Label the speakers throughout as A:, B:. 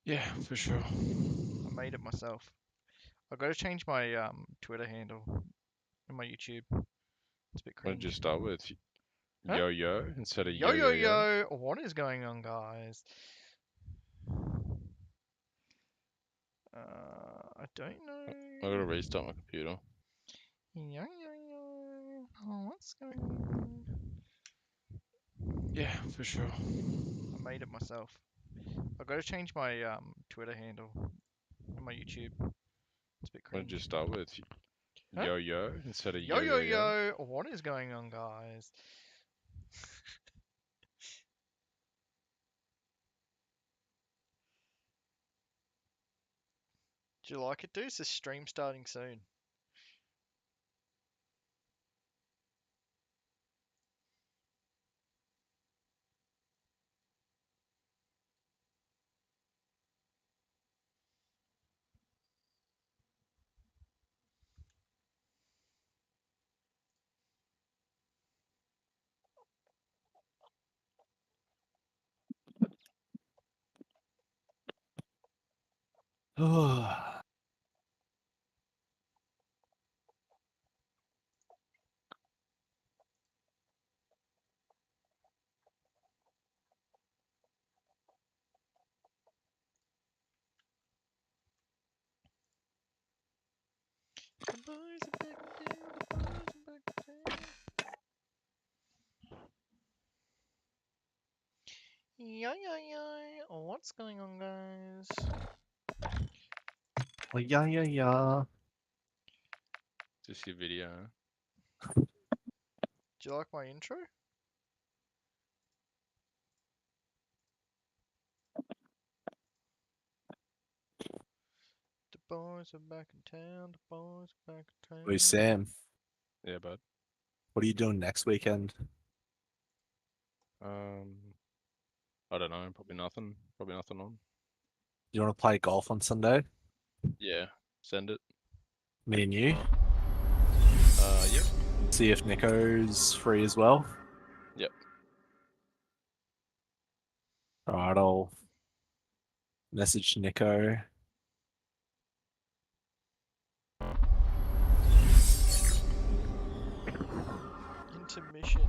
A: Yeah, for sure.
B: I made it myself. I got to change my Twitter handle and my YouTube. It's a bit
A: What did you
B: cringe.
A: start with?
B: Huh?
A: Yo-yo instead of
B: Yo yo
A: yo-yo-yo?
B: yo! What is going on, guys? I don't know.
A: I gotta restart my computer.
B: Yo yo yo! Oh, what's going on?
A: Yeah, for sure.
B: I made it myself. I got to change my Twitter handle and my YouTube. It's a bit
A: What did you
B: cringe.
A: start with?
B: Huh?
A: Yo-yo instead of
B: Yo yo
A: yo-yo-yo?
B: yo! What is going on, guys? Do you like it, dude? It's a stream starting soon. The boys are back in town. The boys are back in town. Yo yo yo! What's going on, guys?
C: Oh, yeah, yeah, yeah.
A: Just your video.
B: Do you like my intro? The boys are back in town. The boys are back in
C: Hey,
B: town.
C: Sam,
A: Yeah, bud.
C: what are you doing next weekend?
A: I don't know. Probably nothing. Probably nothing on.
C: You want to play golf on Sunday?
A: Yeah, send it.
C: Me and you?
A: Yep.
C: See if Nico's free as well.
A: Yep.
C: Alright, I'll message Nico.
B: Intermission.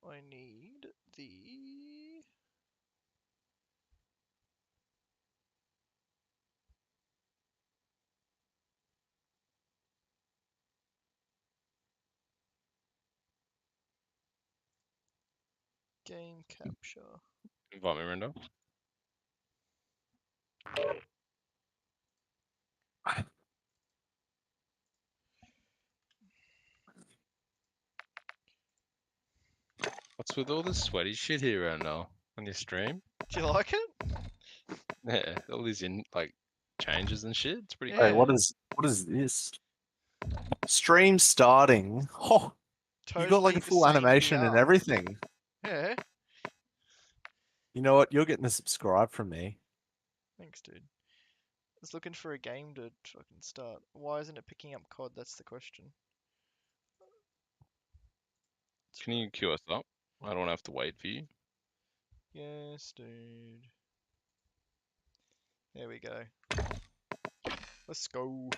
B: I need the game capture.
A: Invite me, Rindo. What's with all this sweaty shit here right now on your stream?
B: Do you like it?
A: Yeah, all these changes and shit. It's pretty
C: Hey,
B: Yeah.
A: cool.
C: what is this? Stream starting. Oh, you got like
B: Totally
C: a
B: the
C: full
B: same
C: animation and
B: VR.
C: everything.
B: Yeah.
C: You know what? You're getting a subscribe from me.
B: Thanks, dude. I was looking for a game to fucking start. Why isn't it picking up COD? That's the question. It's
A: Can you queue us up? I don't have to wait for you.
B: Yes, dude. There we go. Let's go.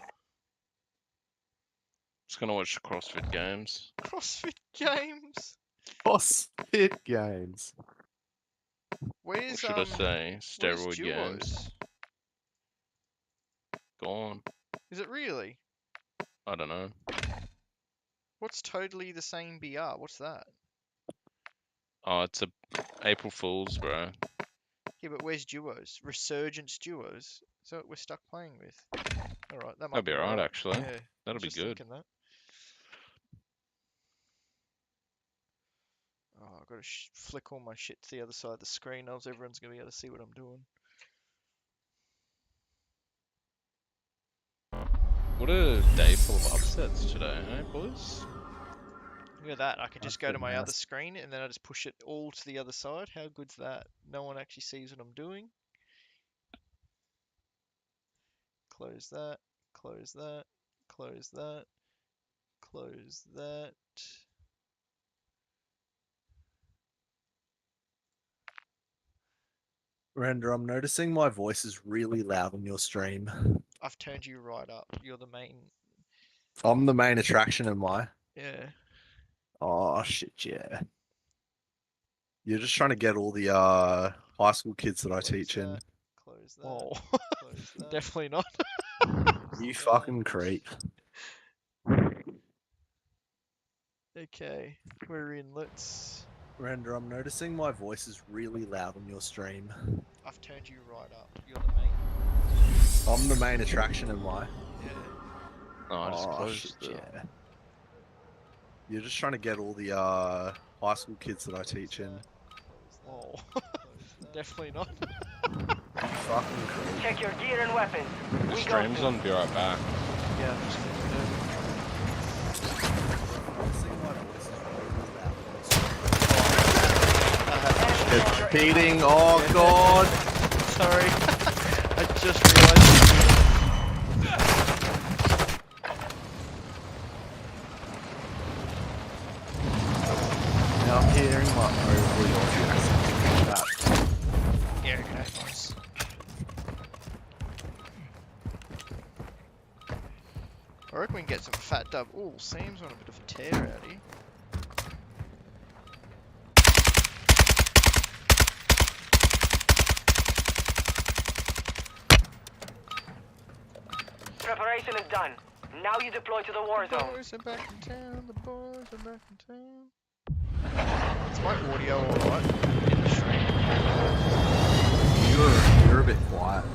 A: Just gonna watch CrossFit games.
B: CrossFit games.
C: CrossFit games.
A: Or
B: Where's
A: should I say
B: where's
A: steroid games?
B: Duos?
A: Gone.
B: Is it really?
A: I don't know.
B: What's totally the same BR? What's that?
A: Oh, it's a April Fool's, bro.
B: Yeah, but where's Duos? Resurgence Duos. So what we're stuck playing with. Alright, that
A: That'd
B: might
A: be
B: be
A: alright,
B: right.
A: actually.
B: Yeah, I
A: That'll
B: was
A: be
B: just
A: good.
B: thinking that. Oh, I've got to flick all my shit to the other side of the screen, else everyone's going to be able to see what I'm doing.
A: What a day full of upsets today, eh, boys?
B: Look at that, I could just
C: That's
B: go to
C: been
B: my other
C: nasty.
B: screen and then I just push it all to the other side. How good's that? No one actually sees what I'm doing. Close that, close that, Close that. Close that.
C: Render, I'm noticing my voice is really loud on your stream.
B: I've turned you right up. You're the main.
C: I'm the main attraction, am I?
B: Yeah.
C: Oh shit, yeah. You're just trying to get all the high school kids that I
B: Close
C: teach in.
B: that. Close that.
C: Oh,
B: Close that. Definitely not.
C: you fucking creep.
B: Okay, we're in. Let's.
C: Render, I'm noticing my voice is really loud on your stream.
B: I've turned you right up. You're the main.
C: I'm the main attraction, am I?
B: Yeah.
A: Oh, I just
C: Oh
A: closed
C: shit,
A: the.
C: yeah. You're just trying to get all the high school kids that I teach in.
B: Oh. Definitely not.
C: You fucking creep.
D: Check your gear and weapons.
A: The
D: We
A: stream's
D: go.
A: on. Be right back.
B: Yeah, I'm just gonna do
C: Noticing my voice is really loud on your stream.
D: Enemy
C: It's
D: soldier
C: cheating. Oh god.
B: Sorry. I just realized.
C: Now I'm hearing my overly Aussie accent.
B: Yeah, okay, nice. I reckon we can get some fat dub. Ooh, Sam's on a bit of a tear out here.
D: Preparation is done. Now you deploy to the war
B: The
D: zone.
B: boys are back in town. The boys are back in town. Is my audio alright in the stream?
C: You're a bit quiet.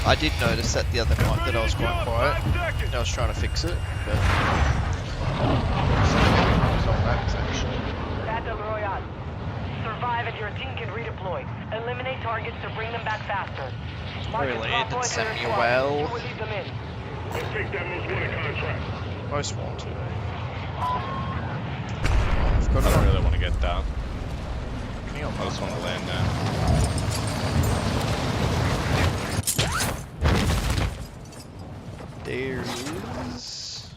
B: I did notice that the other night that I was quite quiet. And I was trying to fix it, but it was on max actually.
D: Battle Royale. Survive and your team can redeploy. Eliminate targets to bring them back faster. Mark
B: Really,
D: a drop
B: it
D: point
B: sent
D: in
B: me
D: your
B: a
D: squad.
B: well.
D: You will lead them in.
E: Let's take that most wanted contract.
B: Most wanted. I've
A: I
B: got
A: don't
B: it.
A: really want to get down.
B: Can you
A: I just want to land now.
B: There is.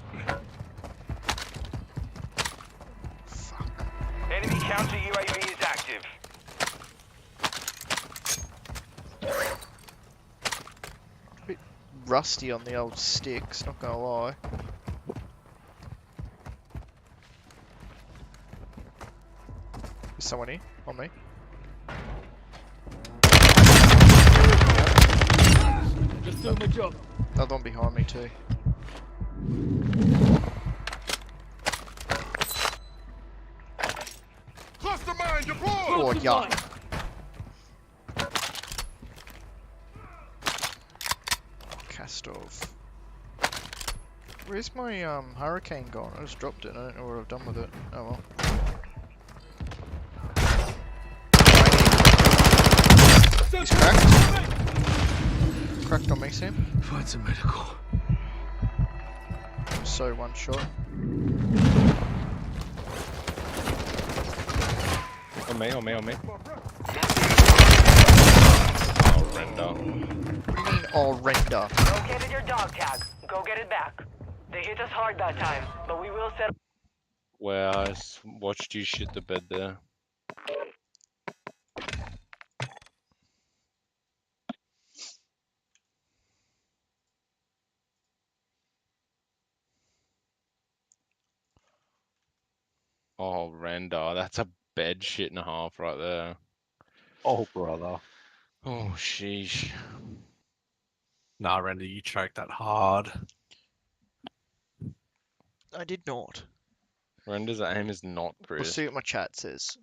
B: Fuck.
E: Enemy counter UAV is active.
B: Bit rusty on the old sticks, not gonna lie. Is someone here? On me?
F: Just doing my job.
B: Another one behind me too.
E: Cluster mine deployed!
B: Oh, yeah. Cast off. Where's my hurricane gone? I just dropped it. I don't know what I've done with it. Oh well. He's cracked. Cracked on me, Sam.
F: Find some medical.
B: So one shot.
A: On me. Oh, render.
B: What do you mean all render?
D: Located your dog tag. Go get it back. They hit us hard that time, but we will set.
A: Well, I watched you shit the bed there. Oh, render. That's a bed shit and a half right there.
C: Oh brother.
A: Oh, sheesh.
C: Nah, Render, you choked that hard.
B: I did not.
A: Render's aim is not
B: We'll
A: crisp.
B: see what my chat says.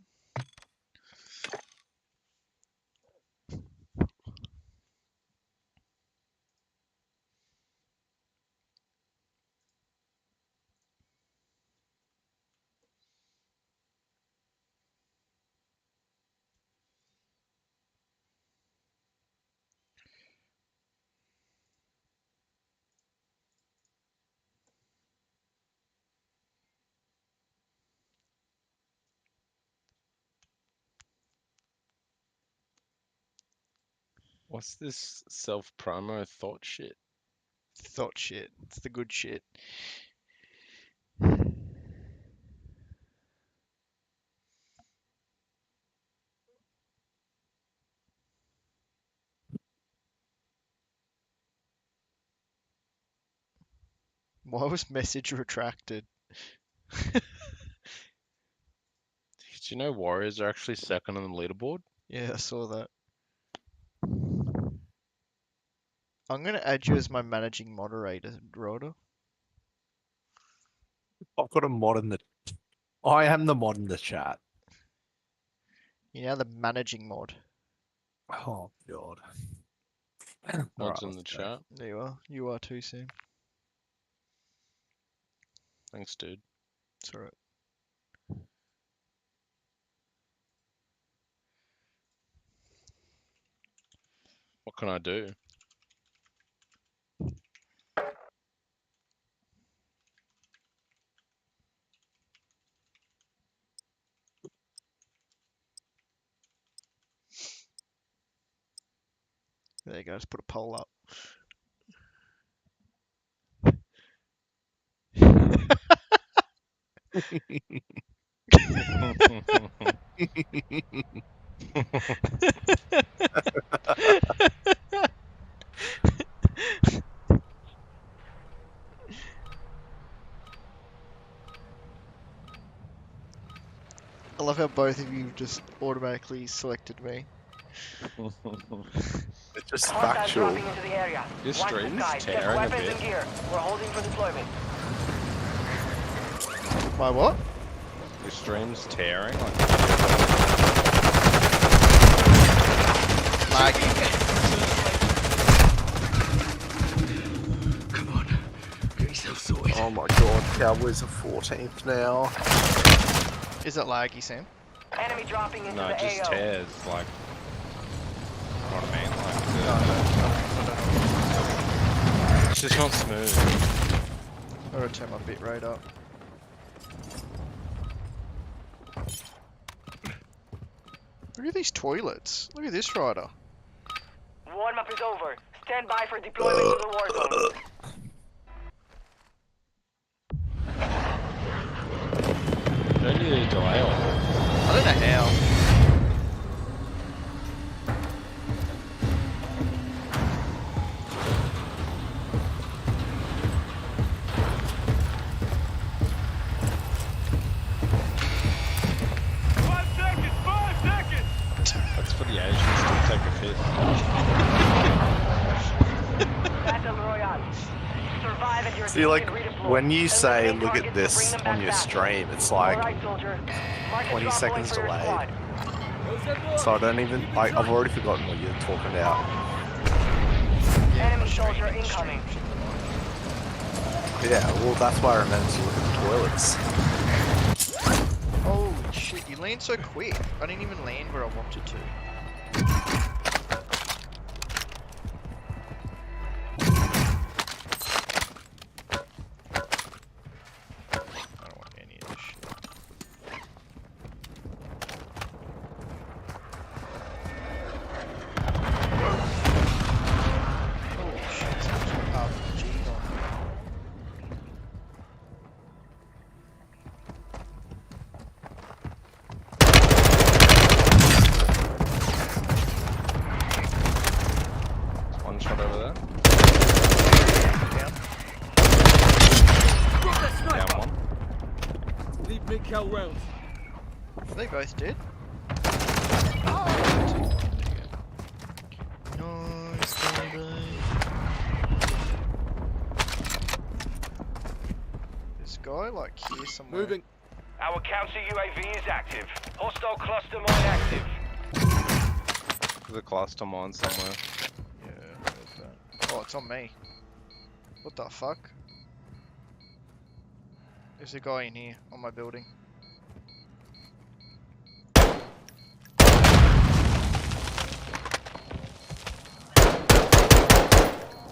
A: What's this self-promo thought shit?
B: Thought shit. It's the good shit. Why was message retracted?
A: Did you know Warriors are actually second on the leaderboard?
B: Yeah, I saw that. I'm gonna add you as my managing moderator, Rhoda.
C: I've got a mod in the. I am the mod in the chat.
B: You're now the managing mod.
C: Oh god.
A: Mods
C: Alright,
A: in the
C: let's go.
A: chat.
B: There you are. You are too, Sam.
A: Thanks, dude.
B: It's alright.
A: What can I do?
B: There you go. Just put a poll up. I love how both of you just automatically selected me.
C: It's just
D: Hostiles
C: factual.
D: dropping into the area.
A: This
D: Watch the
A: stream's
D: skies. Get
A: tearing a
D: weapons
A: bit.
D: and gear. We're holding for deployment.
B: My what?
A: Your stream's tearing. Like,
B: Laggy.
F: Come on. Get yourself sorted.
C: Oh my god, Cowboys are 14th now.
B: Is it laggy, Sam?
D: Enemy dropping into
A: no,
D: the
A: it just
D: AO.
A: tears. Like, you know what I mean? Like, it's just not smooth.
B: I'm gonna turn my bitrate up. Look at these toilets. Look at this rider.
D: Warm-up is over. Stand by for deployment to the war zone.
A: Don't need a delay on it.
B: I don't know how.
A: That's for the Asians to take a fifth.
D: Battle Royale. Survive and your
C: See,
D: team
C: like,
D: can redeploy.
C: when you say,
D: Eliminate
C: look at
D: targets to
C: this
D: bring them
C: on
D: back
C: your
D: faster.
C: stream, it's
D: All
C: like
D: right, soldier. Mark a
C: 20
D: drop point
C: seconds
D: for your
C: delayed.
D: squad.
C: So I don't even, I've already forgotten what you're talking about.
D: Enemy soldier incoming.
C: Yeah, well, that's why I remember to look at the toilets.
B: Holy shit, you land so quick. I didn't even land where I wanted to. I don't want any of this shit. Holy shit, someone's got RPGs on.
A: One shot over there.
B: Down.
F: Drop that
A: Down
F: sniper.
A: one.
F: Leave mid-cal rounds.
B: Are they both dead? Nice, baby. This guy, like, here somewhere.
F: Moving.
E: Our counter UAV is active. Hostile cluster mine active.
A: There's a cluster mine somewhere.
B: Yeah, heard that. Oh, it's on me. What the fuck? There's a guy in here, on my building.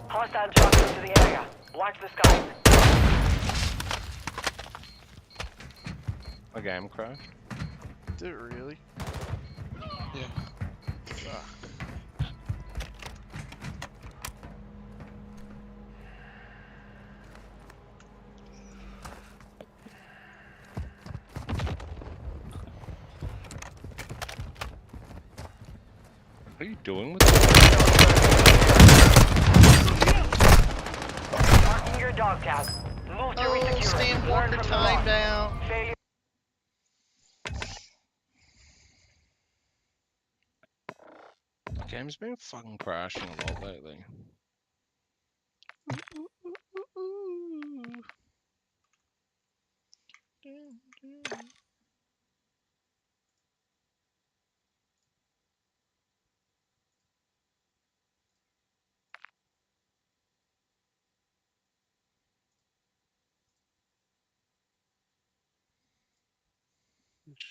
D: Hostile dropping into the area. Watch the skies.
A: A game crash.
B: Did it really?
A: Yeah.
B: Ugh.
A: are you doing with that?
D: Marking your dog tag. Move to
B: Oh,
D: resecure it.
B: Stan
D: Learn
B: Walker
D: from the
B: timed
D: loss.
B: out.
D: Failure.
A: The game's been fucking crashing a lot lately.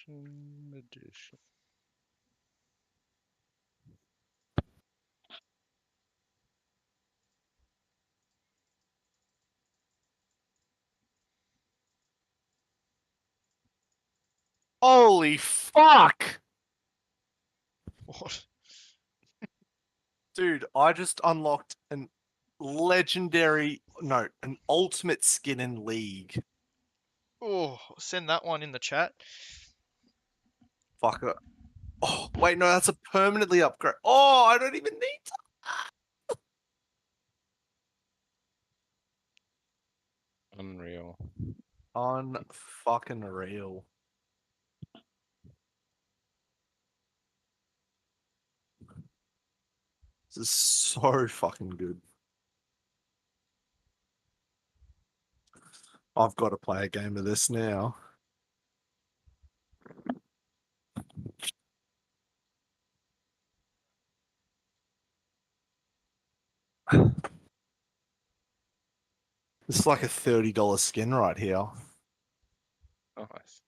A: Edition.
C: Holy fuck!
B: What?
C: Dude, I just unlocked an an ultimate skin in League.
B: Oh, send that one in the chat.
C: Fuck it. Oh, wait, no, that's a permanently upgrade. Oh, I don't even need to.
A: Unreal.
C: Unfucking real. This is so fucking good. I've got to play a game of this now. This is like a $30 skin right here.
A: Nice.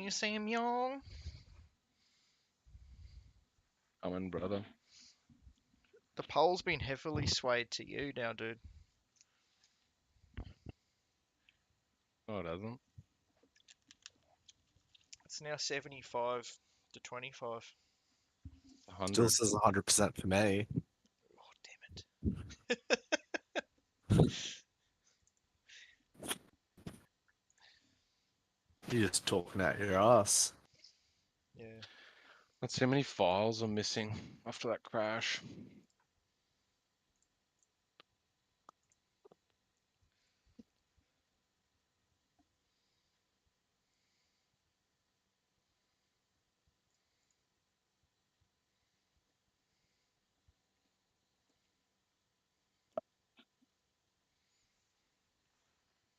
B: You see him, young?
A: Coming, brother.
B: The poll's been heavily swayed to you now, dude.
A: No, it hasn't.
B: It's now 75 to 25.
A: 100.
C: Still says 100% for me.
B: Oh, damn it.
C: You're just talking out your ass.
B: Yeah.
A: Let's see how many files are missing after that crash.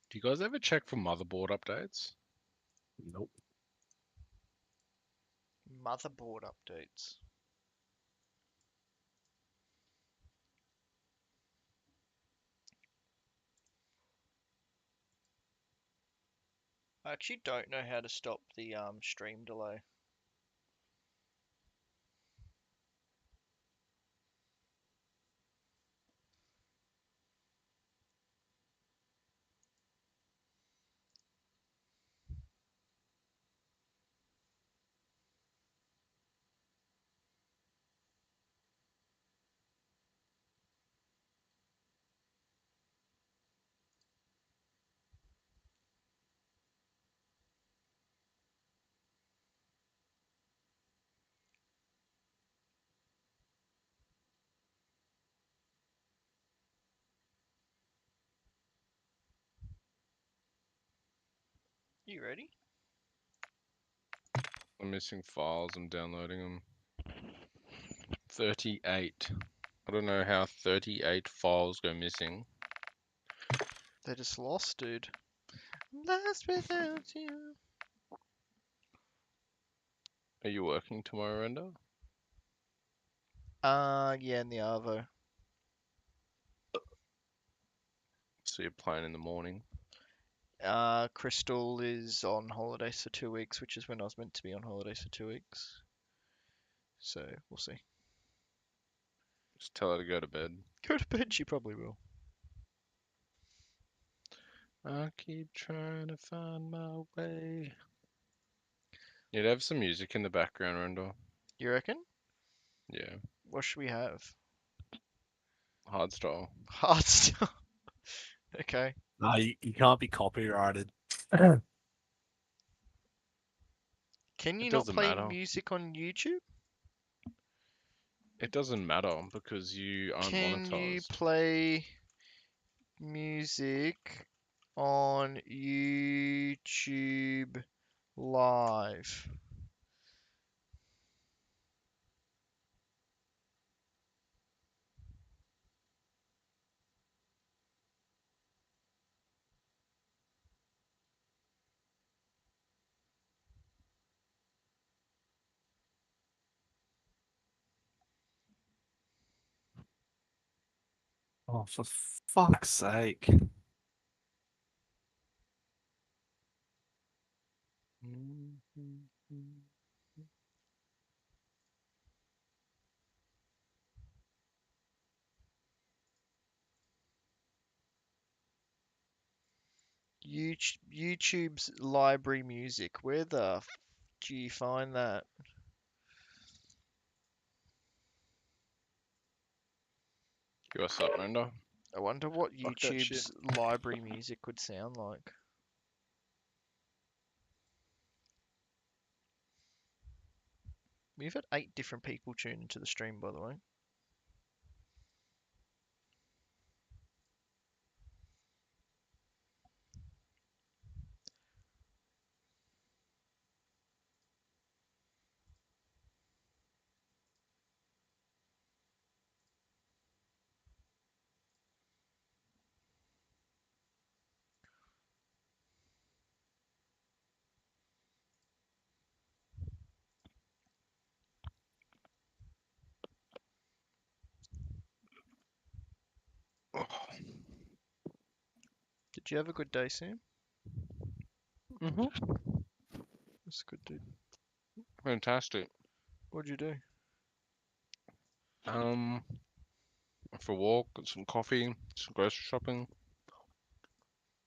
A: Do you guys ever check for motherboard updates?
C: Nope.
B: Motherboard updates. I actually don't know how to stop the stream delay. You ready?
A: I'm missing files. I'm downloading them. 38. I don't know how 38 files go missing.
B: They're just lost, dude. Lost without you.
A: Are you working tomorrow, Render?
B: Yeah, in the Arvo.
A: So you're playing in the morning.
B: Crystal is on holidays for 2 weeks, which is when I was meant to be on holidays for 2 weeks. So we'll see.
A: Just tell her to go to bed.
B: Go to bed, she probably will.
A: I keep trying to find my way. You'd have some music in the background, Randall.
B: You reckon?
A: Yeah.
B: What should we have?
A: Hardstyle.
B: Hard stuff. Okay.
C: No, you can't be copyrighted.
B: Can
A: It
B: you not
A: doesn't
B: play
A: matter.
B: music on YouTube?
A: It doesn't matter because you aren't
B: Can you
A: monetized.
B: play music on YouTube Live?
C: Oh, for fuck's sake.
B: YouTube's library music. Where the do you find that?
A: What's up, Randall?
B: I wonder what
A: Fuck that shit.
B: YouTube's library music would sound like. We've had 8 different people tune into the stream, by the way. Did you have a good day, Sam?
A: Mm-hmm.
B: That's good, dude.
A: Fantastic.
B: What'd you do?
A: For a walk, got some coffee, some grocery shopping.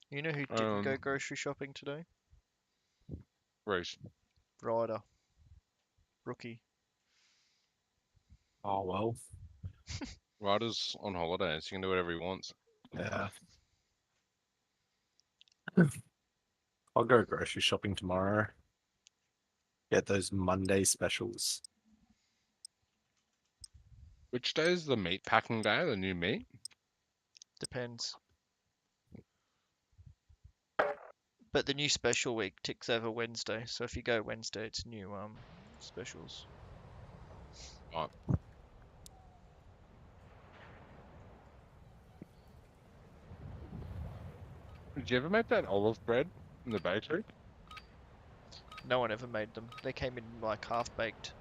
B: You know who didn't go grocery shopping today?
A: Reese.
B: Ryder. Rookie.
C: Oh, well.
A: Ryder's on holidays. He can do whatever he wants.
C: Yeah. I'll go grocery shopping tomorrow. Get those Monday specials.
A: Which day is the meat packing day, the new meat?
B: Depends. But the new special week ticks over Wednesday, so if you go Wednesday, it's new specials.
A: Right. Did you ever make that olive bread in the bakery?
B: No one ever made them. They came in like half baked.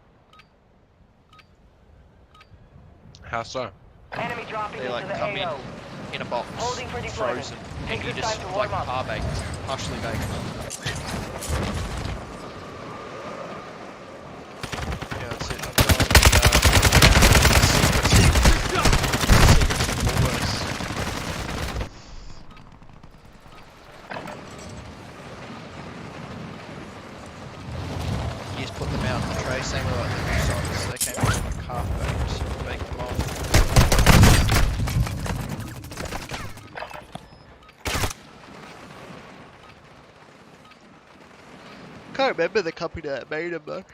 A: How so?
D: Enemy dropping
B: They
D: into
B: like
D: the
B: come
D: AO.
B: in a box,
D: Holding for deployment.
B: frozen,
D: Take
B: and you
D: this
B: just
D: time to
B: like
D: warm up.
B: partially baked. Yeah, that's it. I've got secrets from Woolworths. You just put them out in the tray, same with like the new sauces. They came out like half baked, baked them off. Can't remember the company that made them though.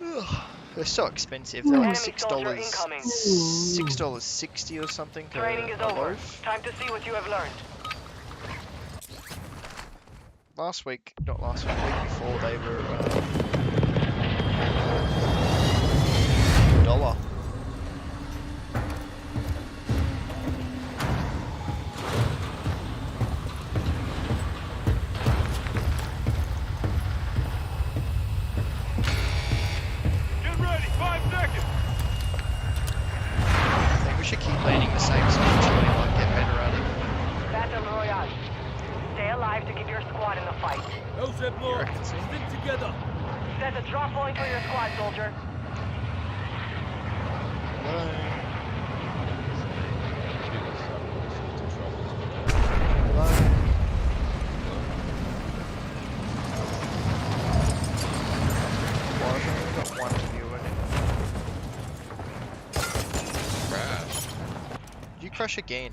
B: Ugh, they're so expensive. They're like
D: Enemy soldier incoming.
B: $6.60 or something per
D: Training is
B: a
D: over.
B: loaf.
D: Time to see what you have learned.
B: Last week, not last week, week before they were $1.
E: Get ready, 5 seconds.
F: Zeb
B: You
F: marked.
B: reckon, see?
F: Stick together.
D: Set a drop point for your squad, soldier.
B: Why have I only got one viewer?
A: Crash.
B: Did you crash again?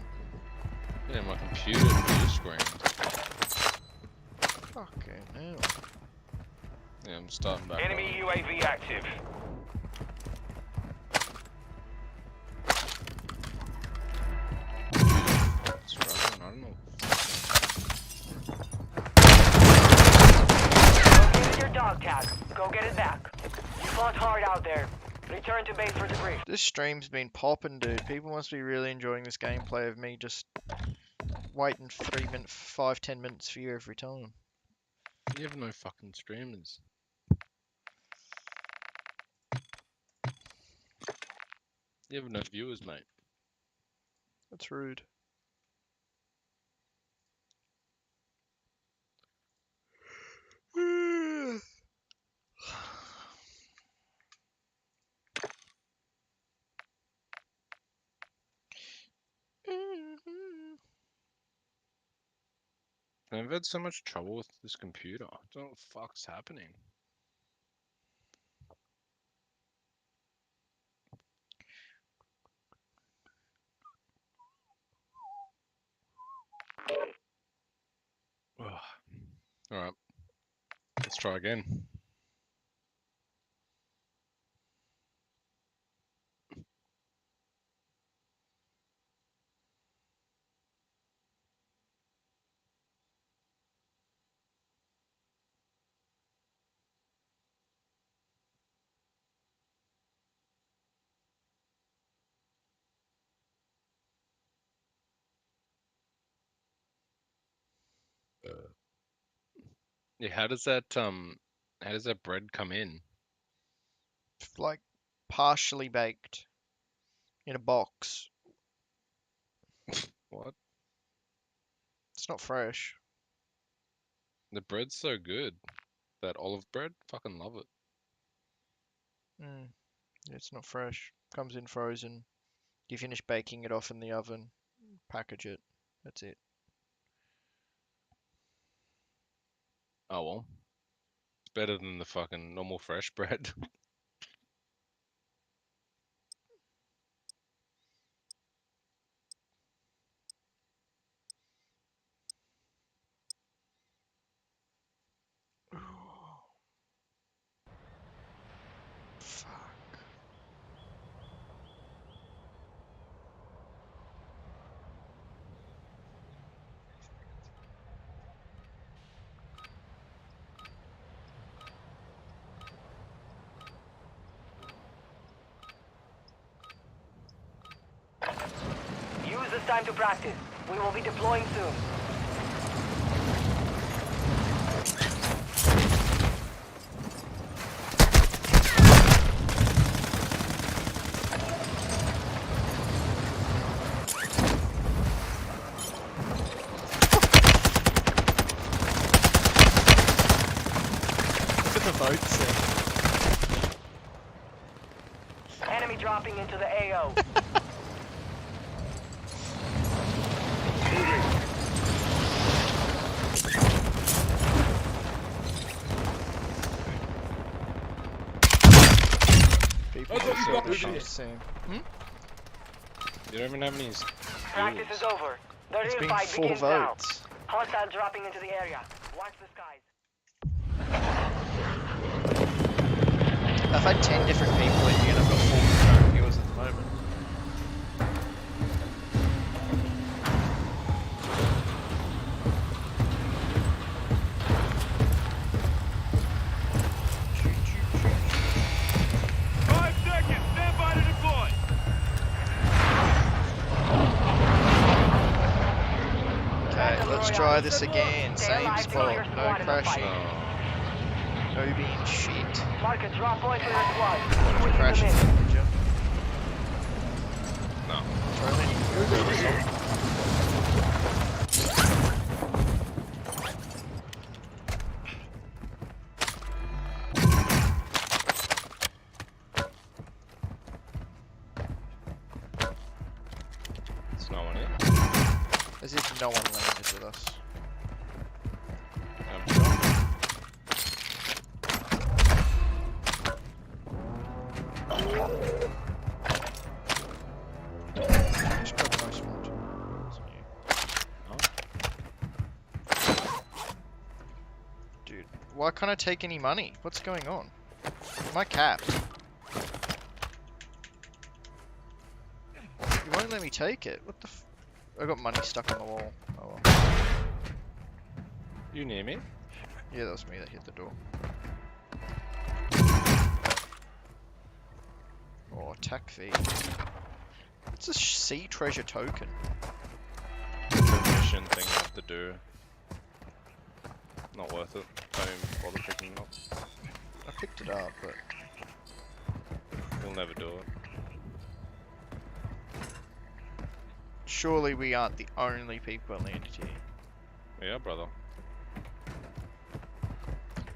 A: Yeah, my computer view screen.
B: Fucking hell.
A: Yeah, I'm starting back.
E: Enemy UAV active.
A: Struggling, I don't know.
D: Located your dog tag. Go get it back. You fought hard out there. Return to base for debrief.
B: This stream's been popping, dude. People must be really enjoying this gameplay of me just waiting 5-10 minutes for you every time.
A: You have no fucking streamers. You have no viewers, mate.
B: That's rude.
A: I've had so much trouble with this computer. I don't know what the fuck's happening. Alright. Let's try again. Yeah, how does that bread come in?
B: Like partially baked in a box.
A: What?
B: It's not fresh.
A: The bread's so good. That olive bread, fucking love it.
B: Yeah, it's not fresh. Comes in frozen. You finish baking it off in the oven, package it. That's it.
A: Oh well. It's better than the fucking normal fresh bread.
B: Fuck.
D: Use this time to practice. We will be deploying soon.
B: Look at the boats there.
D: Enemy dropping into the AO.
B: People
F: I got you
B: just
F: back
B: the
F: with
B: shit
F: you.
B: Sam.
A: You don't even have any
D: Practice
A: viewers.
D: is over. The
B: It's
D: real
B: been
D: fight
B: 4
D: begins now.
B: votes.
D: Hostile dropping into the area. Watch the skies.
B: I've had 10 different people in here and I've got 4 concurrent viewers at the moment. Okay, let's try this again. Same spot. No crashing. No being shit.
D: Mark a drop point for your squad.
B: What
D: You
B: if
D: will
B: crashing?
D: lead them in.
B: Ninja?
A: No.
B: Try that. no one landed with us.
A: I'm shocked.
B: Just grab a nice one. Wasn't you? Dude, why can't I take any money? What's going on? Am I capped? You won't let me take it. What the f... I got money stuck on the wall. Oh well.
A: You near me?
B: Yeah, that was me that hit the door. Oh, attack fee. It's a sea treasure token.
A: It's a mission thing I have to do. Not worth it. Don't even bother picking it up.
B: I picked it up, but
A: We'll never do it.
B: surely we aren't the only people that landed here.
A: Yeah, brother.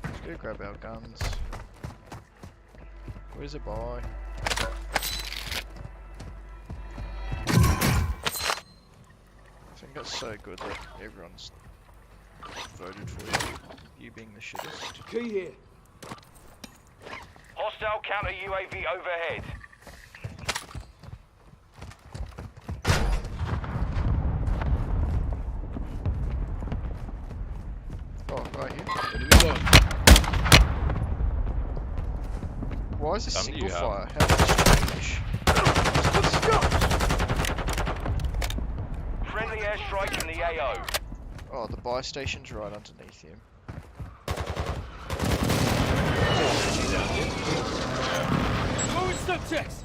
B: Let's go grab our guns. Where's the boy? I think that's so good that everyone's voted for you. You being the shittest.
F: Key here.
E: Hostile counter UAV overhead.
B: Oh, right here.
A: What do we got?
B: Why is this
A: Some do
B: single
A: you have?
B: fire? How strange.
E: Friendly airstrike from the AO.
B: Oh, the buy station's right underneath him.
F: Throwing step checks.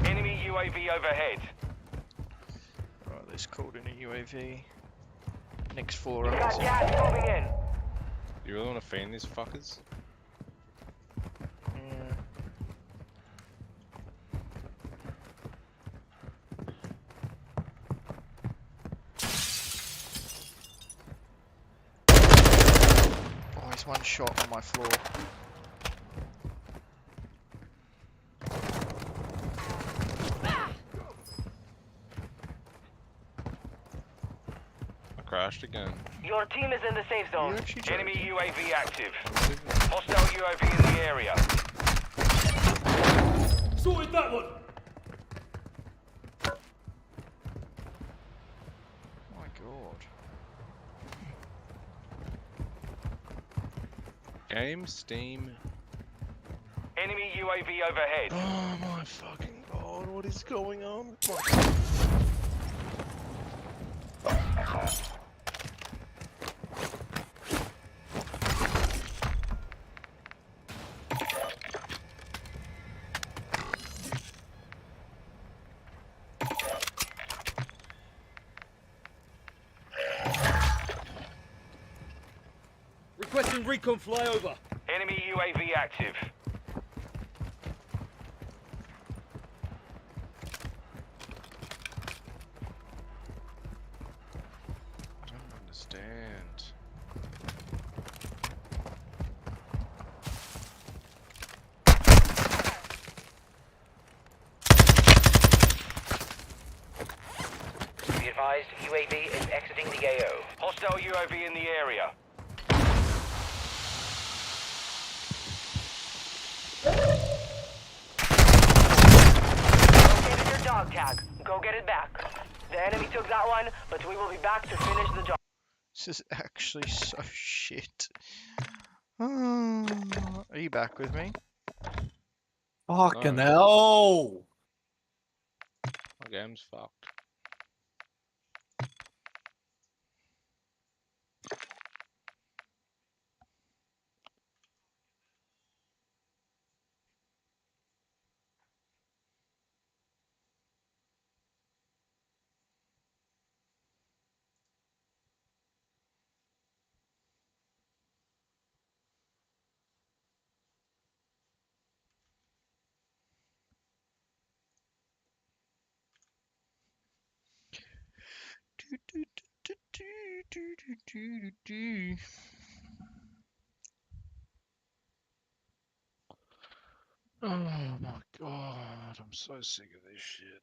E: Enemy UAV overhead.
B: Right, let's call in a UAV. Next floor
D: You
B: up.
D: got gas moving in.
A: You really want to fan these fuckers?
B: Yeah. Oh, he's one shot on my floor.
A: I crashed again.
D: Your team is in the safe
B: You
D: zone.
B: actually
E: Enemy
B: joking?
E: UAV active. Hostile UAV in the area.
F: Sorted that one.
B: My god.
A: Game, Steam.
E: Enemy UAV overhead.
A: Oh my fucking god, what is going on?
F: Requesting recon flyover.
E: Enemy UAV active.
A: I don't understand.
G: Be advised, UAV is exiting the AO.
E: Hostile UAV in the area.
D: Located your dog tag. Go get it back. The enemy took that one, but we will be back to finish the job.
B: This is actually so shit. Are you back with me?
C: Fucking
A: No.
C: hell.
A: My game's fucked. Oh my god, I'm so sick of this shit.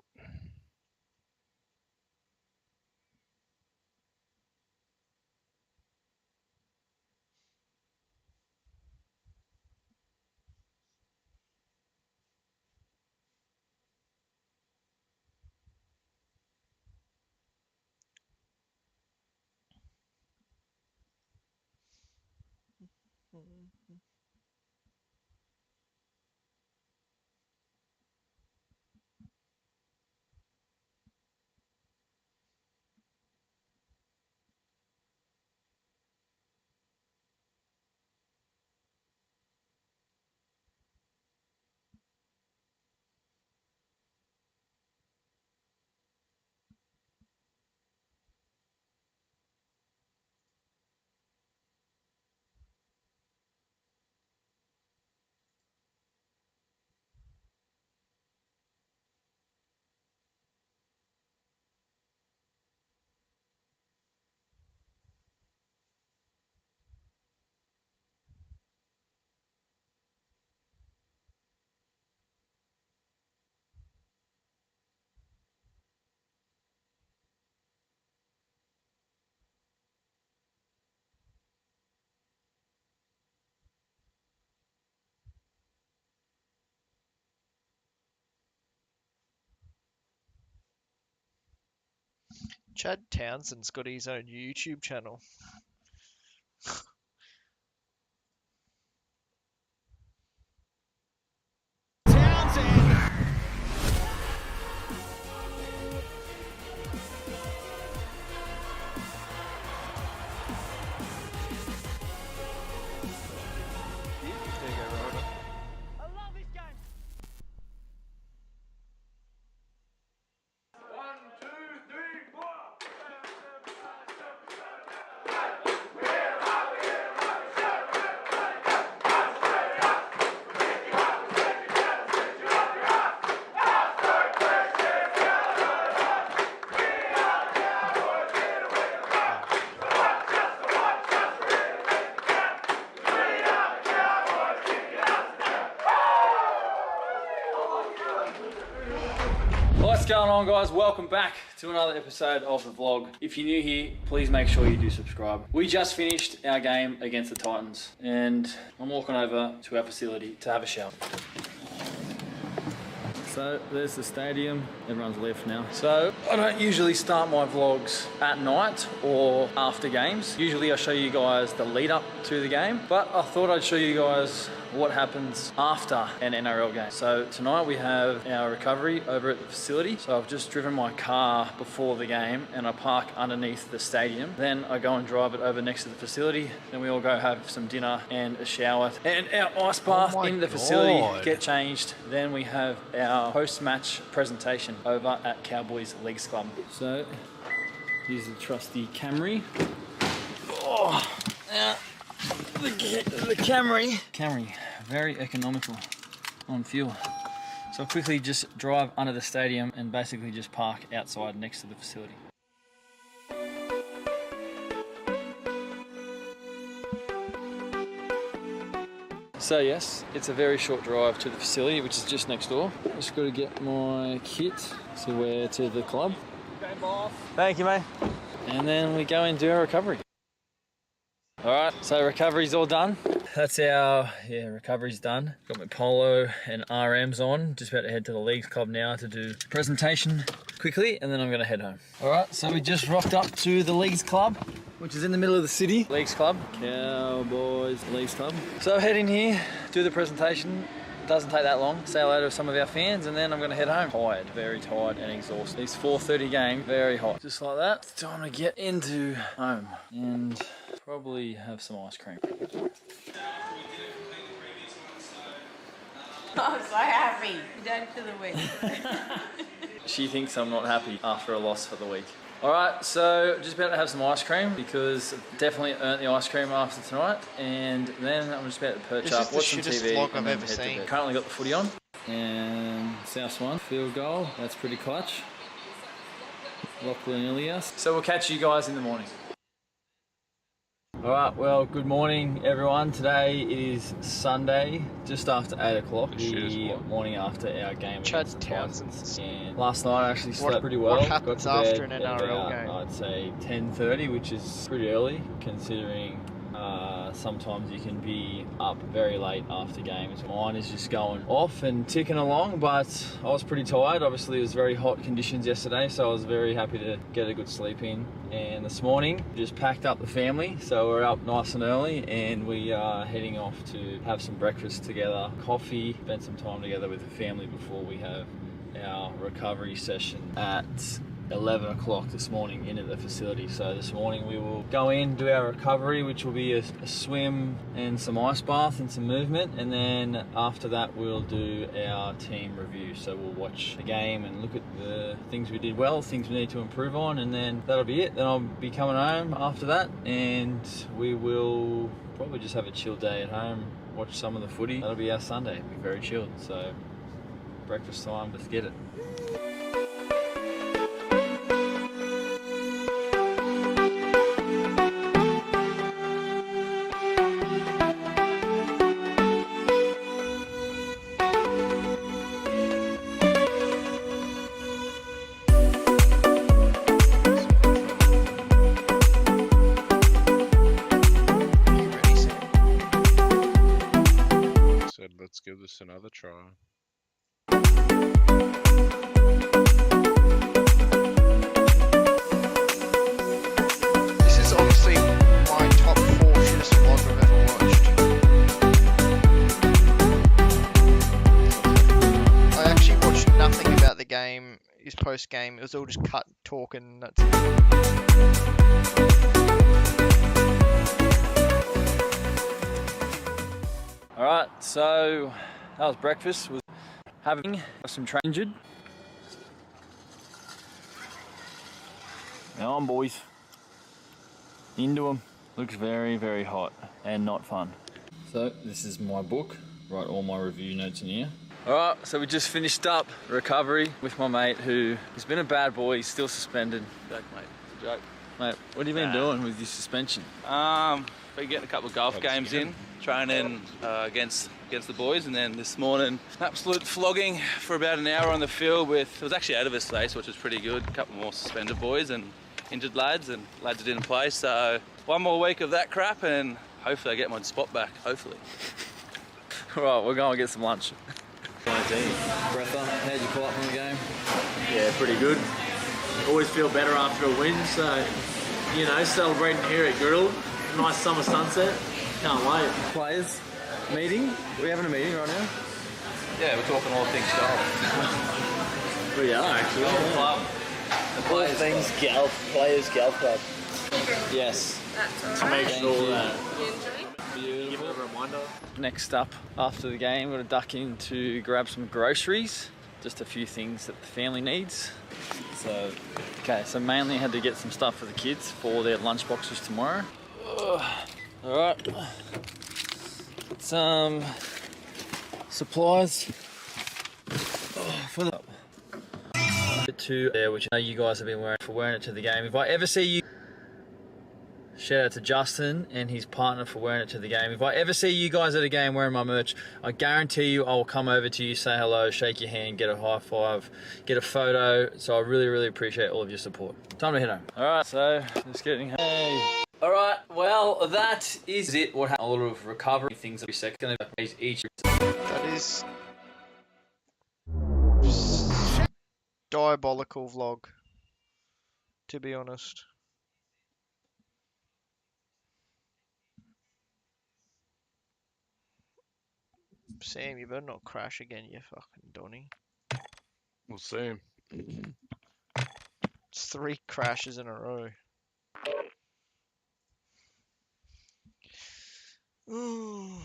B: Chad Townsend's got his own YouTube channel. There you go, Ryder.
H: What's going on, guys? Welcome back to another episode of the vlog. If you're new here, please make sure you do subscribe. We just finished our game against the Titans and I'm walking over to our facility to have a shower. So there's the stadium, everyone's left now. So I don't usually start my vlogs at night or after games. Usually I show you guys the lead up to the game, but I thought I'd show you guys what happens after an NRL game. So tonight we have our recovery over at the facility. So I've just driven my car before the game and I park underneath the stadium. Then I go and drive it over next to the facility. Then we all go have some dinner and a shower and our ice bath in the facility, get changed. Then we have our post-match presentation over at Cowboys Leagues Club. So here's the trusty Camry. Oh, yeah. The Camry, very economical on fuel. So I'll quickly just drive under the stadium and basically just park outside next to the facility. So yes, it's a very short drive to the facility, which is just next door. Just got to get my kit to wear to the club. Game off. Thank you, mate. And then we go and do our recovery. All right, so recovery's all done. That's our, recovery's done. Got my polo and RMs on. Just about to head to the Leagues Club now to do presentation quickly, and then I'm gonna head home. All right, so we just rocked up to the Leagues Club, which is in the middle of the city. Leagues Club, Cowboys Leagues Club. So head in here, do the presentation. Doesn't take that long. Say hello to some of our fans and then I'm gonna head home. Tired, very tired and exhausted. It's 4:30 game, very hot. Just like that, it's time to get into home and probably have some ice cream.
I: I'm so happy. Done for the week.
H: She thinks I'm not happy after a loss for the week. All right, so just about to have some ice cream because I've definitely earned the ice cream after tonight, and then I'm just about to perch up, watch some TV, and then head to bed. Currently got the footy on, and South Swan field goal. That's pretty clutch. Lachlan Ilias. So we'll catch you guys in the morning. Alright, well, good morning everyone. Today is Sunday, just after 8 o'clock, the morning after our game
B: Chad
H: against the
B: Townsend.
H: Titans. And last night I actually slept pretty well.
B: What happens
H: Got to bed
B: after an
H: at
B: NRL
H: about,
B: game?
H: I'd say 10:30, which is pretty early considering sometimes you can be up very late after games. Mine is just going off and ticking along, but I was pretty tired. Obviously it was very hot conditions yesterday, so I was very happy to get a good sleep in. And this morning just packed up the family, so we're up nice and early and we are heading off to have some breakfast together, coffee, spend some time together with the family before we have our recovery session at 11 o'clock this morning in at the facility. So this morning we will go in, do our recovery, which will be a swim and some ice bath and some movement, and then after that we'll do our team review. So we'll watch the game and look at the things we did well, things we need to improve on, and then that'll be it. Then I'll be coming home after that and we will probably just have a chill day at home, watch some of the footy. That'll be our Sunday. It'll be very chilled. So breakfast time, let's get it.
A: Said, let's give this another try.
B: This is honestly my top 4 shittest vlog I've ever watched. I actually watched nothing about the game, his post game. It was all just cut talking. That's it.
H: Alright, so that was breakfast. Was having some injured. Now on, boys. Into them. Looks very, very hot and not fun. So this is my book. Write all my review notes in here. Alright, so we just finished up recovery with my mate who has been a bad boy. He's still suspended.
J: Joke, mate. It's a joke.
H: Mate, what have you been doing with your suspension?
J: Been getting a couple of golf games in, training against the boys, and then this morning, an absolute flogging for about an hour on the field with, it was actually out of his place, which was pretty good. A couple more suspended boys and injured lads, and lads that didn't play. So one more week of that crap, and hopefully I get my spot back, hopefully.
H: Right, we're going to get some lunch. 19. Breatha, how'd you pull up from the game? Yeah, pretty good. Always feel better after a win, so, you know, celebrating here at Griddle. Nice summer sunset. Can't wait. Players meeting. Are we having a meeting right now?
J: Yeah, we're talking all things golf.
H: We are actually.
J: Golf club.
H: All things golf. Players golf club. Yes.
I: That's
H: To make sure that.
I: You enjoy?
H: Give it a reminder. Next up, after the game, we're going to duck in to grab some groceries. Just a few things that the family needs. So, okay, so mainly had to get some stuff for the kids for their lunch boxes tomorrow. Alright. Some supplies for the to there, which I know you guys have been wearing it to the game. If I ever see you, shout out to Justin and his partner for wearing it to the game. If I ever see you guys at a game wearing my merch, I guarantee you I will come over to you, say hello, shake your hand, get a high five, get a photo. So I really, really appreciate all of your support. Time to head home. Alright, so just getting hey. Alright, well that is it. What happened? A lot of recovery things every second. Each
B: That is diabolical vlog, to be honest. Sam, you better not crash again, you fucking Donny.
A: We'll see.
B: It's 3 crashes in a row. Ooh.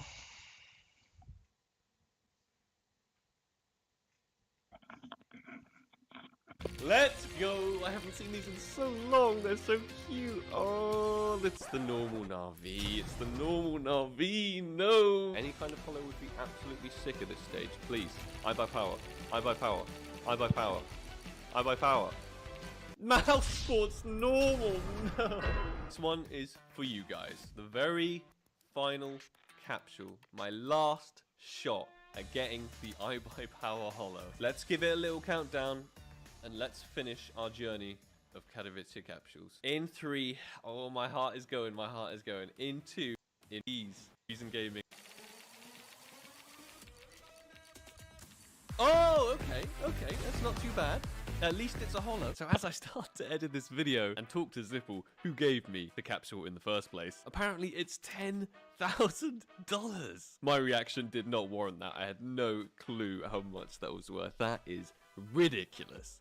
K: Let's go! I haven't seen these in so long. They're so cute. Oh, it's the normal Na'vi. It's the normal Na'vi. No! Any kind of follow would be absolutely sick at this stage. Please. I buy power. I buy power. I buy power. I buy power. Mouse Sports normal. No. This one is for you guys. The very final capsule. My last shot at getting the iBuyPower Holo. Let's give it a little countdown and let's finish our journey of Katowice capsules. In 3, oh, my heart is going, my heart is going. In 2, in ease, Reason Gaming. Oh, okay, that's not too bad. At least it's a holo. So as I start to edit this video and talk to Zipple, who gave me the capsule in the first place, apparently it's $10,000. My reaction did not warrant that. I had no clue how much that was worth. That is ridiculous.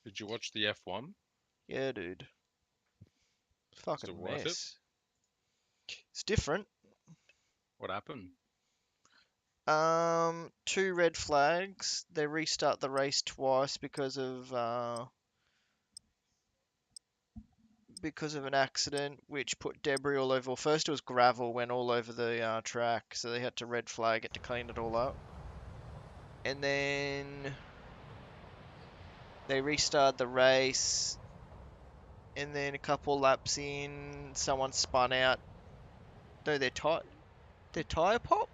A: Did you watch the F1?
B: Yeah, dude. Fucking
A: Still worth it?
B: mess. It's different.
A: What happened?
B: 2 red flags. They restart the race twice because of an accident which put debris all over. Well, first it was gravel, went all over the track, so they had to red flag it to clean it all up. And then they restarted the race, and then a couple laps in, someone spun out. No, their tire pop.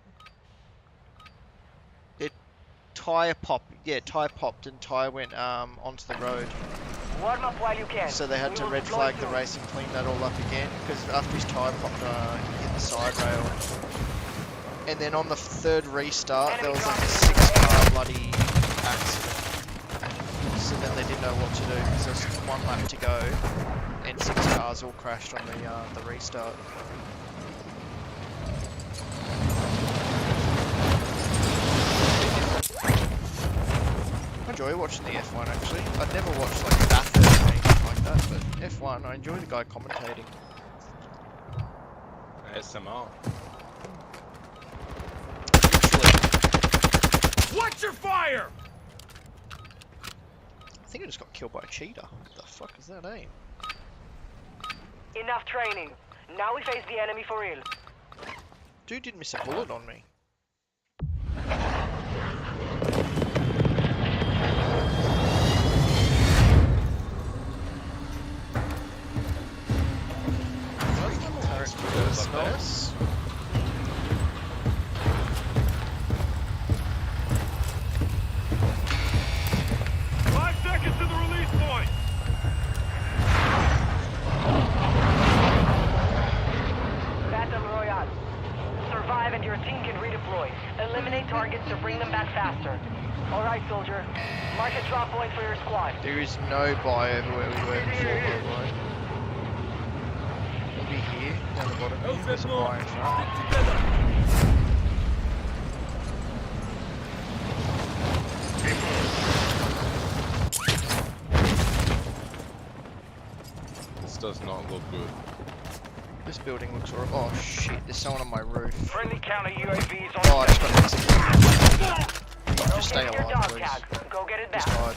B: Tire pop, yeah, tire popped and tire went onto the road.
D: Warm up while you can.
B: So they had to red flag the race and clean that all up again because after his tire popped, he hit the side rail. And then on the 3rd restart, there was like a 6-car bloody accident. So then they didn't know what to do because there was 1 lap to go, and 6 cars all crashed on the restart. I enjoy watching the F1 actually. I'd never watched like Bathurst or anything like that, but F1, I enjoy the guy commentating.
A: ASMR.
F: Watch your fire!
B: I think I just got killed by a cheetah. What the fuck is that aim?
D: Enough training. Now we face the enemy for real.
B: Dude didn't miss a bullet on me. Nice.
F: 5 seconds to the release point!
D: Battle Royale. Survive and your team can redeploy. Eliminate targets to bring them back faster. Alright, soldier. Mark a drop point for your squad.
B: There is no buy over where we were before, by the way. Maybe here, down the bottom here, there's a buy in front.
A: This does not look good.
B: This building looks alright. Oh shit, there's someone on my roof.
E: Friendly counter UAVs on.
B: Oh, I just got executed. Just stay
D: Locate your
B: alive,
D: dog
B: please.
D: tag. Go get it back.
B: Just hide.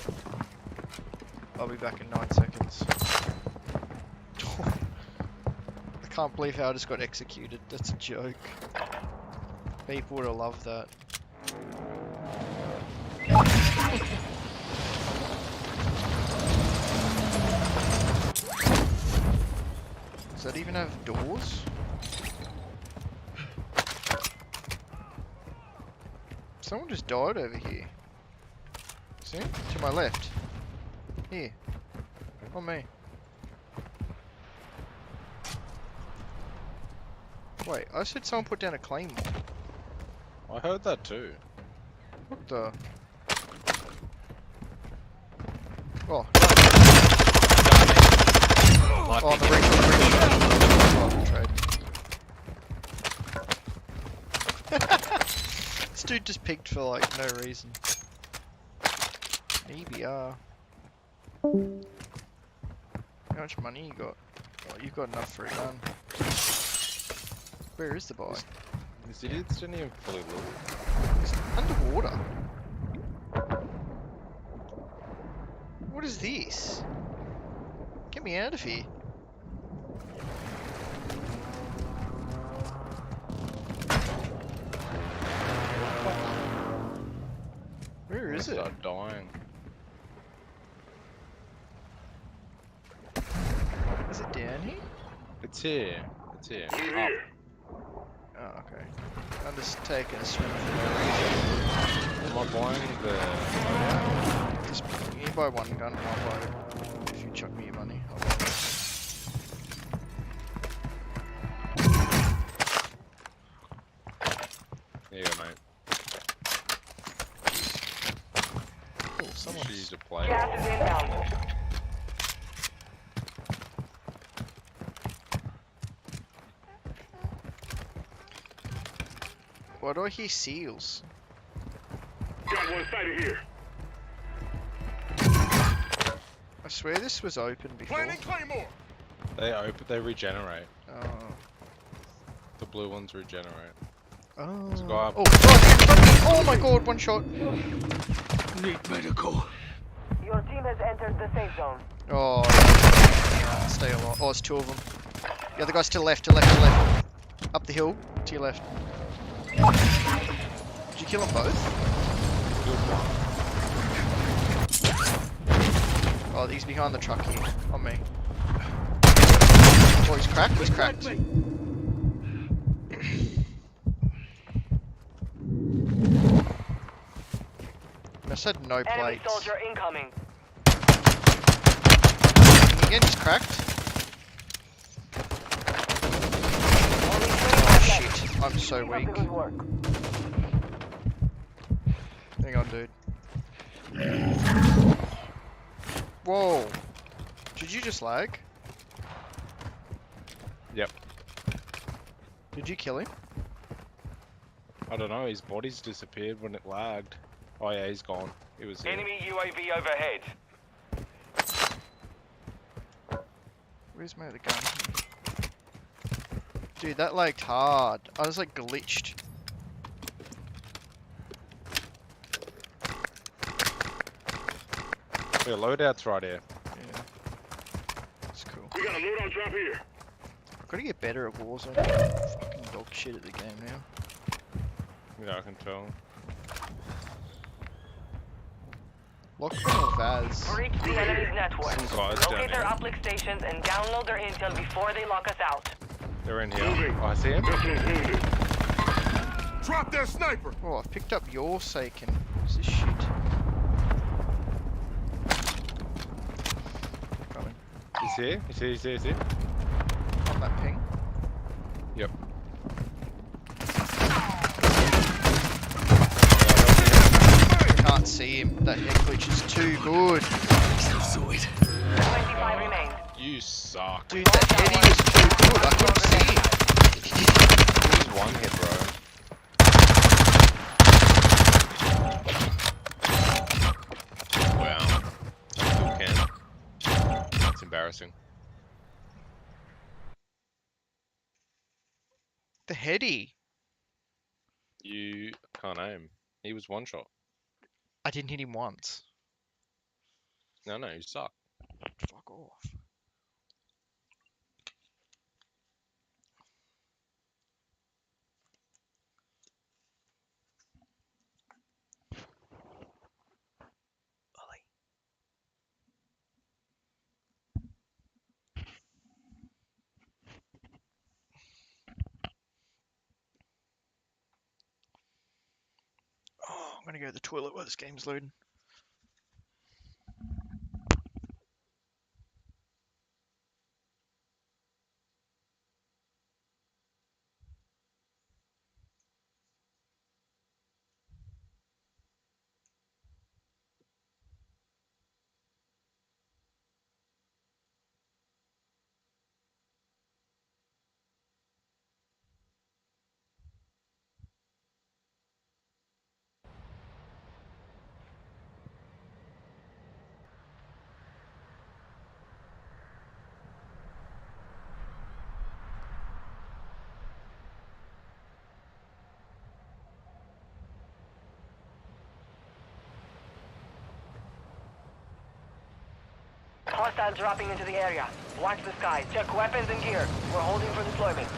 B: I'll be back in 9 seconds. I can't believe how I just got executed. That's a joke. People would have loved that. Does that even have doors? Someone just died over here. See? To my left. Here. On me. Wait, I said someone put down a claymore.
A: I heard that too.
B: What the? Oh, no. Oh, the ring. dude just picked for like no reason. EBR. How much money you got? Oh, you've got enough for a gun. Where is the buy?
A: These idiots didn't even fully loot.
B: It's underwater. What is this? Get me out of here. Where is it?
A: Start dying.
B: Is it down here?
A: It's here. It's here. Up.
B: Oh, okay. I'm just taking a swim for no reason.
A: Am I buying the loadout?
B: Just, you buy one gun and I'll buy it. If you chuck me your money, I'll buy it.
A: There you go, mate.
B: Oh, someone's...
A: She's a player.
D: Gas is inbound.
B: Why do I hear seals?
F: Got one sighted here.
B: I swear this was open before.
F: Planting Claymore.
A: They regenerate.
B: Oh.
A: The blue ones regenerate.
B: Oh.
A: There's a guy up.
B: Oh, God, oh my god, one shot.
F: Need medical.
D: Your team has entered the safe zone.
B: Oh, yeah, stay alive. Oh, it's two of them. The other guy's to the left, to the left, to the left. Up the hill, to your left. Did you kill them both? Oh, he's behind the truck here, on me. Oh, he's cracked, he's cracked. I said no
D: Enemy
B: plates.
D: soldier incoming.
B: Again, he's cracked.
D: Only 20
B: Oh
D: left.
B: shit, I'm so
D: Keep up
B: weak.
D: the good work.
B: Hang on, dude. Whoa. Did you just lag?
A: Yep.
B: Did you kill him?
A: I don't know. His body's disappeared when it lagged. Oh yeah, he's gone. He was here.
E: Enemy UAV overhead.
B: Where's my other gun? Dude, that lagged hard. I was like glitched.
A: Yeah, loadout's right here.
B: Yeah. That's cool.
F: We got a load on drop here.
B: I've got to get better at Warzone. Fucking dog shit at the game now.
A: Yeah, I can tell.
B: Lockdown or Vaz?
D: Breach the enemy's network.
A: Some guys down
D: Locate their
A: here.
D: uplink stations and download their intel before they lock us out.
A: They're in here. Oh, I see him.
F: This one's wounded. Drop that sniper.
B: Oh, I've picked up your Seiken. What's this shit? Coming.
A: He's here. He's here.
B: On that ping.
A: Yep.
B: Can't see him. That head glitch is too good.
D: 25 remain.
A: You suck.
B: Dude, that heady was too good. I couldn't see him.
A: He's one hit, bro. Wow. Still can. That's embarrassing.
B: The heady.
A: You can't aim. He was one shot.
B: I didn't hit him once.
A: No, you suck.
B: Fuck off. Oh, I'm gonna go to the toilet while this game's loading.
D: Hostiles dropping into the area. Watch the skies. Check weapons and gear. We're holding for deployment.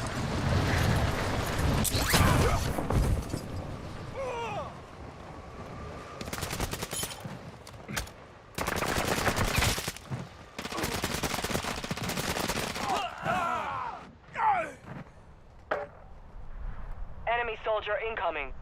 D: Enemy soldier incoming.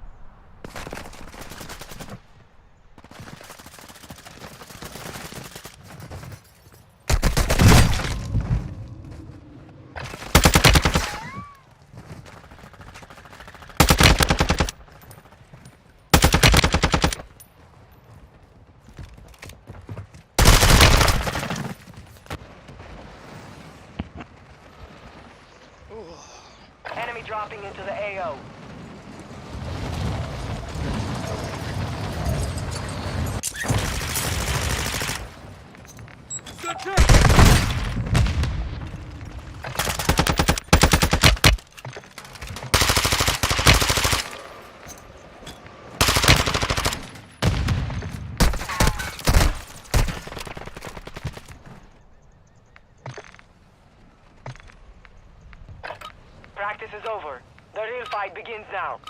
D: Enemy dropping into the AO. Practice is over. The real fight begins now.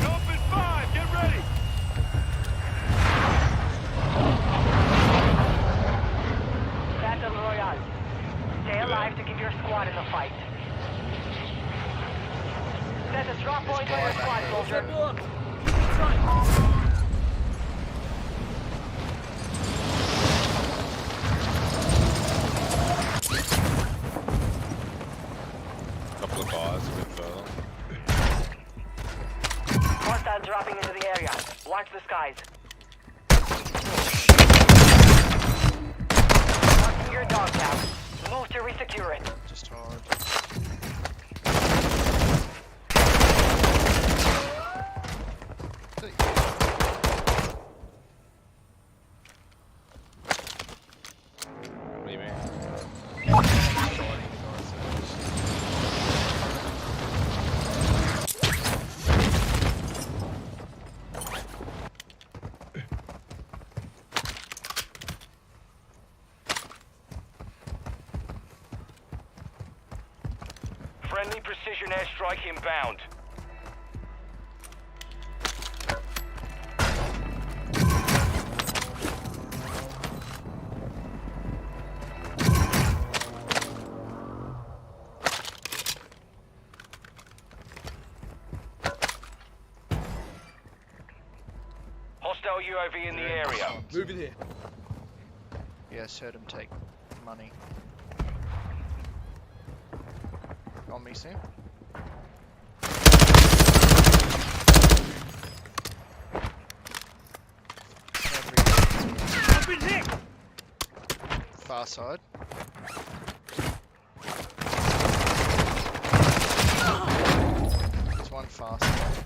F: Jump in 5, get ready!
D: Battle Royale. Stay alive to give your squad in the fight. Set a drop point on your squad, soldier.
A: Couple of bars a bit further.
D: Hostile dropping into the area. Watch the skies. Marking your dog tag. Move to resecure it.
B: Just hard.
A: What do you mean?
E: Friendly precision airstrike inbound. Hostile UAV in the area.
K: Move in here.
B: Yes, heard him take money. On me, Sam.
F: Jump in here!
B: Far side. There's one far side.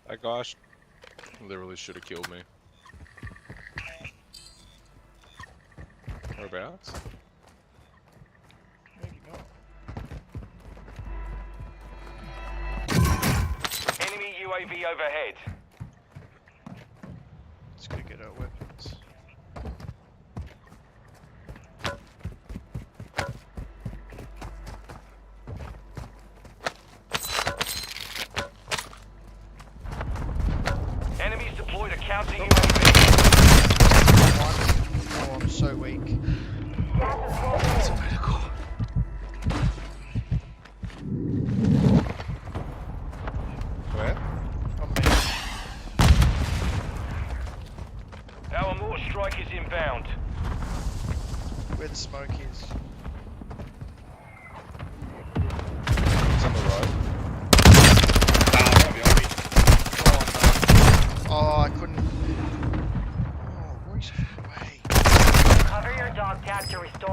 A: That guy literally should have killed me. Whereabouts?
B: Maybe not.
E: Enemy UAV overhead.
B: Let's go get our weapons.
E: Enemies deployed a counter UAV.
B: Oh, I'm so weak.
C: It's a medical.
A: Where?
B: On me.
E: Our mortar strike is inbound.
B: Where the smoke is.
A: It's on the road.
B: Oh, I couldn't. Oh, where's your way?
D: Cover your dog tag to restore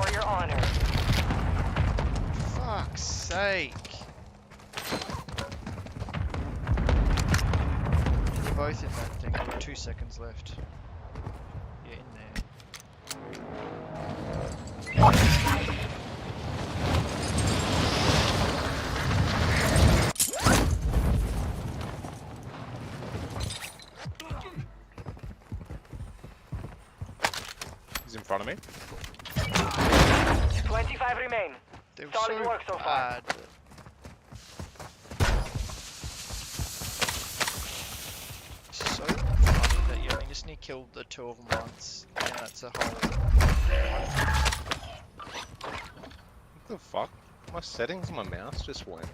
B: both in that thing. I've got 2 seconds left. Yeah, in there.
A: He's in front of me.
D: 25 remain.
B: They were
D: Solid
B: so
D: work so far.
B: bad. So funny that you only just need to kill the 2 of them once, and that's a whole.
A: What the fuck? My settings on my mouse just went.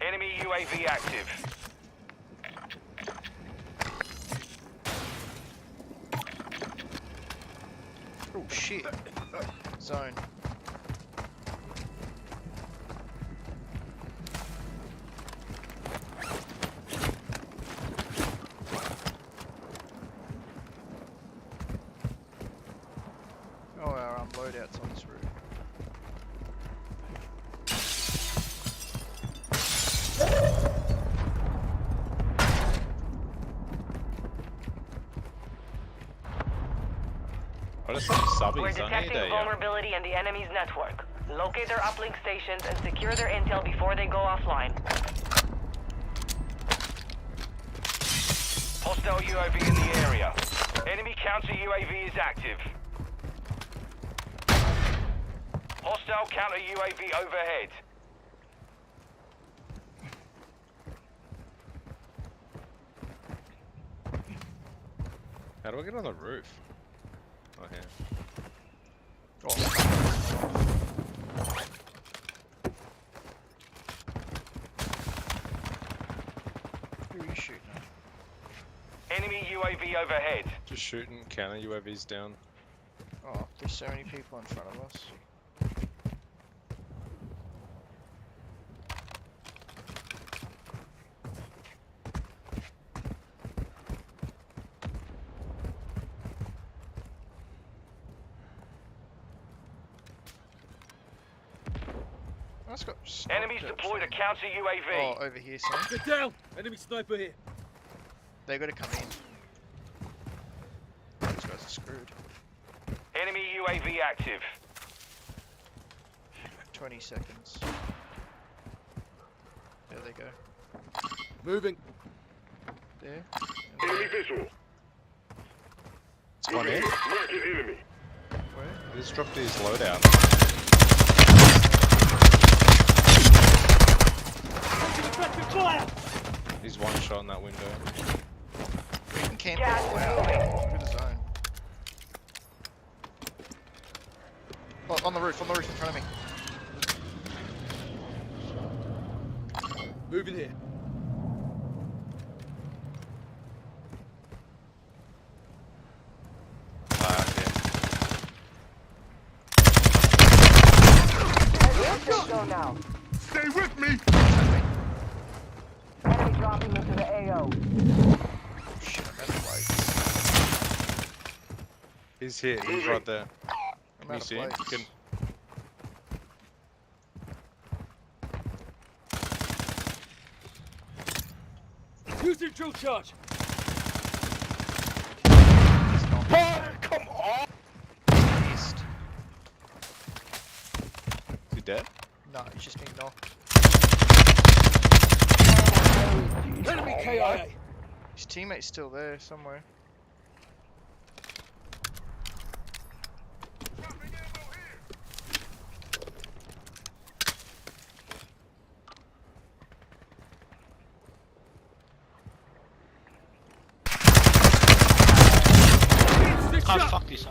E: Enemy UAV active.
B: Oh shit. Zone. Oh, our loadout's on this route.
A: I just have
D: We're
A: subbies. I need
D: detecting
A: a.
D: vulnerability in the enemy's network. Locate their uplink stations and secure their intel before they go offline.
E: Hostile UAV in the area. Enemy counter UAV is active. Hostile counter UAV overhead.
A: How do I get on the roof? Oh, here.
B: Who are you shooting at?
E: Enemy UAV overhead.
A: Just shooting counter UAVs down.
B: Oh, there's so many people in front of us. That's got
E: Enemies deployed a counter UAV.
B: Oh, over here, Sam.
F: Get down! Enemy sniper here.
B: They gotta come in. These guys are screwed.
E: Enemy UAV active.
B: 20 seconds. There they go.
F: Moving.
B: There.
F: Enemy visual.
A: It's one in.
F: Marking enemy.
B: Where?
A: He just dropped his loadout. He's one shot in that window.
B: We can camp it all out. Through the zone. Oh, on the roof in front of me.
F: Moving here.
D: Go now.
F: Stay with me!
D: Enemy dropping into the AO.
B: Shit, I'm out of plates.
A: He's here. He's right there.
B: I'm
A: Can you
B: out of
A: see him?
B: plates.
A: Can...
F: Using drill charge.
B: Come on! Missed.
A: Is he dead?
B: No, he's just been knocked.
F: Enemy KIA.
B: His teammate's still there somewhere.
F: Fuck this.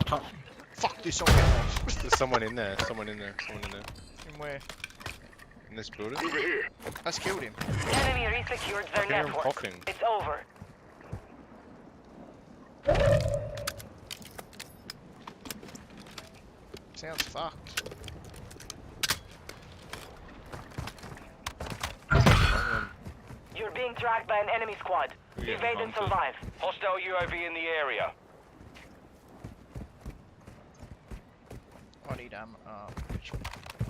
B: Fuck this, I'm getting off.
A: There's someone in there. Someone in there.
B: In where?
A: In this building.
F: Over here.
B: That's killed him.
D: Enemy resecured their
A: I hear him
D: network.
A: coughing.
D: It's over.
B: Sounds fucked.
D: You're being tracked by an enemy squad.
A: We're getting
D: Evade and
A: hunted.
D: survive.
E: Hostile UAV in the area.
B: I need I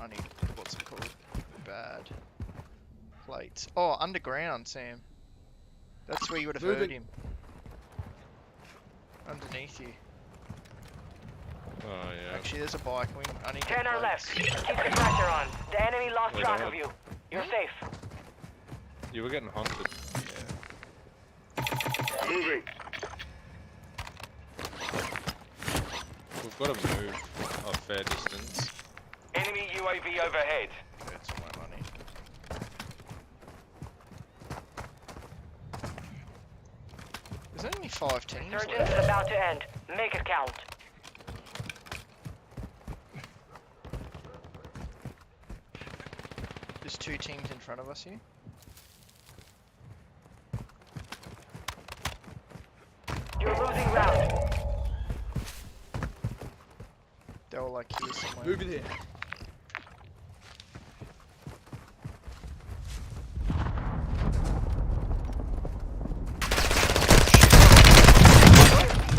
B: need, what's it called? Bad. Plates. Oh, underground, Sam. That's where you would have
K: Moving.
B: heard him. Underneath you.
A: Oh yeah.
B: Actually, there's a bike. I need to
D: 10
B: get
D: are
B: plates.
D: left. Keep the pressure on. The enemy lost
A: Wait,
D: track
A: hold
D: of
A: on.
D: you. You're safe.
A: You were getting hunted.
F: Moving.
A: We've got to move a fair distance.
E: Enemy UAV overhead.
B: That's all my money. There's only 5 teams
D: Surgeon
B: left.
D: is about to end. Make it count.
B: There's 2 teams in front of us here.
D: You're losing ground.
B: They're all like here somewhere.
K: Moving here.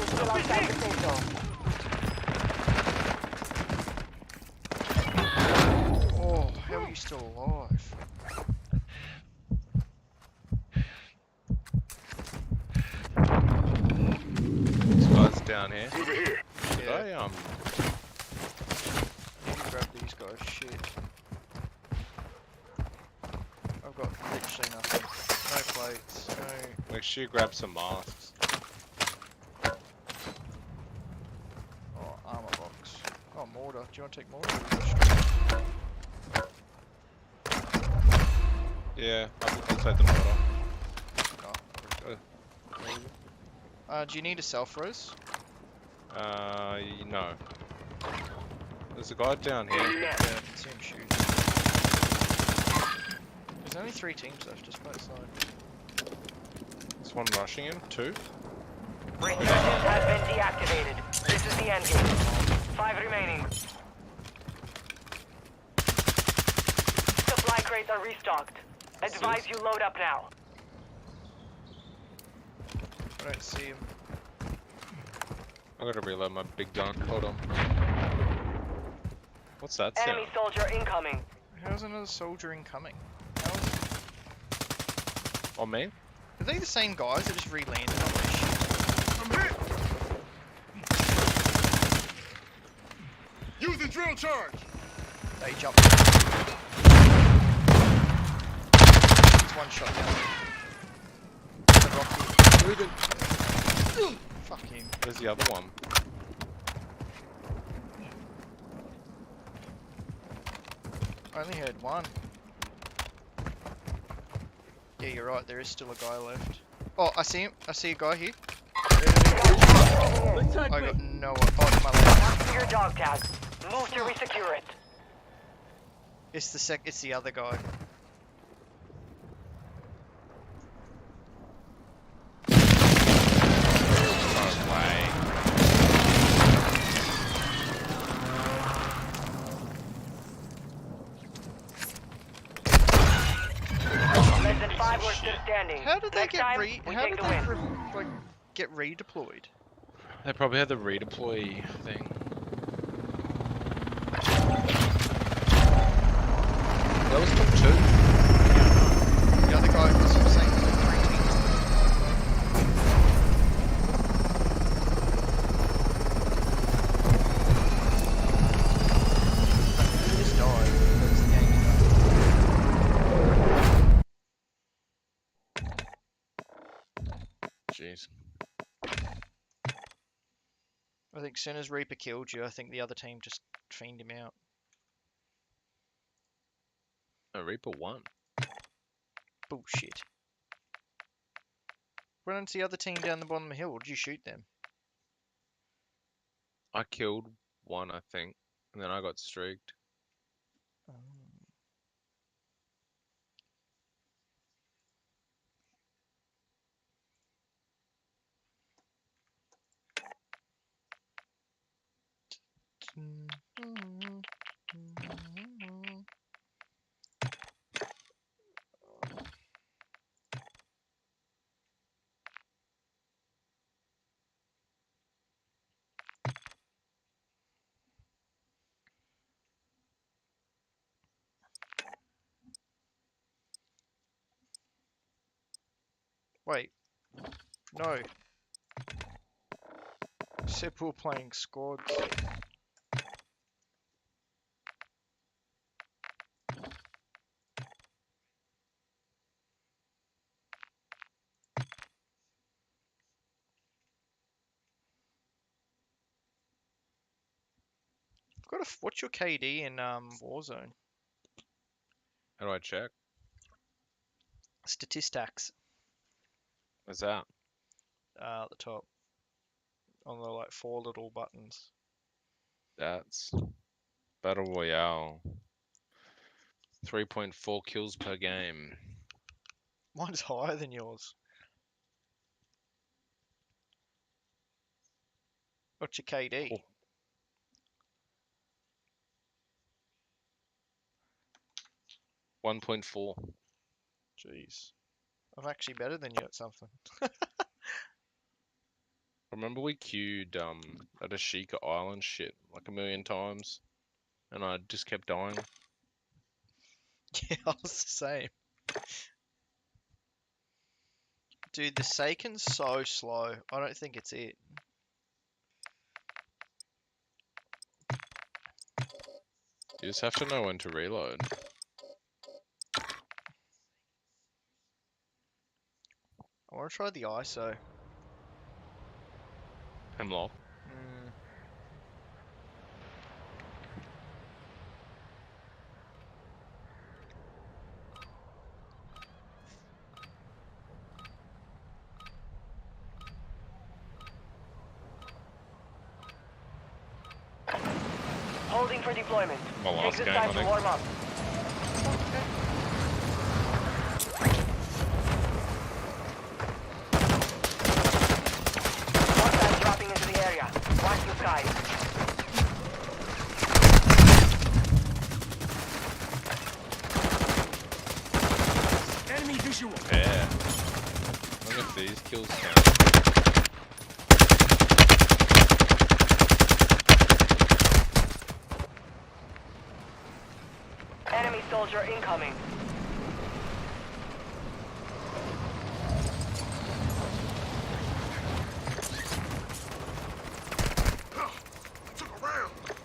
D: Still outside the safe zone.
B: Oh, how are you still alive?
A: This guy's down here.
F: Over here.
A: Did
B: Yeah.
A: I
B: I need to grab these guys. Shit. I've got literally nothing. No plates. No.
A: make sure you grab some masks.
B: Oh, armor box. Oh, mortar. Do you want to take mortar?
A: Yeah, I'll take the mortar.
B: Do you need a self res?
A: No. There's a guy down here.
B: Yeah, I can see him shoot. There's only 3 teams left, just by the side.
A: There's one rushing him. 2.
D: Resurgence has been deactivated. This is the end game. 5 remaining. Supply crates are restocked. Advise you load up now.
B: I don't see him.
A: I gotta reload my big gun. Hold on. What's that sound?
D: Enemy soldier incoming.
B: How's another soldier incoming? How is it?
A: On me?
B: Are they the same guys that just re-landed on this shit?
F: I'm hit. Using drill charge.
B: They jumped. There's one shot down there. The rocky.
K: Moving.
B: Fuck him.
A: Where's the other one?
B: I only heard one. Yeah, you're right. There is still a guy left. Oh, I see him. I see a guy here. I got no one. Oh, to my left.
D: Mark your dog tag. Move to resecure it.
B: It's the other guy.
D: Less than 5 were still standing.
B: How did they
D: Next
B: get
D: time,
B: re?
D: we
B: How
D: take
B: did
D: the
B: they
D: win.
B: get redeployed?
A: They probably had the redeploy thing. That was top 2.
B: The other guy was the same. 3 teams. He just died. That's the game
A: Jeez.
B: I think as soon as Reaper killed you, I think the other team just fiend him out.
A: No, Reaper won.
B: Bullshit. Why don't the other team down the bottom of the hill? Or did you shoot them?
A: I killed one, I think, and then I got streaked.
B: Wait, No. Said we were playing squads. What's your KD in Warzone?
A: How do I check?
B: Statistics.
A: What's that?
B: At the top. On the like 4 little buttons.
A: That's Battle Royale. 3.4 kills per game.
B: Mine's higher than yours. What's your KD?
A: Oh. 1.4.
B: Jeez. I'm actually better than you at something.
A: Remember we queued at a Sheikah Island shit like a million times, and I just kept dying.
B: Yeah, I was the same. Dude, the Seiken's so slow. I don't think it's it.
A: You just have to know when to reload.
B: I want to try the ISO.
A: Hemlock.
D: Holding for deployment.
A: My
D: Take
A: last
D: this
A: game,
D: time
A: I
D: to
A: think.
D: warm up. Hostiles dropping into the area. Watch the skies.
F: Enemy visual.
A: Yeah. Look at these kills count.
D: Enemy soldier incoming.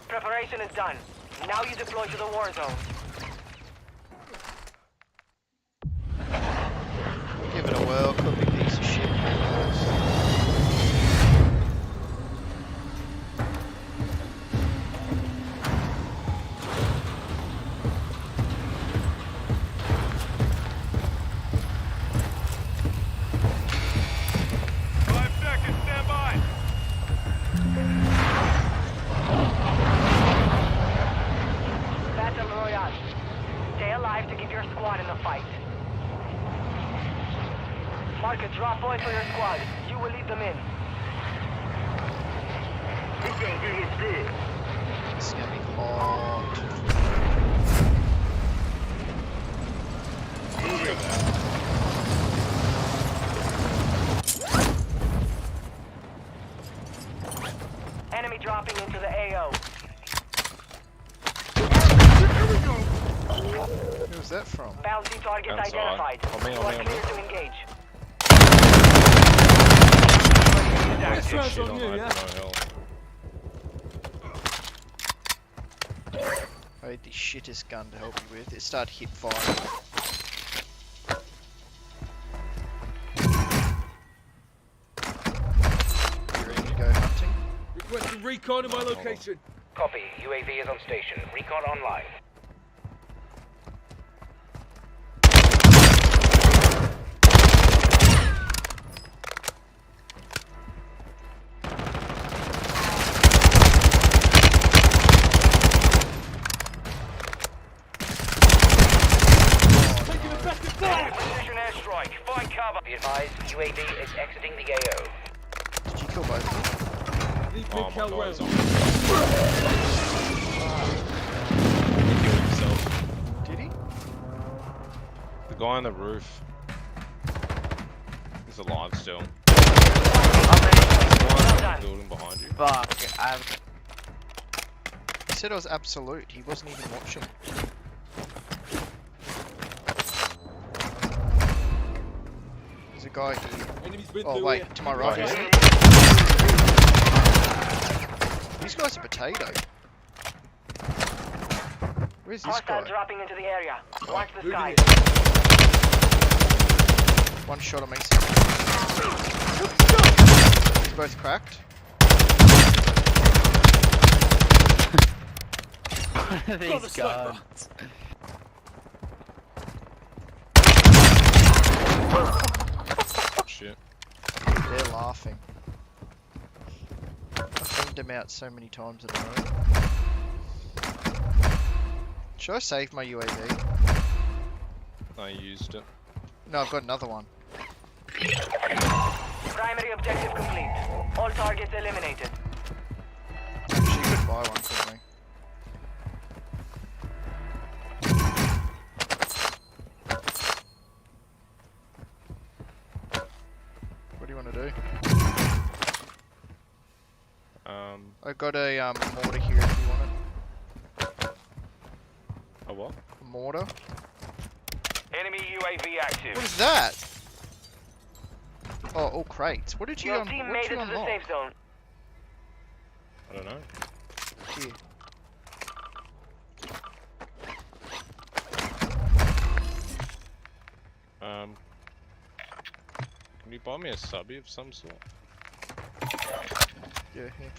D: Preparation is done. Now you deploy to the war zone.
B: Give it a whirl, cook a piece of shit.
D: Battle Royale. Stay alive to give your squad in the fight. Mark a drop point for your squad. You will lead them in.
F: This LV looks good.
B: This is gonna be hot.
D: Enemy dropping into the AO.
B: Who was that from?
D: Bounty target
A: Outside.
D: identified.
A: On me,
D: You
A: on
D: are
A: me, on
D: clear
A: me.
D: to engage.
A: Shit on, I don't know hell.
B: I had the shittest gun to help you with. It started hip fire. You ready to go hunting?
F: Requesting recon in my location.
G: Copy. UAV is on station. Recon online.
F: Taking effective fire.
E: Precision airstrike. Find cover.
G: Be advised, UAV is exiting the AO.
B: Did you kill both of them?
F: Need
A: Oh
F: big
A: my
F: hell
A: god,
F: rounds.
A: he's on. He killed himself.
B: Did he?
A: The guy on the roof. He's alive still.
D: done.
A: Building behind you.
B: Fuck. He said I was absolute. He wasn't even watching. There's a guy here.
K: Enemies been
B: Oh
K: through
B: wait,
K: here.
B: to my right,
A: Oh,
B: isn't it? These guys are potato. Where's this
D: Hostile
B: guy?
D: dropping into the area. Watch the
K: Moving
D: sky.
K: in.
B: One shot on me. He's both cracked.
K: Got the sniper.
A: Shit.
B: They're laughing. I've filmed him out so many times in a row. Should I save my UAV?
A: I used it.
B: No, I've got another one.
D: Primary objective complete. All targets eliminated.
B: Actually, you could buy one for me. What do you want to do? I got a mortar here if you want it.
A: A what?
B: A mortar?
E: Enemy UAV active.
B: What is that? Oh, all crates. What did you
D: Your team
B: what
D: made
B: did
D: it
B: you
D: to the
B: unlock?
D: safe zone.
A: I don't know.
B: Here.
A: Can you buy me a subby of some sort?
B: Yeah, here.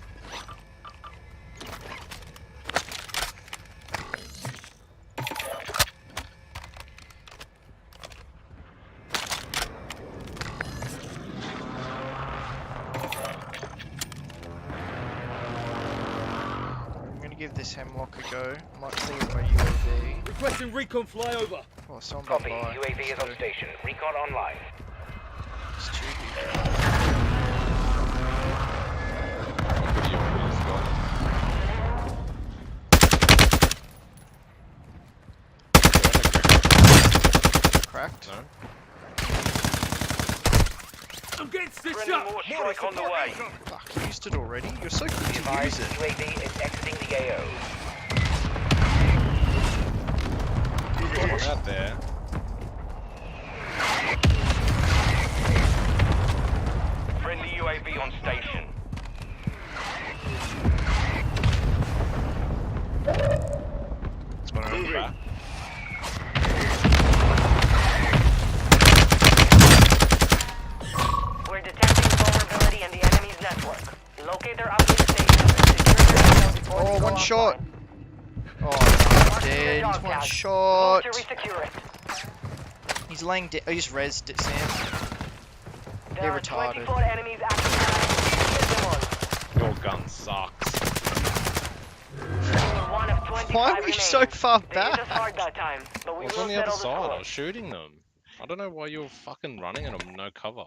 B: I'm gonna give this hemlock a go. Might see with my UAV.
K: Requesting recon flyover.
B: Oh, someone
G: Copy.
B: by.
G: UAV is on station. Recon online.
B: It's cheeky.
A: Video please, God.
B: Cracked.
A: No?
K: I'm getting stitched
E: Friendly
K: up.
E: more strike on the way.
B: Fuck, you used it already? You're so good to
G: Advised
B: use it.
G: UAV is exiting the AO.
A: What's out there?
E: Friendly UAV on station.
A: It's one on the back.
D: We're detecting vulnerability in the enemy's network. Locate their uplink stations and secure their intel before
B: Oh,
D: they go
B: one shot.
D: offline.
B: Oh, no,
D: Marking the
B: dead.
D: dog
B: One
D: tag.
B: shot.
D: Move to resecure it.
B: He's laying dead. I just rezzed it, Sam.
D: There
B: They're
D: are
B: retarded.
D: 24 enemies active. Get them on.
A: Your gun sucks.
D: Only one of 25
B: Why are we so
D: remain.
B: far
D: They hit us
B: back?
D: hard that time, but
A: I
D: we
A: was
D: will
A: on the other
D: settle the
A: side. I
D: score.
A: was shooting them. I don't know why you're fucking running at them. No cover.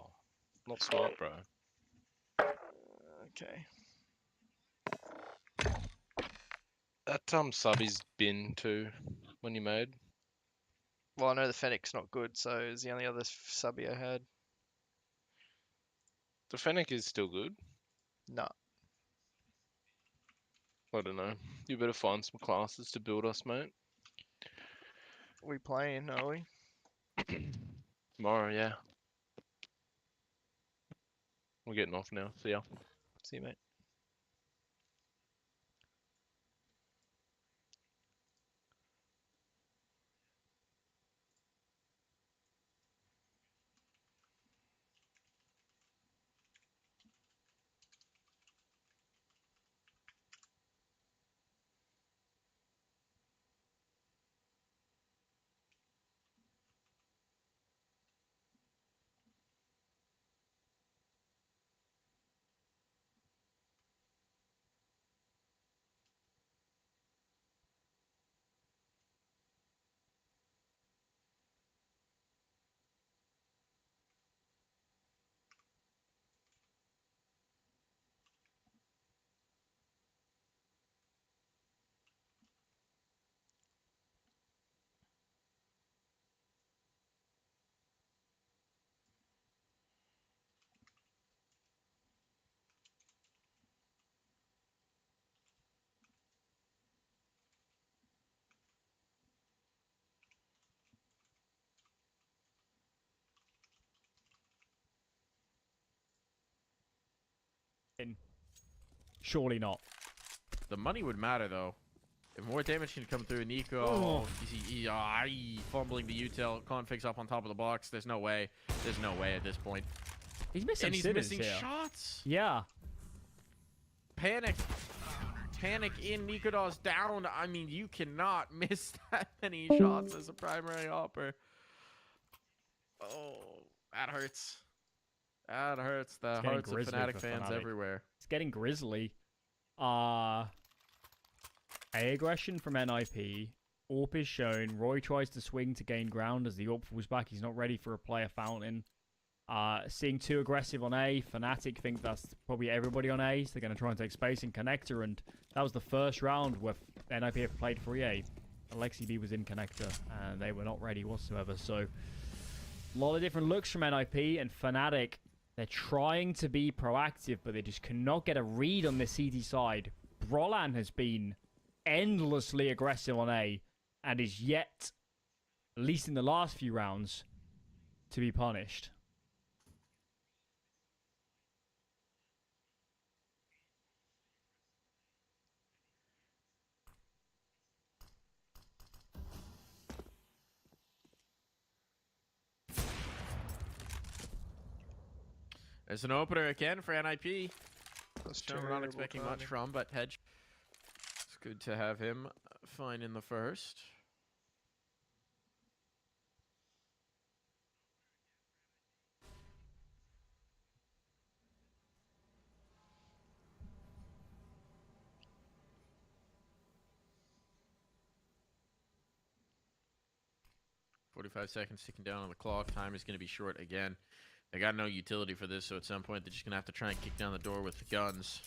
A: Not smart, bro.
B: Okay.
A: That subby's bin too when you made.
B: Well, I know the Fennec's not good, so it's the only other subby I had.
A: The Fennec is still good.
B: No.
A: I don't know. You better find some classes to build us, mate.
B: We playing, are we?
A: Tomorrow, yeah. We're getting off now. See ya.
B: See you, mate.
L: Surely not.
K: The money would matter, though. If more damage can come through, Nico, he's fumbling the util, configs up on top of the box. There's no way. There's no way at this point.
L: He's missing
K: and he's missing shots.
L: Yeah.
K: Panic in Nikodos down. I mean, you cannot miss that many shots as a primary hopper. Oh, that hurts. That hurts the hearts of Fnatic fans everywhere.
L: It's getting grisly. A aggression from NIP. AWP is shown. Roy tries to swing to gain ground as the AWP falls back. He's not ready for a player fountain. Seeing too aggressive on A. Fnatic think that's probably everybody on A. So they're going to try and take space in connector. And that was the first round where NIP have played 3A. Alexi B was in connector. And they were not ready whatsoever. So a lot of different looks from NIP. And Fnatic, they're trying to be proactive. But they just cannot get a read on the CT side. Brolan has been endlessly aggressive on A. And is yet, at least in the last few rounds, to be punished.
K: There's an opener again for NIP.
B: That's
K: we're not expecting much from, but Hedge. It's good to have him fine in the first. .45 seconds ticking down on the clock. Time is going to be short again. They got no utility for this, so at some point they're just going to have to try and kick down the door with the guns.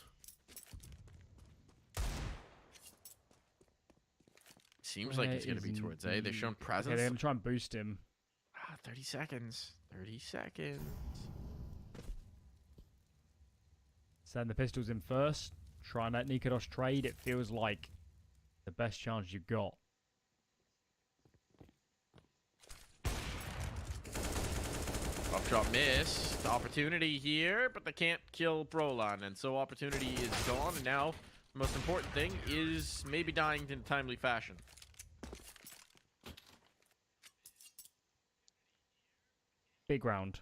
K: Seems like it's going to be towards A. They've shown presence.
L: Okay, they're going to try and boost him.
K: 30 seconds. 30 seconds.
L: Send the pistols in first. Try and let Nikodos trade. It feels like the best chance you've got.
K: Up drop miss. The opportunity here, but they can't kill Brolan, and so opportunity is gone. And now, the most important thing is maybe dying in timely fashion.
L: Big round.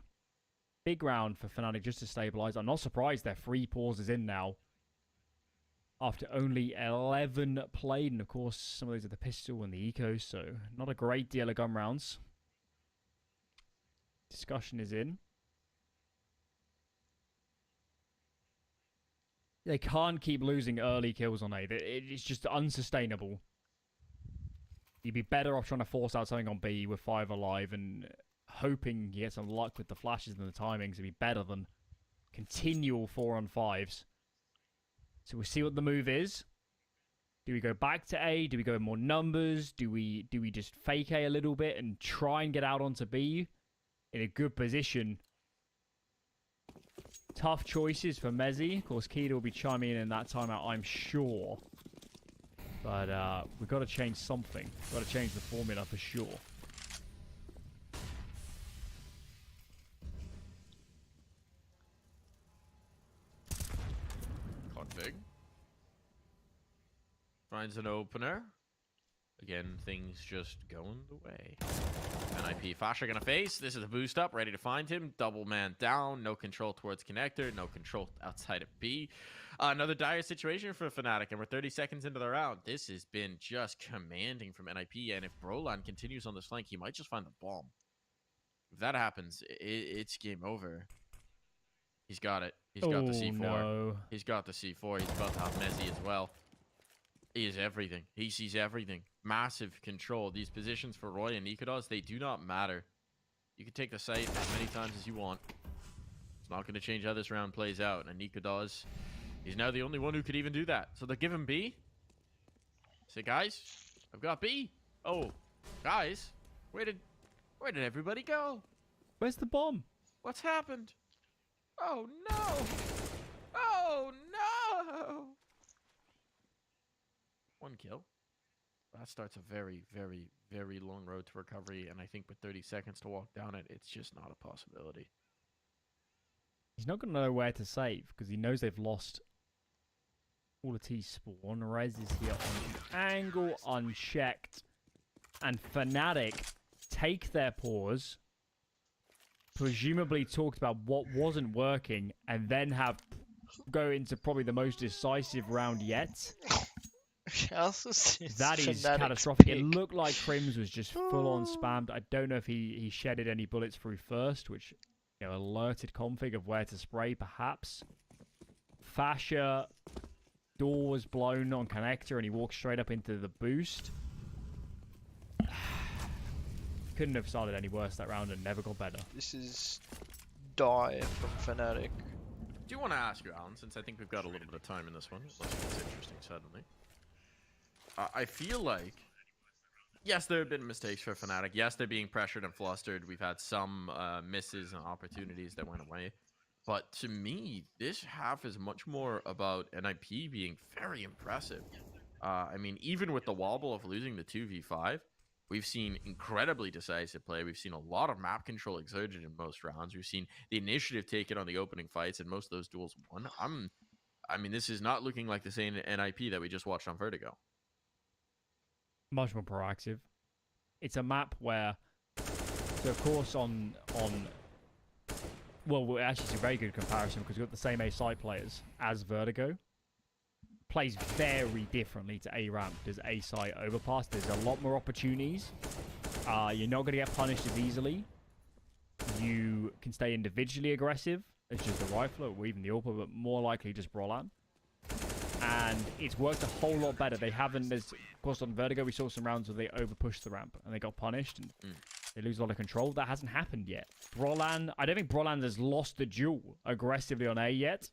L: Big round for Fnatic just to stabilize. I'm not surprised they're 3 pauses in now. After only 11 played, and of course, some of those are the pistol and the eco, so not a great deal of gun rounds. Discussion is in. They can't keep losing early kills on A. It's just unsustainable. You'd be better off trying to force out something on B with 5 alive and hoping you get some luck with the flashes and the timings. It'd be better than continual 4-on-5s. So we'll see what the move is. Do we go back to A? Do we go with more numbers? Do we just fake A a little bit and try and get out onto B in a good position? Tough choices for Mezzi. Of course, Keita will be chiming in that timeout, I'm sure. But we've got to change something. We've got to change the formula for sure.
K: Config. Finds an opener. Again, things just going the way. NIP Fasher gonna face. This is a boost up, ready to find him. Double man down, no control towards connector, no control outside of B. Another dire situation for Fnatic, and we're 30 seconds into the round. This has been just commanding from NIP, and if Brolan continues on this flank, he might just find the bomb. If that happens, it's game over. He's got it. He's got the C4.
L: No.
K: He's got the C4. He's about to have Mezzi as well. He is everything. He sees everything. Massive control. These positions for Roy and Nikodos, they do not matter. You can take the site as many times as you want. It's not going to change how this round plays out. And Nikodos, he's now the only one who could even do that. So they give him B. Say, guys, I've got B. Oh, guys, where did everybody go?
L: Where's the bomb?
K: What's happened? Oh, no. Oh, no. 1 kill. That starts a very, very, very long road to recovery, and I think with 30 seconds to walk down it, it's just not a possibility.
L: He's not going to know where to save because he knows they've lost all the T-spawn. Rez is here on the angle, unchecked. And Fnatic take their pause, presumably talked about what wasn't working, and then go into probably the most decisive round yet. That is catastrophic. It looked like Crims was just full-on spammed. I don't know if he shedded any bullets through first, which, alerted config of where to spray, perhaps. Fascia, door was blown on connector, and he walked straight up into the boost. Couldn't have started any worse that round and never got better.
B: This is dire from Fnatic.
M: Do you want to ask you, Alan, since I think we've got a little bit of time in this one? Unless it's interesting suddenly. I feel like, yes, there have been mistakes for Fnatic. Yes, they're being pressured and flustered. We've had some misses and opportunities that went away. But to me, this half is much more about NIP being very impressive. I mean, even with the wobble of losing the 2v5, we've seen incredibly decisive play. We've seen a lot of map control exerted in most rounds. We've seen the initiative taken on the opening fights, and most of those duels won. I mean, this is not looking like the same NIP that we just watched on Vertigo.
L: Much more proactive. It's a map where, so of course well, actually it's a very good comparison because we've got the same A site players as Vertigo. Plays very differently to A ramp. There's A site overpass. There's a lot more opportunities. You're not going to get punished as easily. You can stay individually aggressive. It's just the rifler or even the AWP, but more likely just Brolan. And it's worked a whole lot better. They haven't, of course on Vertigo we saw some rounds where they overpushed the ramp and they got punished and they lose a lot of control. That hasn't happened yet. Brolan, I don't think Brolan has lost the duel aggressively on A yet.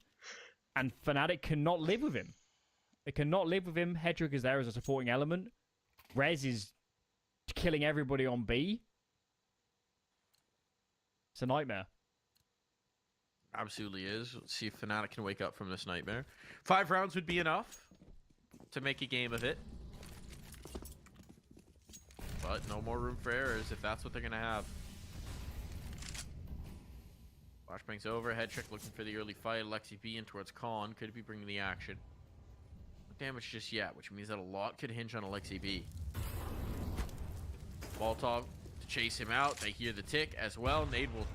L: And Fnatic cannot live with him. They cannot live with him. Hedrick is there as a supporting element. Rez is killing everybody on B. It's a nightmare.
M: Absolutely is. Let's see if Fnatic can wake up from this nightmare. 5 rounds would be enough to make a game of it. But no more room for errors if that's what they're going to have. Flashbang's over. Headtrick looking for the early fight. Lexi B in towards Khan. Could be bringing the action. No damage just yet, which means that a lot could hinge on Alexi B. Molotov to chase him out. They hear the tick as well. Nade will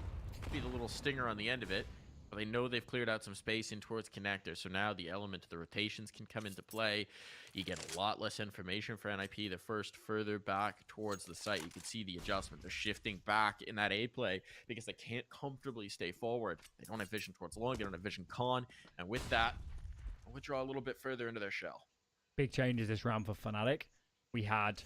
M: be the little stinger on the end of it. But they know they've cleared out some space in towards connector. So now the element of the rotations can come into play. You get a lot less information for NIP. They're first further back towards the site. You can see the adjustment. They're shifting back in that A play because they can't comfortably stay forward. They don't have vision towards long. They don't have vision con. And with that, we'll withdraw a little bit further into their shell.
L: Big changes this round for Fnatic. We had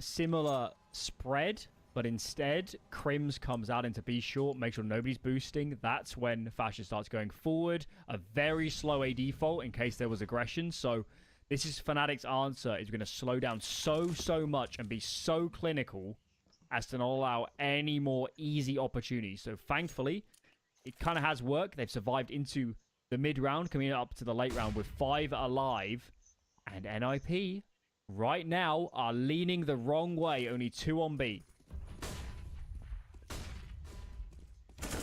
L: similar spread, but instead, Crims comes out into B short, make sure nobody's boosting. That's when Fascia starts going forward. A very slow A default in case there was aggression. So this is Fnatic's answer. Is going to slow down so much and be so clinical as to not allow any more easy opportunities. So thankfully, it kind of has worked. They've survived into the mid round, coming up to the late round with 5 alive. And NIP, right now, are leaning the wrong way. Only 2 on B.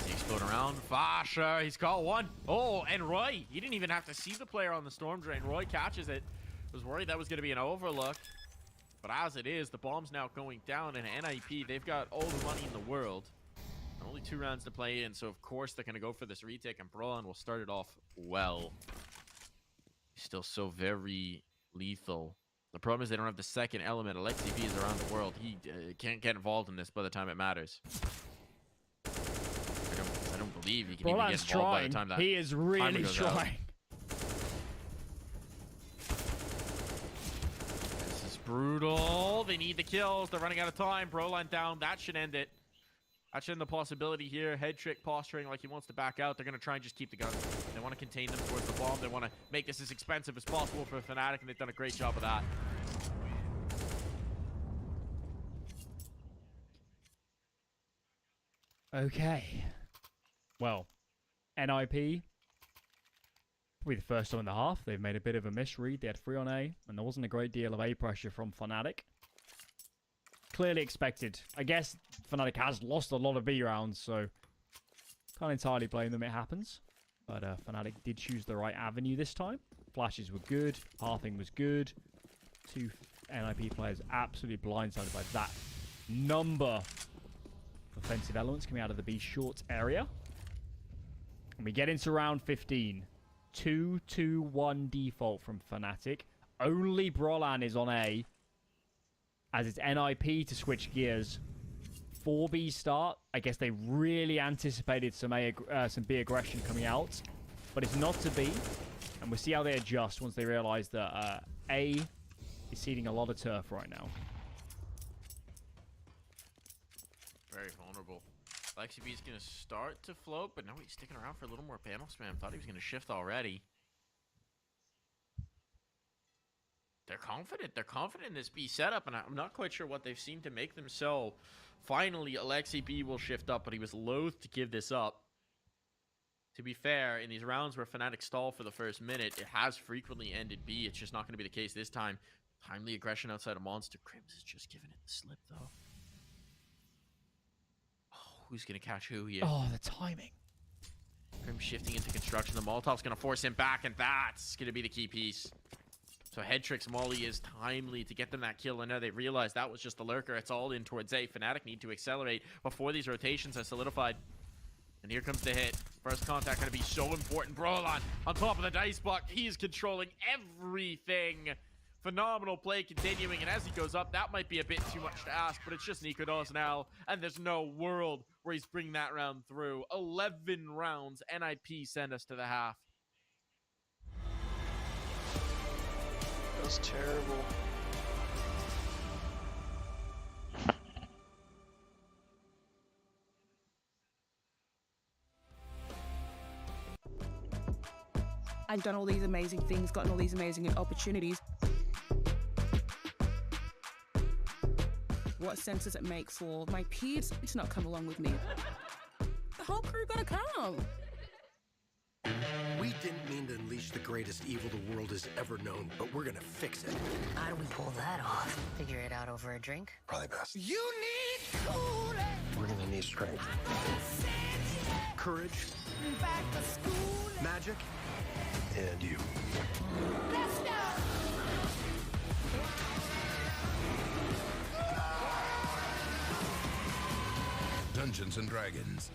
M: Explode around. Fascia, he's got one. Oh, and Roy, he didn't even have to see the player on the storm drain. Roy catches it. Was worried that was going to be an overlook. But as it is, the bomb's now going down, and NIP, they've got all the money in the world. Only 2 rounds to play in, so of course they're going to go for this retake, and Brolan will start it off well. He's still so very lethal. The problem is they don't have the second element. Alexi B is around the world. He can't get involved in this by the time it matters. I don't believe he can even get involved by the time that
L: he is really trying.
M: This is brutal. They need the kills. They're running out of time. Brolan down. That should end it. That should end the possibility here. Head trick posturing like he wants to back out. They're going to try and just keep the gun. They want to contain them towards the bomb. They want to make this as expensive as possible for Fnatic, and they've done a great job of that.
L: Okay. Well, NIP, probably the first time in the half, they've made a bit of a misread. They had 3 on A, and there wasn't a great deal of A pressure from Fnatic. Clearly expected. I guess Fnatic has lost a lot of B rounds, so Can't entirely blame them, it happens. But Fnatic did choose the right avenue this time. Flashes were good. Pathing was good. 2 NIP players absolutely blindsided by that number of offensive elements coming out of the B short area. And we get into round 15. 2-2-1 default from Fnatic. Only Brolan is on A, as it's NIP to switch gears. 4B start. I guess they really anticipated some B aggression coming out, but it's not to be. And we'll see how they adjust once they realize that A is ceding a lot of turf right now.
M: Very vulnerable. Lexi B's going to start to float, but no, he's sticking around for a little more panel spam. Thought he was going to shift already. They're confident. They're confident in this B setup, and I'm not quite sure what they've seen to make them so. Finally, Alexi B will shift up, but he was loath to give this up. To be fair, in these rounds where Fnatic stall for the first minute, it has frequently ended B. It's just not going to be the case this time. Timely aggression outside of Monster. Crims is just giving it the slip, though. Oh, who's going to catch who here?
L: Oh, the timing.
M: Crims shifting into construction. The Molotov's going to force him back, and that's going to be the key piece. So Headtrick's Molly is timely to get them that kill, and now they realize that was just the lurker. It's all in towards A. Fnatic need to accelerate before these rotations are solidified. And here comes the hit. First contact going to be so important. Brolan on top of the dice block. He is controlling everything. Phenomenal play continuing, and as he goes up, that might be a bit too much to ask, but it's just Nikodos now, and there's no world where he's bringing that round through. 11 rounds. NIP send us to the half.
B: That was terrible.
N: I've done all these amazing things, gotten all these amazing opportunities. What sense does it make for my peers to not come along with me? The whole crew gotta come.
O: We didn't mean to unleash the greatest evil the world has ever known, but we're gonna fix it.
P: How do we pull that off? Figure it out over a drink?
O: Probably best.
P: You need cooling.
O: We're gonna need strength. Courage.
P: Back to school.
O: Magic. And you.
P: Let's go.
Q: Dungeons and Dragons.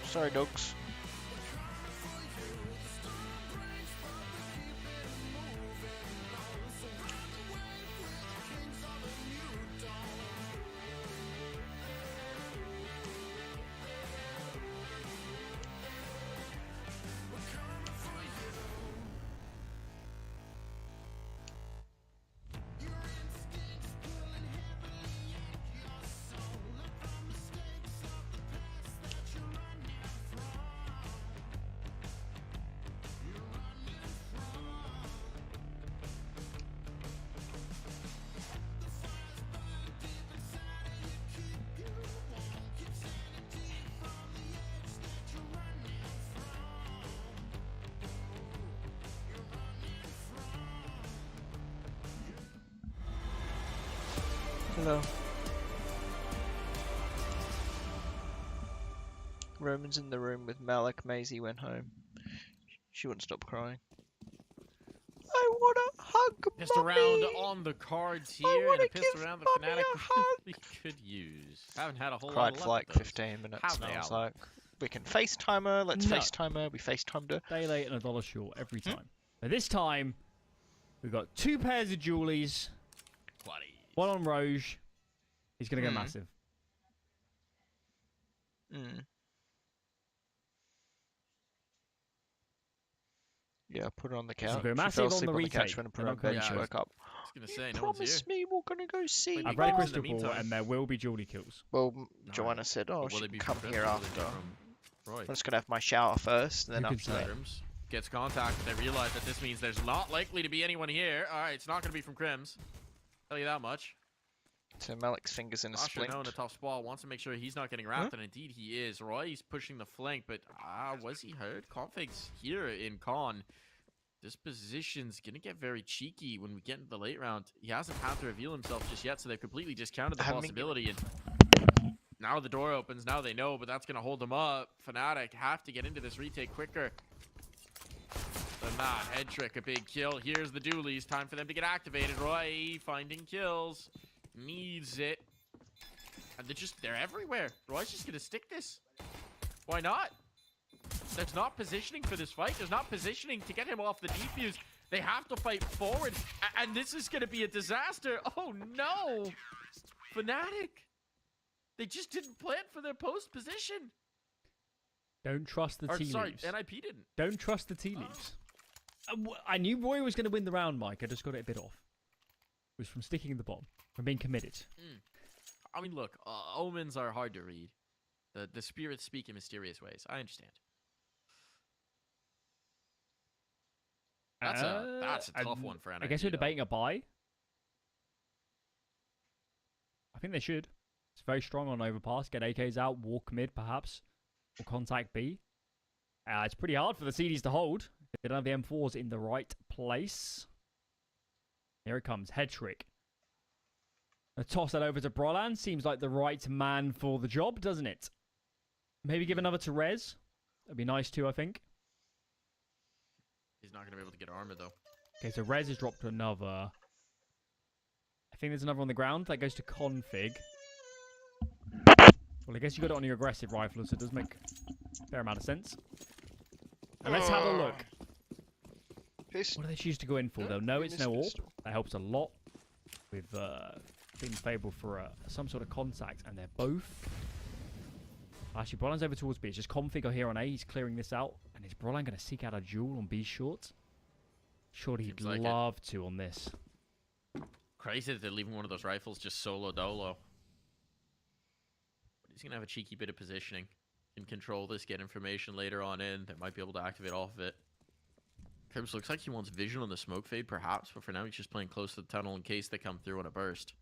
B: Sorry, dogs. Hello. Roman's in the room with Malik. Maisie went home. She wouldn't stop crying. I wanna hug
M: Pissed
B: Mummy.
M: around on the cards here, and a pissed around the
B: Mummy
M: Fnatic
B: a hug.
M: we could use. Haven't had a whole lot
B: Cried
M: of
B: for
M: luck
B: like
M: with those.
B: 15 minutes.
M: Have
B: And
M: they,
B: I was
M: Alan?
B: like, we can FaceTime her. Let's
L: No.
B: FaceTime her. We FaceTimed her.
L: Day late and a dollar short every time. But this time, we've got 2 pairs of Julies. One on Roge. He's going to go massive.
B: Yeah, put it on the
L: He's
B: couch.
L: gonna go
B: She fell
L: massive on
B: asleep
L: the
B: on the couch
L: retake.
B: when I put
L: They're
B: her
L: not
B: on bed.
L: gonna
B: She
L: use.
B: woke up.
M: I was gonna say,
B: You
M: no one's here.
B: promised me we're gonna go see.
L: I've read a
M: in the
L: crystal ball,
M: meantime.
L: and there will be Julie kills.
B: Well, Joanna said, "Oh,
M: Will
B: she
M: they
B: can
M: be
B: come
M: from
B: here
M: Crims or will they be
B: after."
M: from Roy?
B: I'm just gonna have my shower first, and then
L: Who can
B: after
L: say?
B: that.
M: Crims gets contact. They realize that this means there's not likely to be anyone here. All right, it's not going to be from Crims. Tell you that much.
B: So Malik's fingers in a
M: Asher
B: splint.
M: now in a tough spot. Wants to make sure he's not getting wrapped, and indeed he is. Roy's pushing the flank, but was he heard? Config's here in Con. This position's going to get very cheeky when we get into the late round. He hasn't had to reveal himself just yet, so they've completely discounted the possibility. And now the door opens. Now they know, but that's going to hold them up. Fnatic have to get into this retake quicker than that. Head trick, a big kill. Here's the dualies. Time for them to get activated. Roy finding kills. Needs it. And they're everywhere. Roy's just going to stick this. Why not? There's not positioning for this fight. There's not positioning to get him off the defuse. They have to fight forward. And this is going to be a disaster. Oh, no. Fnatic. They just didn't plan for their post position.
L: Don't trust the tea
M: Sorry,
L: leaves.
M: NIP didn't.
L: Don't trust the tea leaves. I knew Roy was going to win the round, Mike. I just got it a bit off. It was from sticking in the bomb, from being committed.
M: I mean, look, omens are hard to read. The spirits speak in mysterious ways. I understand. That's a tough one for NIP.
L: I guess we're
M: though.
L: debating a buy. I think they should. It's very strong on overpass. Get AKs out, walk mid perhaps, or contact B. It's pretty hard for the CDs to hold. They don't have the M4s in the right place. Here it comes, head trick. Toss that over to Brolan. Seems like the right man for the job, doesn't it? Maybe give another to Rez. That'd be nice too, I think.
M: He's not going to be able to get armor, though.
L: Okay, so Rez has dropped to another. I think there's another on the ground. That goes to Config. Well, I guess you got it on your aggressive rifle, so it does make a fair amount of sense. And let's have a look. What do they choose to go in for? They'll know it's no AWP. That helps a lot with being favourable for some sort of contact, and they're both. Actually, Brolan's over towards B. It's just Config are here on A. He's clearing this out. And is Brolan going to seek out a duel on B short? Surely he'd
M: Seems like
L: love to on this.
M: Crazy that they're leaving one of those rifles just solo dolo. But he's going to have a cheeky bit of positioning. Can control this, get information later on in. They might be able to activate off of it. Cribbs looks like he wants vision on the smoke fade, perhaps, but for now he's just playing close to the tunnel in case they come through on a burst.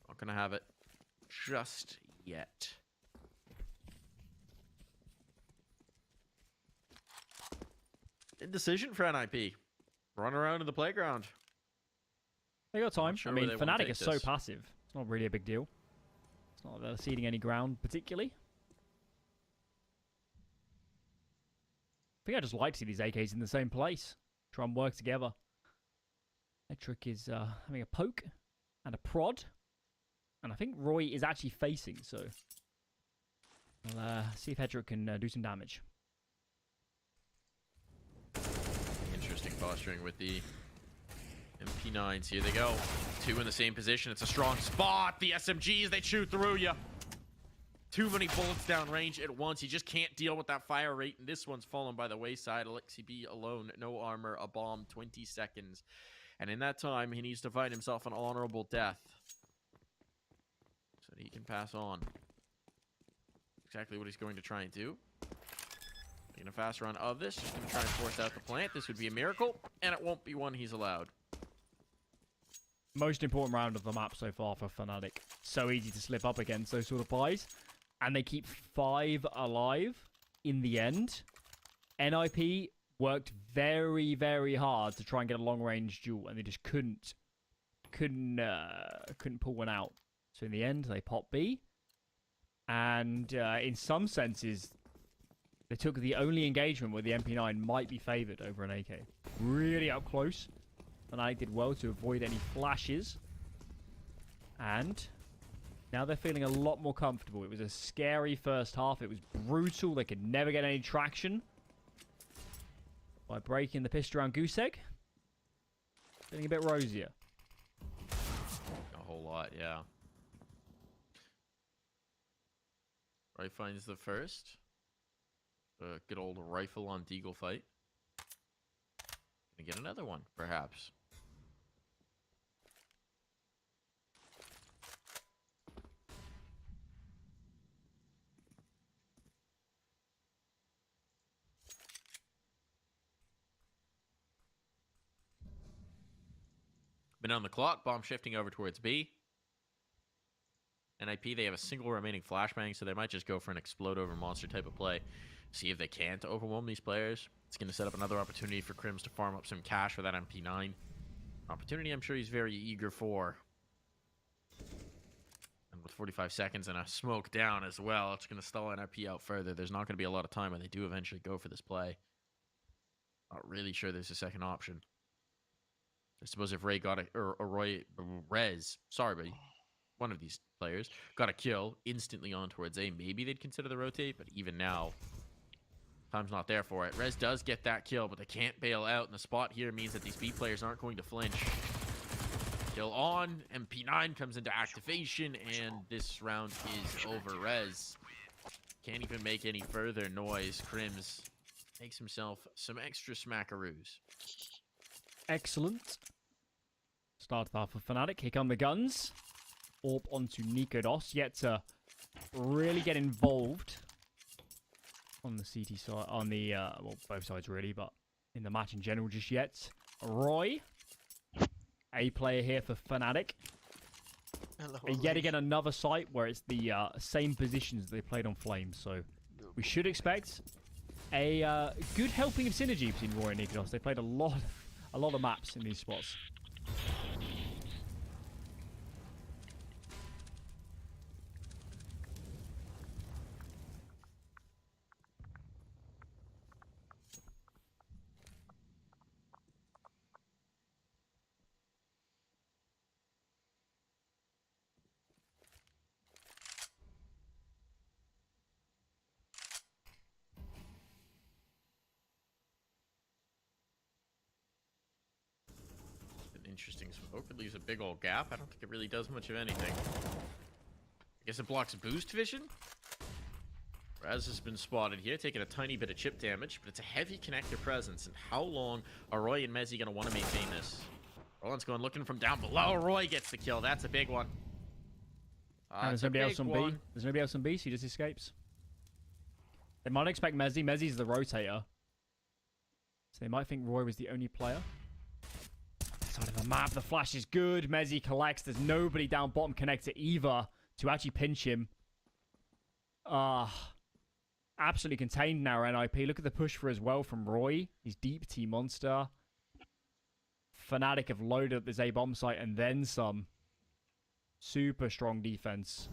M: Not going to have it just yet. Indecision for NIP. Run around in the playground.
L: They got time.
M: Sure
L: I mean,
M: where they wanna
L: Fnatic
M: take
L: is so
M: this.
L: passive. It's not really a big deal. It's not like they're ceding any ground particularly. I think I just like to see these AKs in the same place. Try and work together. Hedrick is having a poke and a prod. And I think Roy is actually facing, so we'll see if Hedrick can do some damage.
M: Interesting posturing with the MP9s. Here they go. Two in the same position. It's a strong spot. The SMGs, they chew through you. Too many bullets down range at once. You just can't deal with that fire rate. And this one's fallen by the wayside. Alexi B alone. No armor. A bomb. 20 seconds. And in that time, he needs to find himself an honorable death. So that he can pass on. Exactly what he's going to try and do. Making a fast run of this. Just going to try and force out the plant. This would be a miracle. And it won't be one he's allowed.
L: Most important round of the map so far for Fnatic. So easy to slip up against those sort of buys. And they keep 5 alive in the end. NIP worked very, very hard to try and get a long-range duel, and they just couldn't pull one out. So in the end, they popped B, and in some senses, they took the only engagement where the MP9 might be favored over an AK. Really up close, and I did well to avoid any flashes, and now they're feeling a lot more comfortable. It was a scary first half. It was brutal. They could never get any traction. By breaking the pistol around Goose Egg, feeling a bit rosier.
M: A whole lot, yeah. Right finds the first. Good old rifle on deagle fight. Gonna get another one, perhaps. Been on the clock. Bomb shifting over towards B. NIP, they have a single remaining flashbang, so they might just go for an explode over monster type of play. See if they can't overwhelm these players. It's going to set up another opportunity for Crims to farm up some cash for that MP9. Opportunity I'm sure he's very eager for. And with 45 seconds and a smoke down as well, it's going to stall NIP out further. There's not going to be a lot of time when they do eventually go for this play. Not really sure there's a second option. I suppose if Ray got sorry, one of these players got a kill instantly on towards A, maybe they'd consider the rotate, but even now, time's not there for it. Rez does get that kill, but they can't bail out, and the spot here means that these B players aren't going to flinch. Kill on, MP9 comes into activation, and this round is over. Rez can't even make any further noise. Crims makes himself some extra smackaroos.
L: Excellent. Started off with Fnatic. Here come the guns. Orb onto Nikodos. Yet to really get involved on the CT side. On the, well, both sides really, but in the match in general just yet. Roy. A player here for Fnatic. Yet again, another site where it's the same positions they played on Flames. So we should expect a good helping of synergy between Roy and Nikodos. They played a lot of maps in these spots.
M: Interesting smoke. It leaves a big old gap. I don't think it really does much of anything. I guess it blocks boost vision. Raz has been spotted here, taking a tiny bit of chip damage, but it's a heavy connector presence. And how long are Roy and Mezzy going to want to maintain this? Roland's going looking from down below. Roy gets the kill. That's a big one.
L: And there's nobody else on B. There's nobody else on B, so he just escapes. They might expect Mezzy. Mezzy's the rotator. So they might think Roy was the only player. Side of the map, the flash is good. Mezzy collects. There's nobody down bottom connector either to actually pinch him. Absolutely contained now, NIP. Look at the push for as well from Roy. He's deep T monster. Fnatic have loaded up this A bomb site and then some. Super strong defense.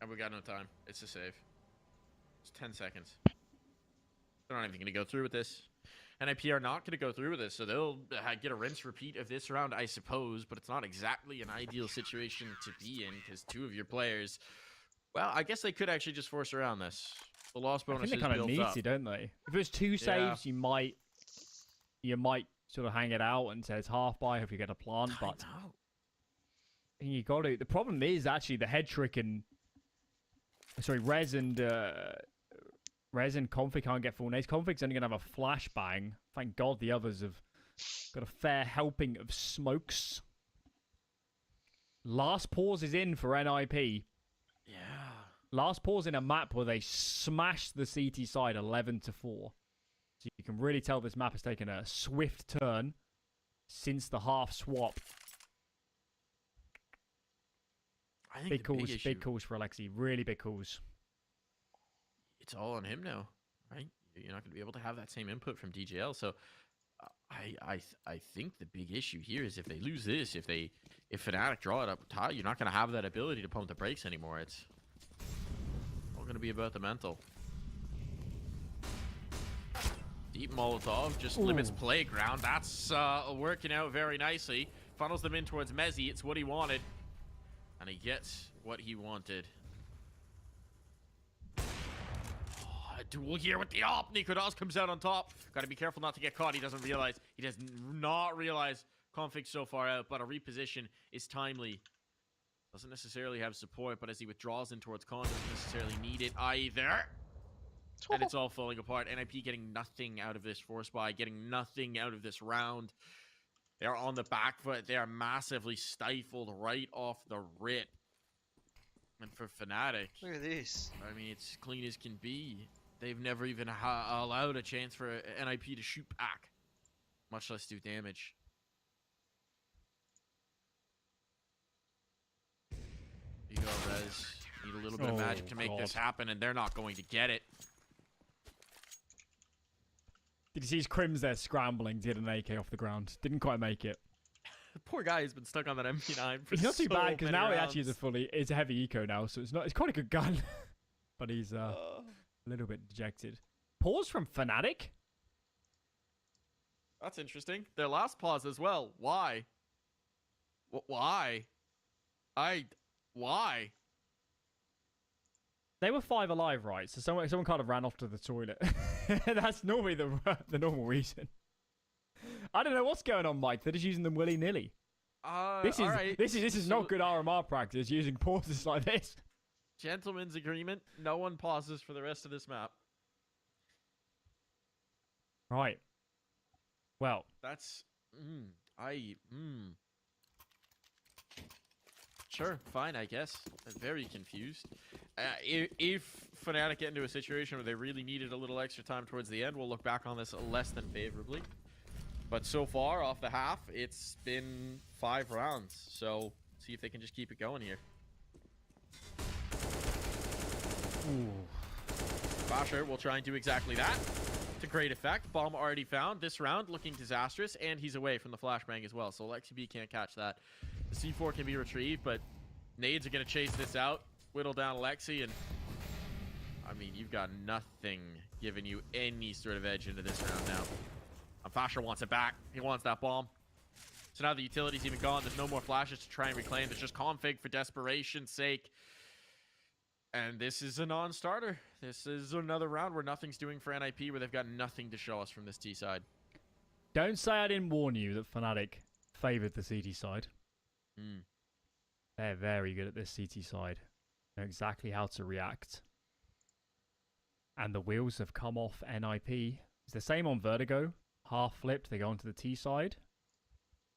M: And we got no time. It's a save. It's 10 seconds. They're not even going to go through with this. NIP are not going to go through with this, so they'll get a rinse repeat of this round, I suppose, but it's not exactly an ideal situation to be in, because two of your players, well, I guess they could actually just force around this. The loss bonus is built up.
L: I think they kind of need to, don't they? If it was two saves, you might sort of hang it out and say it's half buy if you get a plant, but you got to. The problem is actually the head trick and Rez and Config can't get full nades. Config's only going to have a flashbang. Thank God the others have got a fair helping of smokes. Last pause is in for NIP.
M: Yeah.
L: Last pause in a map where they smashed the CT side 11-4. So you can really tell this map has taken a swift turn since the half swap.
M: I think
L: Big
M: the
L: calls,
M: issue,
L: big calls for Alexi. Really big calls.
M: it's all on him now, right? You're not going to be able to have that same input from DJL. So I think the big issue here is if they lose this, if Fnatic draw it up tie, you're not going to have that ability to pump the brakes anymore. It's all going to be about the mental. Deep Molotov just limits playground. That's working out very nicely. Funnels them in towards Mezzy. It's what he wanted. And he gets what he wanted. A duel here with the op. Nikodas comes out on top. Got to be careful not to get caught. He doesn't realize. He does not realize Config's so far out, but a reposition is timely. Doesn't necessarily have support, but as he withdraws in towards Con, doesn't necessarily need it either. And it's all falling apart. NIP getting nothing out of this force buy, getting nothing out of this round. They are on the back foot. They are massively stifled right off the rip. And for Fnatic,
B: look at this.
M: I mean, it's clean as can be. They've never even allowed a chance for NIP to shoot back, much less do damage. You go, Rez. Need a little bit of magic to make this happen, and they're not going to get it.
L: Did you see his Crims there scrambling to get an AK off the ground? Didn't quite make it.
M: The poor guy has been stuck on that MP9 for
L: He's not too
M: so
L: bad because
M: many
L: now he
M: rounds.
L: actually is a heavy eco now, so it's quite a good gun. But he's a little bit dejected. Pause from Fnatic?
M: That's interesting. Their last pause as well. Why? Why? Why?
L: They were 5 alive, right? So someone kind of ran off to the toilet. That's normally the normal reason. I don't know what's going on, Mike. They're just using them willy-nilly. This is not good RMR practice, using pauses like this.
M: Gentleman's agreement. No one pauses for the rest of this map.
L: Right. Well.
M: That's... Sure, fine, I guess. I'm very confused. If Fnatic get into a situation where they really needed a little extra time towards the end, we'll look back on this less than favorably. But so far, off the half, it's been 5 rounds. So, see if they can just keep it going here. Basher will try and do exactly that. To great effect. Bomb already found. This round looking disastrous, and he's away from the flashbang as well. So Lexi B can't catch that. The C4 can be retrieved, but nades are going to chase this out. Whittle down Alexi, and I mean, you've got nothing giving you any sort of edge into this round now. Fasher wants it back. He wants that bomb. So now the utility's even gone. There's no more flashes to try and reclaim. There's just config for desperation's sake. And this is a non-starter. This is another round where nothing's doing for NIP, where they've got nothing to show us from this T side.
L: Don't say I didn't warn you that Fnatic favoured the CT side. They're very good at this CT side. Know exactly how to react. And the wheels have come off NIP. It's the same on Vertigo. Half flipped, they go onto the T side.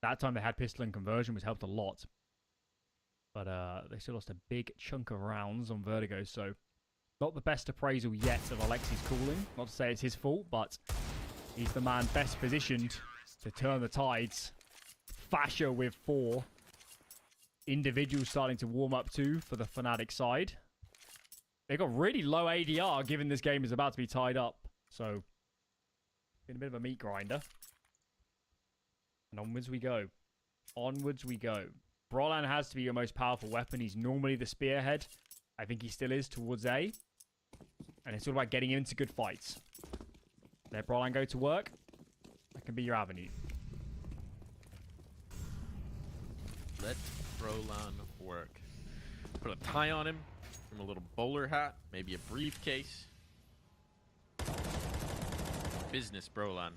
L: That time they had pistol and conversion, which helped a lot. But they still lost a big chunk of rounds on Vertigo, so not the best appraisal yet of Alexi's calling. Not to say it's his fault, but he's the man best positioned to turn the tides. Fasher with 4. Individuals starting to warm up too for the Fnatic side. They got really low ADR given this game is about to be tied up. So, been a bit of a meat grinder. And onwards we go. Onwards we go. Brolan has to be your most powerful weapon. He's normally the spearhead. I think he still is towards A. And it's all about getting into good fights. Let Brolan go to work. That can be your avenue.
M: Let Brolan work. Put a tie on him. Give him a little bowler hat. Maybe a briefcase. Business, Brolan.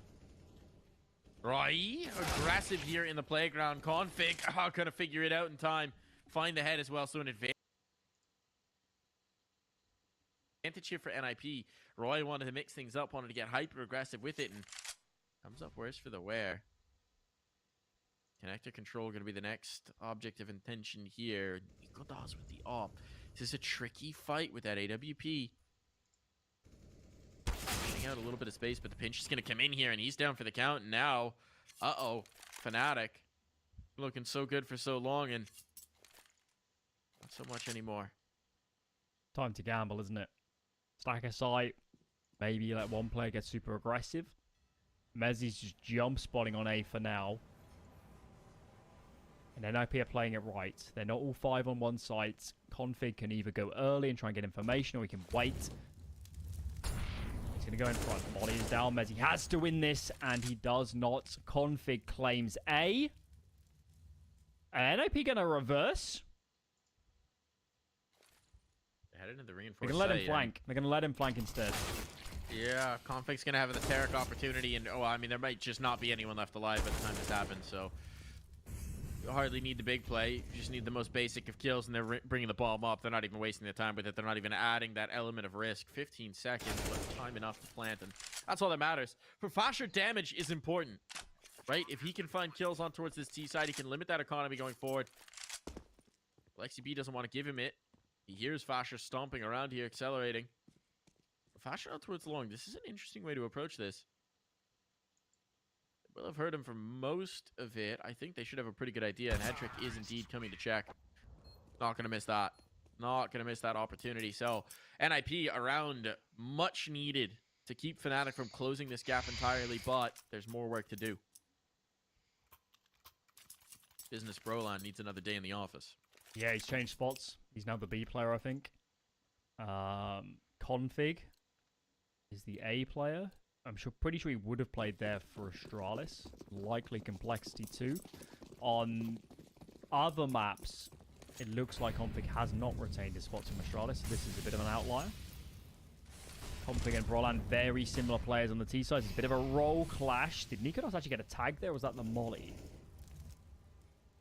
M: Right. Aggressive here in the playground. Config. How gonna figure it out in time. Find the head as well. So an advantage here for NIP. Roy wanted to mix things up. Wanted to get hyper aggressive with it. And comes up worse for the wear. Connector control going to be the next object of intention here. Nikodas with the op. This is a tricky fight with that AWP. Pushing out a little bit of space, but the pinch is going to come in here, and he's down for the count. And now, Fnatic looking so good for so long, and Not so much anymore.
L: Time to gamble, isn't it? Stack a sight. Maybe let one player get super aggressive. Mezzi's just jump spotting on A for now. And NIP are playing it right. They're not all 5 on one site. Config can either go early and try and get information, or he can wait. He's going to go in front. Molly is down. Mezzi has to win this, and he does not. Config claims A. NIP going to reverse.
M: Head into the
L: They're
M: reinforced
L: going to let him
M: site,
L: flank. They're going to let him flank instead.
M: Yeah, Config's going to have the Tarek opportunity, and I mean, there might just not be anyone left alive by the time this happens, so you hardly need the big play. You just need the most basic of kills, and they're bringing the bomb up. They're not even wasting their time with it. They're not even adding that element of risk. 15 seconds, but time enough to plant, and that's all that matters. For Fasher, damage is important, right? If he can find kills on towards this T side, he can limit that economy going forward. Lexi B doesn't want to give him it. He hears Fasher stomping around here, accelerating. Fasher out towards long. This is an interesting way to approach this. We'll have heard him for most of it. I think they should have a pretty good idea, and Hedrick is indeed coming to check. Not going to miss that. Not going to miss that opportunity. So, NIP around, much needed to keep Fnatic from closing this gap entirely, but there's more work to do. Business Broland needs another day in the office.
L: Yeah, he's changed spots. He's now the B player, I think. Config is the A player. I'm pretty sure he would have played there for Astralis. Likely Complexity too. On other maps, it looks like Config has not retained his spots from Astralis. So this is a bit of an outlier. Config and Broland, very similar players on the T side. It's a bit of a role clash. Did Nikodos actually get a tag there, or was that the Molly?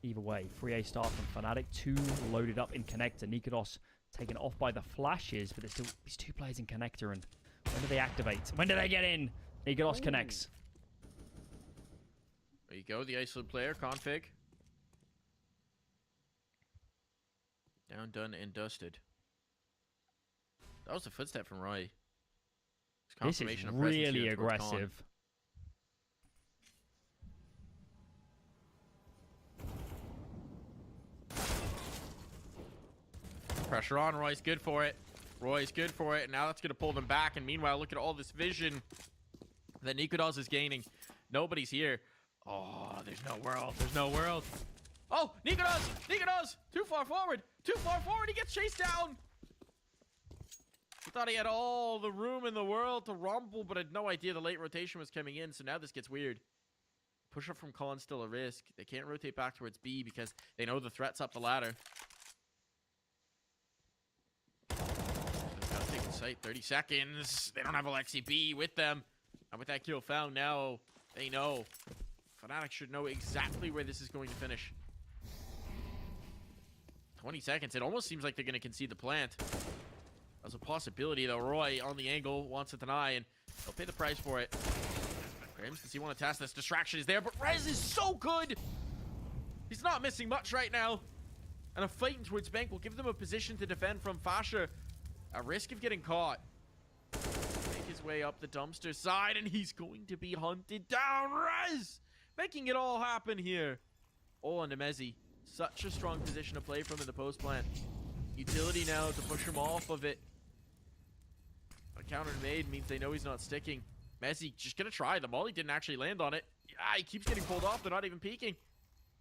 L: Either way, 3A start from Fnatic. 2 loaded up in Connector. Nikodos taken off by the flashes, but there's still these 2 players in Connector. And when do they activate? When do they get in? Nikodos connects.
M: There you go, the isolate player, Config. Down, done, and dusted. That was a footstep from Roy.
L: This is really aggressive.
M: Pressure on, Roy's good for it. Roy's good for it, and now that's going to pull them back. And meanwhile, look at all this vision that Nikodos is gaining. Nobody's here. Oh, there's no world. There's no world. Oh, Nikodos! Nikodos! Too far forward. Too far forward. He gets chased down. He thought he had all the room in the world to rumble, but had no idea the late rotation was coming in. So now this gets weird. Push up from Con still a risk. They can't rotate back towards B because they know the threat's up the ladder. Taking sight, 30 seconds. They don't have Alexi B with them. And with that kill found now, they know. Fnatic should know exactly where this is going to finish. 20 seconds. It almost seems like they're going to concede the plant. That's a possibility, though. Roy on the angle wants to deny, and they'll pay the price for it. Grims, does he want to test this? Distraction is there, but Rez is so good! He's not missing much right now. And a fight towards Bank will give them a position to defend from Fasher. A risk of getting caught. Make his way up the dumpster side, and he's going to be hunted down. Rez! Making it all happen here. All on Nemezi. Such a strong position to play from in the post plant. Utility now to push him off of it. A counter made means they know he's not sticking. Messi just gonna try. The molly didn't actually land on it. He keeps getting pulled off. They're not even peeking.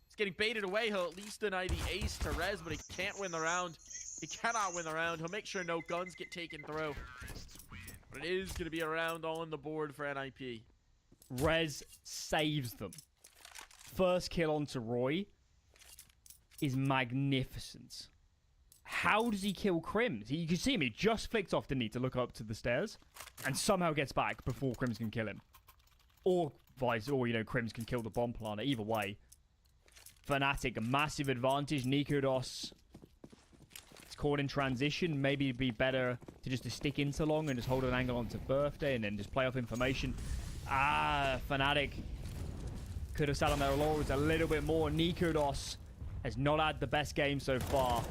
M: He's getting baited away. He'll at least deny the ace to Rez, but he can't win the round. He cannot win the round. He'll make sure no guns get taken through. But it is going to be a round on the board for NIP.
L: Rez saves them. First kill onto Roy is magnificent. How does he kill Crims? You can see him. He just flicked off the need to look up to the stairs and somehow gets back before Crims can kill him. Or Crims can kill the bomb planter. Either way. Fnatic, a massive advantage. Nikodos caught in transition. Maybe it'd be better to just stick into long and just hold an angle onto Birthday and then just play off information. Fnatic could have sat on their laurels a little bit more. Nikodos has not had the best game so far.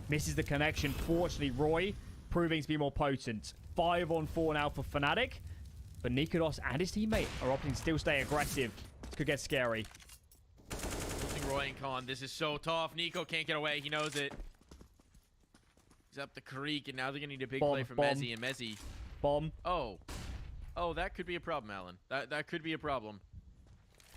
L: Misses the connection. Fortunately, Roy proving to be more potent. 5 on 4 now for Fnatic. But Nikodos and his teammate are opting to still stay aggressive. This could get scary.
M: Losing Roy and Khan. This is so tough. Nico can't get away. He knows it. He's up the creek, and now they're gonna need a big
L: Bomb,
M: play from
L: bomb.
M: Mezzy, and Mezzy.
L: Bomb.
M: Oh, that could be a problem, Alan. That could be a problem.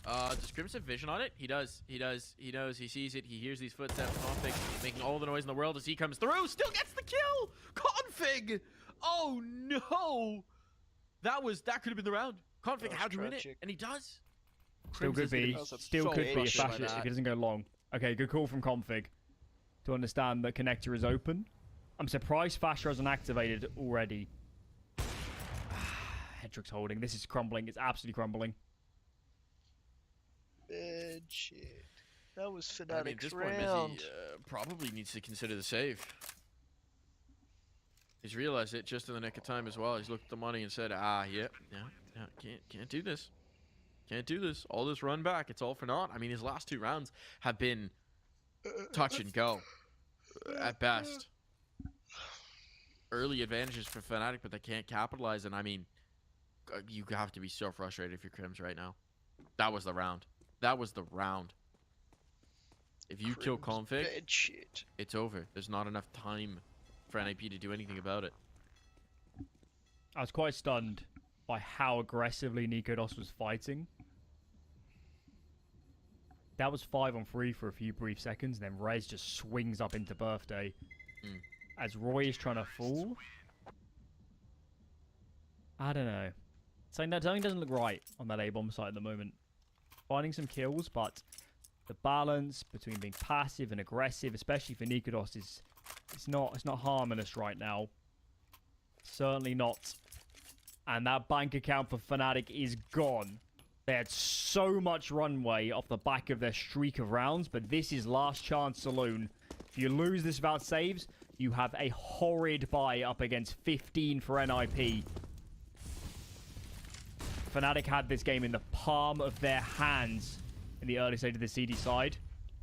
M: Does Crims have vision on it? He does. He knows. He sees it. He hears these footsteps. Config is making all the noise in the world as he comes through. Still gets the kill. Config. Oh no. That could have been the round. Config, how'd you win it? And he does.
L: Still could be. Still could be if he doesn't go long. Okay, good call from Config to understand the connector is open. I'm surprised Fasher hasn't activated already. Hedrick's holding. This is crumbling. It's absolutely crumbling.
B: Bad shit. That was Fnatic's
M: I mean, at this point,
B: round.
M: Mezzy probably needs to consider the save. He's realized it just in the nick of time as well. He's looked at the money and said, can't do this. Can't do this. All this run back, it's all for naught. I mean, his last 2 rounds have been touch and go at best. Early advantages for Fnatic, but they can't capitalize. And I mean, you have to be so frustrated if you're Crims right now. That was the round. That was the round. If you kill Config, it's over. There's not enough time for NIP to do anything about it.
L: I was quite stunned by how aggressively Nikodos was fighting. That was 5-on-3 for a few brief seconds, and then Rez just swings up into Birthday. As Roy is trying to fall. I don't know. Something doesn't look right on that A-bomb site at the moment. Finding some kills, but the balance between being passive and aggressive, especially for Nikodos, it's not harmonious right now. Certainly not. And that bank account for Fnatic is gone. They had so much runway off the back of their streak of rounds, but this is last chance saloon. If you lose this without saves, you have a horrid buy up against 15 for NIP. Fnatic had this game in the palm of their hands in the early stage of the CD side,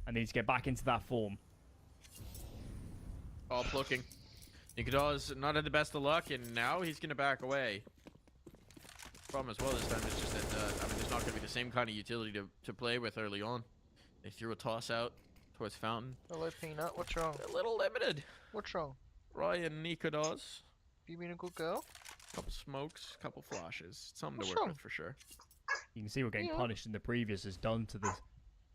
L: and they need to get back into that form.
M: Off looking. Nikodos not had the best of luck, and now he's going to back away. Problem as well this time is just that I mean, there's not going to be the same kind of utility to play with early on. They threw a toss out towards Fountain.
B: Hello, Peanut. What's wrong?
M: A little limited.
B: What's wrong?
M: Ryan Nikodos.
B: You been a good girl?
M: Couple smokes, couple flashes. Something
B: What's
M: to work
B: wrong?
M: with for sure.
L: You can see what getting punished in the previous has done to the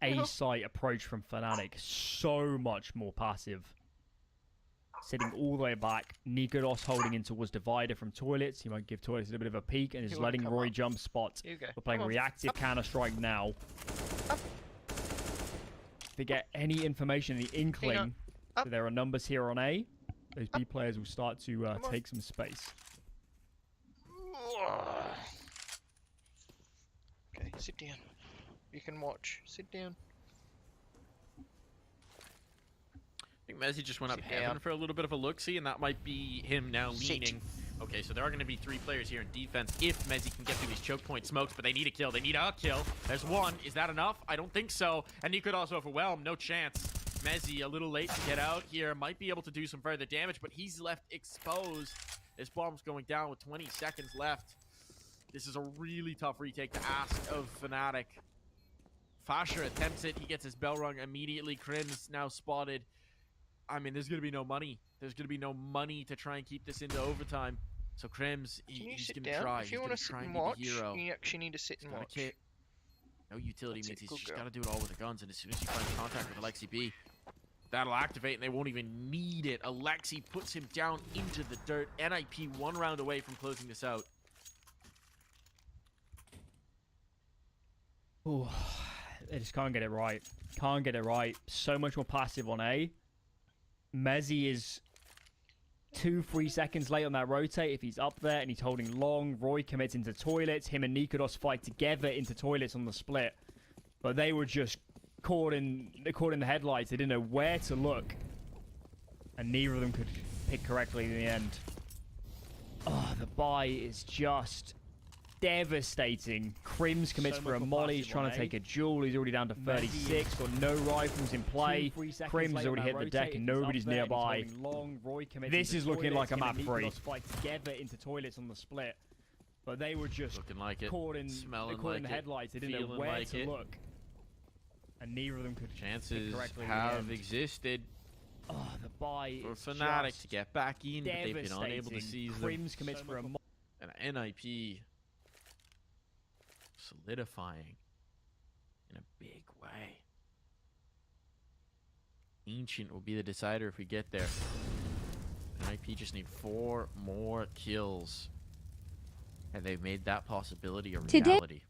L: A-site approach from Fnatic. So much more passive. Sitting all the way back. Nikodos holding in towards Divider from Toilets. He might give Toilets a little bit of a peek and is letting Roy jump spot. We're playing reactive Counter-Strike now. If they get any information, any inkling that there are numbers here on A, those B players will start to take some space.
B: Okay, sit down. You can watch. Sit down.
M: I think Mezzy just went up heaven for a little bit of a look-see, and that might be him now leaning. Okay, so there are going to be 3 players here in defense if Mezzy can get through these choke point smokes, but they need a kill. They need a kill. There's one. Is that enough? I don't think so. And he could also overwhelm. No chance. Mezzy a little late to get out here. Might be able to do some further damage, but he's left exposed. This bomb's going down with 20 seconds left. This is a really tough retake to ask of Fnatic. Fasher attempts it. He gets his bell rung immediately. Crims now spotted. I mean, there's going to be no money. There's going to be no money to try and keep this into overtime. So Crims, he's going to try.
B: If you want to sit and watch, you actually need to sit and watch.
M: No utility means he's just got to do it all with the guns. And as soon as he finds contact with Alexi B, that'll activate and they won't even need it. Alexi puts him down into the dirt. NIP 1 round away from closing this out.
L: Ooh, they just can't get it right. Can't get it right. So much more passive on A. Mezzy is 2-3 seconds late on that rotate. If he's up there and he's holding long, Roy commits into Toilets. Him and Nikodos fight together into Toilets on the split. But they were just caught in the headlights. They didn't know where to look. And neither of them could pick correctly in the end. Oh, the buy is just devastating. Crims commits for a molly. He's trying to take a duel. He's already down to 36. Got no rifles in play. Crims has already hit the deck and nobody's nearby. This is looking like a map 3. Fight together into Toilets on the split. But they were just
M: looking like it.
L: Caught in the headlights. They didn't know where to look. And neither of them could
M: chances
L: correctly
M: have existed.
L: Oh, the buy
M: For
L: is
M: Fnatic
L: just
M: to get back in, but they've been unable to
L: devastating.
M: seize them.
L: Crims commits for a
M: And NIP solidifying in a big way. Ancient will be the decider if we get there. NIP just need 4 more kills. And they've made that possibility a reality.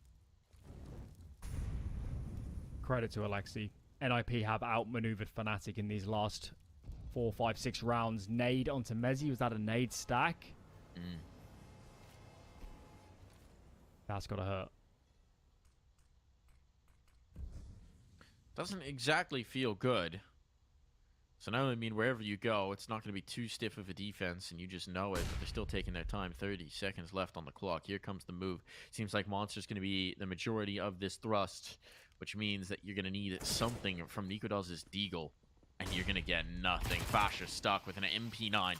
L: Credit to Alexi. NIP have outmaneuvered Fnatic in these last 4, 5, 6 rounds. Nade onto Mezzi. Was that a nade stack? That's gotta hurt.
M: Doesn't exactly feel good. So now, I mean, wherever you go, it's not going to be too stiff of a defense, and you just know it, but they're still taking their time. 30 seconds left on the clock. Here comes the move. Seems like Monster's going to be the majority of this thrust, which means that you're going to need something from Nikodaz's Deagle, and you're going to get nothing. Fasha's stuck with an MP9. I'll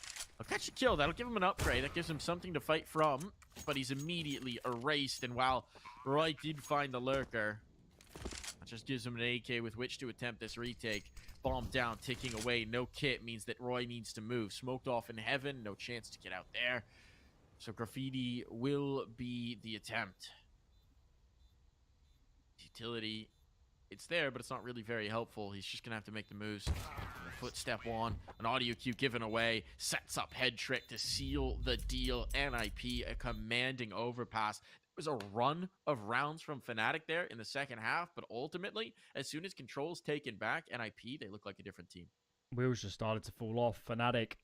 M: catch a kill. That'll give him an upgrade. That gives him something to fight from, but he's immediately erased, and while Roy did find the lurker, that just gives him an AK with which to attempt this retake. Bomb down, ticking away. No kit means that Roy needs to move. Smoked off in heaven. No chance to get out there. So Graffiti will be the attempt. Utility, it's there, but it's not really very helpful. He's just going to have to make the moves. Footstep on, an audio cue given away. Sets up head trick to seal the deal. NIP, a commanding overpass. Was a run of rounds from Fnatic there in the second half, but ultimately, as soon as control's taken back, NIP, they look like a different team.
L: Wheels just started to fall off. Fnatic,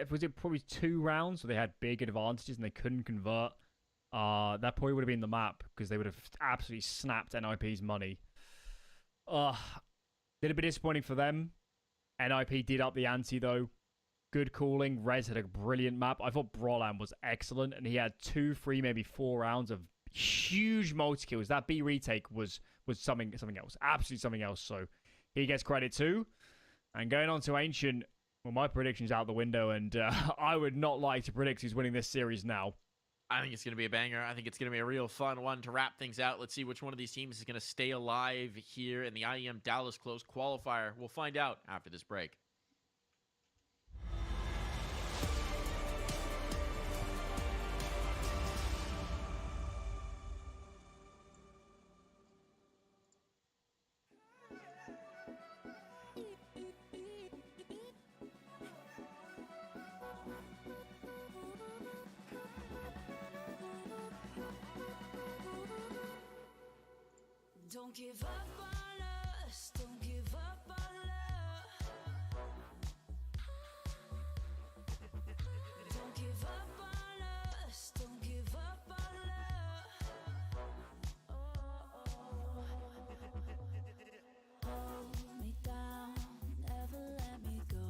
L: was it probably 2 rounds where they had big advantages and they couldn't convert? That probably would have been the map because they would have absolutely snapped NIP's money. Little bit disappointing for them. NIP did up the ante though. Good calling. Rez had a brilliant map. I thought Brolan was excellent, and he had 2, 3, maybe 4 rounds of huge multi-kills. That B retake was something else. Absolutely something else. So he gets credit too. And going on to Ancient, well, my prediction's out the window, and I would not like to predict who's winning this series now.
M: I think it's going to be a banger. I think it's going to be a real fun one to wrap things out. Let's see which one of these teams is going to stay alive here in the IEM Dallas Close qualifier. We'll find out after this break.
P: Don't give up on us, don't give up on love. Don't give up on us, don't give up on love. Hold me down, never let me go.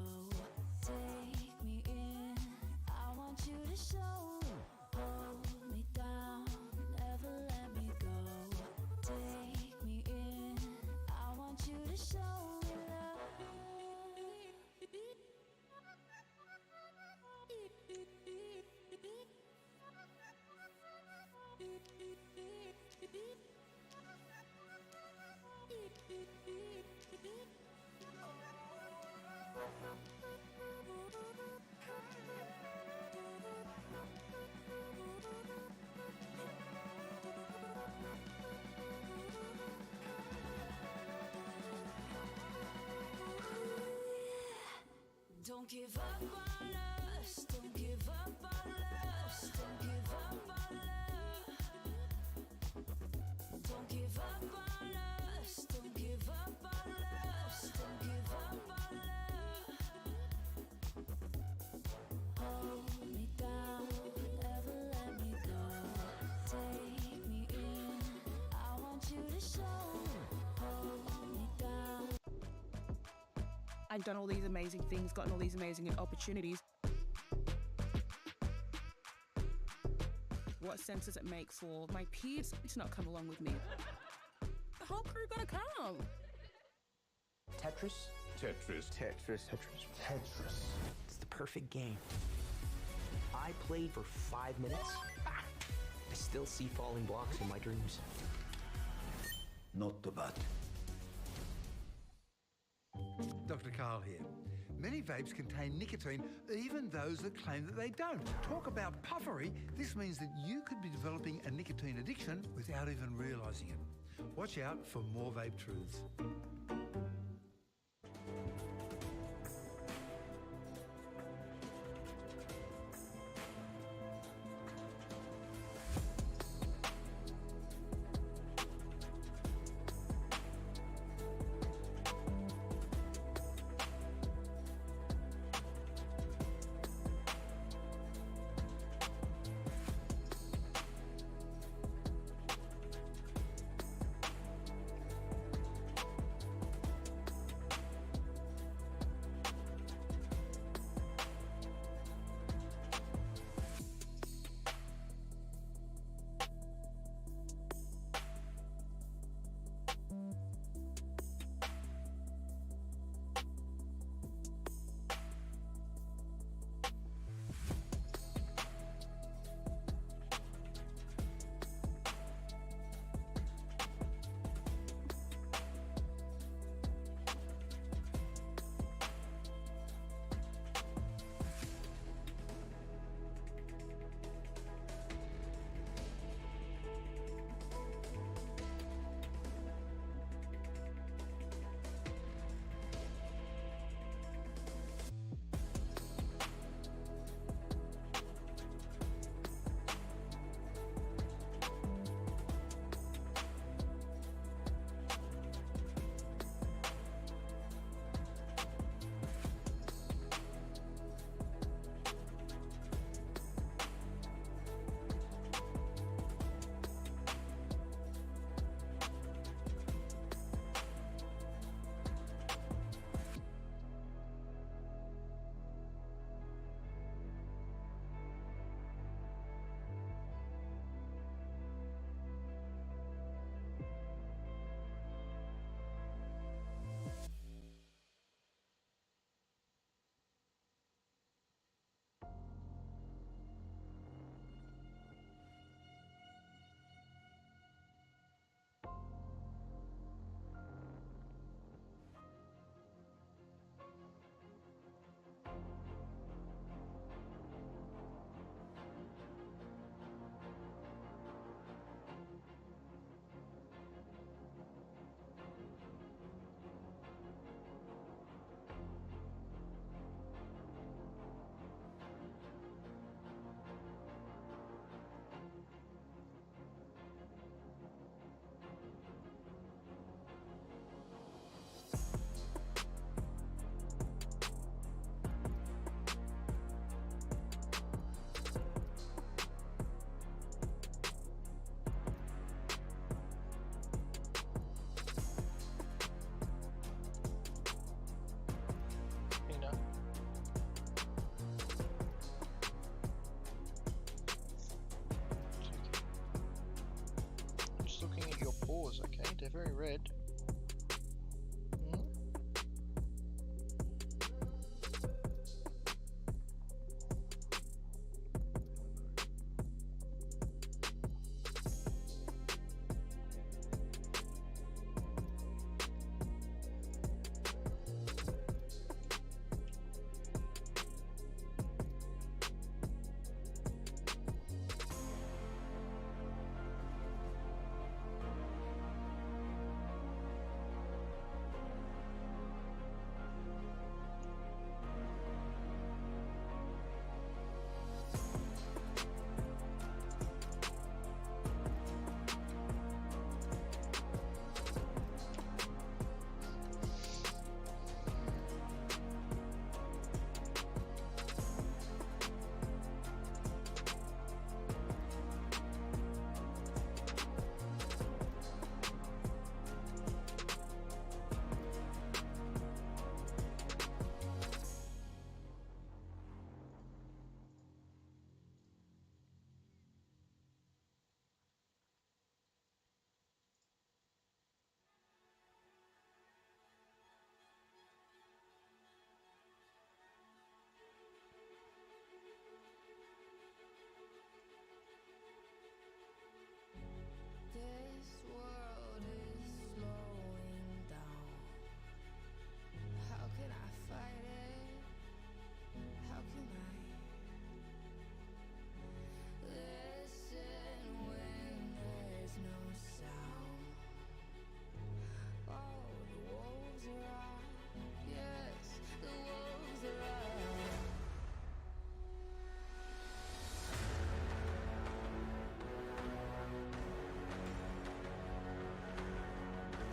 P: Take me in, I want you to show. Hold me down, never let me go. Take me in, I want you to show me love. Don't give up on us, don't give up on us, don't give up on love. Don't give up on us, don't give up on us, don't give up on love. Hold me down, never let me go. Take me in, I want you to show. Hold me down.
N: I've done all these amazing things, gotten all these amazing opportunities. What sense does it make for my peers to not come along with me? The whole crew gotta come.
O: Tetris?
F: Tetris.
O: Tetris. Tetris. Tetris. It's the perfect game. I played for 5 minutes. I still see falling blocks in my dreams.
R: Not too bad.
S: Dr. Carl here.
R: Many vapes contain nicotine, even those that claim that they don't. Talk about puffery. This means that you could be developing a nicotine addiction without even realising it. Watch out for more vape truths.
B: Just looking at your paws, okay? They're very red.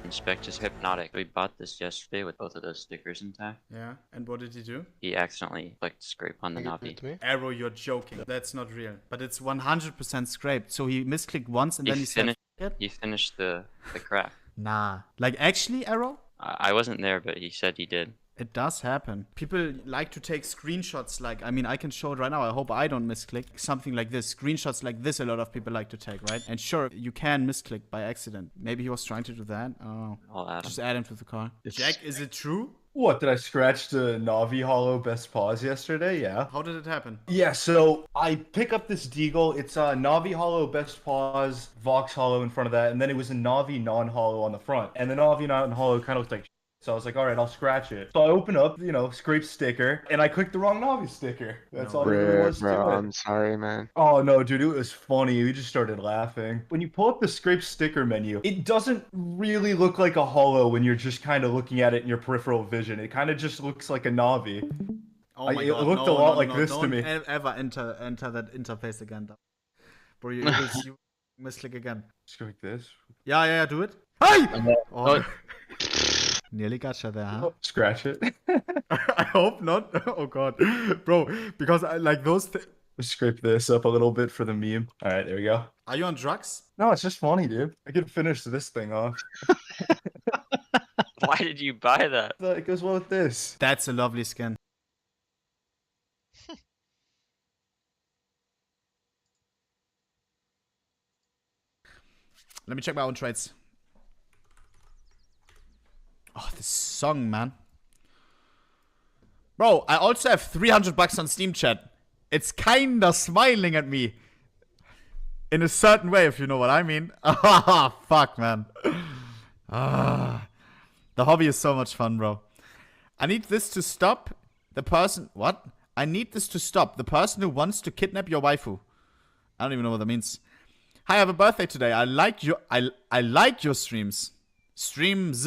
S: Inspector's Hypnotic. We bought this yesterday with both of those stickers intact.
T: Yeah, and what did he do?
S: He accidentally clicked scrape on the Navi.
T: Arrow, you're joking. That's not real. But it's 100% scraped. So he misclicked once and then he said,
S: He finished the crack.
T: nah. Like, actually, Arrow?
S: I wasn't there, but he said he did.
T: It does happen. People like to take screenshots like, I mean, I can show it right now. I hope I don't misclick. Something like this. Screenshots like this a lot of people like to take, right? And sure, you can misclick by accident. Maybe he was trying to do that. I don't know.
S: I'll add him.
T: Just add him to the car. Jack, is it true?
C: What, did I scratch the Navi Hollow Best Paws yesterday? Yeah.
T: How did it happen?
C: Yeah, so I pick up this Deagle. It's a Navi Hollow Best Paws, Vox Hollow in front of that, and then it was a Navi non-hollow on the front. And the Navi non-hollow kind of looked like so I was like, all right, I'll scratch it. So I open up, scrape sticker, and I clicked the wrong Navi sticker. That's all there was to it.
U: I'm sorry, man.
C: Oh, no, dude, it was funny. We just started laughing. When you pull up the scrape sticker menu, it doesn't really look like a hollow when you're just kind of looking at it in your peripheral vision. It kind of just looks like a Navi.
T: Oh my
C: it
T: God,
C: looked a lot like this to me.
T: Don't ever enter that interface again. Bro, you misclick again.
C: Just like this?
T: Yeah, do it. Hey!
C: Oh.
T: Nearly gotcha there, huh?
C: Scratch it.
T: I hope not. Oh God, bro, because I like those.
C: Scrape this up a little bit for the meme. All right, there we go.
T: Are you on drugs?
C: No, it's just funny, dude. I could finish this thing off.
S: Why did you buy that?
C: It goes well with this.
T: That's a lovely skin. Let me check my own trades. Oh, this song, man. Bro, I also have 300 bucks on Steam chat. It's kinda smiling at me. In a certain way, if you know what I mean. Ah, fuck, man. Ah. The hobby is so much fun, bro. I need this to stop the person... What? I need this to stop the person who wants to kidnap your waifu. I don't even know what that means. Hi, I have a birthday today. I like your streams. Streams.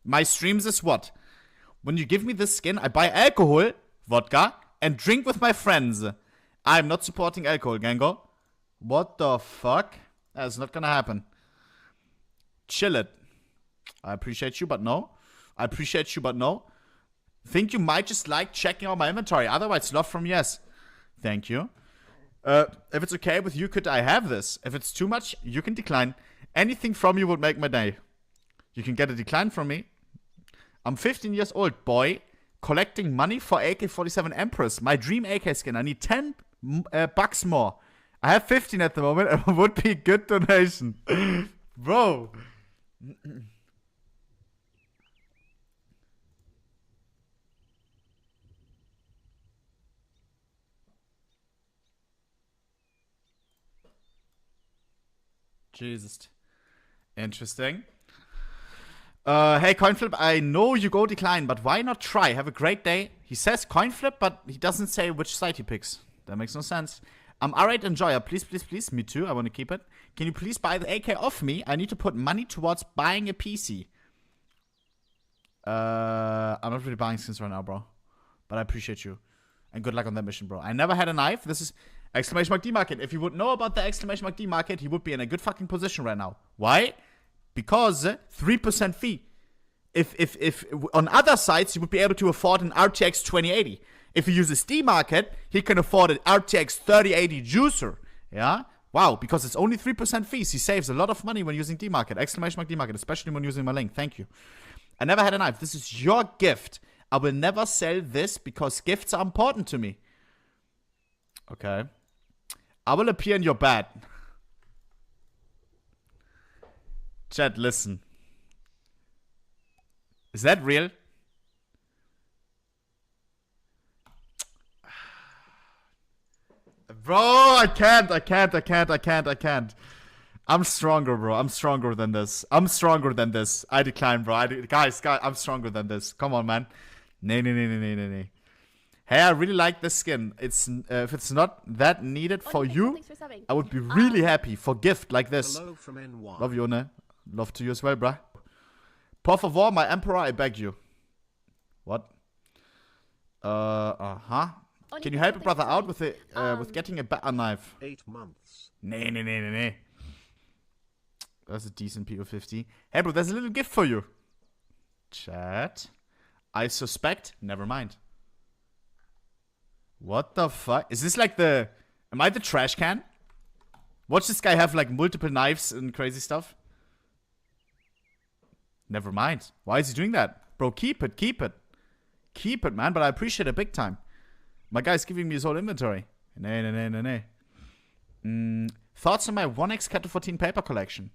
T: My streams is what? When you give me this skin, I buy alcohol, vodka, and drink with my friends. I'm not supporting alcohol, Gango. What the fuck? That's not gonna happen. Chill it. I appreciate you, but no. I appreciate you, but no. Think you might just like checking out my inventory. Otherwise, love from yes. Thank you. If it's okay with you, could I have this? If it's too much, you can decline. Anything from you would make my day. You can get a decline from me. I'm 15 years old, boy. Collecting money for AK-47 Empress. My dream AK skin. I need 10 bucks more. I have 15 at the moment. It would be a good donation. Bro. Jesus. Interesting. Hey, Coinflip, I know you go decline, but why not try? Have a great day. He says Coinflip, but he doesn't say which site he picks. That makes no sense. I'm alright, enjoyer. Please, please, please. Me too. I want to keep it. Can you please buy the AK off me? I need to put money towards buying a PC. I'm not really buying skins right now, bro. But I appreciate you. And good luck on that mission, bro. I never had a knife. This is exclamation mark D market. If he would know about the exclamation mark D market, he would be in a good fucking position right now. Why? Because 3% fee. If on other sites, you would be able to afford an RTX 2080. If he uses D market, he can afford an RTX 3080 juicer. Yeah? Wow, because it's only 3% fees. He saves a lot of money when using D market. Exclamation mark D market, especially when using my link. Thank you. I never had a knife. This is your gift. I will never sell this because gifts are important to me. Okay. I will appear in your bed. Chat, listen. Is that real? Bro, I can't. I'm stronger, bro. I'm stronger than this. I decline, bro. Guys, I'm stronger than this. Come on, man. Nay. Hey, I really like this skin. It's if it's not that needed for you, I would be really happy for gift like this.
V: Hello from NY.
C: Love you, ne? Love to you as well, bruh. Por favor, my emperor, I beg you. What? Can you help a brother out with with getting a better knife?
V: 8 months.
C: Nay.
T: That's a decent PO50. Hey, bro, there's a little gift for you. Chat. I suspect. Never mind. What the fuck? Is this like the... Am I the trash can? Watch this guy have like multiple knives and crazy stuff. Never mind. Why is he doing that? Bro, keep it, keep it. Keep it, man, but I appreciate it big time. My guy's giving me his whole inventory. Nay. Thoughts on my 1x Cat 14 paper collection?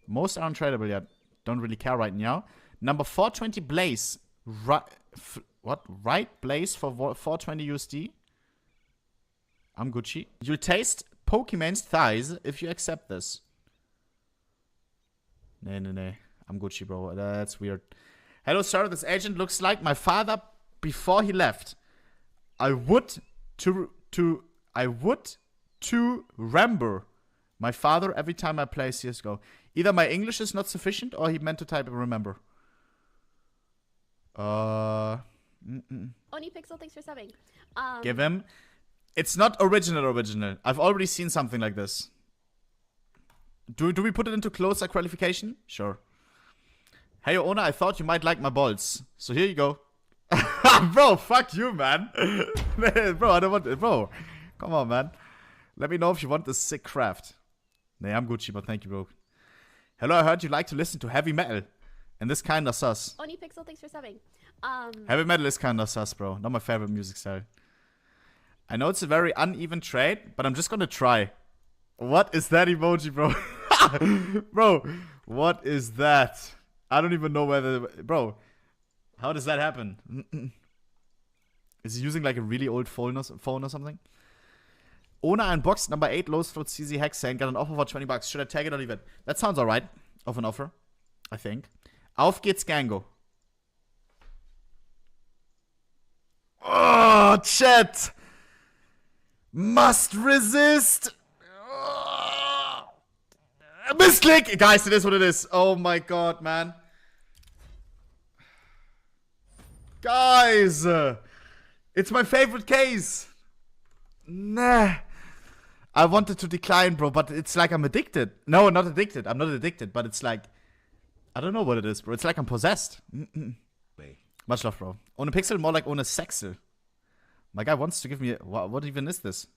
T: Most are untradeable yet. Don't really care right now. Number 420 Blaze. Right Blaze for 420 USD? I'm Gucci. You'll taste Pokemon's thighs if you accept this. Nay. I'm Gucci, bro. That's weird. Hello, sir. This agent looks like my father before he left. I would to remember my father every time I play CSGO. Either my English is not sufficient or he meant to type remember.
U: Onipixel, thanks for subbing.
T: Give him. It's not original. I've already seen something like this. Do we put it into closer qualification? Sure. Hey, owner, I thought you might like my balls. So here you go. Bro, fuck you, man. Bro, I don't want it. Bro, come on, man. Let me know if you want this sick craft. Nah, I'm Gucci, but thank you, bro. Hello, I heard you like to listen to heavy metal. And this kinda sus.
U: Onipixel, thanks for subbing.
T: Heavy metal is kinda sus, bro. Not my favorite music style. I know it's a very uneven trade, but I'm just gonna try. What is that emoji, bro? Bro, what is that? I don't even know whether... Bro, how does that happen? Is he using like a really old phone or something? Owner unboxed number 8 Low Throat CZ Hexane. Got an offer for 20 bucks. Should I tag it or leave it? That sounds alright. Of an offer. I think. Auf geht's, Gango. Oh, chat. Must resist. Misclick! Guys, it is what it is. Oh my god, man. Guys! It's my favorite case. Nah. I wanted to decline, bro, but it's like I'm addicted. No, not addicted. I'm not addicted, but it's like... I don't know what it is, bro. It's like I'm possessed. Much love, bro. Ohne Pixel, more like ohne Sexel. My guy wants to give me... What even is this?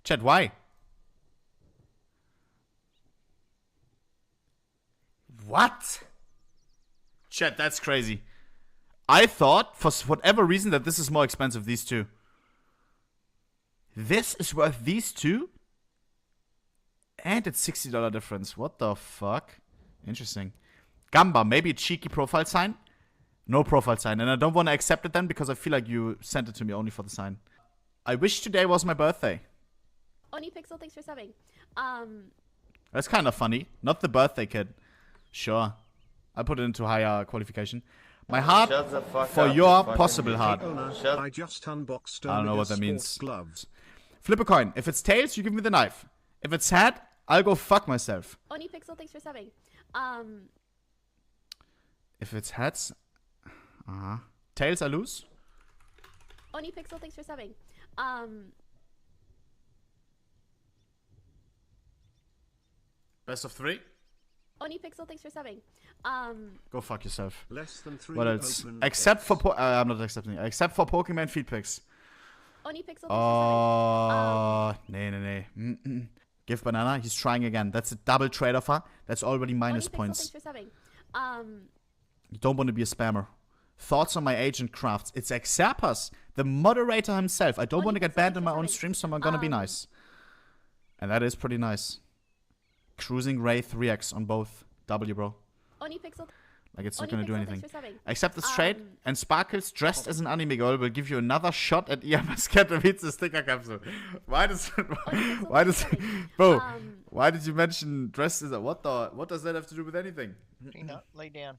T: Chat, why? What? Chat, that's crazy. I thought, for whatever reason, that this is more expensive, these two. This is worth these two? And it's $60 difference. What the fuck? Interesting. Gamba, maybe a cheeky profile sign? No profile sign. And I don't want to accept it then because I feel like you sent it to me only for the sign. I wish today was my birthday.
U: Onipixel, thanks for subbing.
T: That's kind of funny. Not the birthday kid. Sure. I put it into higher qualification. My heart for your possible heart.
V: I just unboxed.
T: I don't know what that means. Gloves. Flip a coin. If it's tails, you give me the knife. If it's head, I'll go fuck myself.
U: Onipixel, thanks for subbing.
T: If it's heads, tails, I lose.
U: Onipixel, thanks for subbing.
T: Best of 3.
U: Onipixel, thanks for subbing.
T: Go fuck yourself.
V: Less than 3.
T: What else? Except for I'm not accepting. Except for Pokemon feed pics.
U: Onipixel,
T: Oh, nay. Give banana. He's trying again. That's a double trade offer. That's already minus points.
U: Thanks for subbing.
T: You don't want to be a spammer. Thoughts on my agent crafts? It's Exapas, the moderator himself. I don't want to get banned in my own stream, so I'm gonna be nice. And that is pretty nice. Cruising Ray 3x on both. W, bro.
U: Onipixel.
T: Like it's not gonna do anything.
U: Thanks for subbing.
T: Except this trade, and Sparkles dressed as an anime girl will give you another shot at EMS Katowice sticker capsule. Why does bro? Why did you mention dressed as a what does that have to do with anything?
B: Peanut, lay down.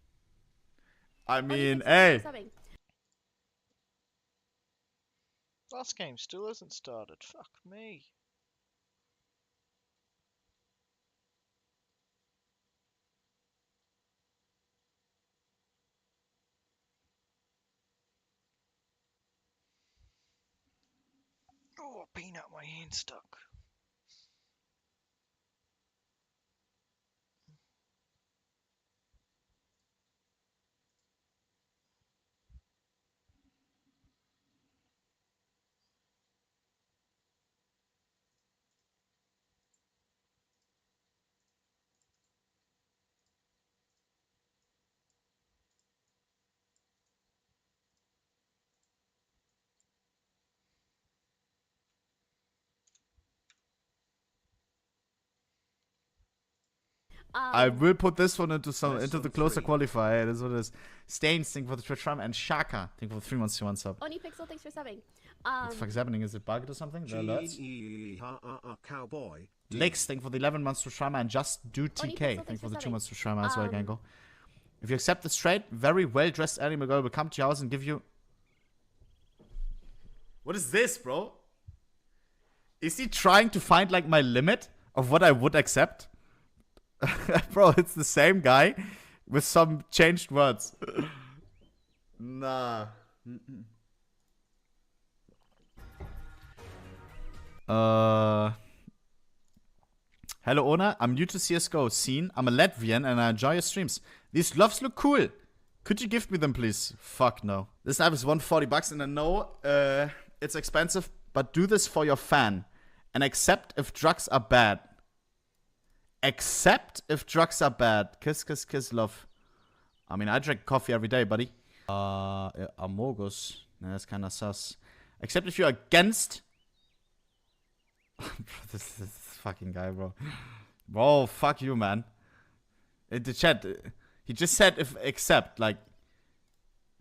T: I mean, hey.
B: Last game still hasn't started. Fuck me. Oh, peanut, my hand stuck.
T: I will put this one into the closer qualifier. It is what it is. Stains, thank you for the Twitch Prime, and Shaka, thank you for the 3 months to 1 sub.
U: Oni Pixel, thanks for subbing.
T: What the fuck is happening? Is it bugged or something? The alerts?
R: Cowboy.
T: Lex, thank you for the 11 months to Shrama, and Just Do TK, thank you for the 2 months to Shrama as well, Gango. If you accept the straight, very well-dressed animal girl will come to your house and give you... What is this, bro? Is he trying to find, like, my limit of what I would accept? Bro, it's the same guy with some changed words. Nah. Hello, Ona. I'm new to CSGO scene. I'm a Latvian and I enjoy your streams. These gloves look cool. Could you give me them, please? Fuck no. This knife is $140 and I know it's expensive, but do this for your fan. And accept if drugs are bad. Accept if drugs are bad. Kiss, kiss, kiss, love. I mean, I drink coffee every day, buddy. Amogus. Nah, that's kind of sus. Except if you're against... this fucking guy, bro. Bro, fuck you, man. In the chat, he just said if accept, like...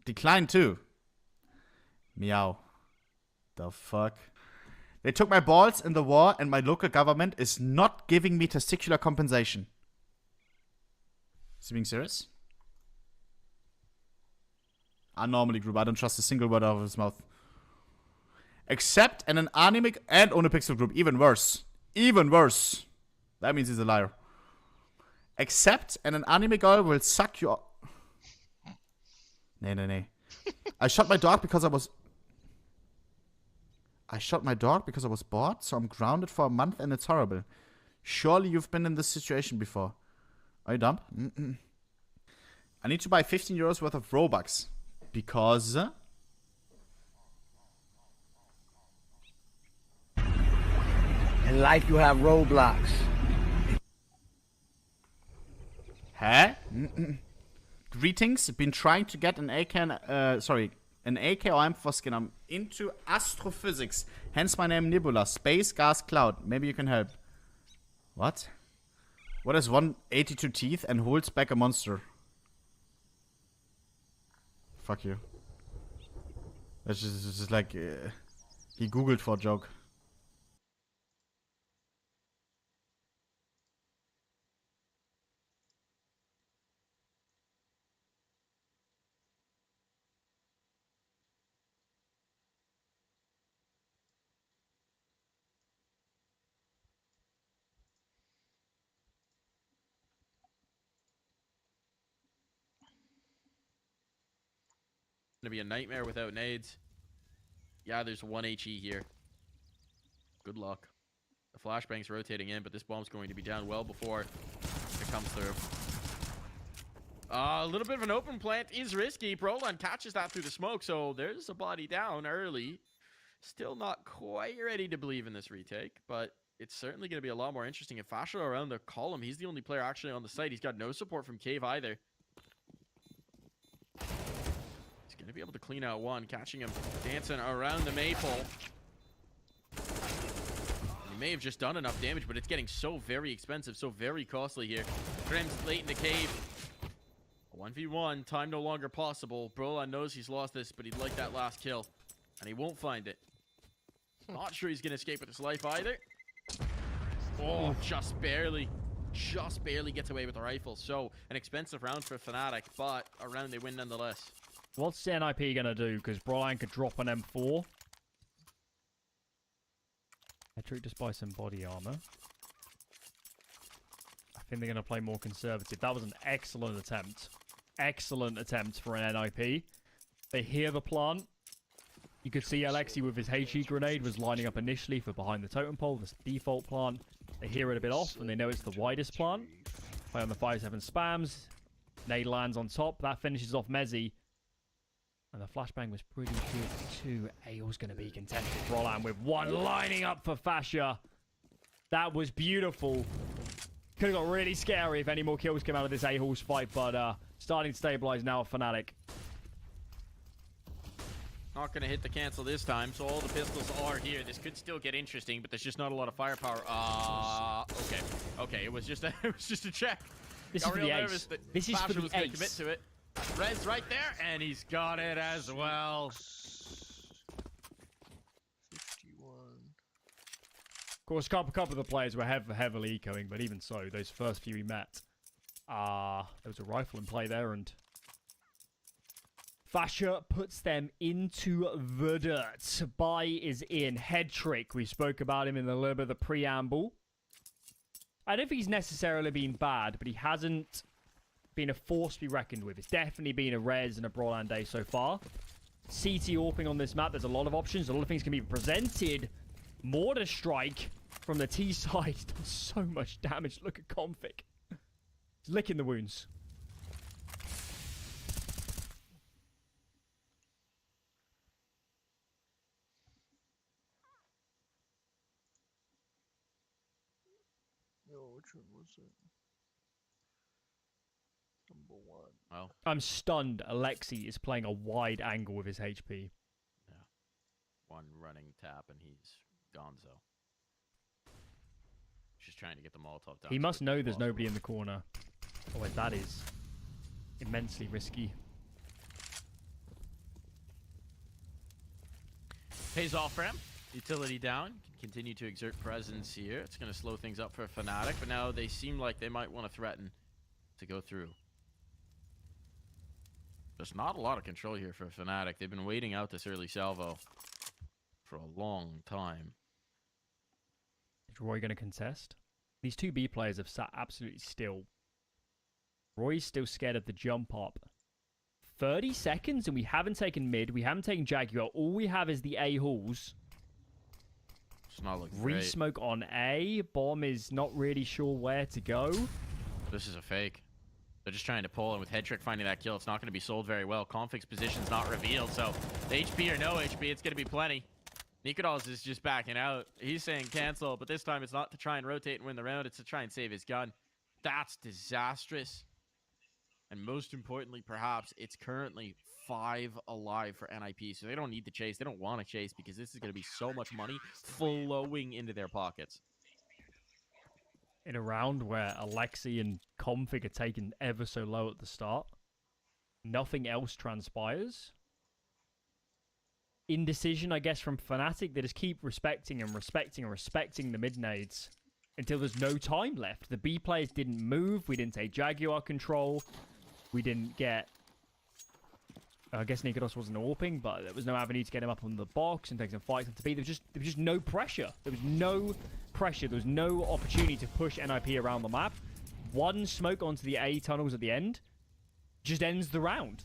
T: Decline too. Meow. The fuck? They took my balls in the war and my local government is not giving me testicular compensation. Is he being serious? I normally group. I don't trust a single word out of his mouth. Except in an anime and on a pixel group. Even worse. Even worse. That means he's a liar. Except in an anime girl will suck your... Nay. I shot my dog because I was bored, so I'm grounded for a month and it's horrible. Surely you've been in this situation before. Are you dumb? I need to buy 15 euros worth of Robux. Because...
I: In life you have roadblocks.
T: Huh? Greetings. Been trying to get an AK and, an AK or M4 skin. I'm into astrophysics. Hence my name Nebula. Space, gas, cloud. Maybe you can help. What? What has 182 teeth and holds back a monster? Fuck you. That's just like... he googled for a joke.
M: Gonna be a nightmare without nades. Yeah, there's 1 HE here. Good luck. The flashbang's rotating in, but this bomb's going to be down well before it comes through. A little bit of an open plant is risky. Brolan catches that through the smoke, so there's a body down early. Still not quite ready to believe in this retake, but it's certainly going to be a lot more interesting. If Fasher around the column, he's the only player actually on the site. He's got no support from Cave either. Going to be able to clean out one, catching him dancing around the maple. He may have just done enough damage, but it's getting so very expensive, so very costly here. Grim's late in the cave. A 1v1, time no longer possible. Brolan knows he's lost this, but he'd like that last kill, and he won't find it. Not sure he's going to escape with his life either. Oh, just barely gets away with the rifle. So, an expensive round for Fnatic, but a round they win nonetheless.
L: What's the NIP going to do? Because Brian could drop an M4. Hetrick just buy some body armor. I think they're going to play more conservative. That was an excellent attempt. Excellent attempt for an NIP. They hear the plant. You could see Alexi with his HE grenade was lining up initially for behind the totem pole, this default plant. They hear it a bit off and they know it's the widest plant. Play on the 5-7 spams. Nade lands on top. That finishes off Mezzi. And the flashbang was pretty good too. Ael's going to be content with Brolan with one lining up for Fasher. That was beautiful. Could have got really scary if any more kills came out of this A-Halls fight, but starting to stabilize now for Fnatic.
M: Not going to hit the cancel this time, so all the pistols are here. This could still get interesting, but there's just not a lot of firepower. Okay, it was just a check.
L: This
M: Got
L: is for
M: real
L: the
M: nervous
L: ace.
M: that
L: This is for
M: Basher
L: the
M: was gonna commit
L: ace.
M: to it. Rez right there, and he's got it as well.
B: 51.
L: Of course, a couple of the players were heavily ecoing, but even so, those first few we met, there was a rifle in play there, and Fasher puts them into the dirt. Buy is in. Head trick. We spoke about him in a little bit of the preamble. I don't think he's necessarily been bad, but he hasn't been a force to be reckoned with. It's definitely been a Rez and a Broland day so far. CT AWPing on this map, there's a lot of options. A lot of things can be presented. Mortar strike from the T side does so much damage. Look at Config. He's licking the wounds.
B: Yo, which one was it? Number 1.
M: Well,
L: I'm stunned Alexi is playing a wide angle with his HP.
M: yeah. One running tap, and he's gonzo. Just trying to get the Molotov down.
L: He
M: as
L: must
M: quickly
L: know
M: as
L: there's
M: possible.
L: nobody in the corner. Otherwise, that is immensely risky.
M: Pays off for him. Utility down. Can continue to exert presence here. It's going to slow things up for Fnatic, but now they seem like they might want to threaten to go through. There's not a lot of control here for Fnatic. They've been waiting out this early salvo for a long time.
L: Is Roy going to contest? These two B players have sat absolutely still. Roy's still scared of the jump up. 30 seconds and we haven't taken mid. We haven't taken Jaguar. All we have is the A halls.
M: It's not looking great.
L: Re-smoke on A. Bomb is not really sure where to go.
M: This is a fake. They're just trying to pull, and with Headtrick finding that kill, it's not going to be sold very well. Config's position's not revealed, so the HP or no HP, it's going to be plenty. Nikodos is just backing out. He's saying cancel, but this time it's not to try and rotate and win the round, it's to try and save his gun. That's disastrous. And most importantly, perhaps, it's currently 5 alive for NIP, so they don't need to chase. They don't want to chase because this is going to be so much money flowing into their pockets.
L: In a round where Alexi and Config are taken ever so low at the start, nothing else transpires. Indecision, I guess, from Fnatic. They just keep respecting and respecting and respecting the mid nades until there's no time left. The B players didn't move. We didn't take Jaguar control. We didn't get... I guess Nikodos wasn't AWPing, but there was no avenue to get him up on the box and take some fights to B. There was just no pressure. There was no pressure. There was no opportunity to push NIP around the map. One smoke onto the A tunnels at the end just ends the round.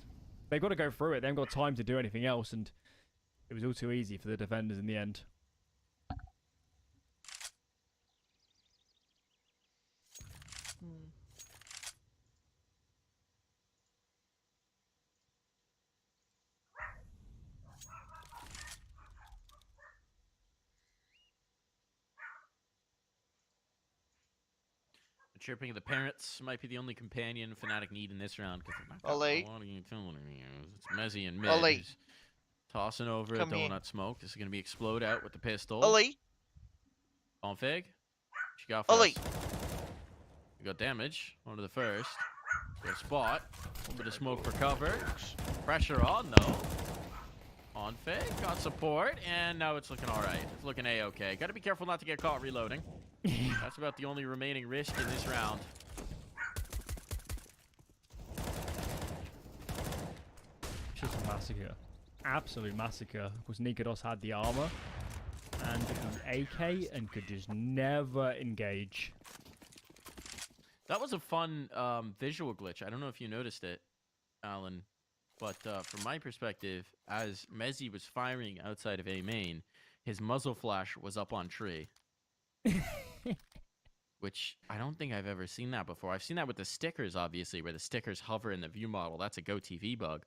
L: They've got to go through it. They haven't got time to do anything else, and it was all too easy for the defenders in the end.
M: The chirping of the parents might be the only companion Fnatic need in this round because they're not
B: Ollie.
M: got a lot of utility. It's Mezzy and mid.
B: Ollie.
M: He's tossing over
B: Come
M: a
B: here.
M: donut smoke. This is going to be explode out with the pistol.
B: Ollie.
M: Config. What you got for
B: Ollie.
M: us? We got damage. Onto the first. Got a spot. A little bit of smoke for cover. Pressure on though. Config. Got support. And now it's looking alright. It's looking A-okay. Got to be careful not to get caught reloading. That's about the only remaining risk in this round.
L: Just a massacre. Absolute massacre. Because Nikodos had the armor and the AK and could just never engage.
M: That was a fun visual glitch. I don't know if you noticed it, Alan, but from my perspective, as Mezzy was firing outside of A main, his muzzle flash was up on tree. Which I don't think I've ever seen that before. I've seen that with the stickers, obviously, where the stickers hover in the view model. That's a GoTV bug.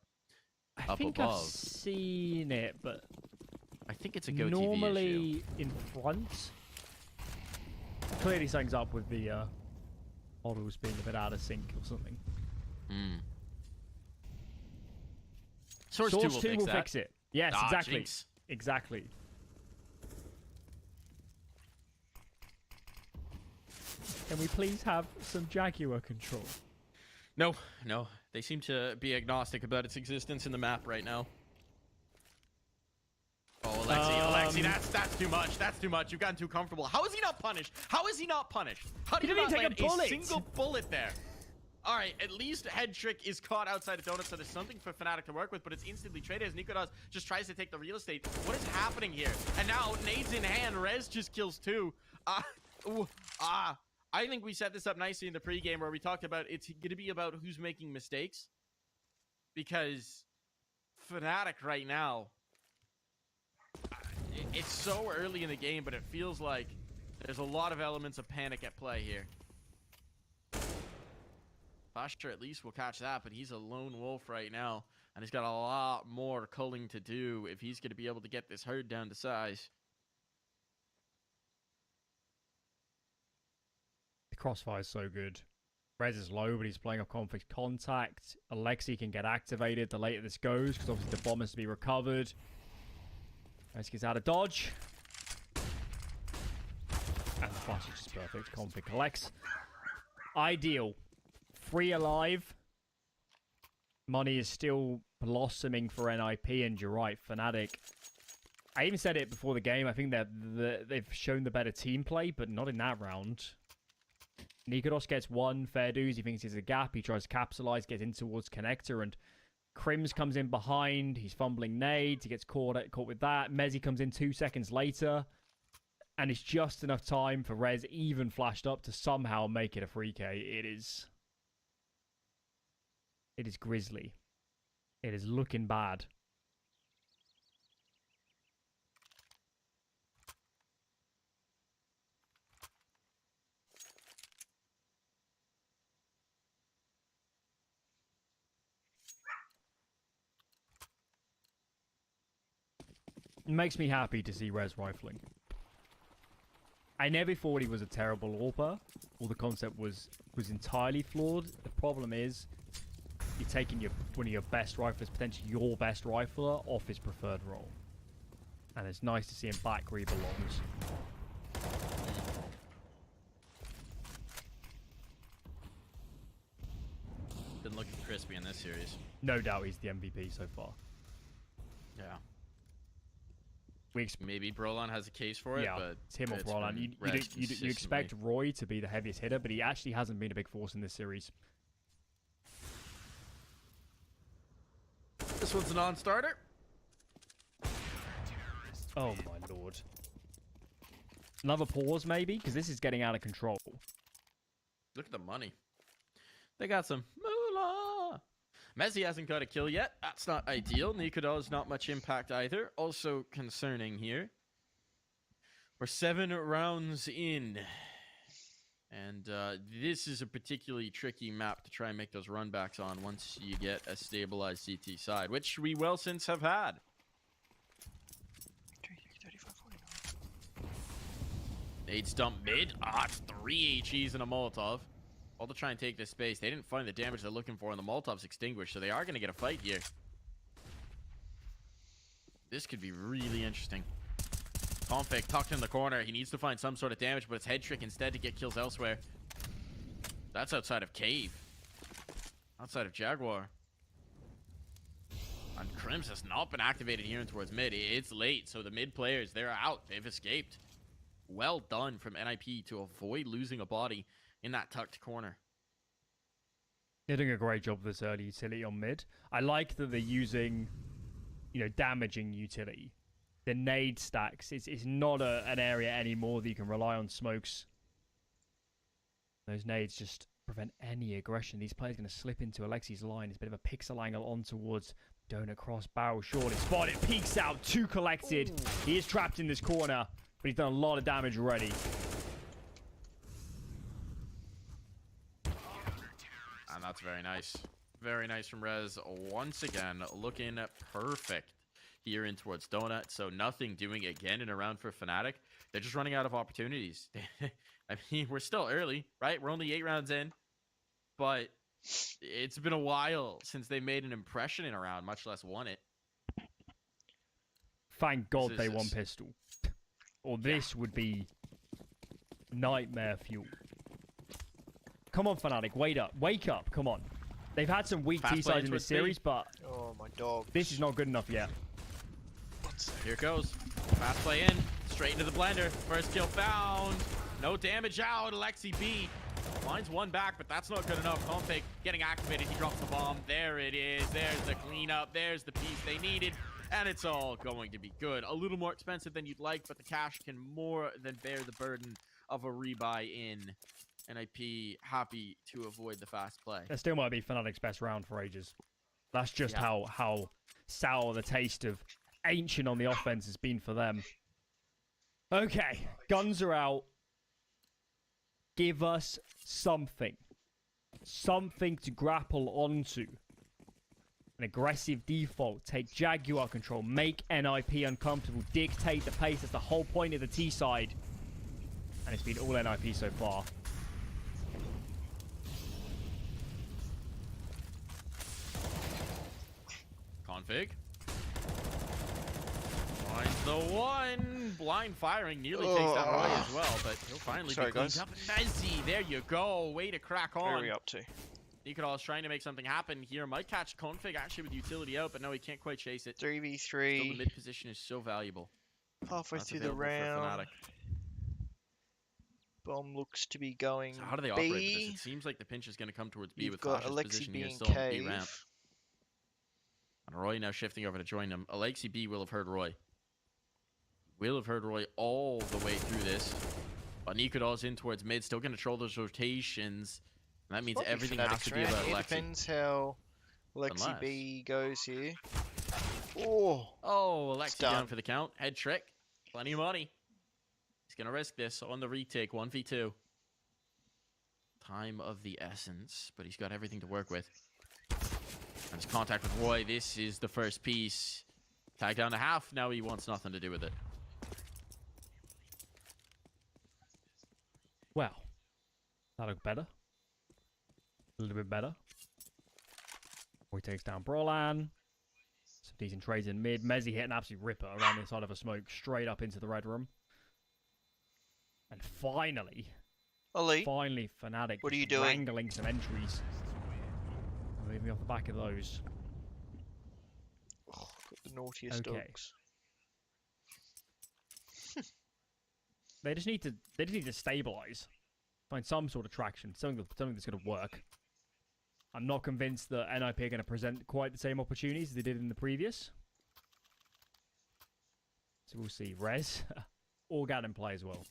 L: I think I've seen it, but
M: I think it's a GoTV
L: normally
M: issue.
L: in front. Clearly something's up with the models being a bit out of sync or something.
M: Source 2 will
L: fix it. Yes,
M: Ah,
L: exactly.
M: jinx.
L: Exactly. Can we please have some Jaguar control?
M: No, no. They seem to be agnostic about its existence in the map right now. Oh, Alexi, that's too much. That's too much. You've gotten too comfortable. How is he not punished? How is he not punished? How did he not land a single bullet there? All right, at least Head Trick is caught outside of Donut, so there's something for Fnatic to work with, but it's instantly traded as Nikodas just tries to take the real estate. What is happening here? And now, nades in hand, Rez just kills two. I think we set this up nicely in the pregame where we talked about it's going to be about who's making mistakes. Because Fnatic right now, it's so early in the game, but it feels like there's a lot of elements of panic at play here. Foster at least will catch that, but he's a lone wolf right now, and he's got a lot more culling to do if he's going to be able to get this herd down to size.
L: The crossfire is so good. Rez is low, but he's playing off conflict contact. Alexi can get activated the later this goes, because obviously the bomb has to be recovered. Rez gets out of dodge. And the flash is just perfect. Conflict collects. Ideal. 3 alive. Money is still blossoming for NIP, and you're right, Fnatic. I even said it before the game. I think that they've shown the better team play, but not in that round. Nikodas gets one fair dues. He thinks there's a gap. He tries to capitalize, gets in towards connector, and Crims comes in behind. He's fumbling nades. He gets caught with that. Mezzi comes in 2 seconds later, and it's just enough time for Rez, even flashed up, to somehow make it a 3K. It is grisly. It is looking bad. It makes me happy to see Rez rifling. I never thought he was a terrible AWPer, or the concept was entirely flawed. The problem is, you're taking one of your best riflers, potentially your best rifler, off his preferred role. And it's nice to see him back where he belongs.
M: Been looking crispy in this series.
L: No doubt he's the MVP so far.
M: Yeah. Maybe Brolan has a case for it,
L: yeah,
M: but
L: it's him or Brolan. You expect Roy to be the heaviest hitter, but he actually hasn't been a big force in this series.
M: This one's a non-starter.
L: Oh my lord. Another pause maybe, because this is getting out of control.
M: Look at the money. They got some moolah. Mezzi hasn't got a kill yet. That's not ideal. Nikodas not much impact either. Also concerning here. We're 7 rounds in. And this is a particularly tricky map to try and make those runbacks on once you get a stabilized CT side, which we well since have had. 8 dump mid. It's 3 HEs and a Molotov. All to try and take this space. They didn't find the damage they're looking for, and the Molotov's extinguished, so they are going to get a fight here. This could be really interesting. Config tucked in the corner. He needs to find some sort of damage, but it's Head Trick instead to get kills elsewhere. That's outside of Cave. Outside of Jaguar. And Crims has not been activated here and towards mid. It's late, so the mid players, they're out. They've escaped. Well done from NIP to avoid losing a body in that tucked corner.
L: They're doing a great job with this early utility on mid. I like that they're using, damaging utility. The nade stacks. It's not an area anymore that you can rely on smokes. Those nades just prevent any aggression. These players are going to slip into Alexi's line. It's a bit of a pixel angle on towards Donut cross barrel short. It's spotted. Peeks out. 2 collected. Ooh. He is trapped in this corner, but he's done a lot of damage already.
M: And that's very nice. Very nice from Rez. Once again, looking perfect here in towards Donut. So nothing doing again in a round for Fnatic. They're just running out of opportunities. I mean, we're still early, right? We're only 8 rounds in. But it's been a while since they made an impression in a round, much less won it.
L: Thank God they won pistol. Or this would be nightmare fuel. Come on, Fnatic, wait up. Wake up, come on. They've had some weak
M: Fast
L: T
M: play
L: sides in
M: into
L: this
M: its B.
L: series, but
B: Oh, my dog.
L: this is not good enough yet.
M: Here it goes. Fast play in. Straight into the blender. First kill found. No damage out. Alexi B finds one back, but that's not good enough. Config getting activated. He drops the bomb. There it is. There's the cleanup. There's the piece they needed. And it's all going to be good. A little more expensive than you'd like, but the cash can more than bear the burden of a rebuy in. NIP happy to avoid the fast play.
L: That still might be Fnatic's best round for ages. That's just
M: Yeah.
L: how sour the taste of Ancient on the offense has been for them. Okay, guns are out. Give us something. Something to grapple onto. An aggressive default. Take Jaguar control. Make NIP uncomfortable. Dictate the pace. That's the whole point of the T side. And it's been all NIP so far.
M: Config. Finds the one. Blind firing nearly takes down Roy as well, but he'll finally be cleaned up. Mezzy, there you go. Way to crack on.
B: Where are we up to?
M: Nikodol's trying to make something happen here. Might catch Config actually with utility out, but no, he can't quite chase it.
B: 3v3.
M: Still, the mid position is so valuable.
B: Halfway
M: That's
B: through the
M: available for
B: round.
M: Fnatic.
B: Bomb looks to be going
M: So how do they operate with this? It seems like the pinch is going to come towards B
B: You've
M: with
B: got
M: Flash's
B: Alexi
M: position
B: B
M: here
B: in
M: still on B
B: cave.
M: ramp. And Roy now shifting over to join him. Alexi B will have heard Roy. Will have heard Roy all the way through this. But Nikodol's in towards mid, still going to control those rotations. And that means
B: Probably
M: everything has
B: Fnatic's
M: to be
B: round.
M: about
B: It
M: Alexi.
B: depends how Alexi
M: Unless-
B: B goes here. Oh,
M: Oh, Alexi
B: done.
M: down for the count. Head trick. Plenty of money. He's going to risk this on the retake. 1v2. Time of the essence. But he's got everything to work with. And his contact with Roy. This is the first piece. Tag down to half. Now he wants nothing to do with it.
L: Well, that looked better. A little bit better. Roy takes down Brolan. Some decent trades in mid. Mezzy hit an absolute ripper around the side of a smoke, straight up into the red room. And finally,
B: Ollie,
L: Fnatic
B: what are you
L: just
B: doing?
L: wrangling some entries. Leaving off the back of those.
B: got the naughtiest
L: Okay.
B: dogs.
L: They just need to stabilize, find some sort of traction, something that's going to work. I'm not convinced that NIP are going to present quite the same opportunities as they did in the previous. So we'll see. Rez, Organ in play as well.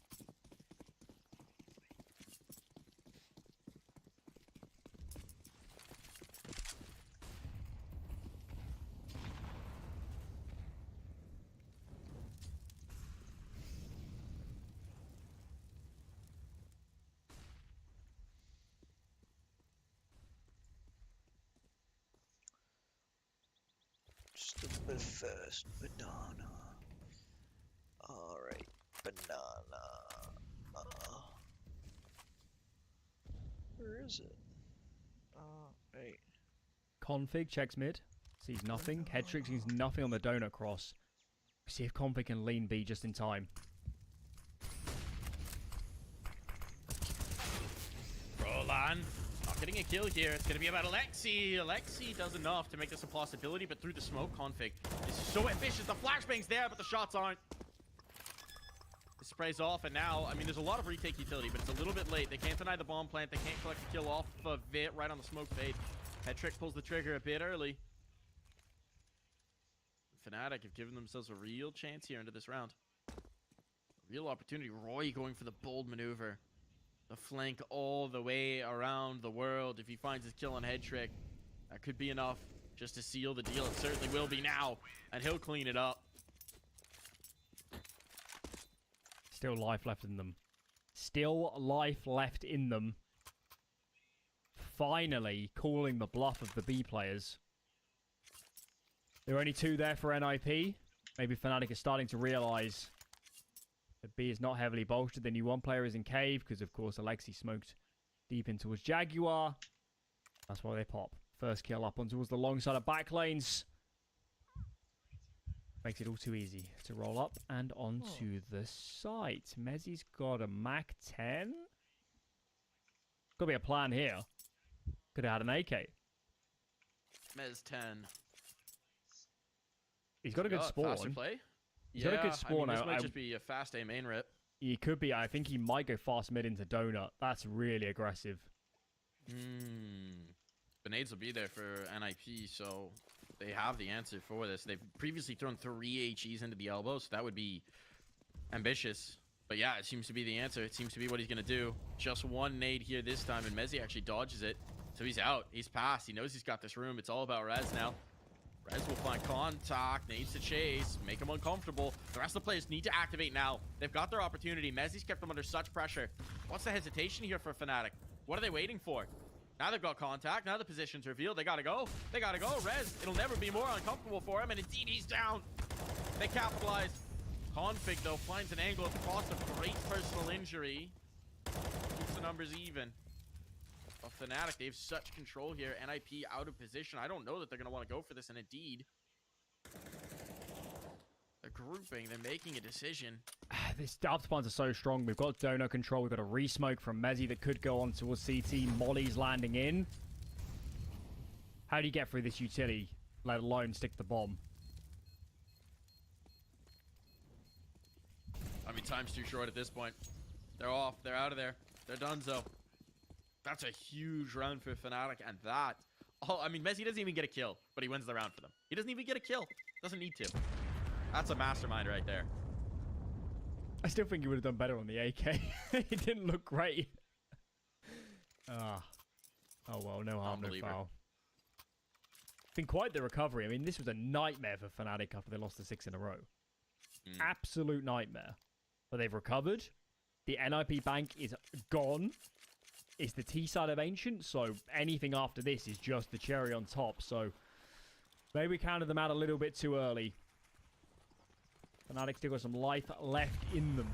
B: Just the first banana. Alright, banana. Where is it? Wait.
L: Config checks mid, sees nothing. Headtrick sees nothing on the donut cross. See if Config can lean B just in time.
M: Roland. Not getting a kill here. It's going to be about Alexi. Alexi does enough to make this a possibility, but through the smoke, Config is so ambitious. The flashbang's there, but the shots aren't. It sprays off, and now, I mean, there's a lot of retake utility, but it's a little bit late. They can't deny the bomb plant. They can't collect the kill off of it right on the smoke fade. Headtrick pulls the trigger a bit early. Fnatic have given themselves a real chance here into this round. Real opportunity. Roy going for the bold maneuver. The flank all the way around the world. If he finds his kill on Headtrick, that could be enough just to seal the deal. It certainly will be now, and he'll clean it up.
L: Still life left in them. Still life left in them. Finally calling the bluff of the B players. There are only two there for NIP. Maybe Fnatic is starting to realise that B is not heavily bolstered. The new one player is in cave because, of course, Alexi smoked deep in towards Jaguar. That's why they pop. First kill up on towards the long side of back lanes. Makes it all too easy to roll up and onto the site. Mezzy's got a Mac 10. Got to be a plan here. Could have had an AK.
M: Mez 10.
L: He's got a good
M: Faster
L: spawn.
M: play.
L: He's got a good spawn.
M: This might just be a fast A main rip.
L: He could be. I think he might go fast mid into donut. That's really aggressive.
M: But nades will be there for NIP, so they have the answer for this. They've previously thrown 3 HEs into the elbow, so that would be ambitious. But yeah, it seems to be the answer. It seems to be what he's going to do. Just one nade here this time, and Mezzi actually dodges it. So he's out. He's passed. He knows he's got this room. It's all about Rez now. Rez will find contact, needs to chase, make him uncomfortable. The rest of the players need to activate now. They've got their opportunity. Mezzi's kept them under such pressure. What's the hesitation here for Fnatic? What are they waiting for? Now they've got contact. Now the position's revealed. They gotta go. They gotta go. Rez, it'll never be more uncomfortable for him. And indeed, he's down. They capitalize. Config, though, finds an angle at the cost of great personal injury. Keeps the numbers even. Of Fnatic, they have such control here. NIP out of position. I don't know that they're going to want to go for this, and indeed, they're grouping. They're making a decision.
L: This up spawns are so strong. We've got donut control. We've got a resmoke from Mezzi that could go on towards CT. Molly's landing in. How do you get through this utility, let alone stick the bomb?
M: I mean, time's too short at this point. They're off. They're out of there. They're donezo. That's a huge round for Fnatic, and that... Oh, I mean, Mezzi doesn't even get a kill, but he wins the round for them. He doesn't even get a kill. Doesn't need to. That's a mastermind right there.
L: I still think he would have done better on the AK. It didn't look great. Oh well, no harm, no foul. Been quite the recovery. I mean, this was a nightmare for Fnatic after they lost the 6 in a row. Absolute nightmare. But they've recovered. The NIP bank is gone. It's the T side of Ancient, so anything after this is just the cherry on top. So maybe we counted them out a little bit too early. Fnatic still got some life left in them.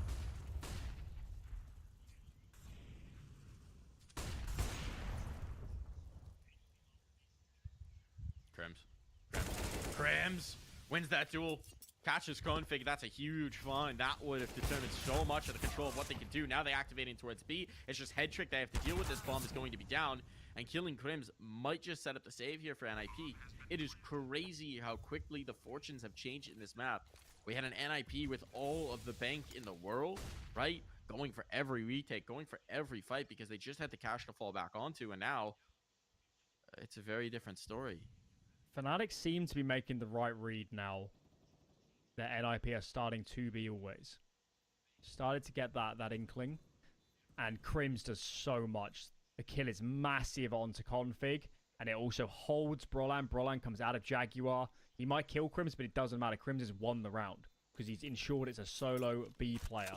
M: Crims wins that duel. Catches Config. That's a huge find. That would have determined so much of the control of what they could do. Now they activating towards B. It's just head trick. They have to deal with this bomb is going to be down. And killing Crims might just set up the save here for NIP. It is crazy how quickly the fortunes have changed in this map. We had an NIP with all of the bank in the world, right? Going for every retake, going for every fight because they just had the cash to fall back onto. And now it's a very different story.
L: Fnatic seem to be making the right read now. That NIP are starting to be always. Started to get that inkling. And Crims does so much. The kill is massive onto Config. And it also holds Brolan. Brolan comes out of Jaguar. He might kill Crims, but it doesn't matter. Crims has won the round. Because he's ensured it's a solo B player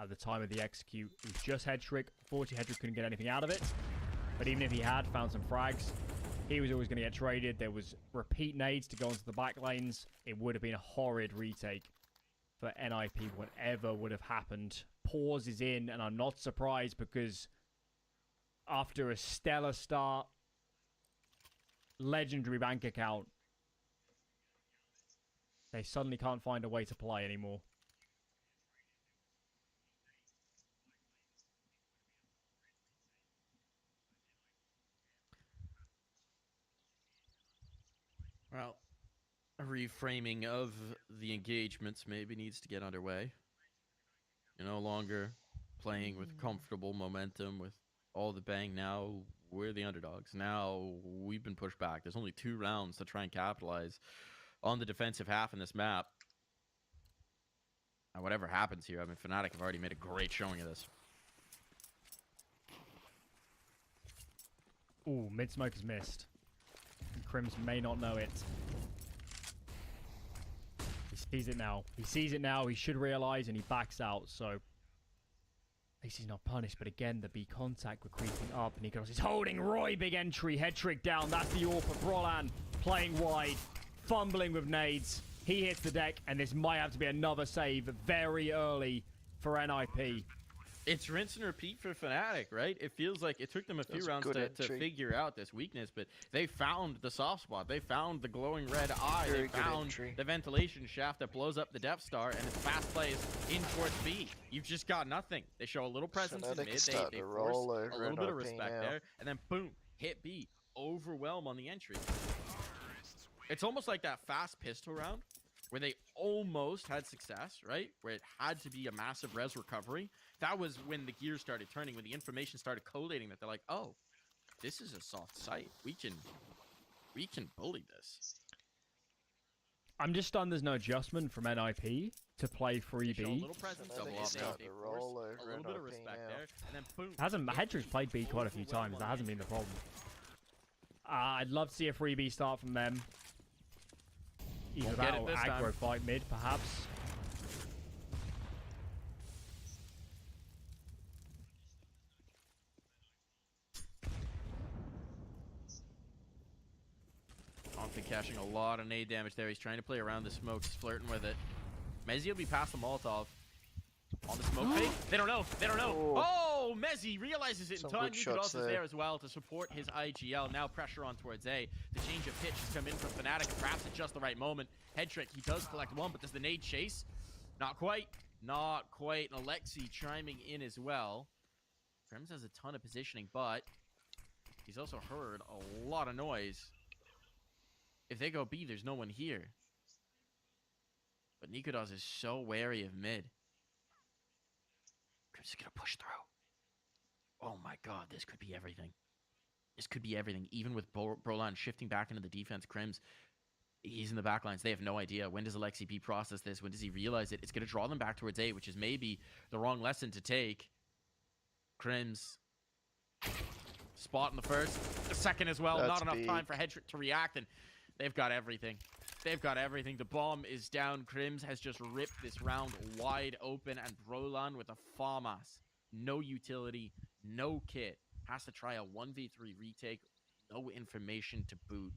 L: at the time of the execute. It was just Headtrick. Fortunately, Headtrick couldn't get anything out of it. But even if he had found some frags, he was always going to get traded. There was repeat nades to go into the back lanes. It would have been a horrid retake for NIP, whatever would have happened. Pause is in, and I'm not surprised because after a stellar start, legendary bank account, they suddenly can't find a way to play anymore.
M: Well, a reframing of the engagements maybe needs to get underway. You're no longer playing with comfortable momentum with all the bang. Now we're the underdogs. Now we've been pushed back. There's only 2 rounds to try and capitalize on the defensive half in this map. And whatever happens here, I mean, Fnatic have already made a great showing of this.
L: Ooh, mid-smoke is missed. Crims may not know it. He sees it now. He sees it now. He should realize, and he backs out. So at least he's not punished. But again, the B contact were creeping up, and he goes, he's holding Roy. Big entry, head trick down. That's the AWP. Brolan playing wide, fumbling with nades. He hits the deck, and this might have to be another save very early for NIP.
M: It's rinse and repeat for Fnatic, right? It feels like it took them a few rounds to figure out this weakness, but they found the soft spot. They found the glowing red eye. They found the ventilation shaft that blows up the Death Star, and it's fast plays in towards B. You've just got nothing. They show a little presence in mid. They force a little bit of respect there, and then boom, hit B over overwhelm on the entry. It's almost like that fast pistol round where they almost had success, right? Where it had to be a massive res recovery. That was when the gears started turning, when the information started collating that they're like, oh, this is a soft site. We can bully this.
L: I'm just stunned there's no adjustment from NIP to play 3B.
M: A little presence, double up,
B: start
M: they
B: to
M: force
B: roll over
M: a little bit of
B: NIP
M: respect
B: now.
M: there, and then boom.
L: Hedrick's played B quite a few times. That hasn't been the problem. I'd love to see a 3B start from them. Either
M: Won't
L: that
M: get it
L: or
M: this
L: aggro
M: time.
L: fight mid, perhaps.
M: Confi cashing a lot of nade damage there. He's trying to play around the smoke. He's flirting with it. Mezzi will be past the Molotov. On the smoke fake. They don't know. They don't know. Oh, Mezzi realizes it in
B: Some
M: time.
B: good shots
M: Nikodos is there as well to support his IGL. Now pressure on towards A. The change of pitch has come in from Fnatic. Perhaps at just the right moment. Headtrick, he does collect one, but does the nade chase? Not quite. Not quite. And Alexi chiming in as well. Krems has a ton of positioning, but he's also heard a lot of noise. If they go B, there's no one here. But Nikodos is so wary of mid. Krems is gonna push through. Oh my god, this could be everything. This could be everything. Even with Brolan shifting back into the defense, Krems, he's in the backlines. They have no idea. When does Alexi B process this? When does he realize it? It's going to draw them back towards A, which is maybe the wrong lesson to take. Krems, spot in the first. The second as well.
B: That's
M: Not enough
B: big.
M: time for Hedrick to react, and they've got everything. They've got everything. The bomb is down. Krems has just ripped this round wide open, and Brolan with a FAMAS. No utility, no kit. Has to try a 1v3 retake. No information to boot.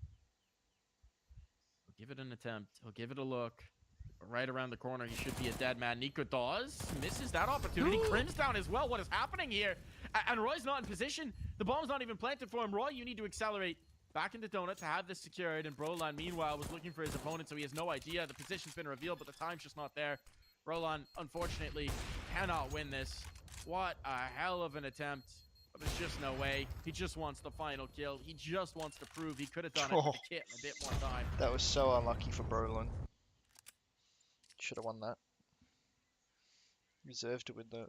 M: He'll give it an attempt. He'll give it a look. Right around the corner, he should be a dead man. Nico does. Misses that opportunity. Krems down as well. What is happening here? And Roy's not in position. The bomb's not even planted for him. Roy, you need to accelerate back into Donut to have this secured. And Brolan, meanwhile, was looking for his opponent, so he has no idea. The position's been revealed, but the time's just not there. Brolan, unfortunately, cannot win this. What a hell of an attempt. But there's just no way. He just wants the final kill. He just wants to prove he could have done it with the kit in a bit more time.
B: That was so unlucky for Brolan. Should have won that. Reserved to win that.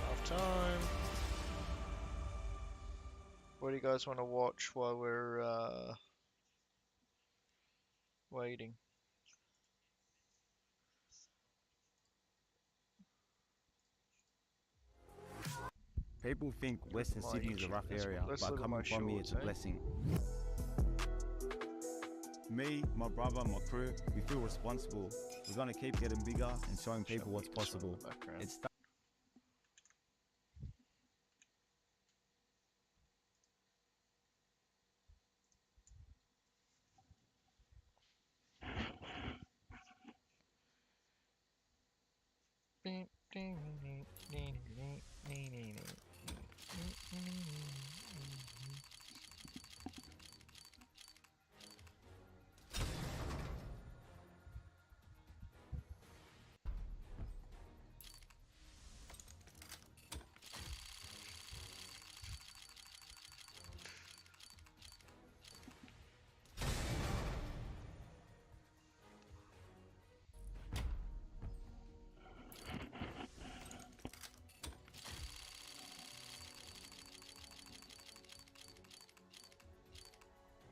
B: Half time. What do you guys want to watch while we're waiting?
H: People think Western Sydney is a rough area,
B: let's
H: but
B: look at
H: coming
B: my
H: from me, it's a
B: shorts, eh?
H: blessing. Me, my brother, my crew, we feel responsible. We're gonna keep getting bigger and showing people what's possible. It's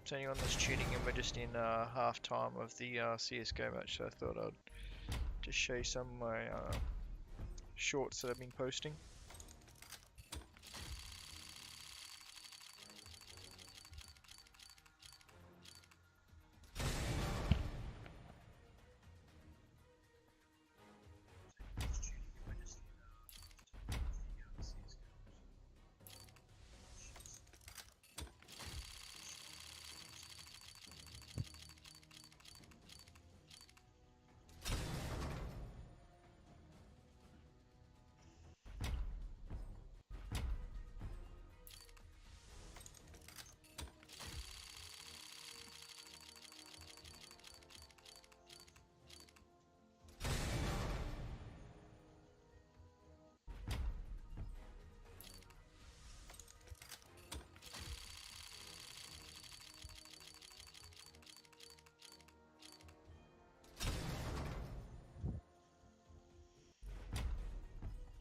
B: So anyone that's tuning in, we're just in half time of the CSGO match, so I thought I'd just show you some of my shorts that I've been posting.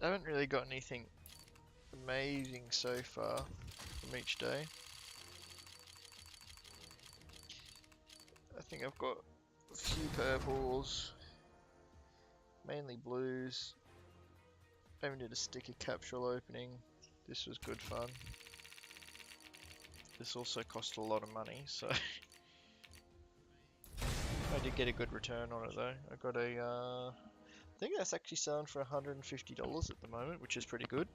B: I haven't really got anything amazing so far from each day. I think I've got a few purples, mainly blues. I even did a sticker capsule opening. This was good fun. This also cost a lot of money, so I did get a good return on it though. I got a, I think that's actually selling for $150 at the moment, which is pretty good.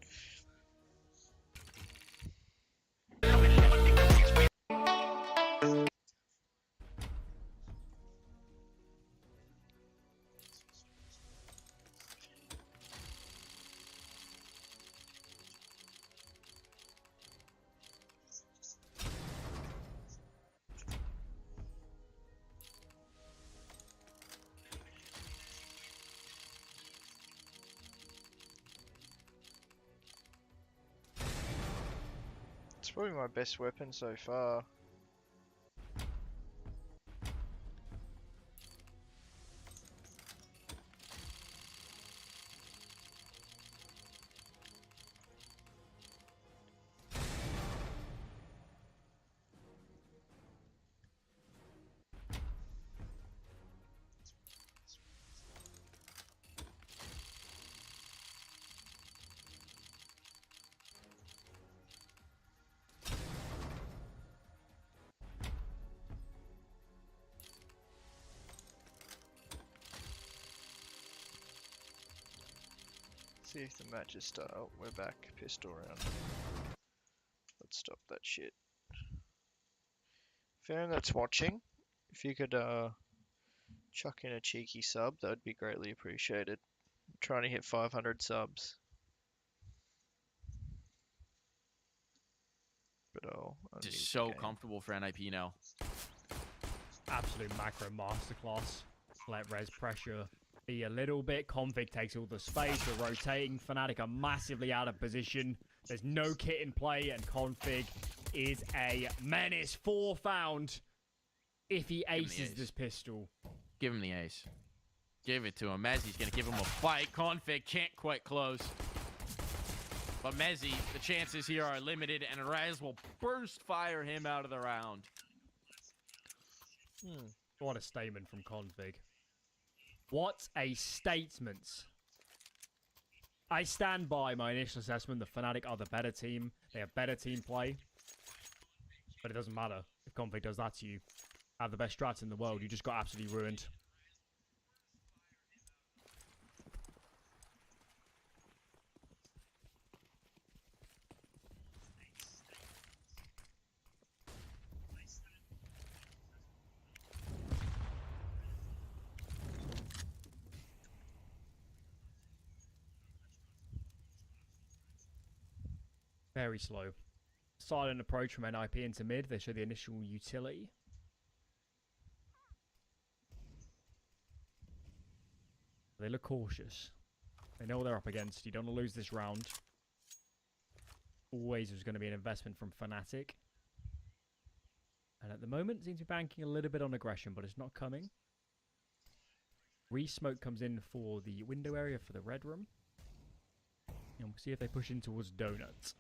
B: It's probably my best weapon so far. See if the matches start. Oh, we're back. Pistol round. Let's stop that shit. If anyone that's watching, if you could chuck in a cheeky sub, that would be greatly appreciated. I'm trying to hit 500 subs. But
M: Just so comfortable for NIP now.
L: Absolute macro masterclass. Let res pressure be a little bit. Config takes all the space. We're rotating. Fnatic are massively out of position. There's no kit in play, and Config is a menace. 4 found if he aces this pistol.
M: Give him the ace. Give it to him. Mezzi's going to give him a fight. Config can't quite close. But Mezzi, the chances here are limited, and Raz will burst fire him out of the round.
L: What a statement from Config. What a statement. I stand by my initial assessment. The Fnatic are the better team. They have better team play. But it doesn't matter if Config does that to you. Have the best strats in the world. You just got absolutely ruined. Very slow. Silent approach from NIP into mid. They show the initial utility. They look cautious. They know what they're up against. You don't want to lose this round. Always was going to be an investment from Fnatic. And at the moment, seems to be banking a little bit on aggression, but it's not coming. Re-smoke comes in for the window area for the red room. And we'll see if they push in towards Donuts.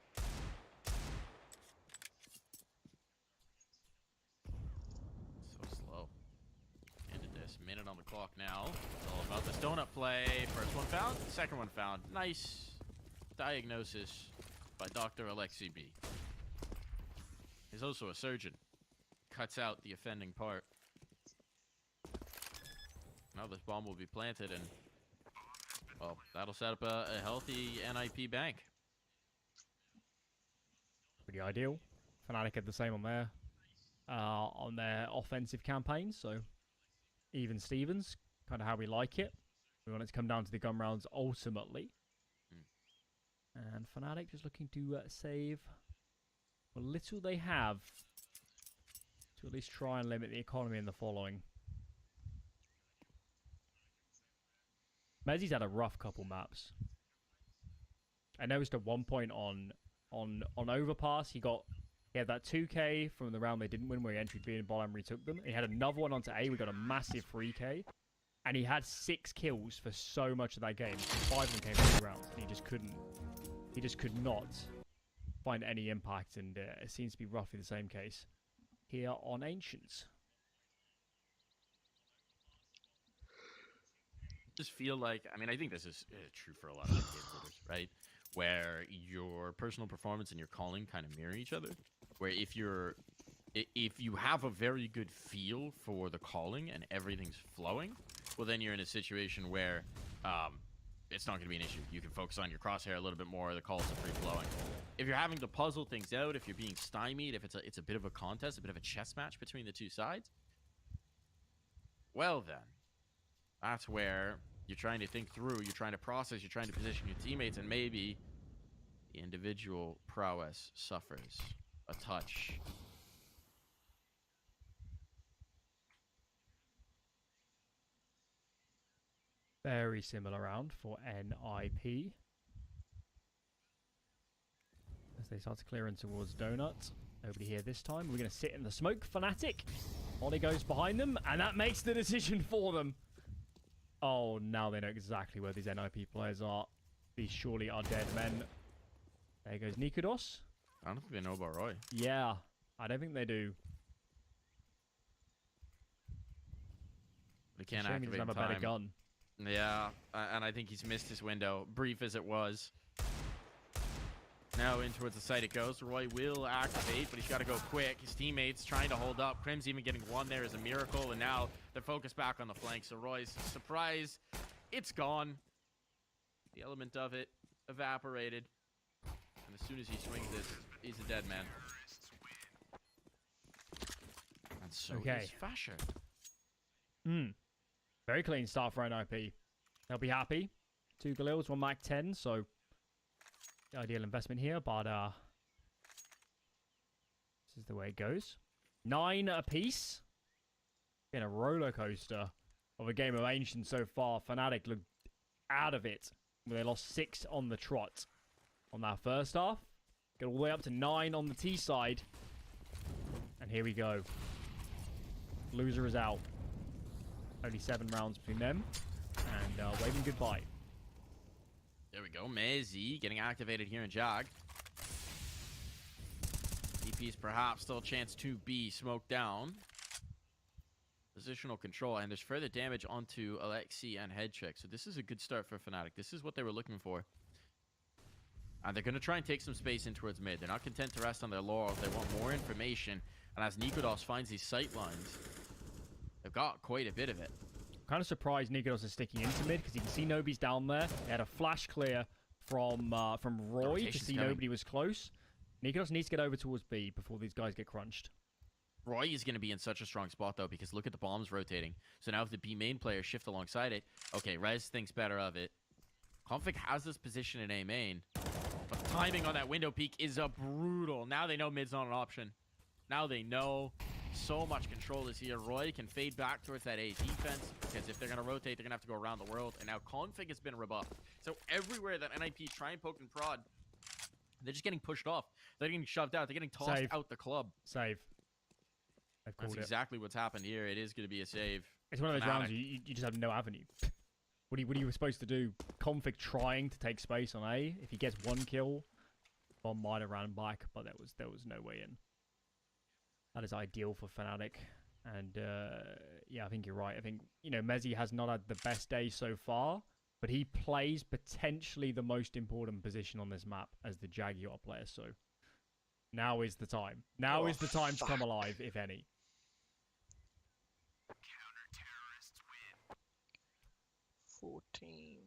M: So slow. Ended this. Minute on the clock now. It's all about this donut play. First one found. Second one found. Nice diagnosis by Dr. Alexi B. He's also a surgeon. Cuts out the offending part. Now this bomb will be planted, and well, that'll set up a healthy NIP bank.
L: Pretty ideal. Fnatic had the same on their offensive campaign, so even Stevens, kind of how we like it. We want it to come down to the gun rounds ultimately. And Fnatic just looking to save what little they have to at least try and limit the economy in the following. Mezzi's had a rough couple maps. I noticed at one point on Overpass, he had that 2k from the round they didn't win where he entered B and bottom retook them. He had another one onto A, we got a massive 3k. And he had 6 kills for so much of that game. 5 of them came in 2 rounds. And he just could not find any impact. And it seems to be roughly the same case here on Ancients.
M: Just feel like, I mean, I think this is true for a lot of game builders, right? Where your personal performance and your calling kind of mirror each other. Where if you have a very good feel for the calling and everything's flowing, well, then you're in a situation where it's not going to be an issue. You can focus on your crosshair a little bit more. The calls are free flowing. If you're having to puzzle things out, if you're being stymied, if it's a bit of a contest, a bit of a chess match between the two sides, well then, that's where you're trying to think through, you're trying to process, you're trying to position your teammates, and maybe the individual prowess suffers a touch.
L: Very similar round for NIP. As they start to clear in towards Donut. Nobody here this time. We're going to sit in the smoke. Fnatic. Ollie goes behind them, and that makes the decision for them. Oh, now they know exactly where these NIP players are. These surely are dead men. There goes Nikodos.
M: I don't think they know about Roy.
L: Yeah, I don't think they do.
M: They can't
L: Shame he
M: activate
L: doesn't have a better gun.
M: Yeah, and I think he's missed his window, brief as it was. Now in towards the site it goes. Roy will activate, but he's got to go quick. His teammates trying to hold up. Crim's even getting one there is a miracle, and now they're focused back on the flank. So Roy's surprise, it's gone. The element of it evaporated. And as soon as he swings this, he's a dead man. And so is Fasher.
L: Very clean start for NIP. They'll be happy. 2 Galils, 1 Mac 10, so the ideal investment here, but this is the way it goes. 9 apiece. Been a roller coaster of a game of Ancient so far. Fnatic looked out of it when they lost 6 on the trot on that first half. Get all the way up to 9 on the T side. And here we go. Loser is out. Only 7 rounds between them. And waving goodbye.
M: There we go. Mezzy getting activated here in Jag. DP's perhaps still a chance to be smoked down. Positional control, and there's further damage onto Alexi and Headcheck. So this is a good start for Fnatic. This is what they were looking for. And they're going to try and take some space in towards mid. They're not content to rest on their laurels. They want more information. And as Nikodos finds these sight lines, they've got quite a bit of it.
L: Kind of surprised Nikodos is sticking into mid because you can see nobody's down there. They had a flash clear from Roy to see nobody was close. Nikodos needs to get over towards B before these guys get crunched.
M: Roy is going to be in such a strong spot, though, because look at the bombs rotating. So now if the B main players shift alongside it, okay, Rez thinks better of it. Config has this position in A main, but the timing on that window peak is a brutal. Now they know mid's not an option. Now they know so much control is here. Roy can fade back towards that A defense, because if they're going to rotate, they're going to have to go around the world. And now Config has been rebuffed. So everywhere that NIP try and poke and prod, they're just getting pushed off. They're getting shoved out. They're getting tossed out the club.
L: Save.
M: That's exactly what's happened here. It is going to be a save.
L: It's one of those rounds you just have no avenue. What are you supposed to do? Config trying to take space on A. If he gets 1 kill, Bomb might have ran back, but there was no way in. That is ideal for Fnatic. And yeah, I think you're right. I think, Mezzy has not had the best day so far, but he plays potentially the most important position on this map as the Jaguar player. So now is the time. Now is the time to come alive, if any.
B: 14.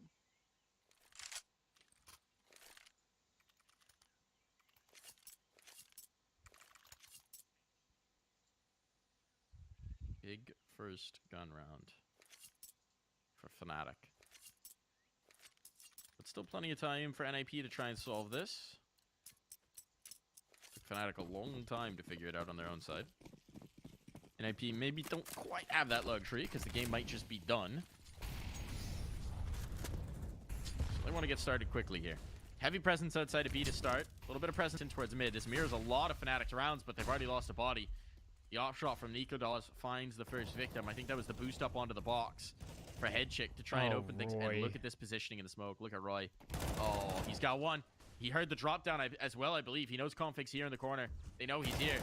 M: Big first gun round for Fnatic. But still plenty of time for NIP to try and solve this. Took Fnatic a long time to figure it out on their own side. NIP maybe don't quite have that luxury because the game might just be done. So they want to get started quickly here. Heavy presence outside of B to start. A little bit of presence in towards mid. This mirrors a lot of Fnatic's rounds, but they've already lost a body. The op shot from Nikodos finds the first victim. I think that was the boost up onto the box. for head check to try and
L: Oh,
M: open things. And
L: Roy.
M: look at this positioning in the smoke. Look at Roy. Oh, he's got one. He heard the drop down as well, I believe. He knows Config's here in the corner. They know he's here.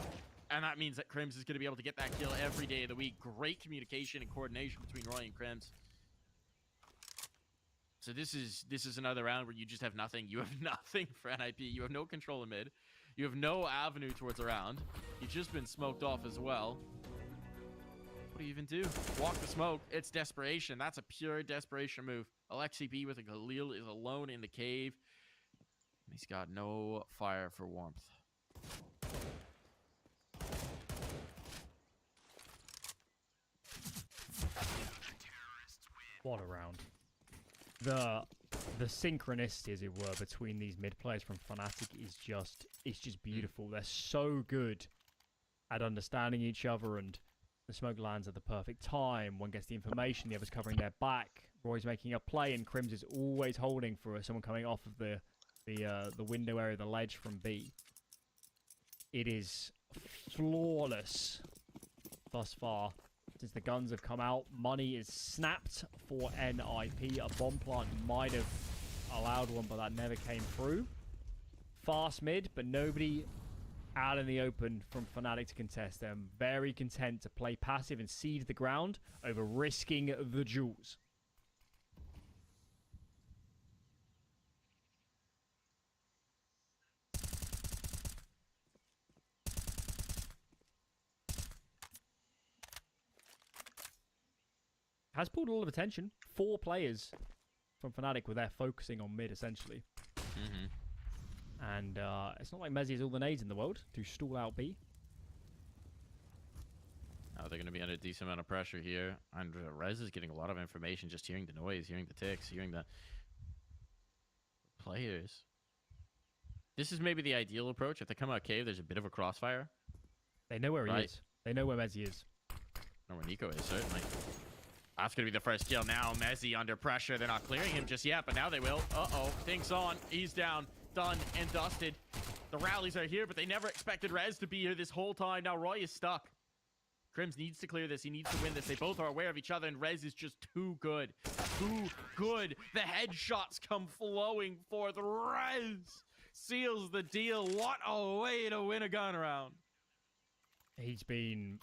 M: And that means that Crims is going to be able to get that kill every day of the week. Great communication and coordination between Roy and Crims. So this is another round where you just have nothing. You have nothing for NIP. You have no control in mid. You have no avenue towards a round. You've just been smoked off as well. What do you even do? Walk the smoke. It's desperation. That's a pure desperation move. Alexi B with a Galil is alone in the cave. And he's got no fire for warmth.
L: What a round. The synchronicity, as it were, between these mid players from Fnatic is just beautiful. They're so good at understanding each other, and the smoke lands at the perfect time. One gets the information, the other's covering their back. Roy's making a play, and Crims is always holding for someone coming off of the window area, the ledge from B. It is flawless thus far. Since the guns have come out, money is snapped for NIP. A bomb plant might have allowed one, but that never came through. Fast mid, but nobody out in the open from Fnatic to contest. They're very content to play passive and seed the ground over risking the jewels. Has pulled a lot of attention. 4 players from Fnatic were there focusing on mid, essentially. And it's not like Mezzi has all the nades in the world to stall out B.
M: Oh, they're going to be under a decent amount of pressure here. And Rez is getting a lot of information, just hearing the noise, hearing the ticks, hearing the players. This is maybe the ideal approach. If they come out cave, there's a bit of a crossfire.
L: They know where he is. They know where Mezzi is.
M: Know where Nico is, certainly. That's going to be the first kill now. Mezzi under pressure. They're not clearing him just yet, but now they will. Uh-oh. Think's on. He's down. Done and dusted. The rallies are here, but they never expected Rez to be here this whole time. Now Roy is stuck. Crims needs to clear this. He needs to win this. They both are aware of each other, and Rez is just too good. Too good. The headshots come flowing forth. Rez seals the deal. What a way to win a gun round.
L: He's been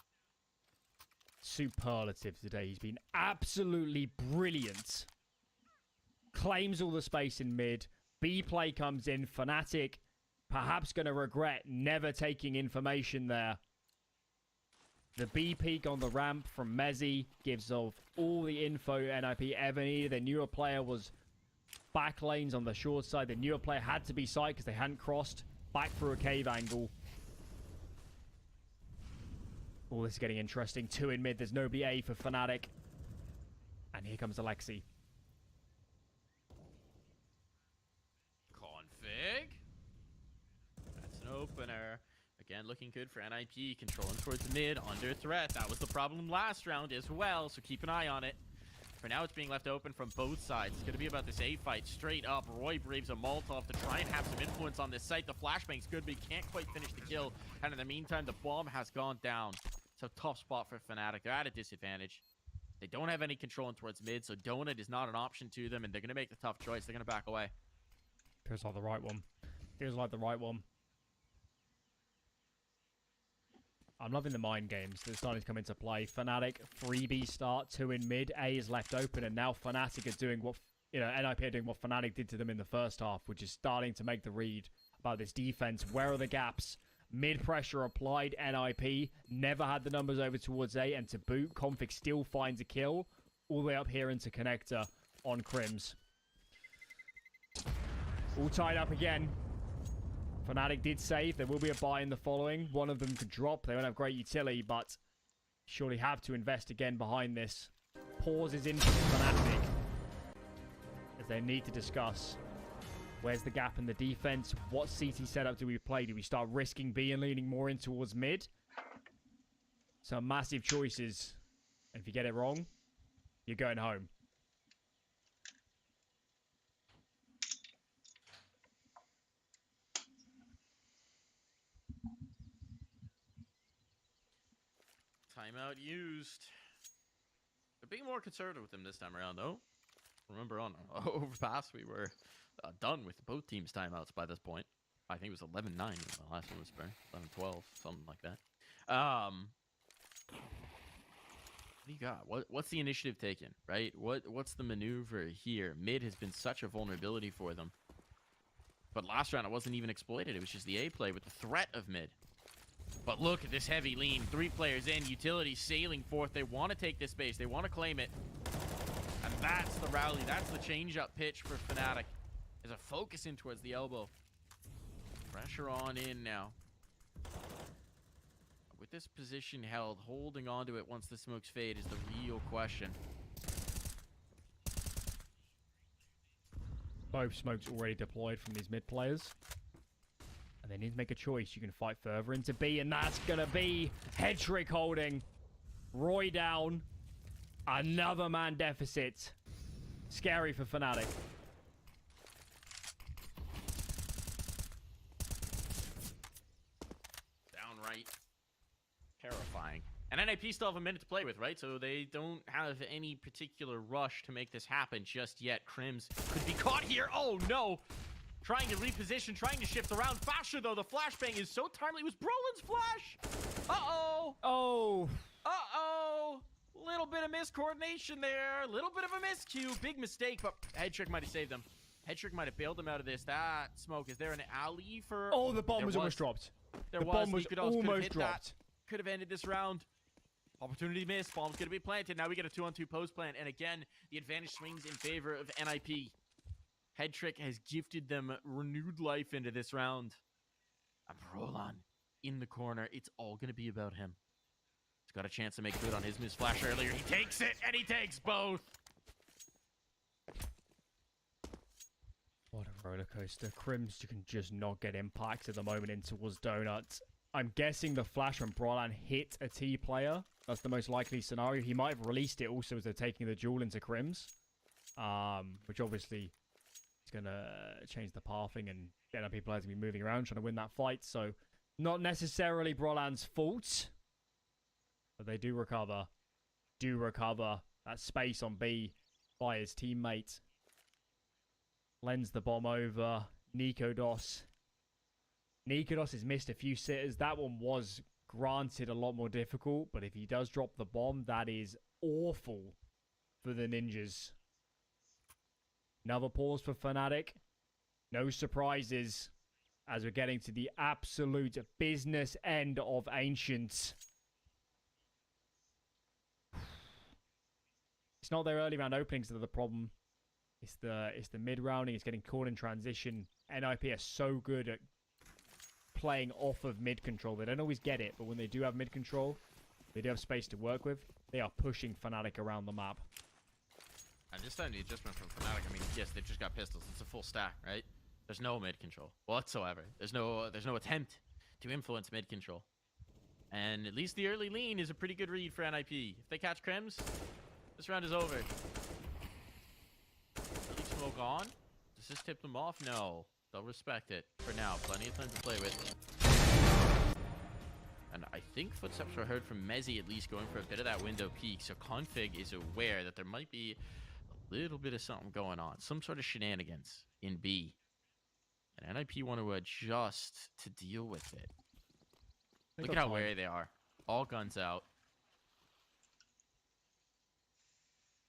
L: superlative today. He's been absolutely brilliant. Claims all the space in mid. B play comes in. Fnatic perhaps going to regret never taking information there. The B peak on the ramp from Mezzi gives off all the info NIP ever needed. The newer player was back lanes on the short side. The newer player had to be side because they hadn't crossed back through a cave angle. Oh, this is getting interesting. 2 in mid. There's no BA for Fnatic. And here comes Alexi.
M: Config. That's an opener. Again, looking good for NIP. Controlling towards mid. Under threat. That was the problem last round as well, so keep an eye on it. For now, it's being left open from both sides. It's going to be about this A fight straight up. Roy braves a Molotov to try and have some influence on this site. The flashbang's good, but he can't quite finish the kill. And in the meantime, the bomb has gone down. It's a tough spot for Fnatic. They're at a disadvantage. They don't have any control towards mid, so Donut is not an option to them, and they're going to make the tough choice. They're going to back away.
L: Feels like the right one. Feels like the right one. I'm loving the mind games that are starting to come into play. Fnatic, 3B start, 2 in mid. A is left open, and now Fnatic are doing what, NIP are doing what Fnatic did to them in the first half, which is starting to make the read about this defense. Where are the gaps? Mid pressure applied. NIP never had the numbers over towards A, and to boot, Config still finds a kill all the way up here into connector on Crims. All tied up again. Fnatic did save. There will be a buy in the following. One of them could drop. They won't have great utility, but surely have to invest again behind this. Pause is in for Fnatic, as they need to discuss where's the gap in the defense. What CT setup do we play? Do we start risking B and leaning more in towards mid? Some massive choices. And if you get it wrong, you're going home.
M: Timeout used. being more conservative with him this time around, though. Remember on Overpass, we were done with both teams' timeouts by this point. I think it was 11-9 when the last one was for 11-12, something like that. What do you got? What's the initiative taken, right? What's the maneuver here? Mid has been such a vulnerability for them. But last round, it wasn't even exploited. It was just the A play with the threat of mid. But look at this heavy lean. 3 players in. Utility sailing forth. They want to take this base. They want to claim it. And that's the rally. That's the change-up pitch for Fnatic. There's a focus in towards the elbow. Pressure on in now. With this position held, holding on to it once the smokes fade is the real question.
L: Both smokes already deployed from these mid players. And they need to make a choice. You can fight further into B, and that's going to be Hedrick holding. Roy down. Another man deficit. Scary for Fnatic.
M: Downright terrifying. And NIP still have a minute to play with, right? So they don't have any particular rush to make this happen just yet. Crims could be caught here. Oh, no. Trying to reposition, trying to shift around. Faster, though. The flashbang is so timely. It was Brolin's flash. Uh-oh.
L: Oh.
M: Uh-oh. Little bit of miscoordination there. Little bit of a miscue. Big mistake, but Headtrick might have saved them. Headtrick might have bailed them out of this. That smoke. Is there an alley for...
L: Oh, the bomb was almost dropped.
M: There
L: the bomb was almost dropped.
M: Could have ended this round. Opportunity missed. Bomb's going to be planted. Now we get a 2-on-2 post plant. And again, the advantage swings in favor of NIP. Headtrick has gifted them renewed life into this round. And Roland in the corner. It's all going to be about him. He's got a chance to make good on his missed flash earlier. He takes it, and he takes both.
L: What a roller coaster. Crims can just not get impact at the moment in towards Donuts. I'm guessing the flash from Brolan hit a T player. That's the most likely scenario. He might have released it also as they're taking the duel into Crims. Which obviously is going to change the pathing and NIP players will be moving around trying to win that fight. So not necessarily Brolan's fault. But they do recover. That space on B by his teammate. Lends the bomb over. Nikodos has missed a few sitters. That one was granted a lot more difficult. But if he does drop the bomb, that is awful for the Ninjas. Another pause for Fnatic. No surprises as we're getting to the absolute business end of Ancients. It's not their early round openings that are the problem. It's the mid rounding. It's getting caught in transition. NIP are so good at playing off of mid control. They don't always get it, but when they do have mid control, they do have space to work with. They are pushing Fnatic around the map.
M: And this time the adjustment from Fnatic, I mean, yes, they've just got pistols. It's a full stack, right? There's no mid control whatsoever. There's no attempt to influence mid control. And at least the early lean is a pretty good read for NIP. If they catch Crims, this round is over. Early smoke on. Does this tip them off? No. They'll respect it for now. Plenty of time to play with. And I think footsteps were heard from Mezzi, at least going for a bit of that window peek. So Config is aware that there might be a little bit of something going on. Some sort of shenanigans in B. And NIP want to adjust to deal with it. Look at how wary they are. All guns out.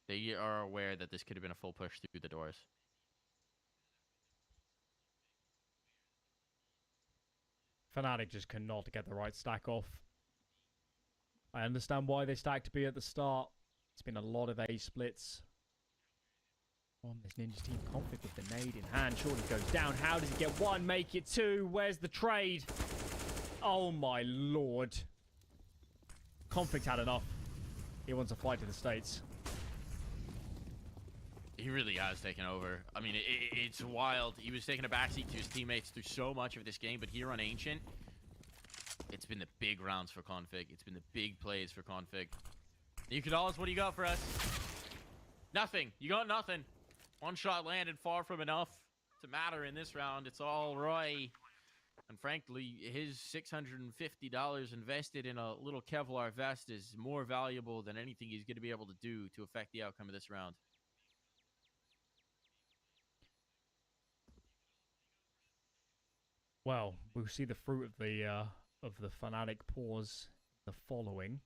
M: They are aware that this could have been a full push through the doors.
L: Fnatic just cannot get the right stack off. I understand why they stacked B at the start. It's been a lot of A splits. On this Ninja team, Conflict with the nade in hand. Surely goes down. How does he get one? Make it two. Where's the trade? Oh my lord. Conflict had enough. He wants a flight to the States.
M: He really has taken over. I mean, it's wild. He was taking a backseat to his teammates through so much of this game, but here on Ancient, it's been the big rounds for Config. It's been the big plays for Config. Nicodemus, what do you got for us? Nothing. You got nothing. One shot landed, far from enough to matter in this round. It's all Roy. And frankly, his $650 invested in a little Kevlar vest is more valuable than anything he's going to be able to do to affect the outcome of this round.
L: Well, we'll see the fruit of the Fnatic pause the following.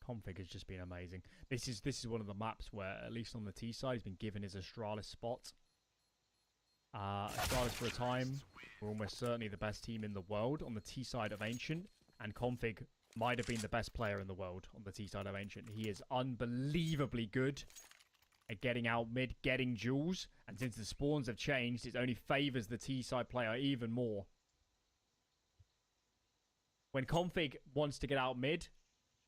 L: Config has just been amazing. This is one of the maps where, at least on the T side, he's been given his Astralis spot. Astralis for a time were almost certainly the best team in the world on the T side of Ancient, and Config might have been the best player in the world on the T side of Ancient. He is unbelievably good at getting out mid, getting jewels, and since the spawns have changed, it only favors the T side player even more. When Config wants to get out mid,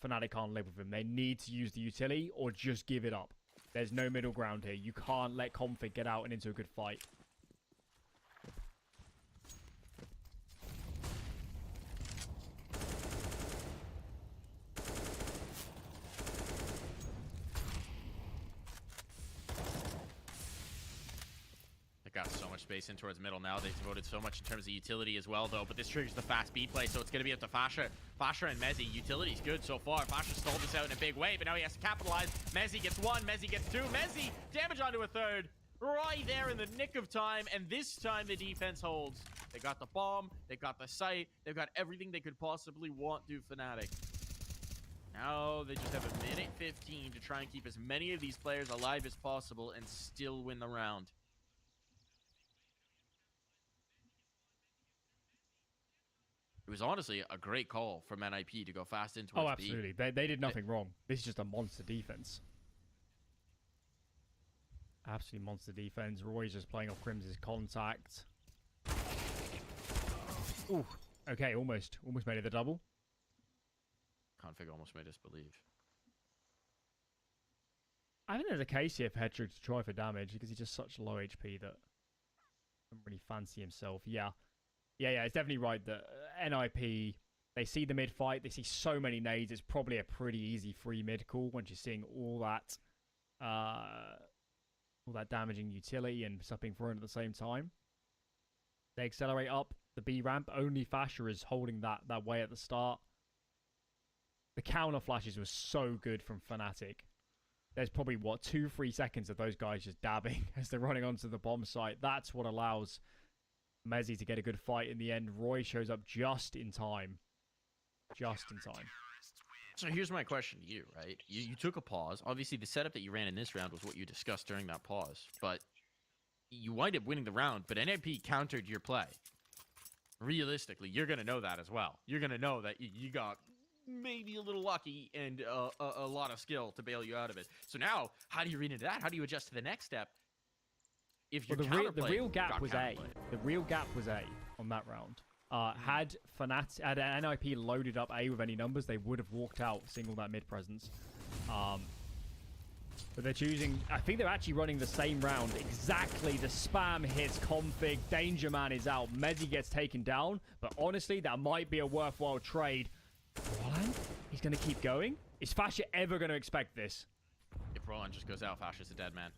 L: Fnatic can't live with him. They need to use the utility or just give it up. There's no middle ground here. You can't let Config get out and into a good fight.
M: Got so much space in towards middle now. They've devoted so much in terms of utility as well, though. But this triggers the fast B play, so it's going to be up to Fasha. Fasha and Mezzi. Utility's good so far. Fasha stalled this out in a big way, but now he has to capitalize. Mezzi gets one. Mezzi gets two. Mezzi, damage onto a third. Right there in the nick of time, and this time the defense holds. They got the bomb. They got the site. They've got everything they could possibly want to Fnatic. Now they just have a minute 15 to try and keep as many of these players alive as possible and still win the round. It was honestly a great call from NIP to go fast into
L: Oh, absolutely. They did nothing wrong. This is just a monster defense. Absolutely monster defense. Roy's just playing off Crims's contact. Ooh. Okay, almost made it the double.
M: Config almost made us believe.
L: I think there's a case here for Hedrick to try for damage because he's just such low HP that doesn't really fancy himself. Yeah, it's definitely right that NIP, they see the mid fight, they see so many nades, it's probably a pretty easy free mid call once you're seeing all that damaging utility and stuff being thrown at the same time. They accelerate up the B ramp, only Fasher is holding that way at the start. The counter flashes were so good from Fnatic. There's probably, 2-3 seconds of those guys just dabbing as they're running onto the bomb site. That's what allows Mezzi to get a good fight in the end. Roy shows up just in time. Just in time.
M: So here's my question to you, right? You took a pause. Obviously, the setup that you ran in this round was what you discussed during that pause. But you wind up winning the round, but NIP countered your play. Realistically, you're going to know that as well. You're going to know that you got maybe a little lucky and a lot of skill to bail you out of it. So now, how do you read into that? How do you adjust to the next step? If
L: the real gap was A. The real gap was A on that round. Had NIP loaded up A with any numbers, they would have walked out, single that mid presence. But they're choosing. I think they're actually running the same round. Exactly. The spam hits Config. Danger Man is out. Mezzi gets taken down. But honestly, that might be a worthwhile trade. Roland? He's going to keep going? Is Fasher ever going to expect this?
M: If Roland just goes out, Fasher's a dead man.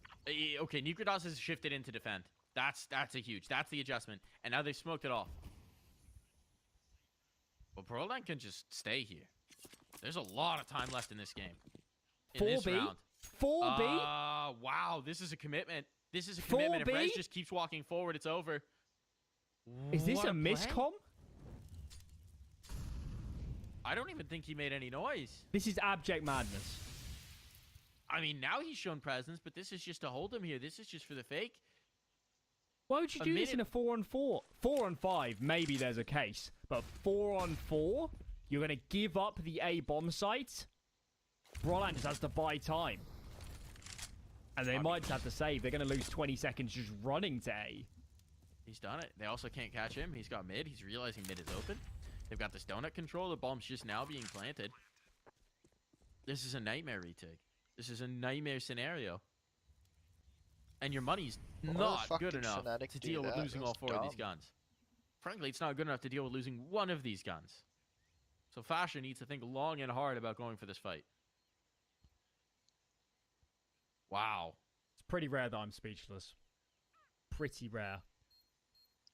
M: Okay, Nukrados has shifted into defend. That's a huge. That's the adjustment. And now they've smoked it off. Well, Roland can just stay here. There's a lot of time left in this game. In this round.
L: 4B?
M: Wow, this is a commitment. This is a commitment.
L: 4B?
M: If Rez just keeps walking forward, it's over.
L: Is this a miscom?
M: I don't even think he made any noise.
L: This is abject madness.
M: I mean, now he's shown presence, but this is just to hold him here. This is just for the fake.
L: Why would you do this in a 4-on-4? 4-on-5, maybe there's a case. But 4-on-4? You're going to give up the A bomb site? Roland just has to buy time. And they might just have to save. They're going to lose 20 seconds just running to A.
M: He's done it. They also can't catch him. He's got mid. He's realizing mid is open. They've got this donut control. The bomb's just now being planted. This is a nightmare retake. This is a nightmare scenario. And your money's not good enough to deal with losing all 4 of these guns. Frankly, it's not good enough to deal with losing 1 of these guns. So Fasher needs to think long and hard about going for this fight. Wow.
L: It's pretty rare that I'm speechless. Pretty rare.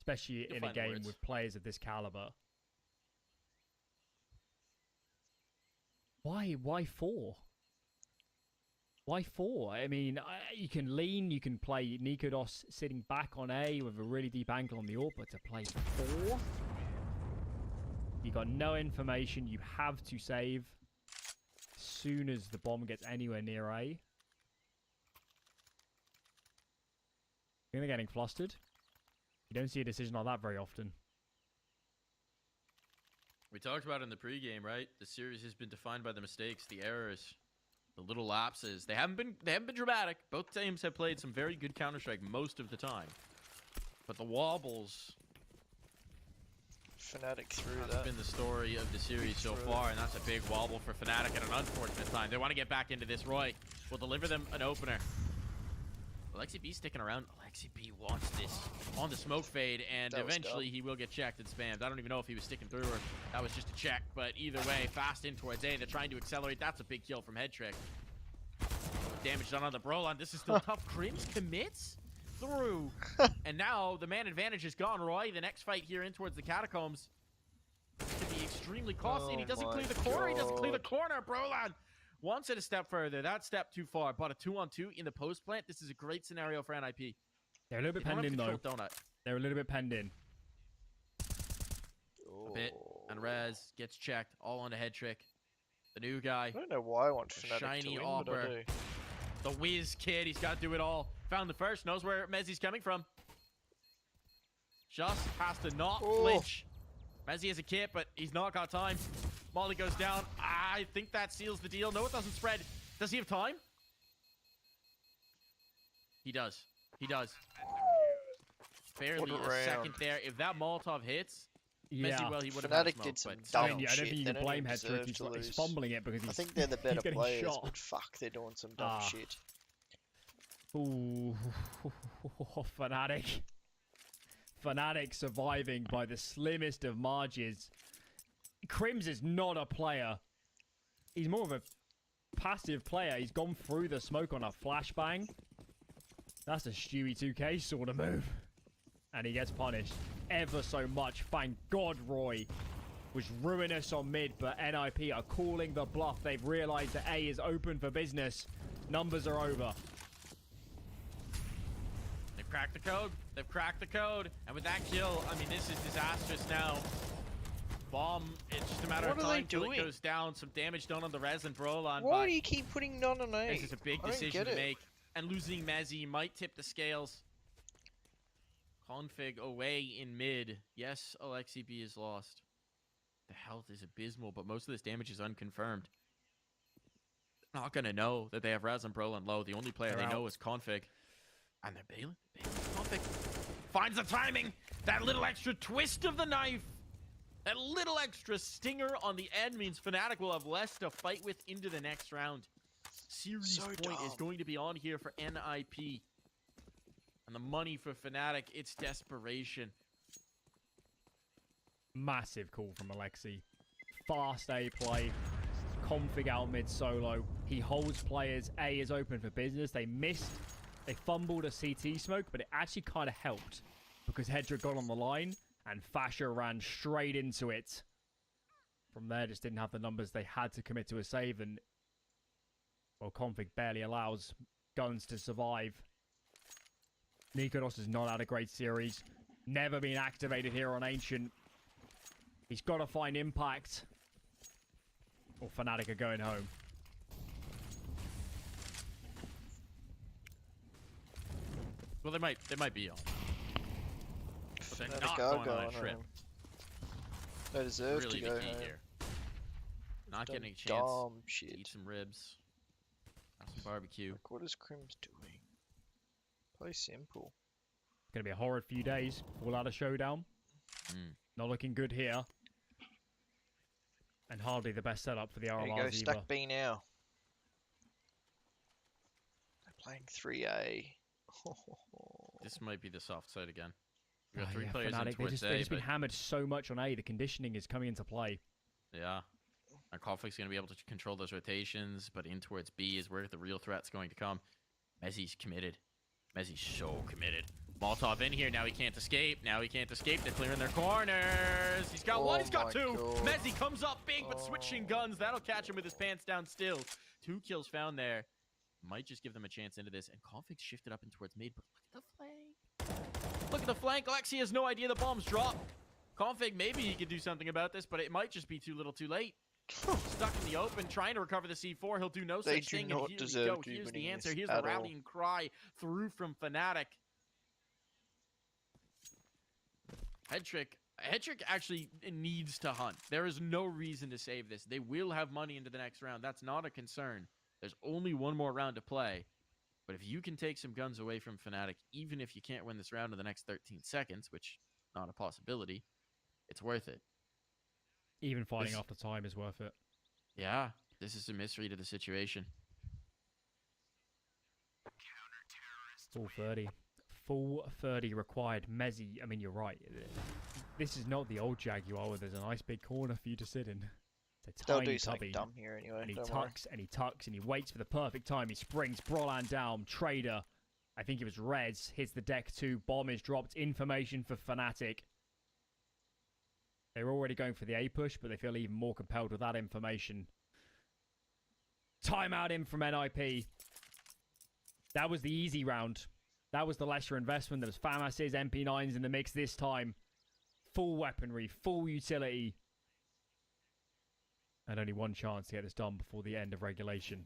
L: especially
M: You'll
L: in a
M: find
L: game
M: words.
L: with players of this caliber. Why 4? Why 4? I mean, you can lean, you can play Nikodos sitting back on A with a really deep angle on the AWP, but to play 4? You got no information, you have to save as soon as the bomb gets anywhere near A. I think they're getting flustered. You don't see a decision like that very often.
M: We talked about it in the pregame, right? The series has been defined by the mistakes, the errors, the little lapses. They haven't been dramatic. Both teams have played some very good Counter-Strike most of the time. But the wobbles
B: Fnatic through
M: that's
B: that.
M: been the story of the series so far, and that's a big wobble for Fnatic at an unfortunate time. They want to get back into this. Roy will deliver them an opener. Alexi B sticking around. Alexi B wants this on the smoke fade, and eventually he will get checked and spammed. I don't even know if he was sticking through or that was just a check, but either way, fast in towards A. They're trying to accelerate. That's a big kill from Headtrick. Damage done on the Brolan. This is still tough. Crims commits through, and now the man advantage is gone. Roy, the next fight here in towards the catacombs could be extremely costly, and he doesn't clear the corner. He doesn't clear the corner. Brolan wants it a step further. That step too far. But a 2-on-2 in the post plant. This is a great scenario for NIP.
L: They're a little bit penned in, though.
M: Donut.
L: They're a little bit penned in.
M: A bit. And Rez gets checked. All on the head trick. The new guy.
B: I don't know why I want Fnatic
M: Shiny
B: to win, but I
M: Opper.
B: do.
M: The whiz kid. He's got to do it all. Found the first. Knows where Mezzi's coming from. Just has to not flinch. Mezzi has a kit, but he's not got time. Molly goes down. I think that seals the deal. No, it doesn't spread. Does he have time? He does. He does. Barely a second there. If that Molotov hits,
L: Yeah.
M: Messi, well, he would have had a
B: Fnatic
M: smoke,
B: did some
M: but
B: dumb
L: I don't think
B: shit.
L: you
B: They
L: can
B: don't
L: blame
B: even
L: Headtrick.
B: deserve to
L: He's
B: lose.
L: fumbling it because he's
B: I think they're the better
L: getting
B: players,
L: shot.
B: but fuck, they're doing some dumb shit.
L: Ooh, Fnatic. Fnatic surviving by the slimmest of margins. Crims is not a player. He's more of a passive player. He's gone through the smoke on a flashbang. That's a Stewie 2K sort of move. And he gets punished ever so much. Thank God Roy was ruinous on mid, but NIP are calling the bluff. They've realized that A is open for business. Numbers are over.
M: They've cracked the code. They've cracked the code. And with that kill, I mean, this is disastrous now. Bomb, it's just a matter of time till it goes down. Some damage done on the res and Brolan.
B: Why do you keep putting none on A?
M: This is a big
B: I don't
M: decision
B: get
M: to
B: it.
M: make. And losing Mezzi might tip the scales. Config away in mid. Yes, Alexi B is lost. The health is abysmal, but most of this damage is unconfirmed. They're not going to know that they have Raz and Brolan low. The only player
L: They're
M: they know is Config. And they're bailing. Config finds the timing. That little extra twist of the knife. That little extra stinger on the end means Fnatic will have less to fight with into the next round. Series point is going to be on here for NIP. And the money for Fnatic, it's desperation.
L: Massive call from Alexi. Fast A play. Config out mid solo. He holds players. A is open for business. They missed. They fumbled a CT smoke, but it actually kind of helped because Hedra got on the line and Fasher ran straight into it. From there, just didn't have the numbers. They had to commit to a save, and well, Config barely allows Guns to survive. Nikodos has not had a great series. Never been activated here on Ancient. He's got to find impact. Or Fnatic are going home.
M: Well, they might be on. But they're
B: Fnatic
M: not
B: are
M: going on a
B: going
M: trip.
B: home. They deserve
M: Really
B: to
M: the
B: go
M: key
B: home.
M: here. Not
B: Done
M: getting a chance
B: dumb
M: to
B: shit.
M: eat some ribs. Have some barbecue.
B: Like, what is Crims doing? Play simple.
L: It's going to be a horrid few days. Full out of showdown. Not looking good here. And hardly the best setup for the
B: There you go,
L: RMRs either.
B: stuck B now. They're playing 3A.
M: This might be the soft side again. We got
L: Oh,
M: three
L: yeah,
M: players in
L: Fnatic, they've
M: towards
L: just,
M: A,
L: they've just been
M: but
L: hammered so much on A. The conditioning is coming into play.
M: yeah. And Conflict's going to be able to control those rotations, but in towards B is where the real threat's going to come. Mezzi's committed. Mezzi's so committed. Molotov in here. Now he can't escape. Now he can't escape. They're clearing their corners. He's got one. He's got two.
B: God.
M: Mezzi comes up big, but switching guns. That'll catch him with his pants down still. 2 kills found there. Might just give them a chance into this. And Config's shifted up and towards mid, but look at the flank. Look at the flank. Alexi has no idea the bomb's dropped. Config, maybe he could do something about this, but it might just be too little too late. Stuck in the open, trying to recover the C4. He'll do no such thing. And here we go. Here's the answer. Here's the rallying cry through from Fnatic. Headtrick actually needs to hunt. There is no reason to save this. They will have money into the next round. That's not a concern. There's only one more round to play. But if you can take some guns away from Fnatic, even if you can't win this round in the next 13 seconds, which not a possibility, it's worth it.
L: Even fighting after time is worth it.
M: Yeah, this is a misread of the situation.
L: Full 30. Full 30 required. Mezzi, I mean, you're right. This is not the old Jaguar where there's a nice big corner for you to sit in. It's a
B: They'll
L: tiny
B: do something
L: cubby.
B: dumb here anyway.
L: And he
B: don't
L: tucks and he tucks and he waits for the perfect time. He springs Brolan down. Trader, I think it was Reds, hits the deck too. Bomb is dropped. Information for Fnatic. They're already going for the A push, but they feel even more compelled with that information. Timeout in from NIP. That was the easy round. That was the lesser investment. There was FAMAS's, MP9s in the mix this time. Full weaponry, full utility. And only one chance to get this done before the end of regulation.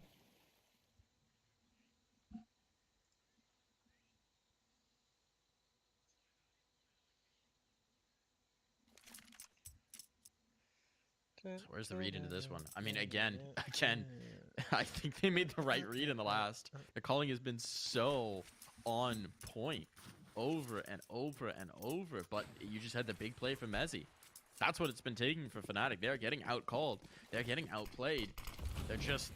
M: So where's the read into this one? I mean, again, I think they made the right read in the last. The calling has been so on point over and over and over, but you just had the big play from Mezzi. That's what it's been taking for Fnatic. They're getting outcalled. They're getting outplayed. They're just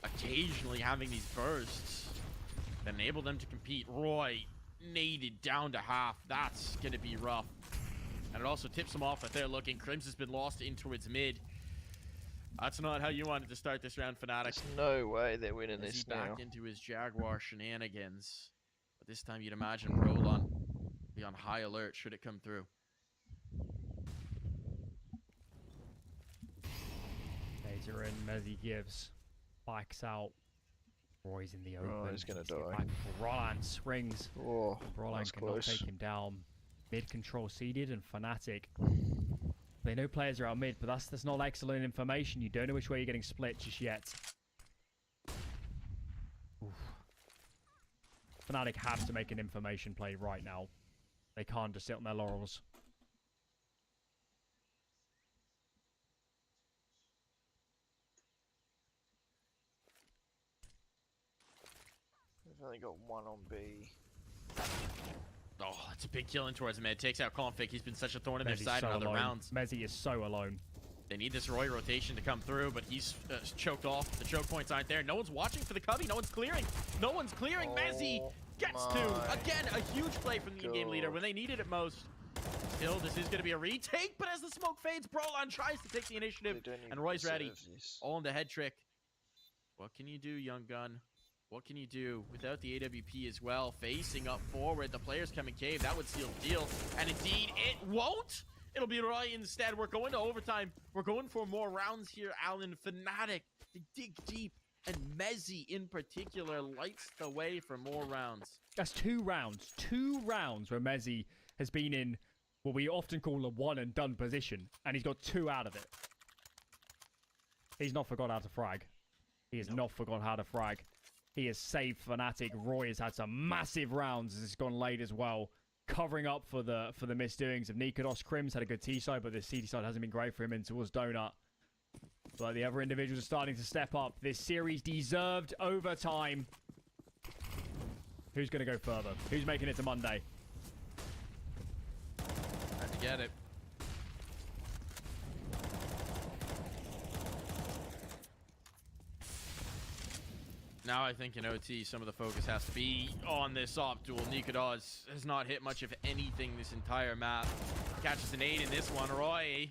M: occasionally having these bursts that enable them to compete. Roy naded down to half. That's going to be rough. And it also tips them off that they're looking. Crims has been lost in towards mid. That's not how you wanted to start this round, Fnatic.
B: There's no way they're winning
M: As
B: this
M: he
B: now.
M: back into his Jaguar shenanigans. But this time you'd imagine Brolon be on high alert should it come through.
L: Laser in, Mezzi gives. Bikes out. Roy's in the open.
B: He's gonna die.
L: Brolan swings.
B: Oh,
L: Brolan cannot take him down. Mid control seeded and Fnatic. They know players are out mid, but that's not excellent information. You don't know which way you're getting split just yet. Oof. Fnatic have to make an information play right now. They can't just sit on their laurels.
B: They've only got one on B.
M: Oh, it's a big kill in towards mid. Takes out Config. He's been such a thorn in their
L: Mezzi's
M: side in
L: so
M: other
L: alone.
M: rounds.
L: Mezzi is so alone.
M: They need this Roy rotation to come through, but he's choked off. The choke points aren't there. No one's watching for the cubby. No one's clearing. No one's clearing. Mezzi gets to. Again, a huge play from the in-game leader when they needed it most. Still, this is going to be a retake, but as the smoke fades, Brolon tries to take the initiative, and Roy's ready. All in the head trick. What can you do, young gun? What can you do without the AWP as well? Facing up forward, the players coming cave. That would seal the deal. And indeed, it won't. It'll be Roy instead. We're going to overtime. We're going for more rounds here, Alan. Fnatic, they dig deep. And Mezzi, in particular, lights the way for more rounds.
L: That's 2 rounds. 2 rounds where Mezzi has been in what we often call a one-and-done position. And he's got 2 out of it. He's not forgot how to frag. He has not forgot how to frag. He has saved Fnatic. Roy has had some massive rounds as it's gone late as well. Covering up for the misdoings of Nikodos. Crims had a good T side, but the CD side hasn't been great for him in towards Donut. But the other individuals are starting to step up. This series deserved overtime. Who's going to go further? Who's making it to Monday?
M: Had to get it. Now I think in OT, some of the focus has to be on this op duel. Nikodos has not hit much of anything this entire map. Catches an 8 in this one. Roy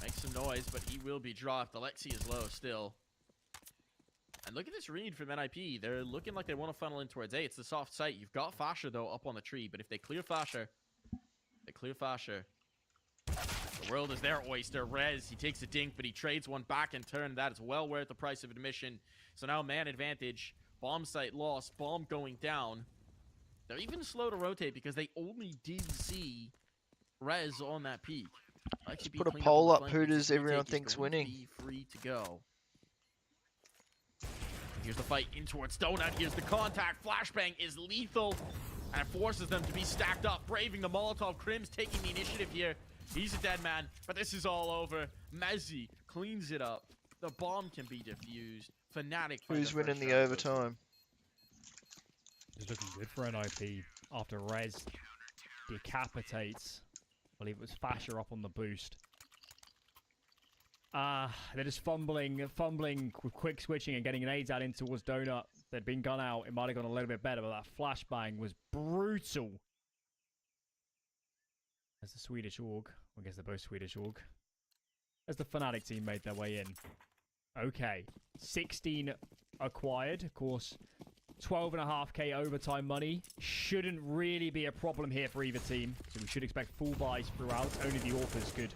M: makes some noise, but he will be dropped. Alexi is low still. And look at this read from NIP. They're looking like they want to funnel in towards A. It's the soft site. You've got Fasher, though, up on the tree. But if they clear Fasher, the world is their oyster. Rez, he takes a dink, but he trades one back in turn. That is well worth the price of admission. So now man advantage. Bomb site lost. Bomb going down. They're even slow to rotate because they only did see Rez on that peak.
B: Let's put a poll up. Who does everyone think's winning?
M: Be free to go. Here's the fight in towards Donut. Here's the contact. Flashbang is lethal. And it forces them to be stacked up. Braving the Molotov. Crim's taking the initiative here. He's a dead man. But this is all over. Mezzi cleans it up. The bomb can be defused. Fnatic.
B: Who's winning the overtime?
L: It's looking good for NIP after Rez decapitates. I believe it was Fasher up on the boost. They're just fumbling with quick switching and getting nades out in towards Donut. They'd been gone out. It might have gone a little bit better, but that flashbang was brutal. As the Swedish Org, I guess they're both Swedish Org. As the Fnatic team made their way in. Okay, 16 acquired. Of course, 12.5k overtime money. Shouldn't really be a problem here for either team. So we should expect full buys throughout. Only the Orcas could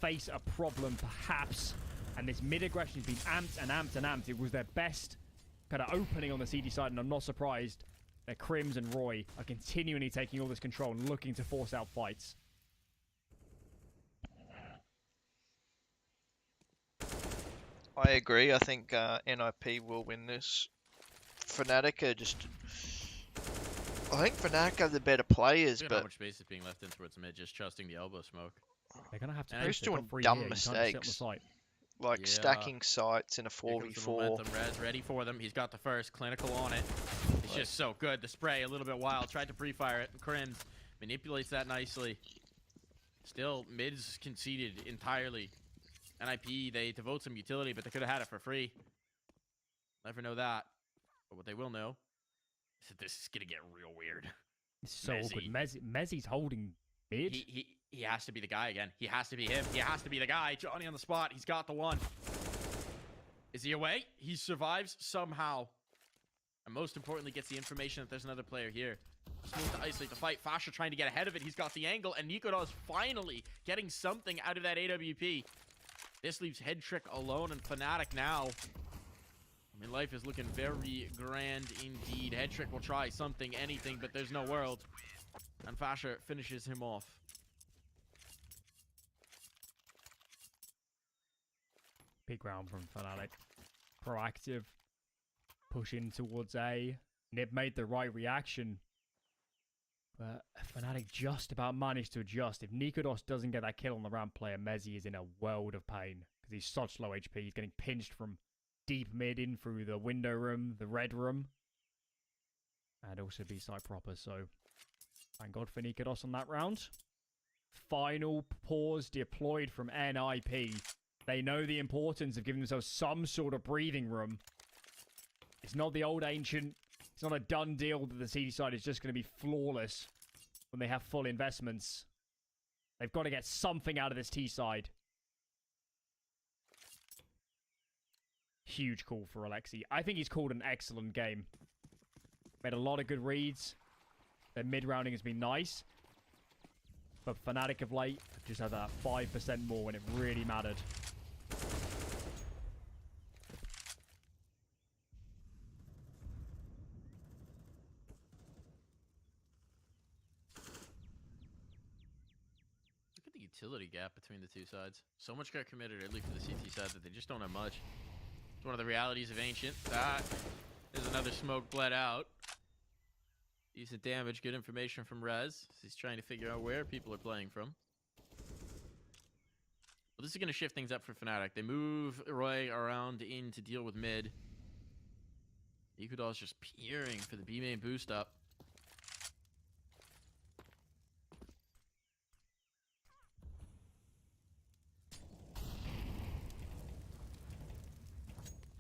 L: face a problem, perhaps. And this mid-aggression has been amped and amped and amped. It was their best kind of opening on the CD side, and I'm not surprised that Crims and Roy are continually taking all this control and looking to force out fights.
B: I agree. I think NIP will win this. Fnatic are just... I think Fnatic are the better players,
M: Look at
B: but...
M: how much space is being left in towards mid, just trusting the elbow smoke.
L: They're going to have to...
B: They're just doing dumb mistakes. Like stacking sites in a 4v4.
M: Rez ready for them. He's got the first. Clinical on it. It's just so good. The spray a little bit wild. Tried to pre-fire it. And Crims manipulates that nicely. Still, mid's conceded entirely. NIP, they devote some utility, but they could have had it for free. Never know that. But what they will know is that this is going to get real weird.
L: It's so awkward. Mezzi's holding mid.
M: He has to be the guy again. He has to be him. He has to be the guy. Johnny on the spot. He's got the one. Is he away? He survives somehow. And most importantly, gets the information that there's another player here. Smooth to isolate the fight. Fasher trying to get ahead of it. He's got the angle. And Nikodos finally getting something out of that AWP. This leaves Head Trick alone and Fnatic now. I mean, life is looking very grand indeed. Head Trick will try something, anything, but there's no world. And Fasher finishes him off.
L: Big round from Fnatic. Proactive. Pushing towards A. Nib made the right reaction. But Fnatic just about managed to adjust. If Nikodos doesn't get that kill on the ramp player, Mezzi is in a world of pain. Because he's such low HP. He's getting pinched from deep mid in through the window room, the red room. And also B-side proper, so thank God for Nikodos on that round. Final pause deployed from NIP. They know the importance of giving themselves some sort of breathing room. It's not the old ancient. It's not a done deal that the CD side is just going to be flawless when they have full investments. They've got to get something out of this T side. Huge call for Alexi. I think he's called an excellent game. Made a lot of good reads. Their mid-rounding has been nice. But Fnatic of late just had that 5% more when it really mattered.
M: Look at the utility gap between the two sides. So much got committed early for the CT side that they just don't have much. It's one of the realities of Ancient. That is another smoke bled out. Decent damage, good information from Rez. He's trying to figure out where people are playing from. Well, this is going to shift things up for Fnatic. They move Roy around in to deal with mid. Ikudo's just peering for the B main boost up.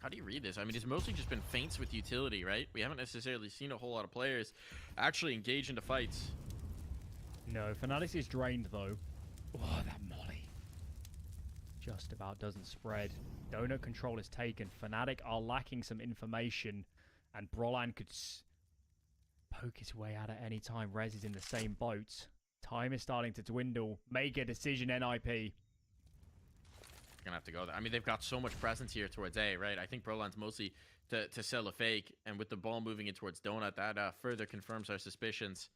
M: How do you read this? I mean, it's mostly just been feints with utility, right? We haven't necessarily seen a whole lot of players actually engage into fights.
L: No, Fnatic is drained, though. Oh, that molly. just about doesn't spread. Donut control is taken. Fnatic are lacking some information, and Brolan could poke his way out at any time. Rez is in the same boat. Time is starting to dwindle. Make a decision, NIP.
M: Gonna have to go there. I mean, they've got so much presence here towards A, right? I think Brolan's mostly to sell a fake, and with the ball moving in towards Donut, that further confirms our suspicions.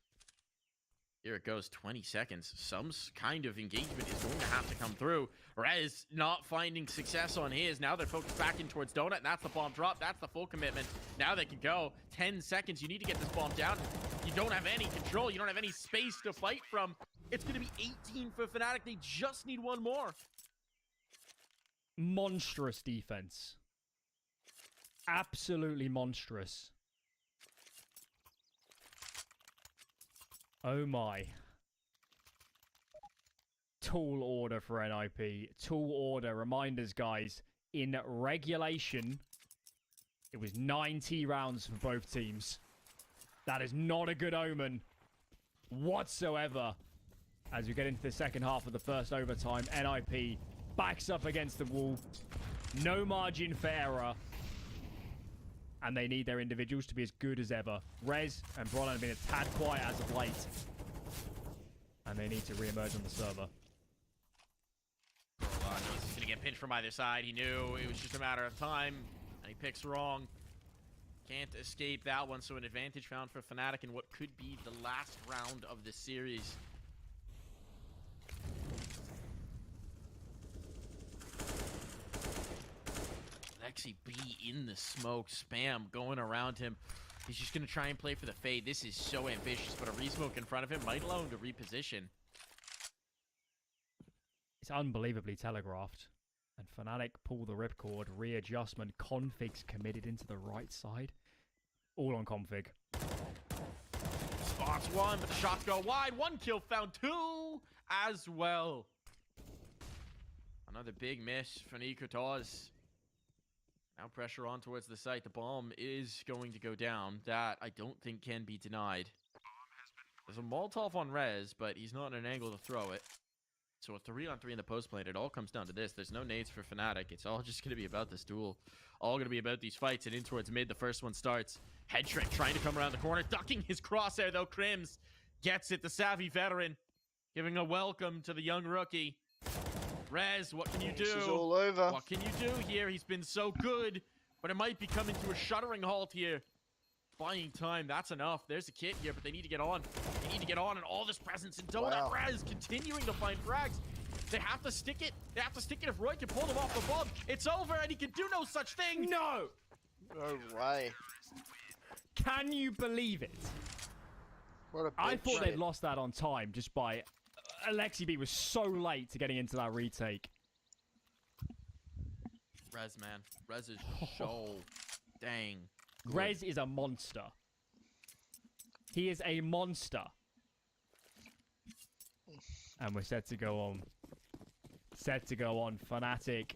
M: Here it goes, 20 seconds. Some kind of engagement is going to have to come through. Rez not finding success on his. Now they're focused back in towards Donut, and that's the bomb drop. That's the full commitment. Now they can go. 10 seconds. You need to get this bomb down. You don't have any control. You don't have any space to fight from. It's going to be 18 for Fnatic. They just need one more.
L: Monstrous defense. Absolutely monstrous. Oh my. Tall order for NIP. Tall order. Reminders, guys. In regulation, it was 90 rounds for both teams. That is not a good omen whatsoever. As we get into the second half of the first overtime, NIP backs up against the wall. No margin for error. And they need their individuals to be as good as ever. Rez and Brolan have been a tad quiet as of late. And they need to re-emerge on the server.
M: He's going to get pinched from either side. He knew it was just a matter of time. And he picks wrong. Can't escape that one. So an advantage found for Fnatic in what could be the last round of the series. Lexi B in the smoke, spam going around him. He's just going to try and play for the fade. This is so ambitious, but a resmoke in front of him might allow him to reposition.
L: It's unbelievably telegraphed. And Fnatic pull the ripcord, readjustment, configs committed into the right side. All on config.
M: Spots one, but the shots go wide. One kill found, two as well. Another big miss for Nikotas. Now pressure on towards the site. The bomb is going to go down. That I don't think can be denied. There's a Molotov on Rez, but he's not in an angle to throw it. So a 3-on-3 in the post plane. It all comes down to this. There's no nades for Fnatic. It's all just going to be about this duel. All going to be about these fights. And in towards mid, the first one starts. Head trick trying to come around the corner. Ducking his crosshair, though. Crims gets it. The savvy veteran giving a welcome to the young rookie. Rez, what can you do?
B: This is all over.
M: What can you do here? He's been so good, but it might be coming to a shuddering halt here. Buying time, that's enough. There's a kit here, but they need to get on. They need to get on, and all this presence. And Donut Rez continuing to find frags. They have to stick it. They have to stick it if Roy can pull them off the bomb. It's over, and he can do no such thing. No!
B: No way.
L: Can you believe it?
B: What a
L: I thought
B: shit.
L: they'd lost that on time just by... Alexi B was so late to getting into that retake.
M: Rez, man. Rez is so dang good.
L: Rez is a monster. He is a monster. And we're set to go on. Set to go on. Fnatic.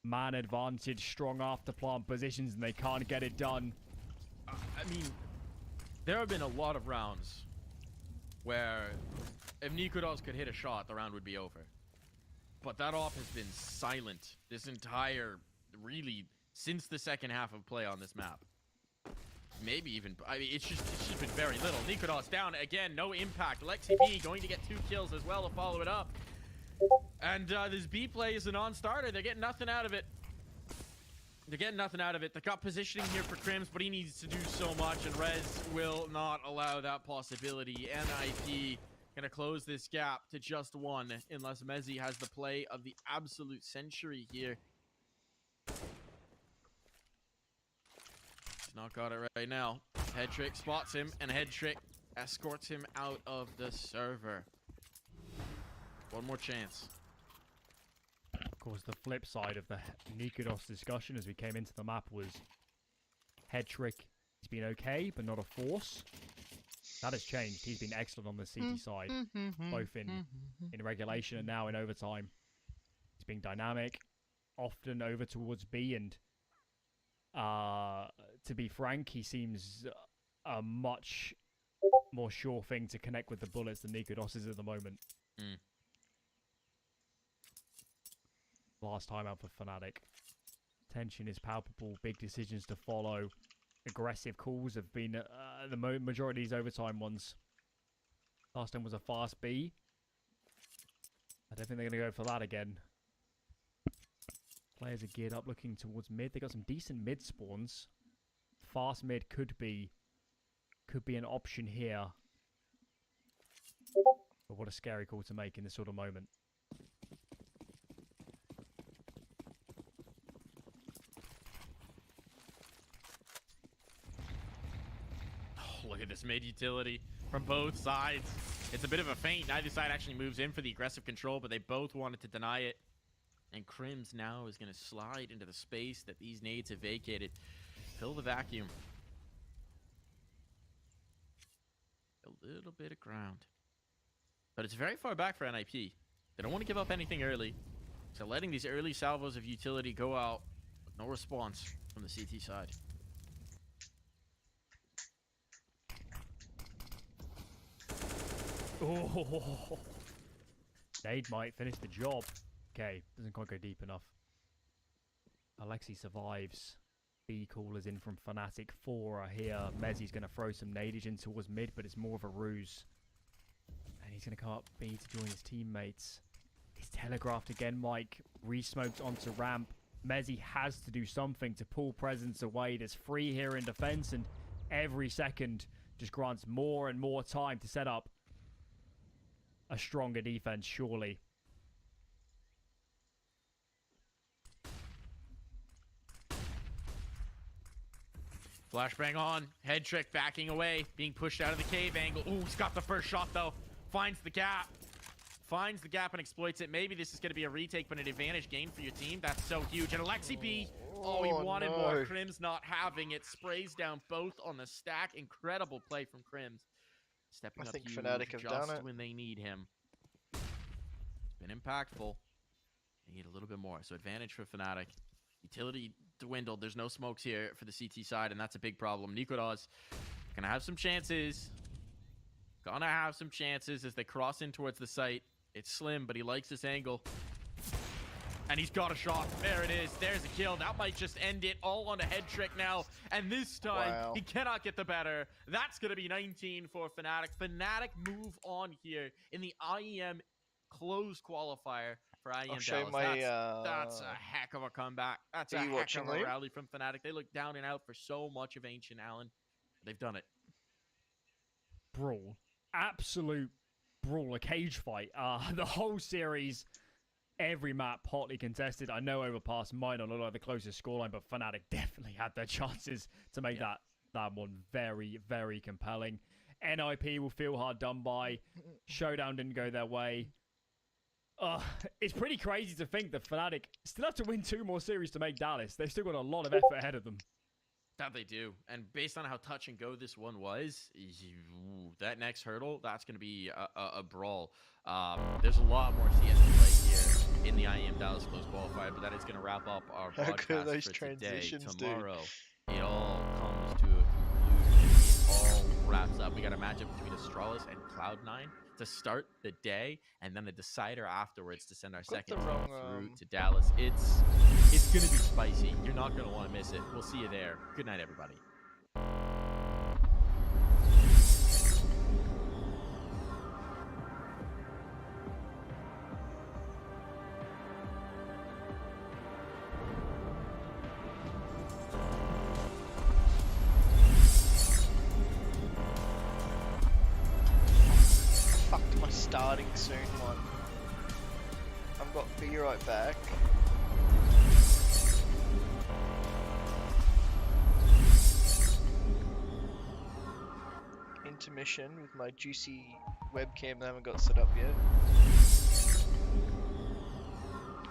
L: Man advantage. Strong after plant positions, and they can't get it done.
M: I mean, there have been a lot of rounds where if Nikodos could hit a shot, the round would be over. But that off has been silent this entire, really, since the second half of play on this map. Maybe even, I mean, it's just been very little. Nikodos down again, no impact. Lexi B going to get 2 kills as well to follow it up. And this B play is a non-starter. They're getting nothing out of it. They're getting nothing out of it. They got positioning here for Crims, but he needs to do so much, and Rez will not allow that possibility. NIP gonna close this gap to just 1, unless Mezzi has the play of the absolute century here. He's not got it right now. Head trick spots him, and head trick escorts him out of the server. One more chance.
L: Of course, the flip side of the Nikodos discussion as we came into the map was head trick. He's been okay, but not a force. That has changed. He's been excellent on the CT side, both in regulation and now in overtime. He's been dynamic, often over towards B, and to be frank, he seems a much more sure thing to connect with the bullets than Nikodos is at the moment. last time out for Fnatic. Tension is palpable, big decisions to follow. Aggressive calls have been the majority of these overtime ones. Last time was a fast B. I don't think they're going to go for that again. Players are geared up looking towards mid. They got some decent mid spawns. Fast mid could be an option here. But what a scary call to make in this sort of moment.
M: Oh, look at this mid utility from both sides. It's a bit of a feint. Neither side actually moves in for the aggressive control, but they both wanted to deny it. And Crims now is going to slide into the space that these nades have vacated. Fill the vacuum. A little bit of ground. But it's very far back for NIP. They don't want to give up anything early. So letting these early salvos of utility go out with no response from the CT side.
L: Oh, Nade might finish the job. Okay, doesn't quite go deep enough. Alexi survives. B callers in from Fnatic. 4 are here. Mezzi's going to throw some nadage in towards mid, but it's more of a ruse. And he's going to come up B to join his teammates. He's telegraphed again, Mike. Re-smoked onto ramp. Mezzi has to do something to pull presence away. There's 3 here in defense, and every second just grants more and more time to set up a stronger defense, surely.
M: Flashbang on. Head trick backing away. Being pushed out of the cave angle. Ooh, he's got the first shot though. Finds the gap. Finds the gap and exploits it. Maybe this is going to be a retake, but an advantage gain for your team. That's so huge. And Alexi B. Oh, he wanted more. Crims not having it. Sprays down both on the stack. Incredible play from Crims. Stepping up huge
B: Fnatic have done
M: just
B: it
M: when they need him. It's been impactful. They need a little bit more. So advantage for Fnatic. Utility dwindled. There's no smokes here for the CT side, and that's a big problem. Nikodas gonna have some chances. Gonna have some chances as they cross in towards the site. It's slim, but he likes this angle. And he's got a shot. There it is. There's a kill. That might just end it. All on a head trick now. And this time, he cannot get the better. That's going to be 19 for Fnatic. Fnatic move on here in the IEM closed qualifier for IEM Dallas. That's a heck of a comeback. That's a heck of a rally from Fnatic. They look down and out for so much of Ancient Allen. They've done it.
L: Brawl. Absolute brawl. A cage fight. The whole series, every map hotly contested. I know Overpass might not look like the closest scoreline, but Fnatic definitely had their chances to make that one very, very compelling. NIP will feel hard done by. Showdown didn't go their way. It's pretty crazy to think that Fnatic still have to win 2 more series to make Dallas. They've still got a lot of effort ahead of them.
M: That they do. And based on how touch and go this one was, that next hurdle, that's going to be a brawl. There's a lot more CS to play here in the IEM Dallas Close Qualifier, but that is going to wrap up our broadcast for today. Tomorrow, it all comes to a conclusion. It all wraps up. We got a matchup between Astralis and Cloud9 to start the day, and then the decider afterwards to send our second team through to Dallas. It's going to be spicy. You're not going to want to miss it. We'll see you there. Good night, everybody.
B: Fucked my starting soon one. I've got B right back. Intermission with my juicy webcam that I haven't got set up yet.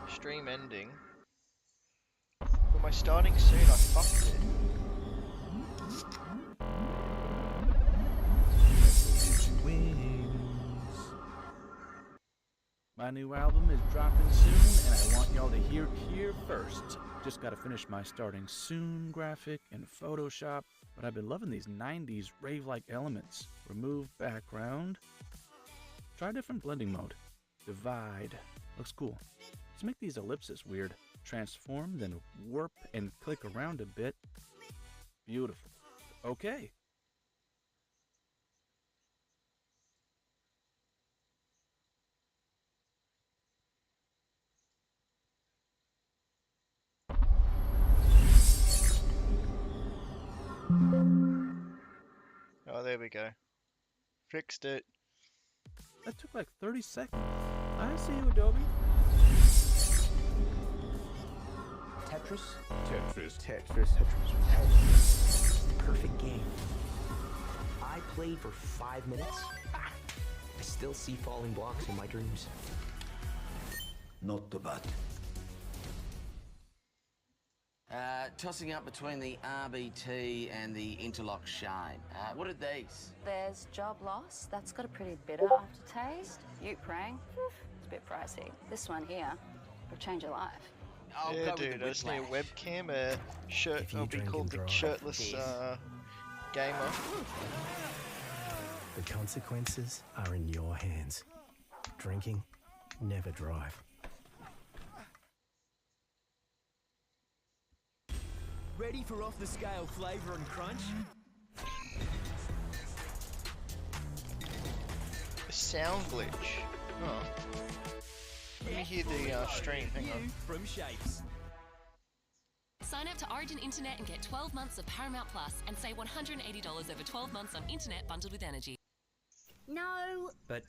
B: Stream ending. But my starting soon, I fucked it.
G: My new album is dropping soon, and I want y'all to hear it here first. Just gotta finish my starting soon graphic in Photoshop, but I've been loving these 90s rave-like elements. Remove background. Try a different blending mode. Divide. Looks cool. Let's make these ellipses weird. Transform, then warp and click around a bit. Beautiful. Okay.
B: Oh, there we go. Fixed it.
G: That took like 30 seconds. I see you, Adobe.
O: Tetris?
V: Tetris.
O: Tetris. Tetris. The perfect game. I played for 5 minutes. I still see falling blocks in my dreams.
V: Not too bad.
I: Tossing up between the RBT and the interlock shine. What are these?
E: There's job loss. That's got a pretty bitter aftertaste. You prang. It's a bit pricey. This one here will change your life.
B: Yeah, dude, I just need a webcam, a shirt. I'll be called the shirtless gamer.
J: The consequences are in your hands. Drinking, never drive.
W: Ready for off-the-scale flavour and crunch?
B: A sound glitch. Oh. Let me hear the stream. Hang on.
W: From Shapes.
X: Sign up to Origin Internet and get 12 months of Paramount Plus and save $180 over 12 months on internet bundled with energy.
U: No.
J: But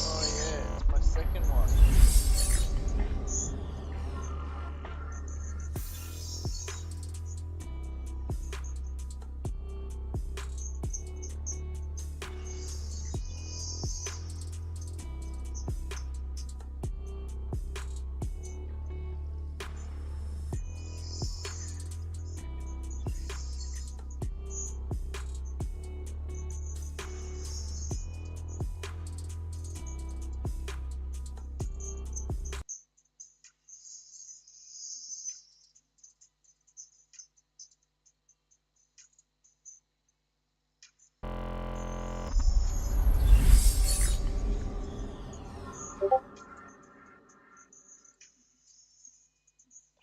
B: Oh yeah, it's my second one.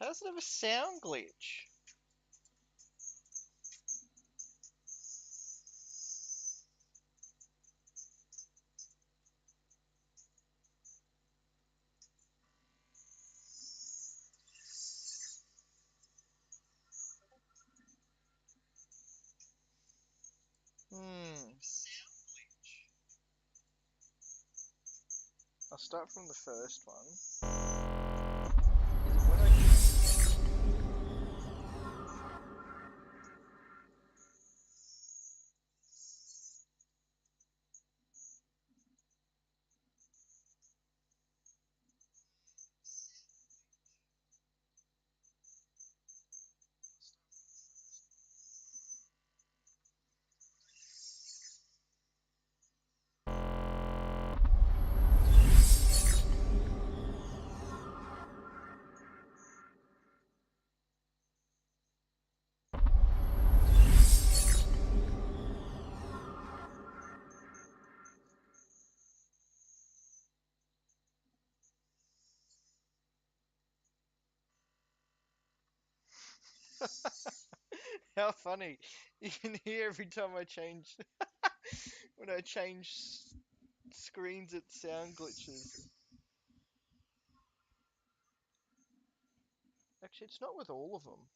B: How does it have a sound glitch? I'll start from the first one. Is it when I How funny. You can hear every time I change when I change screens it sound glitches. Actually, it's not with all of them.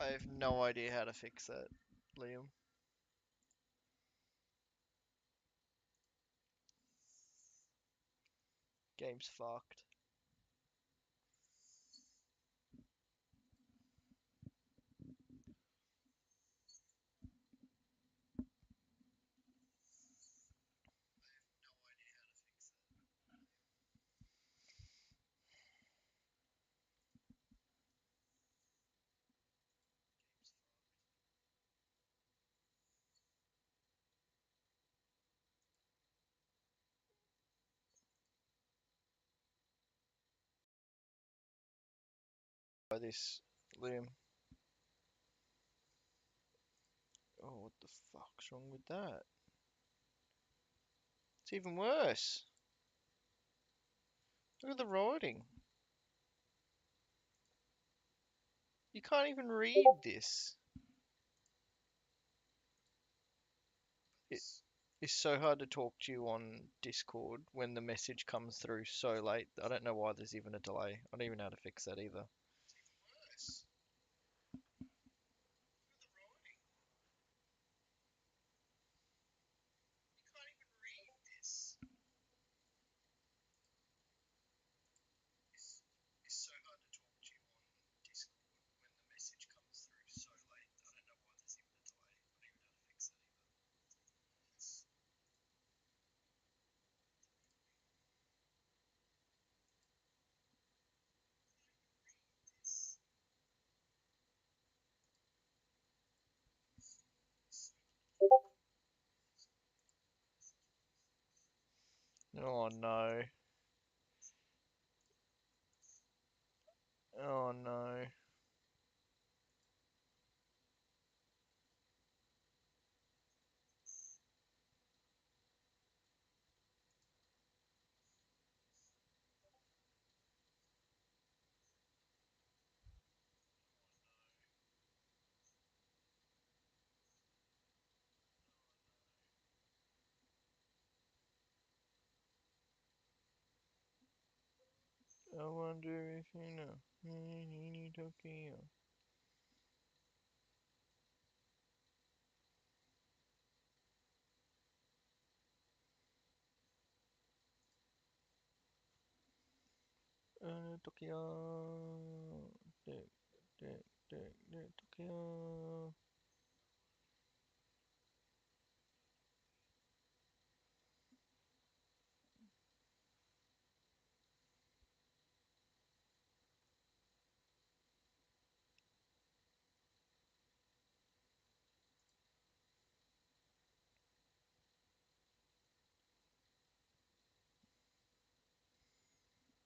B: I have no idea how to fix that, Liam. Game's fucked. By this, Liam. Oh, what the fuck's wrong with that? It's even worse. Look at the writing. You can't even read this. It's so hard to talk to you on Discord when the message comes through so late. I don't know why there's even a delay. I don't even know how to fix that either. Oh no. Oh no. I wonder if you know. Tokyo. Tokyo. Tokyo.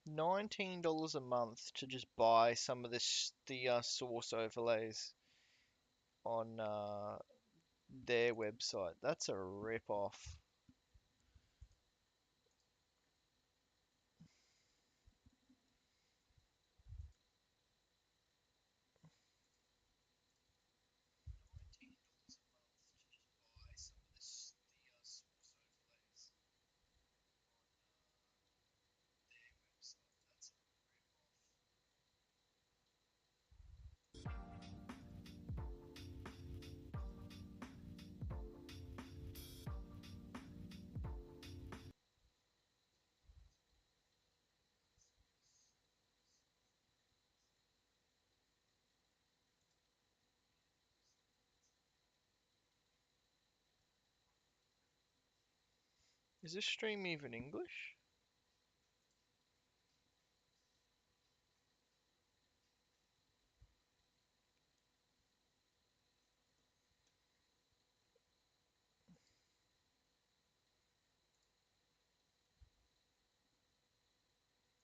B: 19 dollars a month to just buy some of the source overlays on their website. That's a rip off. Is this stream even English?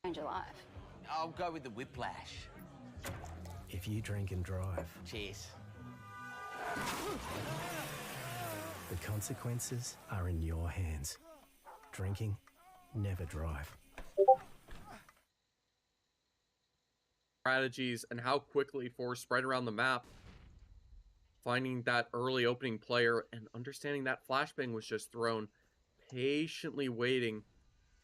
E: Change your life.
I: I'll go with the whiplash.
J: If you drink and drive,
I: Cheers.
J: the consequences are in your hands. Drinking, never drive.
A: Strategies and how quickly Forze spread around the map, finding that early opening player and understanding that flashbang was just thrown, patiently waiting,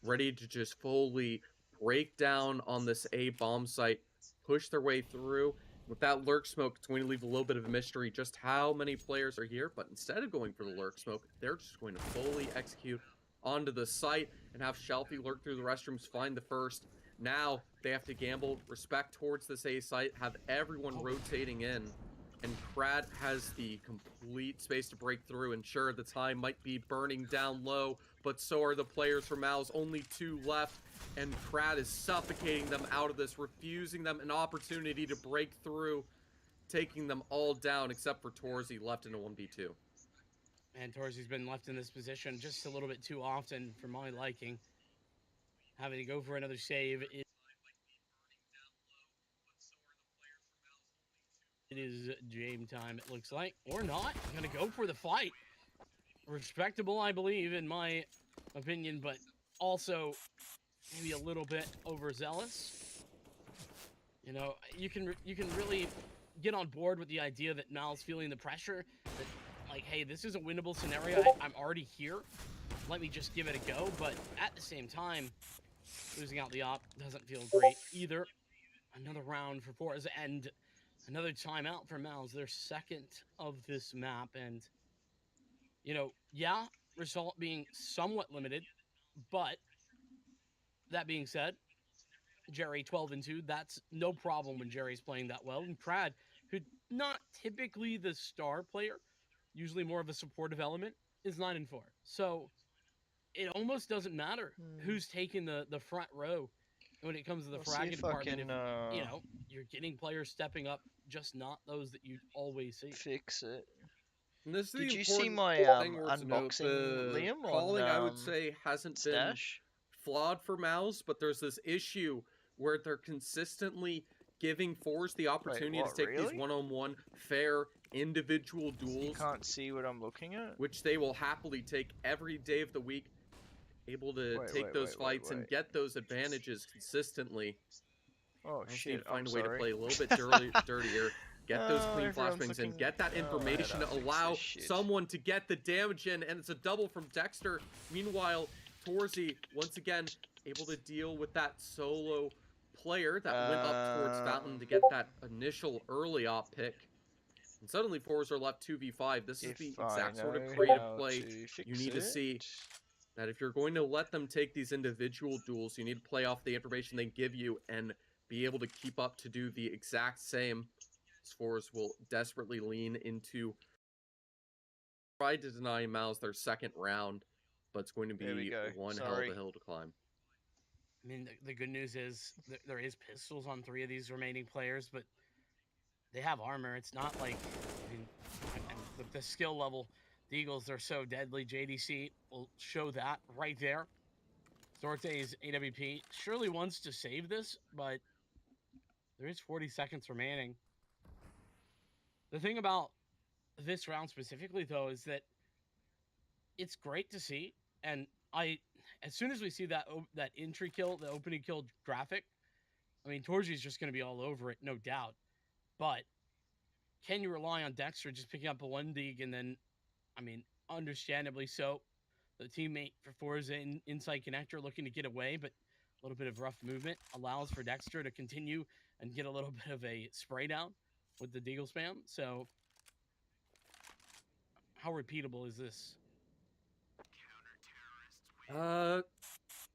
A: ready to just fully break down on this A bomb site, push their way through, With that lurk smoke, it's going to leave a little bit of a mystery just how many players are here, but instead of going for the lurk smoke, they're just going to fully execute onto the site and have Shelfie lurk through the restrooms, find the first. Now they have to gamble, respect towards this A site, have everyone rotating in, and Krad has the complete space to break through, and sure, the time might be burning down low, but so are the players from Mouz, only 2 left, and Krad is suffocating them out of this, refusing them an opportunity to break through, taking them all down except for Torzi left in a 1v2.
D: And Torzi's been left in this position just a little bit too often for my liking. Having to go for another save. It is game time, it looks like. Or not. Gonna go for the fight. Respectable, I believe, in my opinion, but also maybe a little bit overzealous. You know, you can really get on board with the idea that Mal's feeling the pressure, that like, hey, this is a winnable scenario. I'm already here. Let me just give it a go. But at the same time, losing out the op doesn't feel great either. Another round for Forze and another timeout for Mouz, their second of this map. And, you know, yeah, result being somewhat limited, but that being said, Jerry 12-2, that's no problem when Jerry's playing that well. And Krad, who not typically the star player, usually more of a supportive element, is 9-4. So it almost doesn't matter who's taking the front row when it comes to the fragging department. If, you know, you're getting players stepping up, just not those that you always see.
B: Fix it.
A: And this is
B: Did
A: the
B: you see
A: important
B: my
A: thing worth to note.
B: unboxing,
A: The
B: Liam,
A: calling,
B: on
A: I would say, hasn't been flawed for Mouz, but there's this issue where they're consistently giving Forze the opportunity
B: what,
A: to take
B: really?
A: these one-on-one fair individual duels.
B: You can't see what I'm looking at?
A: Which they will happily take every day of the week, able to take those fights and get those advantages consistently.
B: Oh
A: I just
B: shit,
A: need to find
B: I'm
A: a way to
B: sorry.
A: play a little bit dirtier. Get those clean flashbangs in, get that information to allow someone to get the damage in, and it's a double from Dexter. Meanwhile, Torzi, once again, able to deal with that solo player that went up towards Fountain to get that initial early op pick. And suddenly, Forze are left 2v5. This is the exact sort of creative play you need to see. That if you're going to let them take these individual duels, you need to play off the information they give you and be able to keep up to do the exact same. Forze will desperately lean into try to deny Mouz their second round, but it's going to be one hell of a hill to climb.
D: I mean, the good news is there is pistols on 3 of these remaining players, but they have armor. It's not like, I mean, with the skill level, the Eagles are so deadly. JDC will show that right there. Sorte's AWP surely wants to save this, but there is 40 seconds remaining. The thing about this round specifically, though, is that it's great to see, and as soon as we see that entry kill, the opening kill graphic, I mean, Torji's just going to be all over it, no doubt. But can you rely on Dexter just picking up a 1 dig and then, I mean, understandably so, the teammate for Forze inside connector looking to get away, but a little bit of rough movement allows for Dexter to continue and get a little bit of a spray down with the deagle spam. So how repeatable is this?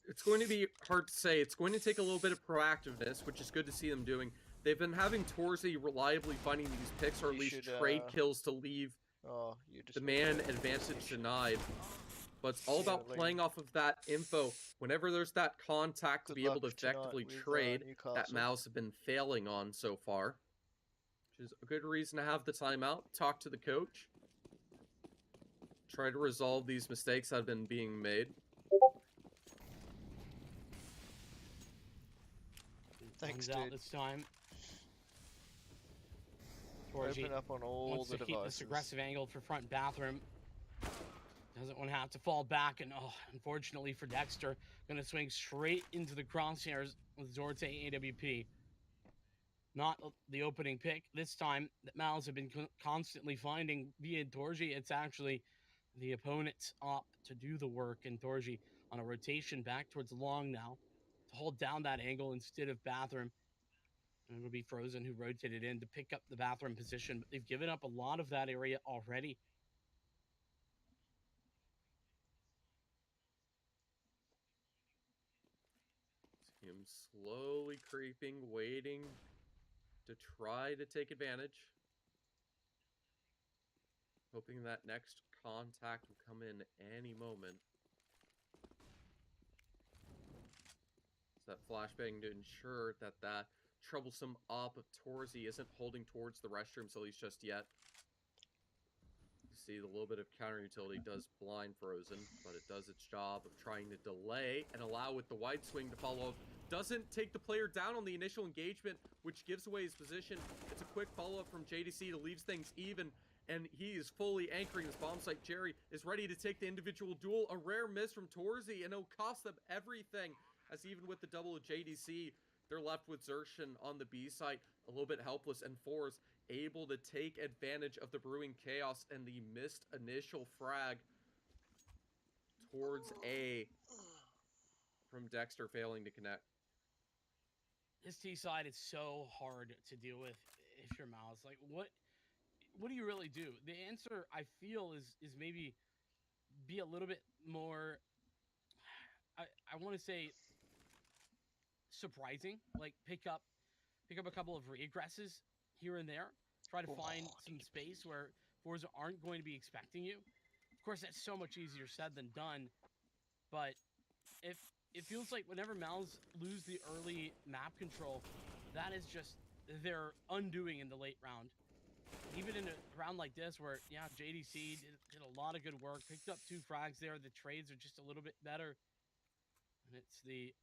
A: It's going to be hard to say. It's going to take a little bit of proactiveness, which is good to see them doing. They've been having Torzi reliably finding these picks, or at least trade kills to leave the man advantage denied. But it's all about playing off of that info. Whenever there's that contact to be able to effectively trade, that Mouz have been failing on so far. Which is a good reason to have the timeout, talk to the coach, try to resolve these mistakes that have been being made.
B: Thanks,
D: out
B: dude.
D: this time.
B: Open up on all the
D: devices. Keep this
B: devices.
D: aggressive angle for front bathroom. Doesn't want to have to fall back, and unfortunately for Dexter, going to swing straight into the crosshairs with Zorte AWP. Not the opening pick this time that Mouz have been constantly finding via Torji. It's actually the opponent's op to do the work, and Torji on a rotation back towards long now to hold down that angle instead of bathroom. It would be Frozen who rotated in to pick up the bathroom position, but they've given up a lot of that area already.
A: Him slowly creeping, waiting to try to take advantage. Hoping that next contact will come in any moment. It's that flashbang to ensure that that troublesome op of Torzy isn't holding towards the restrooms, at least just yet. You see the little bit of counter utility does blind Frozen, but it does its job of trying to delay and allow with the wide swing to follow up. Doesn't take the player down on the initial engagement, which gives away his position. It's a quick follow-up from JDC to leave things even, and he is fully anchoring this bomb site. Jerry is ready to take the individual duel. A rare miss from Torzy, and it'll cost them everything, as even with the double of JDC, they're left with Xerxon on the B site, a little bit helpless, and Forze able to take advantage of the brewing chaos and the missed initial frag towards A from Dexter failing to connect.
D: This T side is so hard to deal with if you're Mouz. Like, what do you really do? The answer, I feel, is maybe be a little bit more, I want to say, surprising. Like, pick up a couple of reaggresses here and there. Try to find some space where Forza aren't going to be expecting you. Of course, that's so much easier said than done. But if it feels like whenever Mouz lose the early map control, that is just their undoing in the late round. Even in a round like this where, yeah, JDC did a lot of good work, picked up 2 frags there. The trades are just a little bit better. And it's the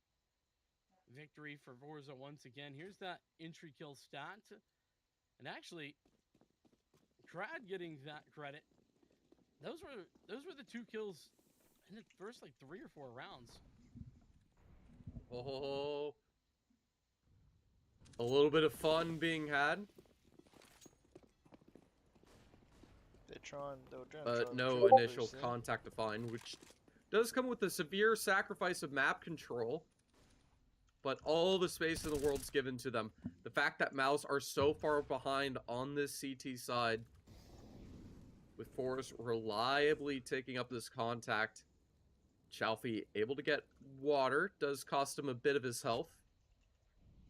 D: victory for Forza once again. Here's that entry kill stat. And actually, Crad getting that credit. Those were the 2 kills in the first like 3 or 4 rounds.
A: Oh, a little bit of fun being had. But no initial contact to find, which does come with a severe sacrifice of map control. But all the space in the world's given to them. The fact that Mouz are so far behind on this CT side, with Forze reliably taking up this contact. Chalfie able to get water, does cost him a bit of his health.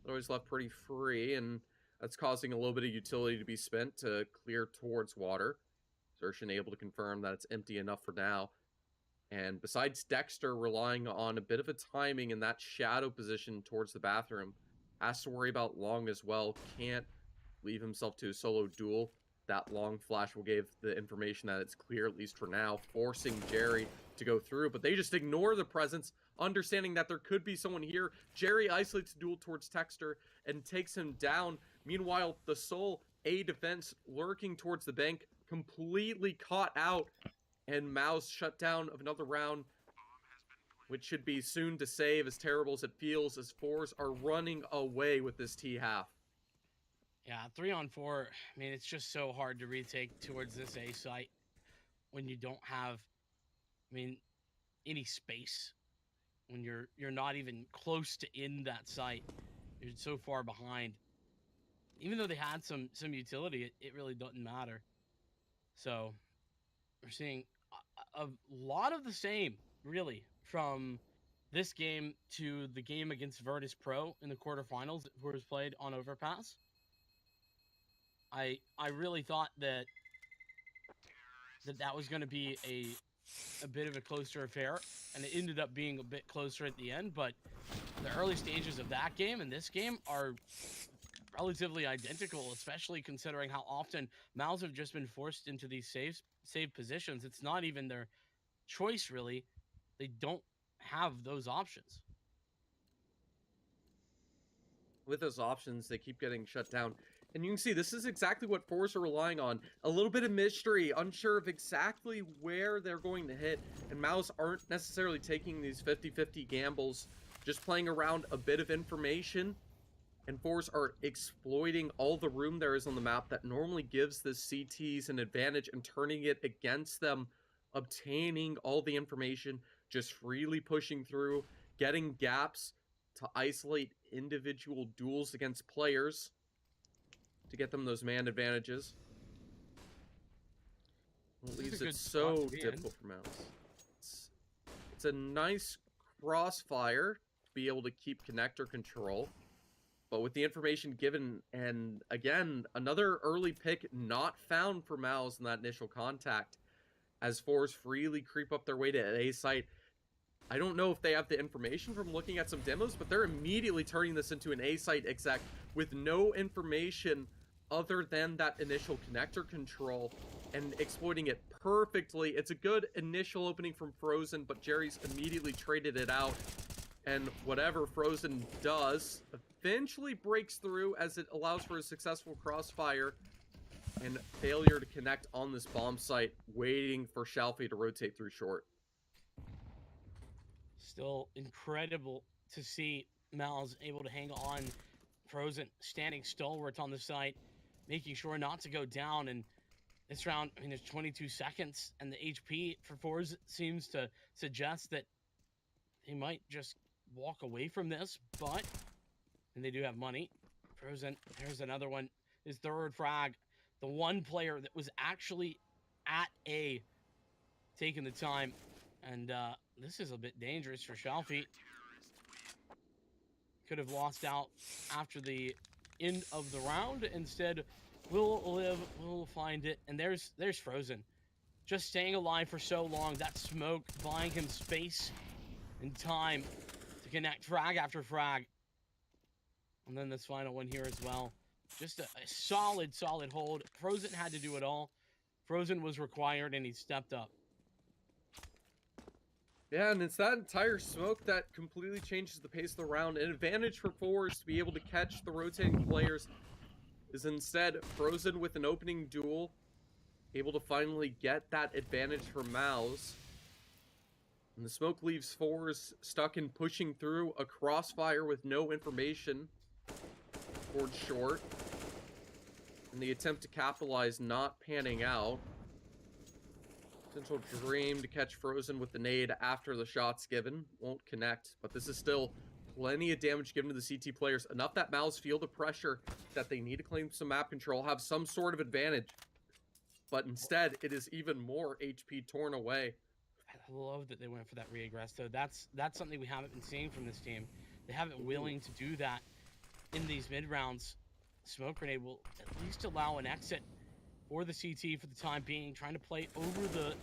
A: Always left pretty free, and that's causing a little bit of utility to be spent to clear towards water. Xerxon able to confirm that it's empty enough for now. And besides Dexter relying on a bit of a timing in that shadow position towards the bathroom, has to worry about Long as well. Can't leave himself to a solo duel. That Long flash will give the information that it's clear, at least for now, forcing Jerry to go through. But they just ignore the presence, understanding that there could be someone here. Jerry isolates the duel towards Dexter and takes him down. Meanwhile, the Soul A defense lurking towards the bank, completely caught out. And Mouz shut down of another round, which should be soon to save, as terrible as it feels, as Forze are running away with this T-half.
D: Yeah, 3-on-4, I mean, it's just so hard to retake towards this A site when you don't have, I mean, any space. When you're not even close to in that site. You're so far behind. Even though they had some utility, it really doesn't matter. So, we're seeing a lot of the same, really, from this game to the game against Virtus Pro in the quarterfinals that was played on Overpass. I really thought that was going to be a bit of a closer affair, and it ended up being a bit closer at the end, but the early stages of that game and this game are relatively identical, especially considering how often Mouz have just been forced into these save positions. It's not even their choice, really. They don't have those options.
A: With those options, they keep getting shut down. And you can see this is exactly what Forze are relying on. A little bit of mystery, unsure of exactly where they're going to hit. And Mouz aren't necessarily taking these 50-50 gambles, just playing around a bit of information. And Forze are exploiting all the room there is on the map that normally gives the CTs an advantage and turning it against them, obtaining all the information, just freely pushing through, getting gaps to isolate individual duels against players to get them those man advantages. It leaves it so difficult for Mouz. It's a nice crossfire to be able to keep connector control. But with the information given, and again, another early pick not found for Mouz in that initial contact, as Forze freely creep up their way to an A site. I don't know if they have the information from looking at some demos, but they're immediately turning this into an A site exec with no information other than that initial connector control and exploiting it perfectly. It's a good initial opening from Frozen, but Jerry's immediately traded it out. And whatever Frozen does eventually breaks through as it allows for a successful crossfire and failure to connect on this bomb site, waiting for Shalfie to rotate through short.
D: Still incredible to see Mouz able to hang on. Frozen standing stalwart on the site, making sure not to go down. And this round, I mean, there's 22 seconds, and the HP for Forze seems to suggest that they might just walk away from this, but and they do have money. Frozen, there's another one. His third frag. The one player that was actually at A taking the time. And this is a bit dangerous for Shalfie. Could have lost out after the end of the round. Instead, will live, will find it. And there's Frozen. Just staying alive for so long. That smoke buying him space and time to connect frag after frag. And then this final one here as well. Just a solid hold. Frozen had to do it all. Frozen was required, and he stepped up.
A: Yeah, and it's that entire smoke that completely changes the pace of the round. An advantage for Forze to be able to catch the rotating players is instead Frozen with an opening duel, able to finally get that advantage for Mouz. And the smoke leaves Forze stuck in pushing through a crossfire with no information towards short. And the attempt to capitalize not panning out. Potential dream to catch Frozen with the nade after the shot's given. Won't connect, but this is still plenty of damage given to the CT players. Enough that Mouz feel the pressure that they need to claim some map control, have some sort of advantage. But instead, it is even more HP torn away.
D: I love that they went for that re-aggress, though. That's something we haven't been seeing from this team. They haven't been willing to do that in these mid-rounds. Smoke grenade will at least allow an exit for the CT for the time being, trying to play over the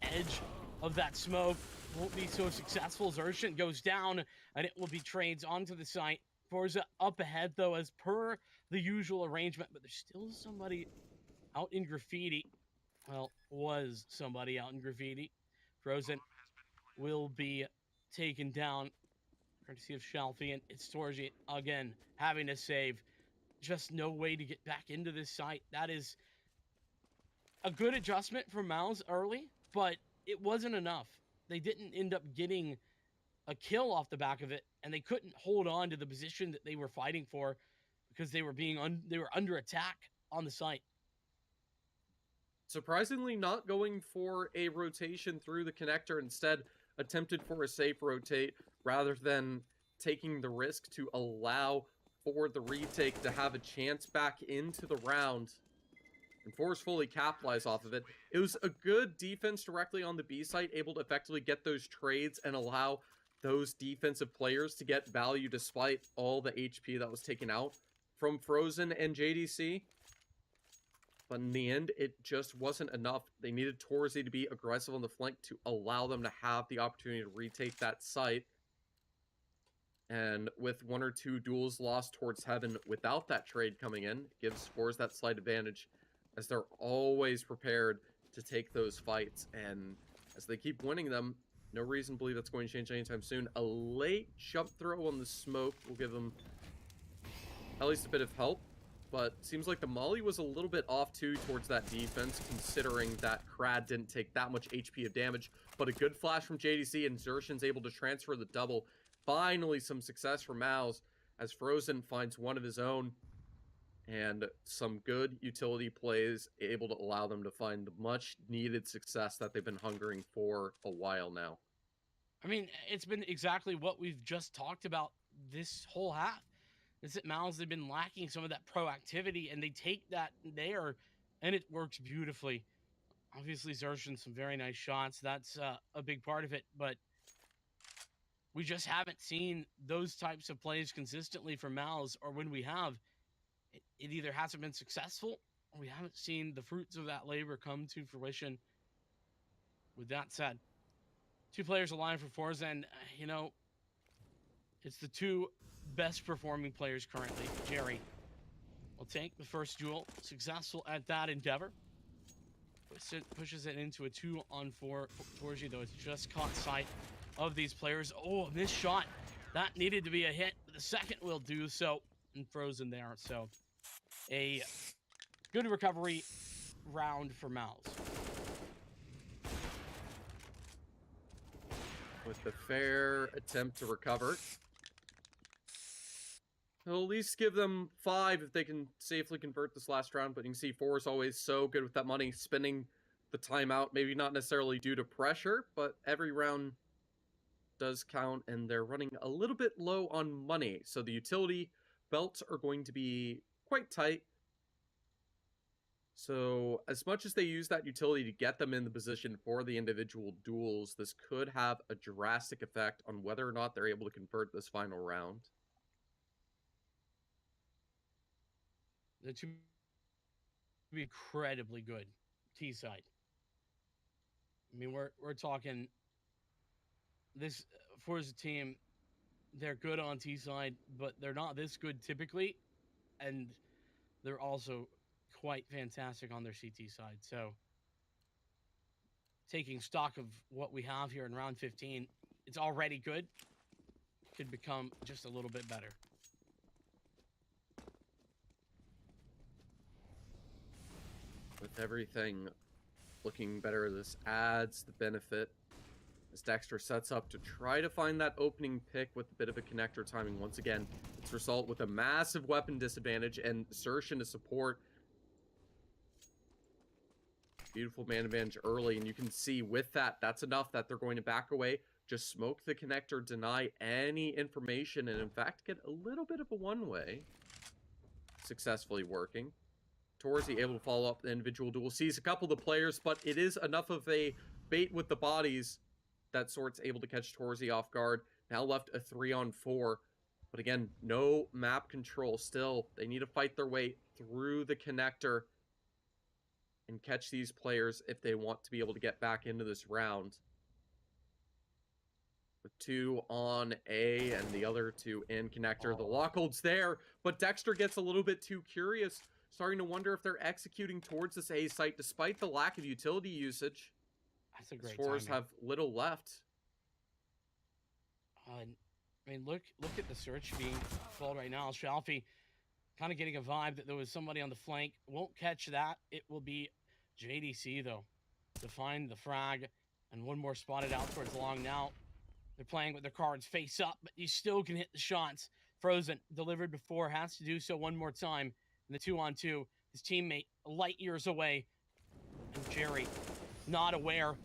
D: edge of that smoke. Won't be so successful. Zershant goes down, and it will be trades onto the site. Forza up ahead, though, as per the usual arrangement, but there's still somebody out in graffiti. Well, was somebody out in graffiti. Frozen will be taken down. Courtesy of Shalfie, and it's Torji again having to save. Just no way to get back into this site. That is a good adjustment for Mouz early, but it wasn't enough. They didn't end up getting a kill off the back of it, and they couldn't hold on to the position that they were fighting for because they were they were under attack on the site.
A: Surprisingly, not going for a rotation through the connector, instead attempted for a safe rotate rather than taking the risk to allow for the retake to have a chance back into the round and forcefully capitalize off of it. It was a good defense directly on the B site, able to effectively get those trades and allow those defensive players to get value despite all the HP that was taken out from Frozen and JDC. But in the end, it just wasn't enough. They needed Torzi to be aggressive on the flank to allow them to have the opportunity to retake that site. And with one or two duels lost towards heaven without that trade coming in, it gives Forze that slight advantage, as they're always prepared to take those fights. And as they keep winning them, no reason to believe that's going to change anytime soon. A late jump throw on the smoke will give them at least a bit of help. But seems like the molly was a little bit off too towards that defense, considering that Krad didn't take that much HP of damage. But a good flash from JDC, and Zershan's able to transfer the double. Finally some success for Mouz, as Frozen finds one of his own. And some good utility plays able to allow them to find the much needed success that they've been hungering for a while now.
D: I mean, it's been exactly what we've just talked about this whole half. Is that Mouz, they've been lacking some of that proactivity, and they take that there, and it works beautifully. Obviously, Zershin, some very nice shots. That's a big part of it, but we just haven't seen those types of plays consistently from Mouz, or when we have, it either hasn't been successful, or we haven't seen the fruits of that labor come to fruition. With that said, 2 players aligned for Forze, and, it's the 2 best performing players currently. Jerry will take the first duel, successful at that endeavor. Pushes it into a 2-on-4. Forge, though, it's just caught sight of these players. Oh, missed shot. That needed to be a hit, but the second will do so. And frozen there. So, a good recovery round for Mouz.
A: With the fair attempt to recover. He'll at least give them 5 if they can safely convert this last round, but you can see Forze always so good with that money, spending the timeout, maybe not necessarily due to pressure, but every round does count, and they're running a little bit low on money, so the utility belts are going to be quite tight. So as much as they use that utility to get them in the position for the individual duels, this could have a drastic effect on whether or not they're able to convert this final round.
D: The 2 be incredibly good T side. I mean, we're talking this Forza team. They're good on T side, but they're not this good typically, and they're also quite fantastic on their CT side. So, taking stock of what we have here in round 15, it's already good. Could become just a little bit better.
A: With everything looking better, this adds the benefit as Dexter sets up to try to find that opening pick with a bit of a connector timing. Once again, it's result with a massive weapon disadvantage and Zershin to support. Beautiful man advantage early, and you can see with that, that's enough that they're going to back away, just smoke the connector, deny any information, and in fact get a little bit of a one-way. Successfully working. Torzi able to follow up the individual duel, sees a couple of the players, but it is enough of a bait with the bodies that Sort's able to catch Torzi off guard. Now left a 3-on-4, but again, no map control. Still, they need to fight their way through the connector and catch these players if they want to be able to get back into this round. With 2 on A and the other 2 in connector. The lock holds there, but Dexter gets a little bit too curious, starting to wonder if they're executing towards this A site despite the lack of utility usage.
D: That's a great
A: Forze have little left.
D: I mean, look at the search being followed right now. Shalfie kind of getting a vibe that there was somebody on the flank. Won't catch that. It will be JDC, though, to find the frag. And one more spotted out towards long now. They're playing with their cards face up, but you still can hit the shots. Frozen, delivered before, has to do so one more time. And the 2-on-2, his teammate light years away. And Jerry, not aware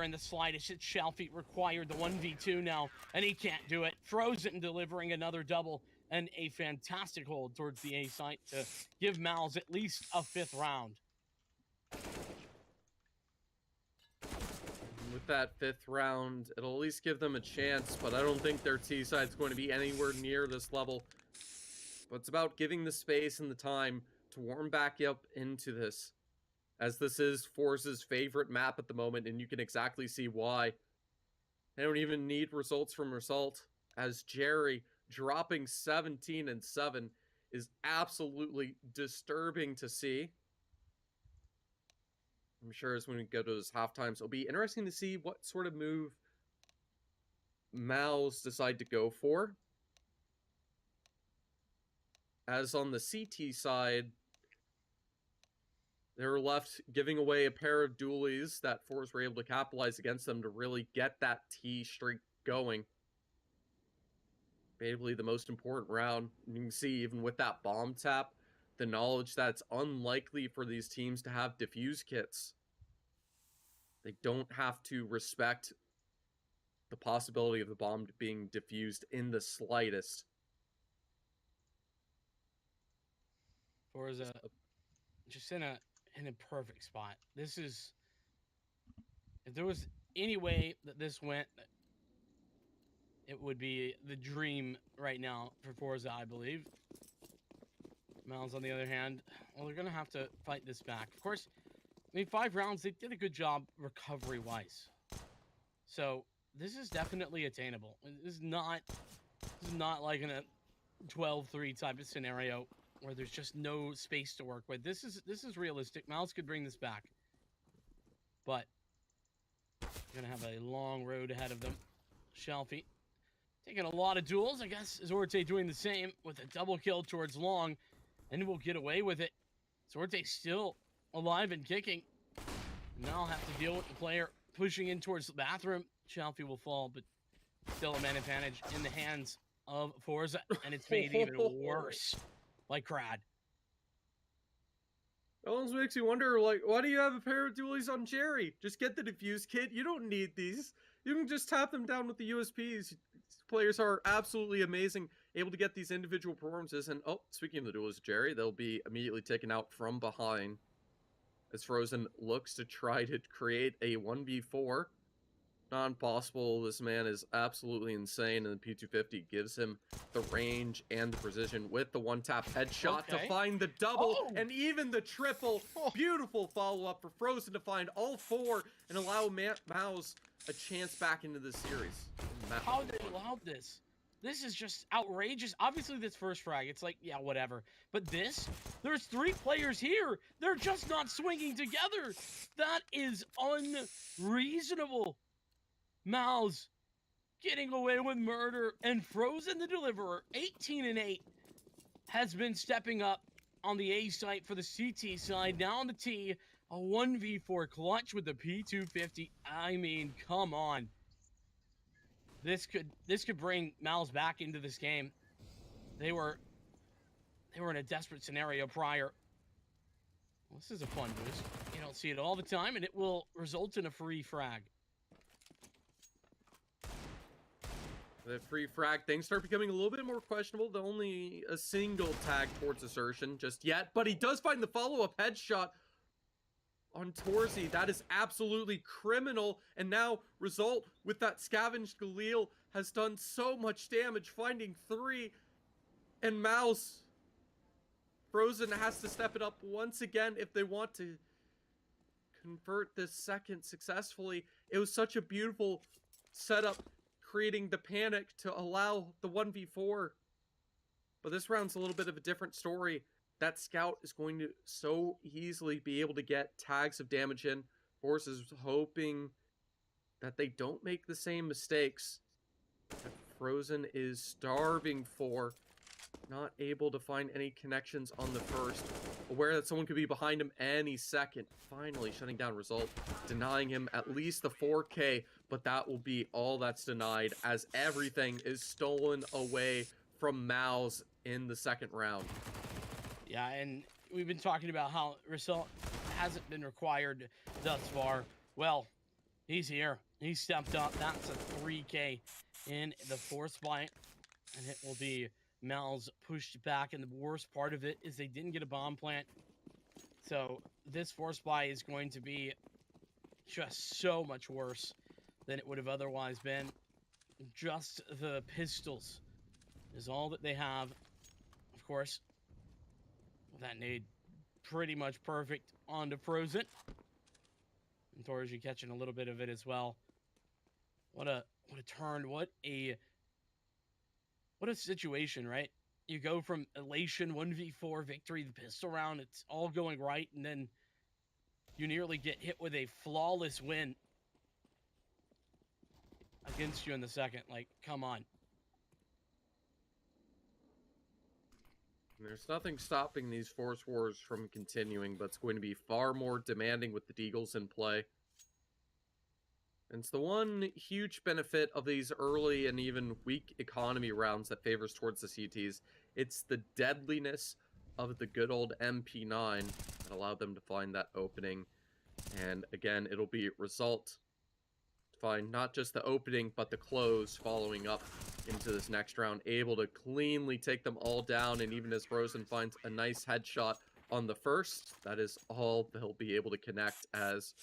D: in the slightest. It's Shalfie required the 1v2 now, and he can't do it. Frozen delivering another double and a fantastic hold towards the A site to give Mouz at least a 5th round.
A: With that 5th round, it'll at least give them a chance, but I don't think their T side's going to be anywhere near this level. But it's about giving the space and the time to warm back up into this, as this is Forze's favorite map at the moment, and you can exactly see why. They don't even need results from result, as Jerry dropping 17-7 is absolutely disturbing to see. I'm sure as when we go to those half times, it'll be interesting to see what sort of move Mouz decide to go for. As on the CT side, they were left giving away a pair of dualies that Forze were able to capitalize against them to really get that T streak going. Basically the most important round. You can see even with that bomb tap, the knowledge that it's unlikely for these teams to have diffuse kits. They don't have to respect the possibility of the bomb being defused in the slightest.
D: Forze just in a perfect spot. This is, if there was any way that this went, it would be the dream right now for Forze, I believe. Mouz, on the other hand, well, they're going to have to fight this back. Of course, I mean, 5 rounds, they did a good job recovery-wise. So, this is definitely attainable. This is not like in a 12-3 type of scenario where there's just no space to work with. This is realistic. Mouz could bring this back. But, they're going to have a long road ahead of them. Shelfie taking a lot of duels. I guess Zorte doing the same with a double kill towards Long. And we'll get away with it. Zorte's still alive and kicking. Now I'll have to deal with the player pushing in towards the bathroom. Shelfie will fall, but still a man advantage in the hands of Forze. And it's made even worse by Crad.
A: It almost makes you wonder, like, why do you have a pair of dualies on Jerry? Just get the defuse kit. You don't need these. You can just tap them down with the USPs. Players are absolutely amazing, able to get these individual performances. And, oh, speaking of the duelists, Jerry, they'll be immediately taken out from behind as Frozen looks to try to create a 1v4. Not impossible. This man is absolutely insane, and the P250 gives him the range and the precision with the one-tap headshot to find the double and even the triple. Beautiful follow-up for Frozen to find all 4 and allow Mouz a chance back into the series.
D: How they allowed this? This is just outrageous. Obviously, this first frag, it's like, yeah, whatever. But this, there's 3 players here. They're just not swinging together. That is unreasonable. Mouz getting away with murder, and Frozen the Deliverer, 18-8, has been stepping up on the A site for the CT side. Now on the T, a 1v4 clutch with the P250. I mean, come on. This could bring Mouz back into this game. They were in a desperate scenario prior. Well, this is a fun boost. You don't see it all the time, and it will result in a free frag.
A: The free frag things start becoming a little bit more questionable. The only a single tag towards assertion just yet, but he does find the follow-up headshot on Torzi. That is absolutely criminal. And now Result with that scavenged Galil has done so much damage, finding 3. And Mouz, Frozen has to step it up once again if they want to convert this second successfully. It was such a beautiful setup, creating the panic to allow the 1v4. But this round's a little bit of a different story. That scout is going to so easily be able to get tags of damage in. Force is hoping that they don't make the same mistakes that Frozen is starving for. Not able to find any connections on the first. Aware that someone could be behind him any second. Finally shutting down Result, denying him at least the 4K, but that will be all that's denied as everything is stolen away from Mouz in the second round.
D: Yeah, and we've been talking about how Result hasn't been required thus far. Well, he's here. He stepped up. That's a 3K in the force fight, and it will be Mouz pushed back, and the worst part of it is they didn't get a bomb plant. So this force buy is going to be just so much worse than it would have otherwise been. Just the pistols is all that they have. Of course, that nade pretty much perfect onto Frozen. And Torji catching a little bit of it as well. What a turn, what a situation, right? You go from elation 1v4 victory, the pistol round, it's all going right, and then you nearly get hit with a flawless win against you in the second. Like, come on.
A: There's nothing stopping these force wars from continuing, but it's going to be far more demanding with the Deagles in play. And it's the one huge benefit of these early and even weak economy rounds that favors towards the CTs. It's the deadliness of the good old MP9 that allowed them to find that opening. And again, it'll be Result find not just the opening, but the close following up into this next round. Able to cleanly take them all down, and even as Frozen finds a nice headshot on the first, that is all they'll be able to connect. As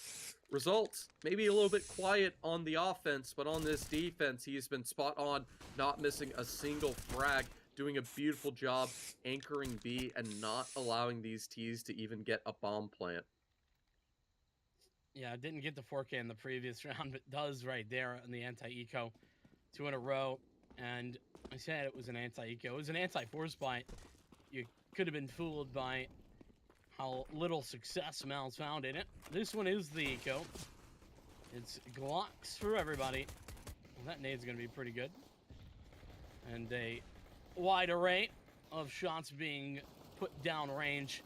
A: results, maybe a little bit quiet on the offense, but on this defense, he's been spot on, not missing a single frag, doing a beautiful job anchoring B and not allowing these T's to even get a bomb plant.
D: Yeah, didn't get the 4K in the previous round, but does right there on the anti-eco. 2 in a row, and I said it was an anti-eco. It was an anti-force buy. You could have been fooled by how little success Mal's found in it. This one is the eco. It's Glocks for everybody. Well, that nade's going to be pretty good. And a wide array of shots being put down range.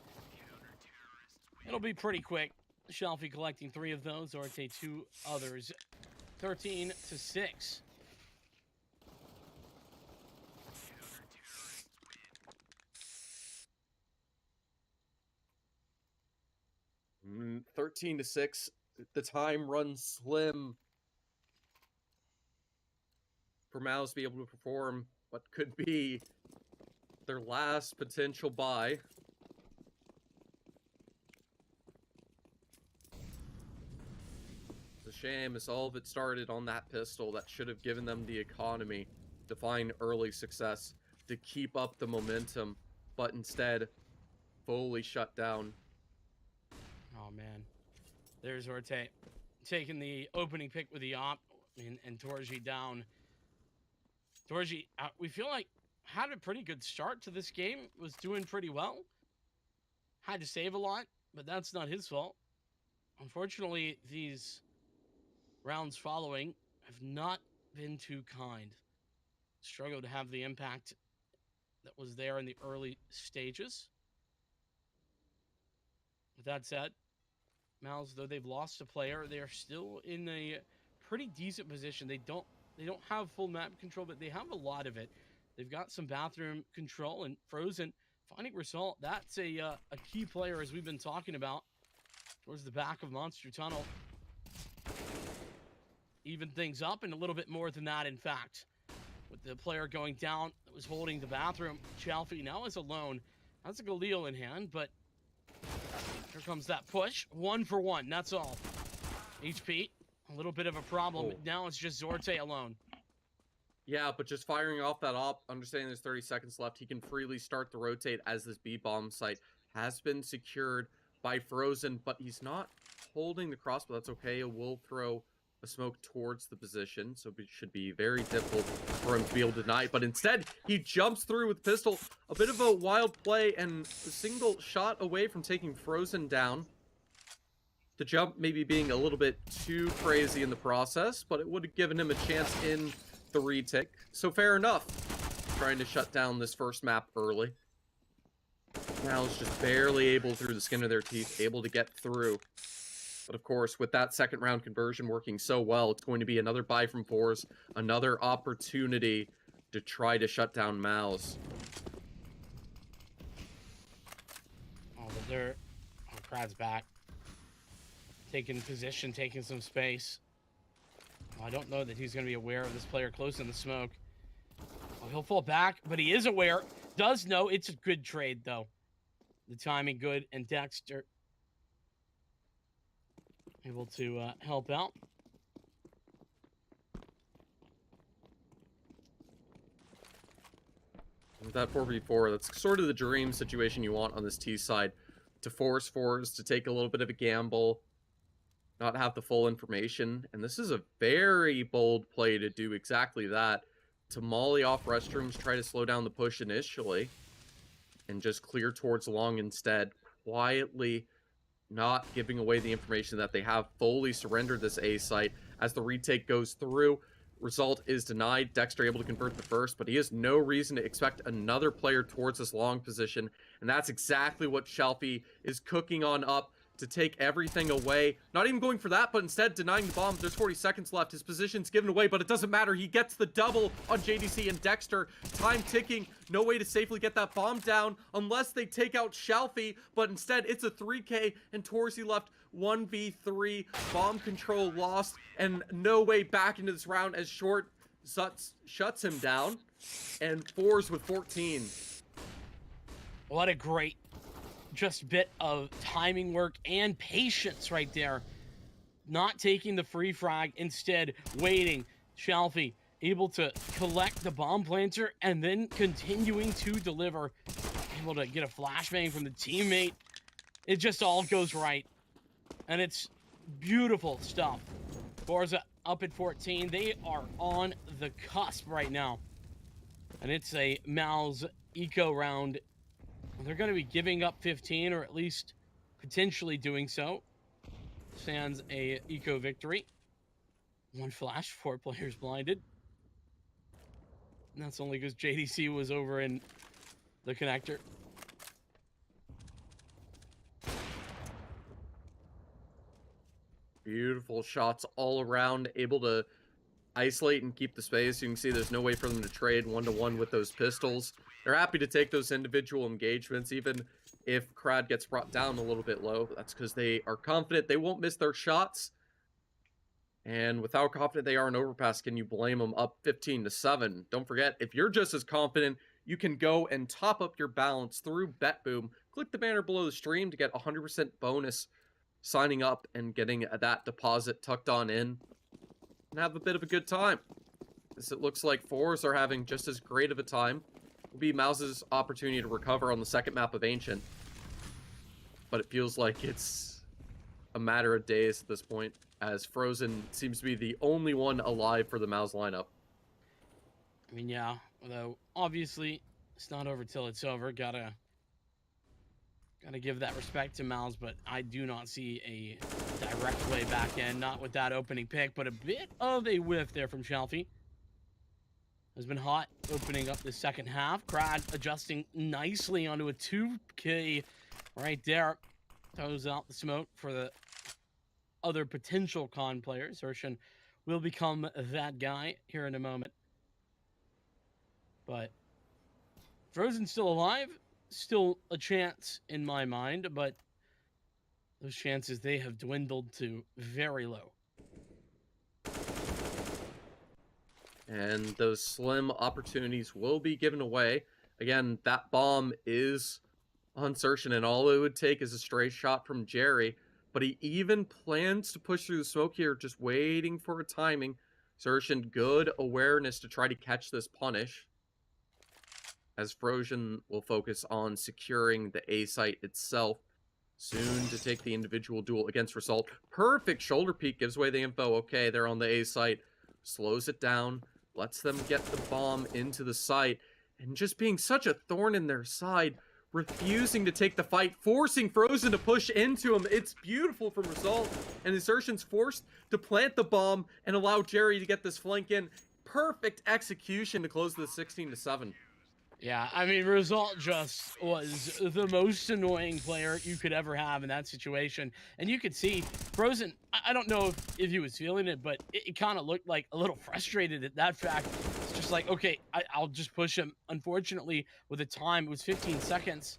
D: It'll be pretty quick. Shelfie collecting 3 of those, Orte 2 others. 13-6.
A: Mm, 13-6. The time runs slim for Mouz to be able to perform what could be their last potential buy. It's a shame, as all of it started on that pistol that should have given them the economy to find early success, to keep up the momentum, but instead fully shut down.
D: Oh, man. There's Orte taking the opening pick with the op and Torji down. Torji, we feel like had a pretty good start to this game, was doing pretty well. Had to save a lot, but that's not his fault. Unfortunately, these rounds following have not been too kind. Struggled to have the impact that was there in the early stages. With that said, Mouz, though they've lost a player, they are still in a pretty decent position. They don't have full map control, but they have a lot of it. They've got some bathroom control, and Frozen finding Result. That's a key player, as we've been talking about, towards the back of Monster Tunnel. Even things up, and a little bit more than that, in fact. With the player going down that was holding the bathroom, Chalfie now is alone. Has a Galil in hand, but here comes that push. 1 for 1, that's all. HP, a little bit of a problem.
A: Oh.
D: Now it's just Zorte alone.
A: Yeah, but just firing off that op, understanding there's 30 seconds left, he can freely start the rotate as this B-bomb site has been secured by Frozen, but he's not holding the cross, but that's okay. It will throw a smoke towards the position, so it should be very difficult for him to be able to deny it. But instead, he jumps through with pistol. A bit of a wild play and a single shot away from taking Frozen down. The jump maybe being a little bit too crazy in the process, but it would have given him a chance in the retake. So fair enough. Trying to shut down this first map early. Now it's just barely able, through the skin of their teeth, able to get through. But of course, with that second round conversion working so well, it's going to be another buy from Forze, another opportunity to try to shut down Mouz.
D: Oh, but they're... Oh, Krad's back. Taking position, taking some space. Oh, I don't know that he's going to be aware of this player close in the smoke. Oh, he'll fall back, but he is aware. Does know. It's a good trade, though. The timing good, and Dexter able to help out.
A: With that 4v4, that's sort of the dream situation you want on this T side. To force Forze to take a little bit of a gamble, not have the full information. And this is a very bold play to do exactly that. To molly off restrooms, try to slow down the push initially, and just clear towards long instead. Quietly not giving away the information that they have fully surrendered this A site. As the retake goes through, result is denied. Dexter able to convert the first, but he has no reason to expect another player towards this long position. And that's exactly what Shelfie is cooking on up. to take everything away. Not even going for that, but instead denying the bomb. There's 40 seconds left. His position's given away, but it doesn't matter. He gets the double on JDC and Dexter. Time ticking. No way to safely get that bomb down unless they take out Shalfie, but instead it's a 3K and Torzi left 1v3. Bomb control lost and no way back into this round as Short shuts him down. And Forze with 14.
D: What a great just bit of timing work and patience right there. Not taking the free frag, instead waiting. Shalfie able to collect the bomb planter and then continuing to deliver. Able to get a flashbang from the teammate. It just all goes right. And it's beautiful stuff. Forze up at 14. They are on the cusp right now. And it's a Mouz eco round. They're going to be giving up 15, or at least potentially doing so. Sans a eco victory. One flash, 4 players blinded. And that's only because JDC was over in the connector.
A: Beautiful shots all around, able to isolate and keep the space. You can see there's no way for them to trade one-to-one with those pistols. They're happy to take those individual engagements, even if Crad gets brought down a little bit low. That's because they are confident they won't miss their shots. And with how confident they are in overpass, can you blame them? Up 15-7. Don't forget, if you're just as confident, you can go and top up your balance through BetBoom. Click the banner below the stream to get 100% bonus signing up and getting that deposit tucked on in. And have a bit of a good time. As it looks like Forze are having just as great of a time. Will be Mouz's opportunity to recover on the second map of Ancient. But it feels like it's a matter of days at this point, as Frozen seems to be the only one alive for the Mouz lineup.
D: I mean, yeah, although obviously it's not over till it's over. Gotta give that respect to Mouz, but I do not see a direct way back in, not with that opening pick, but a bit of a whiff there from Shalfie. Has been hot opening up the second half. Crad adjusting nicely onto a 2K right there. Throws out the smoke for the other potential con players. Urshan will become that guy here in a moment. But Frozen's still alive. Still a chance in my mind, but those chances, they have dwindled to very low.
A: And those slim opportunities will be given away. Again, that bomb is on Sershin, and all it would take is a stray shot from Jerry. But he even plans to push through the smoke here, just waiting for a timing. Sershin, good awareness to try to catch this punish. As Frozen will focus on securing the A site itself. Soon to take the individual duel against Result. Perfect shoulder peek, gives away the info. Okay, they're on the A site. Slows it down. Lets them get the bomb into the site. And just being such a thorn in their side. Refusing to take the fight. Forcing Frozen to push into him. It's beautiful from Result. And Insertion's forced to plant the bomb and allow Jerry to get this flank in. Perfect execution to close the 16-7.
D: Yeah, I mean, Result just was the most annoying player you could ever have in that situation. And you could see Frozen, I don't know if he was feeling it, but it kind of looked like a little frustrated at that fact. It's just like, okay, I'll just push him. Unfortunately, with the time, it was 15 seconds.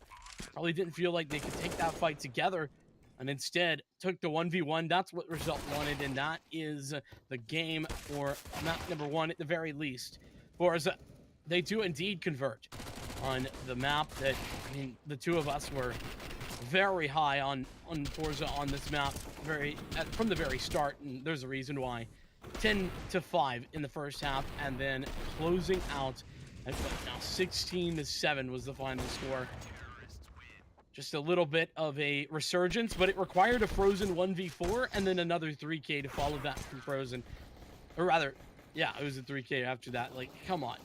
D: Probably didn't feel like they could take that fight together. And instead, took the 1v1. That's what Result wanted, and that is the game for map number 1 at the very least. Forze, they do indeed convert on the map that, I mean, the two of us were very high on Forze on this map from the very start, and there's a reason why. 10-5 in the first half, and then closing out at now 16-7 was the final score. Just a little bit of a resurgence, but it required a Frozen 1v4 and then another 3K to follow that from Frozen. Or rather, yeah, it was a 3K after that. Like, come on.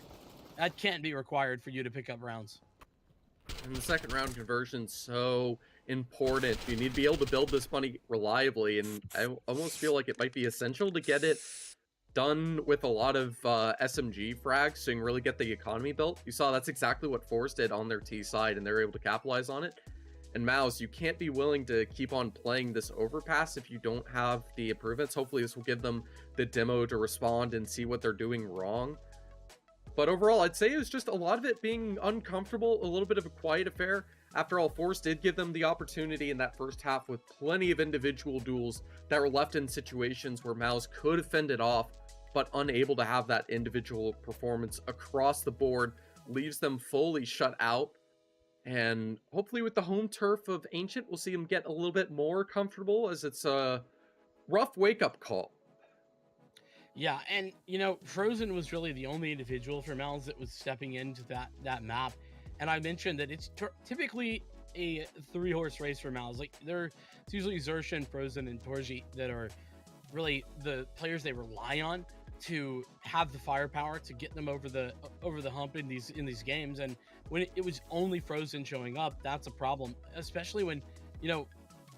D: That can't be required for you to pick up rounds.
A: And the second round conversion so important. You need to be able to build this money reliably, and I almost feel like it might be essential to get it done with a lot of SMG frags so you can really get the economy built. You saw that's exactly what Forze did on their T side, and they were able to capitalize on it. And Mouz, you can't be willing to keep on playing this overpass if you don't have the improvements. Hopefully this will give them the demo to respond and see what they're doing wrong. But overall, I'd say it was just a lot of it being uncomfortable, a little bit of a quiet affair. After all, Forze did give them the opportunity in that first half with plenty of individual duels that were left in situations where Mouz could have fended off, but unable to have that individual performance across the board, leaves them fully shut out. And hopefully with the home turf of Ancient, we'll see them get a little bit more comfortable, as it's a rough wake-up call.
D: Yeah, and, you know, Frozen was really the only individual for Mouz that was stepping into that map. And I mentioned that it's typically a 3-horse race for Mouz. Like, it's usually Xersha, Frozen, and Torji that are really the players they rely on to have the firepower to get them over the hump in these games. And when it was only Frozen showing up, that's a problem, especially when, you know,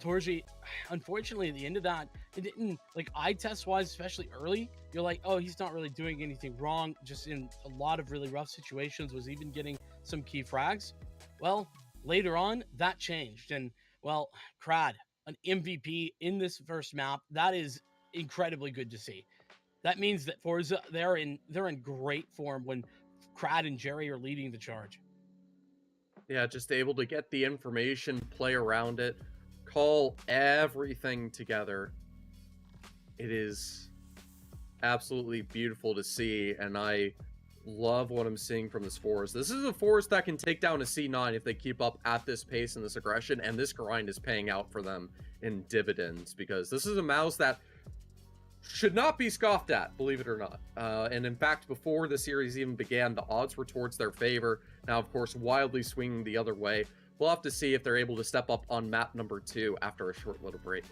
D: Torji, unfortunately, at the end of that, it didn't, like, eye test wise, especially early, you're like, oh, he's not really doing anything wrong, just in a lot of really rough situations, was even getting some key frags. Well, later on, that changed. And, well, Crad, an MVP in this first map, that is incredibly good to see. That means that Forza, they're in great form when Crad and Jerry are leading the charge.
A: Yeah, just able to get the information, play around it, call everything together. It is absolutely beautiful to see, and I love what I'm seeing from this Forze. This is a Forze that can take down a C9 if they keep up at this pace and this aggression, and this grind is paying out for them in dividends, because this is a Mouz that should not be scoffed at, believe it or not. And in fact, before the series even began, the odds were towards their favor. Now, of course, wildly swinging the other way. We'll have to see if they're able to step up on map number 2 after a short little break.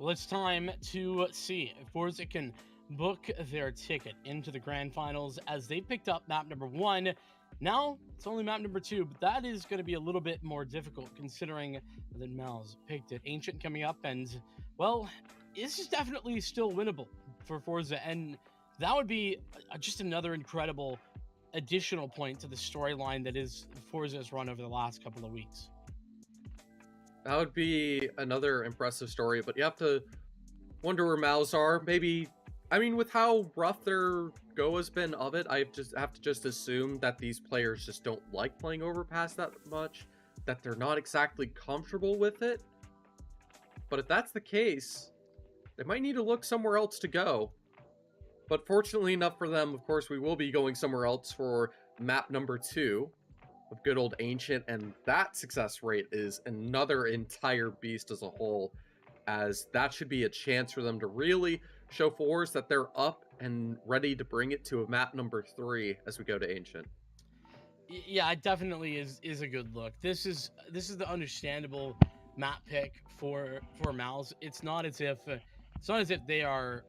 D: Well, it's time to see if Forze can book their ticket into the grand finals as they picked up map number 1. Now it's only map number 2, but that is going to be a little bit more difficult considering that Mouz picked it. Ancient coming up, and well, this is definitely still winnable for Forze, and that would be just another incredible additional point to the storyline that is Forze's run over the last couple of weeks.
A: That would be another impressive story, but you have to wonder where Mouz are. Maybe, I mean, with how rough their go has been of it, I just have to just assume that these players just don't like playing Overpass that much, that they're not exactly comfortable with it. But if that's the case, they might need to look somewhere else to go. But fortunately enough for them, of course, we will be going somewhere else for map number 2. Of good old Ancient, and that success rate is another entire beast as a whole, as that should be a chance for them to really show Forze that they're up and ready to bring it to a map number 3 as we go to Ancient.
D: Yeah, it definitely is a good look. This is the understandable map pick for Mouz. It's not as if they are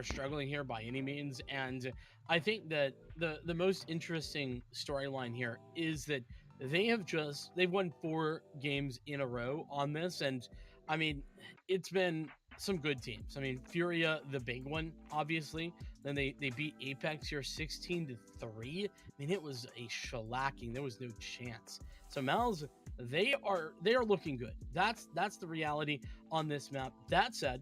D: struggling here by any means, and I think that the most interesting storyline here is that they've won 4 games in a row on this, and I mean, it's been some good teams. I mean, Furia, the big one, obviously. Then they beat Apex here 16-3. I mean, it was a shellacking. There was no chance. So Mouz, they are looking good. That's the reality on this map. That said,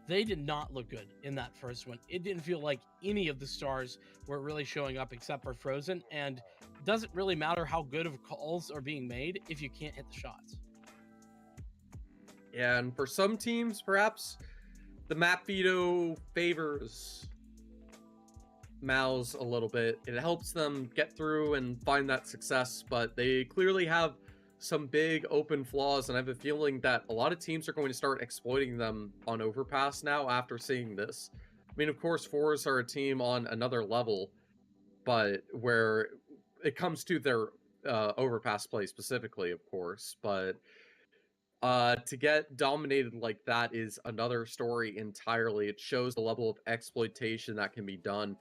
D: they did not look good in that first one. It didn't feel like any of the stars were really showing up except for Frozen, and it doesn't really matter how good of calls are being made if you can't hit the shots.
A: Yeah, and for some teams, perhaps the map veto favors Mouz a little bit. It helps them get through and find that success, but they clearly have some big open flaws, and I have a feeling that a lot of teams are going to start exploiting them on Overpass now after seeing this. I mean, of course, Forze are a team on another level, but where it comes to their Overpass play specifically, of course, but to get dominated like that is another story entirely. It shows the level of exploitation that can be done.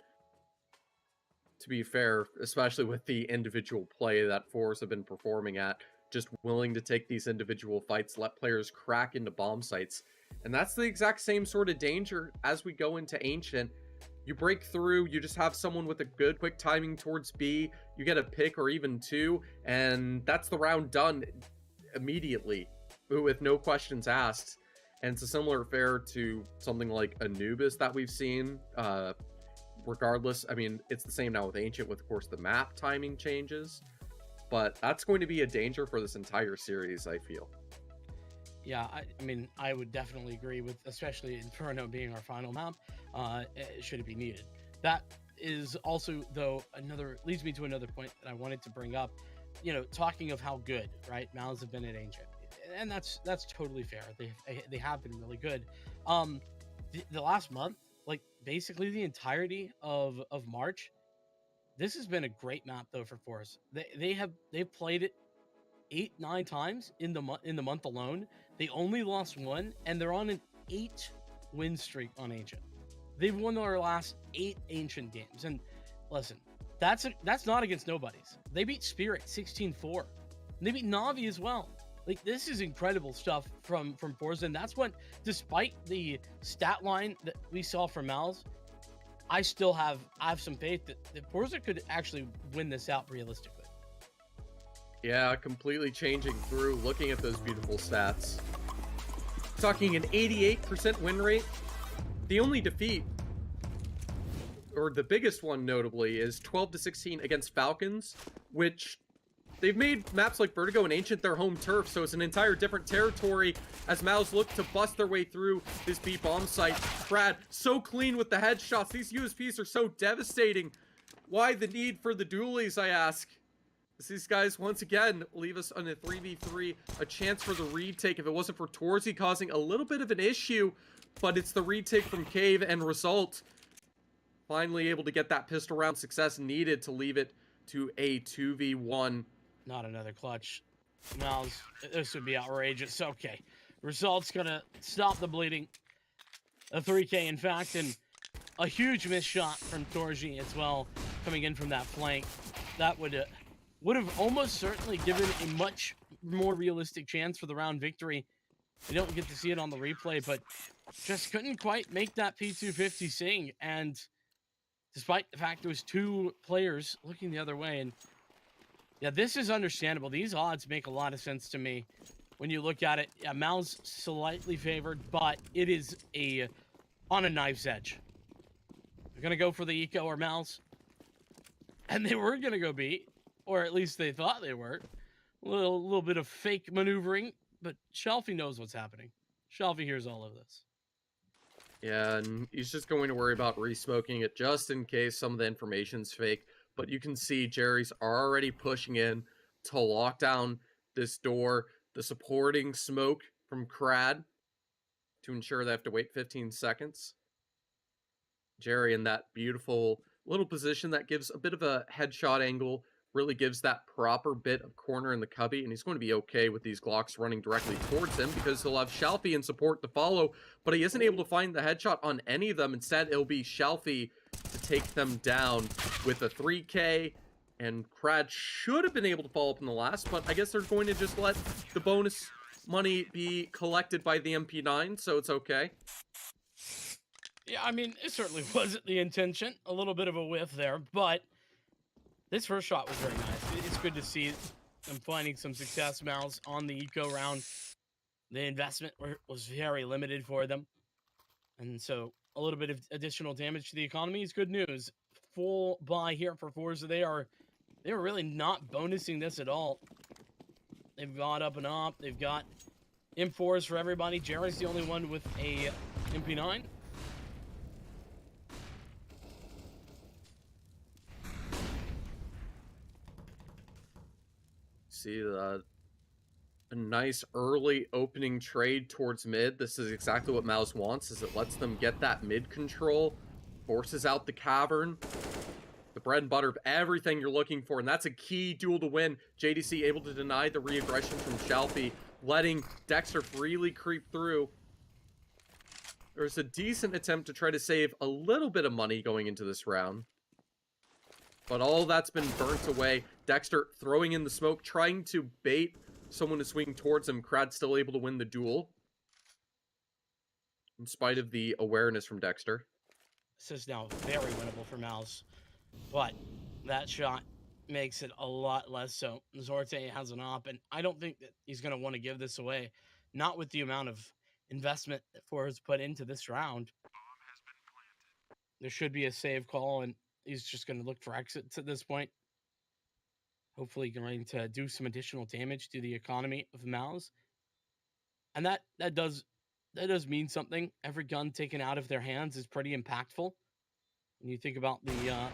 A: To be fair, especially with the individual play that Forze have been performing at, just willing to take these individual fights, let players crack into bomb sites. And that's the exact same sort of danger as we go into Ancient. You break through, you just have someone with a good quick timing towards B, you get a pick or even two, and that's the round done immediately with no questions asked. And it's a similar affair to something like Anubis that we've seen. Regardless, I mean, it's the same now with Ancient, with, of course, the map timing changes. But that's going to be a danger for this entire series, I feel.
D: Yeah, I mean, I would definitely agree with, especially Inferno being our final map, should it be needed. That is also, though, leads me to another point that I wanted to bring up. You know, talking of how good, right, Mouz have been at Ancient. And that's totally fair. They have been really good. The last month, like basically the entirety of March, this has been a great map though for Forze. They've played it 8-9 times in the month alone. They only lost one, and they're on an 8-win streak on Ancient. They've won their last 8 Ancient games. And listen, that's not against nobodies. They beat Spirit 16-4. And they beat Na'Vi as well. Like, this is incredible stuff from Forze, and that's what, despite the stat line that we saw from Mouz, I have some faith that Forze could actually win this out realistically.
A: Yeah, completely changing through, looking at those beautiful stats. Talking an 88% win rate. The only defeat, or the biggest one notably, is 12-16 against Falcons, which they've made maps like Vertigo and Ancient their home turf, so it's an entire different territory as Mouz look to bust their way through this B bomb site. Brad, so clean with the headshots. These USPs are so devastating. Why the need for the dualies, I ask? As these guys, once again, leave us on a 3v3, a chance for the retake. If it wasn't for Torzy causing a little bit of an issue, but it's the retake from Cave and Result. Finally able to get that pistol round success needed to leave it to a 2v1.
D: Not another clutch. Mouz, this would be outrageous. Okay. Result's gonna stop the bleeding. A 3K, in fact, and a huge missed shot from Torji as well, coming in from that flank. That would have almost certainly given a much more realistic chance for the round victory. We don't get to see it on the replay, but just couldn't quite make that P250 sing. And despite the fact there was 2 players looking the other way, and yeah, this is understandable. These odds make a lot of sense to me when you look at it. Yeah, Mouz slightly favored, but it is on a knife's edge. They're going to go for the eco or Mouz. And they were going to go B, or at least they thought they were. A little bit of fake maneuvering, but Shelfie knows what's happening. Shelfie hears all of this.
A: Yeah, and he's just going to worry about re-smoking it just in case some of the information's fake. But you can see Jerry's already pushing in to lock down this door. The supporting smoke from Crad to ensure they have to wait 15 seconds. Jerry in that beautiful little position that gives a bit of a headshot angle, really gives that proper bit of corner in the cubby, and he's going to be okay with these Glocks running directly towards him because he'll have Shelfie in support to follow, but he isn't able to find the headshot on any of them. Instead, it'll be Shelfie to take them down with a 3K, and Crad should have been able to follow up in the last, but I guess they're going to just let the bonus money be collected by the MP9, so it's okay.
D: Yeah, I mean, it certainly wasn't the intention. A little bit of a whiff there, but this first shot was very nice. It's good to see them finding some success, Mouz, on the eco round. The investment was very limited for them. And so a little bit of additional damage to the economy is good news. Full buy here for Forza. They were really not bonusing this at all. They've got up and up. They've got M4s for everybody. Jerry's the only one with a MP9.
A: See a nice early opening trade towards mid. This is exactly what Mouz wants, is it lets them get that mid control, forces out the cavern, the bread and butter of everything you're looking for, and that's a key duel to win. JDC able to deny the re-aggression from Shelfie, letting Dexter freely creep through. There's a decent attempt to try to save a little bit of money going into this round, but all that's been burnt away. Dexter throwing in the smoke, trying to bait someone to swing towards him. Crad still able to win the duel, in spite of the awareness from Dexter.
D: This is now very winnable for Mouz, but that shot makes it a lot less so. Zorte has an op, and I don't think that he's going to want to give this away, not with the amount of investment that Forze put into this round. There should be a save call, and he's just going to look for exits at this point. Hopefully going to do some additional damage to the economy of Mouz. And that does mean something. Every gun taken out of their hands is pretty impactful. When you think about the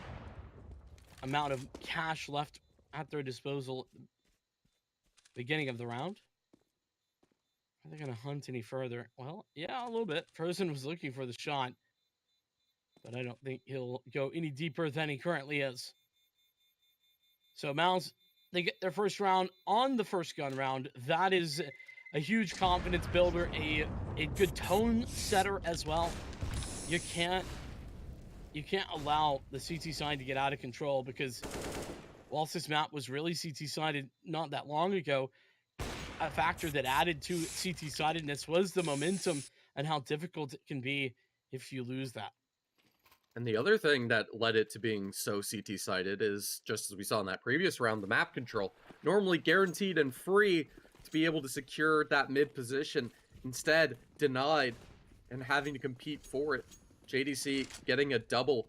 D: amount of cash left at their disposal at the beginning of the round. Are they going to hunt any further? Well, yeah, a little bit. Frozen was looking for the shot, but I don't think he'll go any deeper than he currently is. So Mouz, they get their first round on the first gun round. That is a huge confidence builder, a good tone setter as well. You can't allow the CT side to get out of control, because whilst this map was really CT sided not that long ago, a factor that added to CT sidedness was the momentum and how difficult it can be if you lose that.
A: And the other thing that led it to being so CT-sided is, just as we saw in that previous round, the map control. Normally guaranteed and free to be able to secure that mid position, instead denied and having to compete for it. JDC getting a double,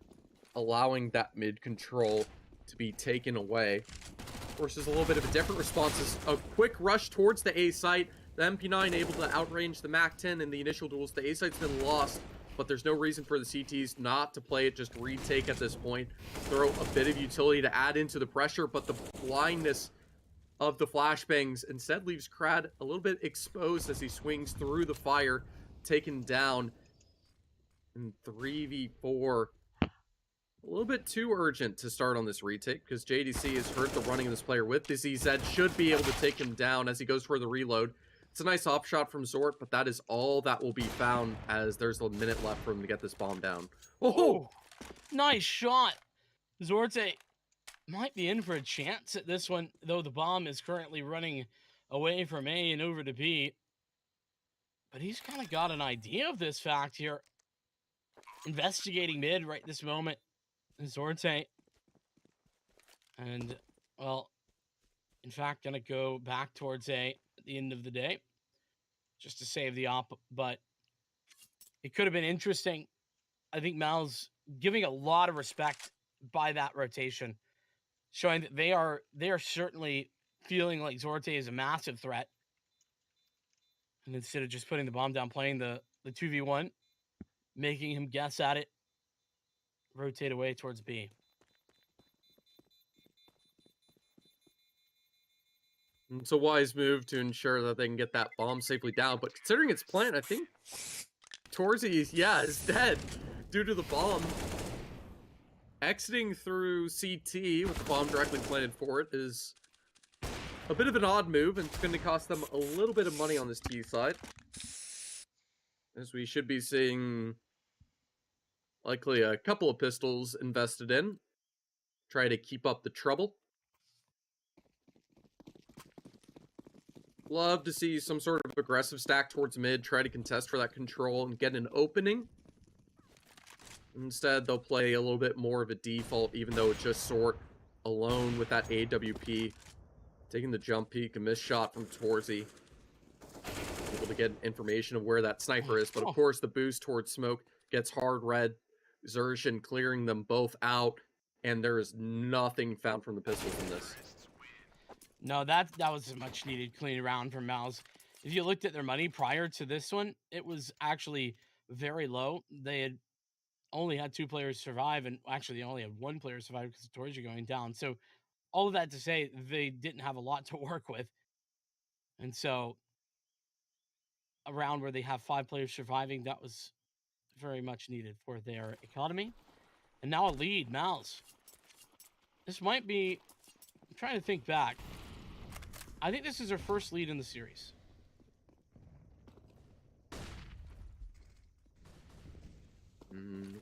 A: allowing that mid control to be taken away. Forces a little bit of a different response, is a quick rush towards the A site. The MP9 able to outrange the MAC-10 in the initial duels. The A site's been lost, but there's no reason for the CTs not to play it, just retake at this point. Throw a bit of utility to add into the pressure, but the blindness of the flashbangs instead leaves Crad a little bit exposed as he swings through the fire, taken down in 3v4. A little bit too urgent to start on this retake, because JDC has hurt the running of this player with the ZZ, should be able to take him down as he goes for the reload. It's a nice op shot from Zort, but that is all that will be found, as there's a minute left for him to get this bomb down.
D: Oh, nice shot. Zorte might be in for a chance at this one, though the bomb is currently running away from A and over to B. But he's kind of got an idea of this fact here. Investigating mid right this moment. Zorte. And, well, in fact, gonna go back towards A at the end of the day, just to save the op, but it could have been interesting. I think Mal's giving a lot of respect by that rotation, showing that they are certainly feeling like Zorte is a massive threat. And instead of just putting the bomb down, playing the 2v1, making him guess at it, rotate away towards B.
A: It's a wise move to ensure that they can get that bomb safely down, but considering its plant, I think Torzi, yeah, is dead due to the bomb. Exiting through CT with the bomb directly planted for it is a bit of an odd move, and it's going to cost them a little bit of money on this T side, as we should be seeing likely a couple of pistols invested in. Try to keep up the trouble. Love to see some sort of aggressive stack towards mid, try to contest for that control and get an opening. Instead, they'll play a little bit more of a default, even though it's just Sort alone with that AWP. Taking the jump peek, a missed shot from Torzy. Able to get information of where that sniper is, but of course the boost towards smoke gets hard red. Xerxin clearing them both out, and there is nothing found from the pistols in this.
D: No, that was a much needed clean round from Mouz. If you looked at their money prior to this one, it was actually very low. They had only had 2 players survive, and actually they only had 1 player survive because of Torji going down. So all of that to say, they didn't have a lot to work with. And so a round where they have 5 players surviving, that was very much needed for their economy. And now a lead, Mouz. This might be, I'm trying to think back. I think this is their first lead in the series.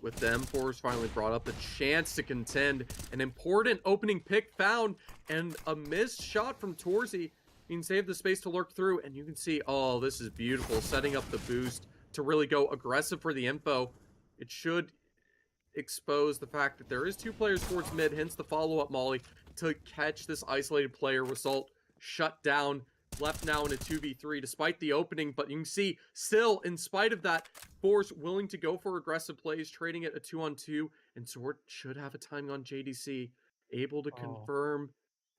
A: With the M4s finally brought up, the chance to contend. An important opening pick found, and a missed shot from Torzy means they have the space to lurk through, and you can see, oh, this is beautiful, setting up the boost to really go aggressive for the info. It should expose the fact that there is 2 players towards mid, hence the follow-up molly to catch this isolated player. Result shut down, left now in a 2v3 despite the opening, but you can see still, in spite of that, Forze willing to go for aggressive plays, trading it a 2-on-2, and Sword should have a timing on JDC, able to confirm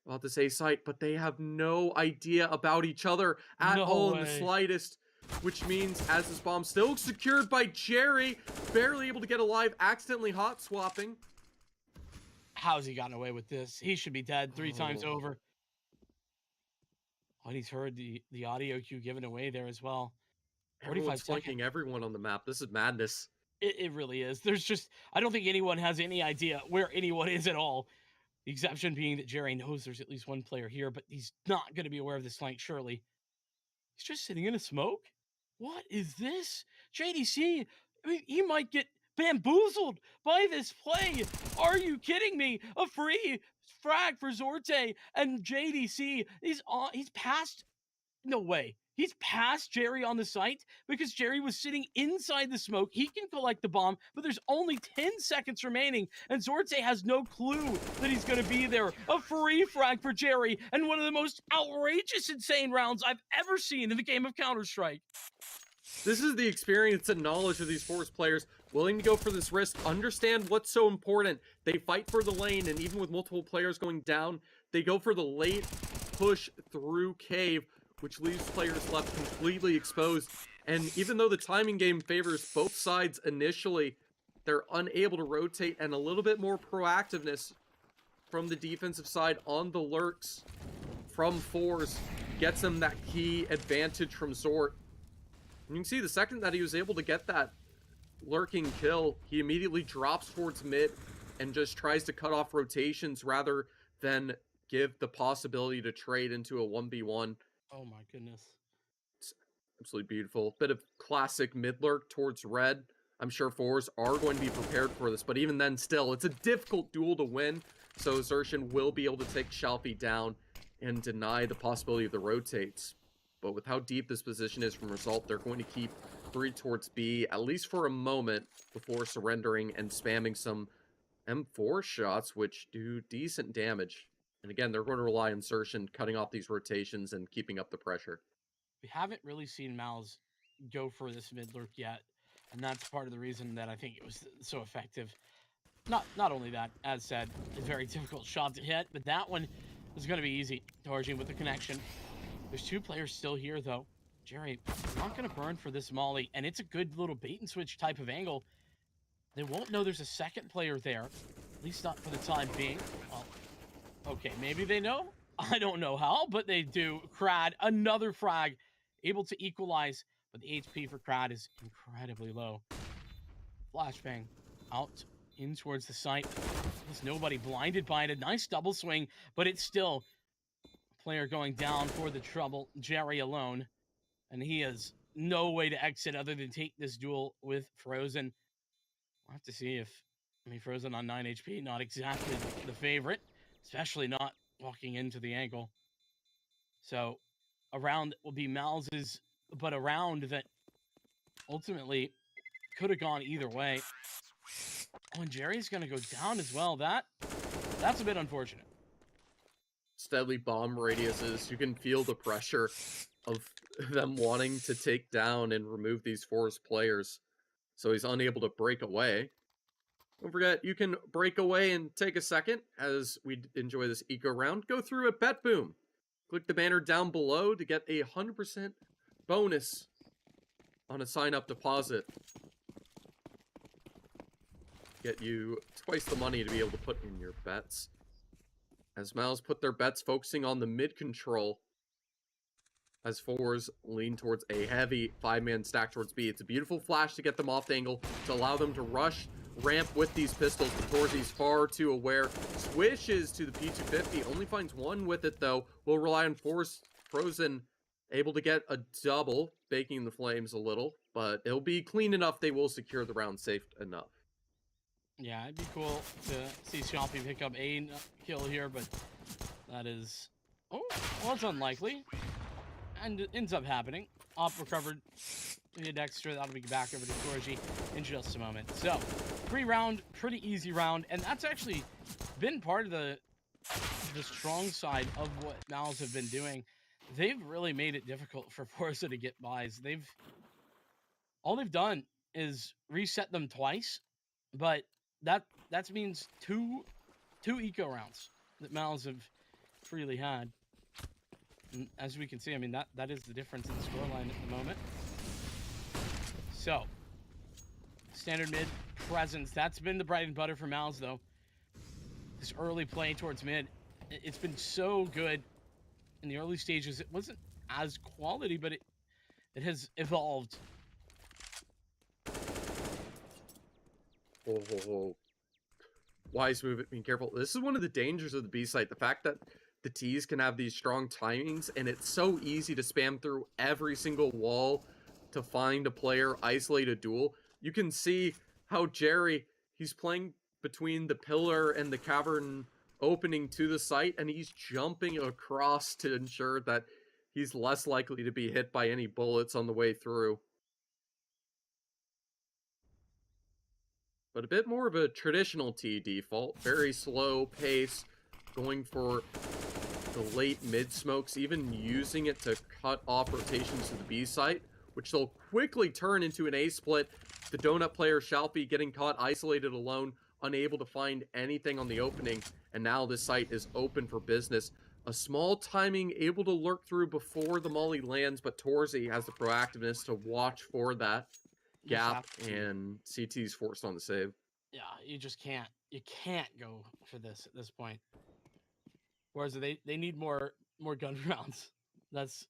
A: about this A site, but they have no idea about each other at all in the slightest, which means as this bomb still secured by Jerry, barely able to get alive, accidentally hot swapping.
D: How's he gotten away with this? He should be dead 3 times over. Oh, and he's heard the audio cue given away there as well. 45
A: flanking everyone on the map. This is madness.
D: It really is. There's just, I don't think anyone has any idea where anyone is at all. The exception being that Jerry knows there's at least 1 player here, but he's not going to be aware of this flank, surely. He's just sitting in a smoke? What is this? JDC, I mean, he might get bamboozled by this play. Are you kidding me? A free frag for Zorte and JDC. He's past. No way. He's past Jerry on the site because Jerry was sitting inside the smoke. He can collect the bomb, but there's only 10 seconds remaining, and Zorte has no clue that he's going to be there. A free frag for Jerry, and one of the most outrageous, insane rounds I've ever seen in the game of Counter-Strike.
A: This is the experience and knowledge of these Force players, willing to go for this risk, understand what's so important. They fight for the lane, and even with multiple players going down, they go for the late push through cave, which leaves players left completely exposed. And even though the timing game favors both sides initially, they're unable to rotate, and a little bit more proactiveness from the defensive side on the lurks from Forze gets them that key advantage from Zort. And you can see the second that he was able to get that lurking kill, he immediately drops towards mid and just tries to cut off rotations rather than give the possibility to trade into a 1v1.
D: Oh my goodness.
A: It's absolutely beautiful. Bit of classic mid lurk towards red. I'm sure Forze are going to be prepared for this, but even then still, it's a difficult duel to win. So Xerxin will be able to take Shalfie down and deny the possibility of the rotates. But with how deep this position is from Result, they're going to keep 3 towards B, at least for a moment, before surrendering and spamming some M4 shots, which do decent damage. And again, they're going to rely on Xerxin cutting off these rotations and keeping up the pressure.
D: We haven't really seen Mouz go for this mid lurk yet, and that's part of the reason that I think it was so effective. Not only that, as said, a very difficult shot to hit, but that one is going to be easy. Torji with the connection. There's 2 players still here, though. Jerry, not going to burn for this molly, and it's a good little bait and switch type of angle. They won't know there's a second player there, at least not for the time being. Well, okay, maybe they know. I don't know how, but they do. Krad, another frag, able to equalize, but the HP for Krad is incredibly low. Flashbang out in towards the site. There's nobody blinded by it. A nice double swing, but it's still player going down for the trouble. Jerry alone, and he has no way to exit other than take this duel with Frozen. We'll have to see if, I mean, Frozen on 9 HP, not exactly the favorite, especially not walking into the angle. So a round that will be Mouz's, but a round that ultimately could have gone either way. Oh, and Jerry's going to go down as well. That's a bit unfortunate.
A: Steadily bomb radiuses. You can feel the pressure of them wanting to take down and remove these Forze players. So he's unable to break away. Don't forget, you can break away and take a second as we enjoy this eco round. Go through at BetBoom. Click the banner down below to get a 100% bonus on a sign-up deposit. Get you twice the money to be able to put in your bets. As Mouz put their bets focusing on the mid-control, as Forze lean towards a heavy 5-man stack towards B. It's a beautiful flash to get them off the angle, to allow them to rush ramp with these pistols, but Torzi's far too aware. Swishes to the P250, only finds one with it though. Will rely on Forze. Frozen able to get a double, baking the flames a little, but it'll be clean enough. They will secure the round safe enough.
D: Yeah, it'd be cool to see Shoppy pick up a kill here, but that is... Oh, well, it's unlikely. And it ends up happening. Op recovered via Dexter. That'll be back over to Torji in just a moment. So, pre-round, pretty easy round, and that's actually been part of the strong side of what Mouz have been doing. They've really made it difficult for Forza to get buys. All they've done is reset them twice, but that means two eco rounds that Mouz have freely had. And as we can see, I mean, that is the difference in the scoreline at the moment. So, standard mid presence. That's been the bread and butter for Mouz, though. This early play towards mid, it's been so good in the early stages. It wasn't as quality, but it has evolved.
A: Oh. Wise move at being careful. This is one of the dangers of the B site. The fact that the T's can have these strong timings, and it's so easy to spam through every single wall to find a player, isolate a duel. You can see how Jerry, he's playing between the pillar and the cavern opening to the site, and he's jumping across to ensure that he's less likely to be hit by any bullets on the way through. But a bit more of a traditional T default. Very slow pace, going for the late mid smokes, even using it to cut off rotations to the B site, which they'll quickly turn into an A split. The donut player Shalfie getting caught isolated alone, unable to find anything on the opening, and now this site is open for business. A small timing, able to lurk through before the molly lands, but Torzi has the proactiveness to watch for that gap, and CT's forced on the save.
D: Yeah, you just can't. You can't go for this at this point. Whereas they need more gun rounds. That's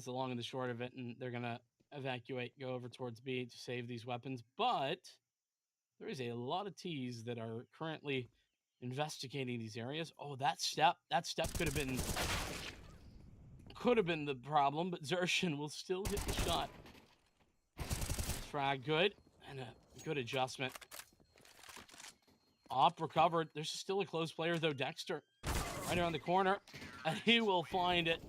D: the long and the short of it, and they're gonna evacuate, go over towards B to save these weapons. But there is a lot of T's that are currently investigating these areas. Oh, that step could have been the problem, but Zershin will still hit the shot. Frag good, and a good adjustment. Op recovered. There's still a close player though, Dexter, right around the corner, and he will find it.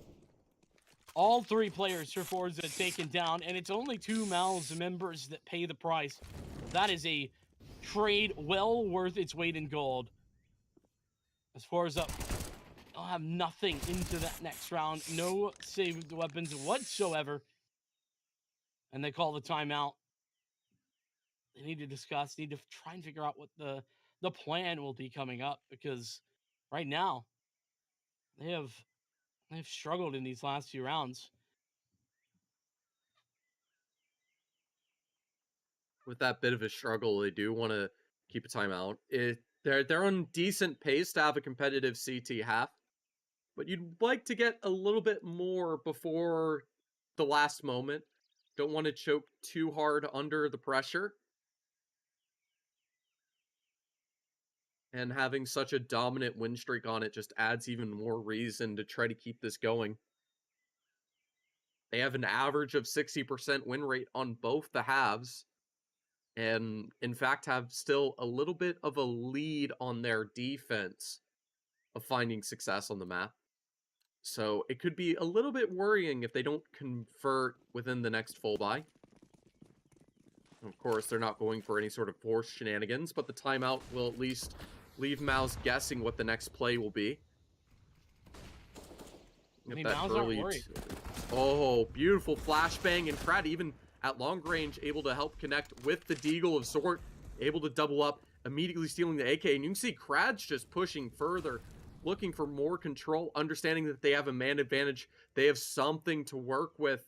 D: All three players for Forza taken down, and it's only 2 Mouz members that pay the price. That is a trade well worth its weight in gold. As Forza, they'll have nothing into that next round. No saved weapons whatsoever. And they call the timeout. They need to discuss, need to try and figure out what the plan will be coming up, because right now they've struggled in these last few rounds.
A: With that bit of a struggle, they do want to keep a timeout. They're on decent pace to have a competitive CT half, but you'd like to get a little bit more before the last moment. Don't want to choke too hard under the pressure. And having such a dominant win streak on it just adds even more reason to try to keep this going. They have an average of 60% win rate on both the halves, and in fact have still a little bit of a lead on their defense of finding success on the map. So it could be a little bit worrying if they don't convert within the next full buy. Of course, they're not going for any sort of forced shenanigans, but the timeout will at least leave Mouz guessing what the next play will be.
D: I mean, Mouz aren't worried.
A: Oh, beautiful flashbang, and Krad even at long range able to help connect with the Deagle of Sort, able to double up, immediately stealing the AK, and you can see Krad's just pushing further, looking for more control, understanding that they have a man advantage, they have something to work with.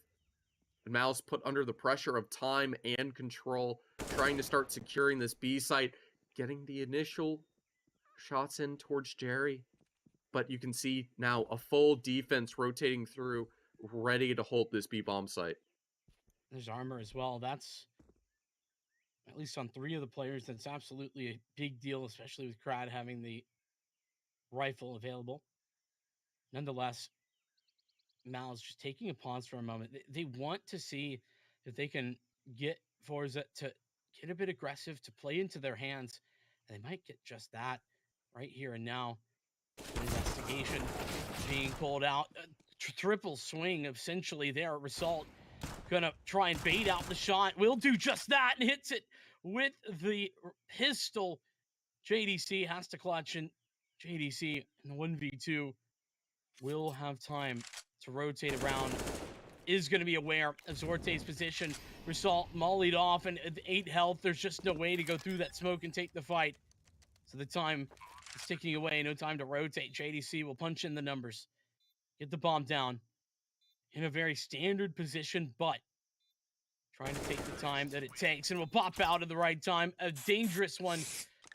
A: And Mouz put under the pressure of time and control, trying to start securing this B site, getting the initial shots in towards Jerry. But you can see now a full defense rotating through, ready to hold this B bomb site.
D: There's armor as well. That's, at least on 3 of the players, that's absolutely a big deal, especially with Krad having the rifle available. Nonetheless, Mouz just taking a pause for a moment. They want to see if they can get Forze to get a bit aggressive, to play into their hands, and they might get just that right here and now. Investigation being pulled out. Triple swing, essentially, their result. Gonna try and bait out the shot. Will do just that and hits it with the pistol. JDC has to clutch, and JDC in the 1v2 will have time to rotate around. Is going to be aware of Zorte's position. Result mollied off, and at 8 health, there's just no way to go through that smoke and take the fight. So the time is ticking away. No time to rotate. JDC will punch in the numbers. Get the bomb down in a very standard position, but trying to take the time that it takes, and will pop out at the right time. A dangerous one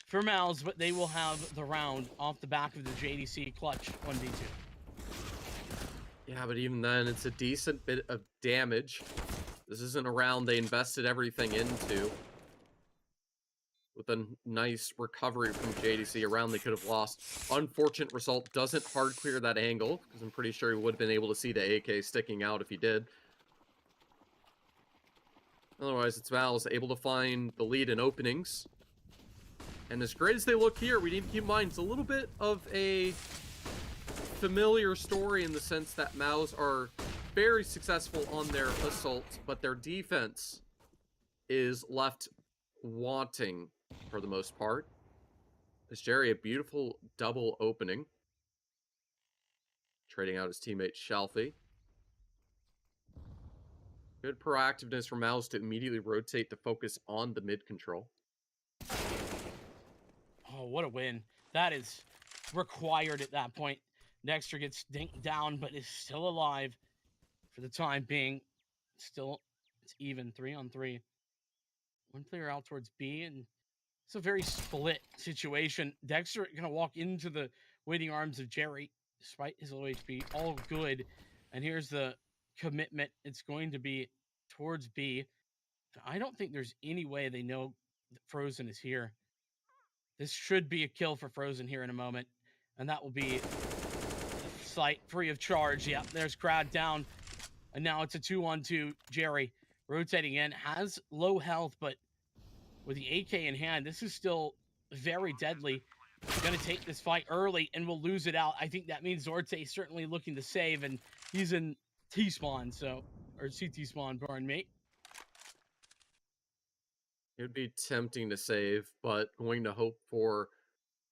D: for Mouz, but they will have the round off the back of the JDC clutch 1v2.
A: Yeah, but even then, it's a decent bit of damage. This isn't a round they invested everything into. With a nice recovery from JDC, a round they could have lost. Unfortunate result, doesn't hard clear that angle, because I'm pretty sure he would have been able to see the AK sticking out if he did. Otherwise, it's Mouz able to find the lead in openings. And as great as they look here, we need to keep in mind, it's a little bit of a familiar story in the sense that Mouz are very successful on their assault, but their defense is left wanting for the most part. As Jerry, a beautiful double opening. Trading out his teammate Shelfie. Good proactiveness from Mouz to immediately rotate to focus on the mid control.
D: Oh, what a win. That is required at that point. Dexter gets dinked down, but is still alive for the time being. Still, it's even 3-on-3. One player out towards B, and it's a very split situation. Dexter going to walk into the waiting arms of Jerry, despite his low HP. All good. And here's the commitment. It's going to be towards B. I don't think there's any way they know that Frozen is here. This should be a kill for Frozen here in a moment. And that will be site free of charge. Yeah, there's Krad down. And now it's a 2-on-2. Jerry rotating in. Has low health, but with the AK in hand, this is still very deadly. Going to take this fight early and will lose it out. I think that means Zorte certainly looking to save, and he's in T-spawn, so, or CT spawn, pardon me.
A: It would be tempting to save, but going to hope for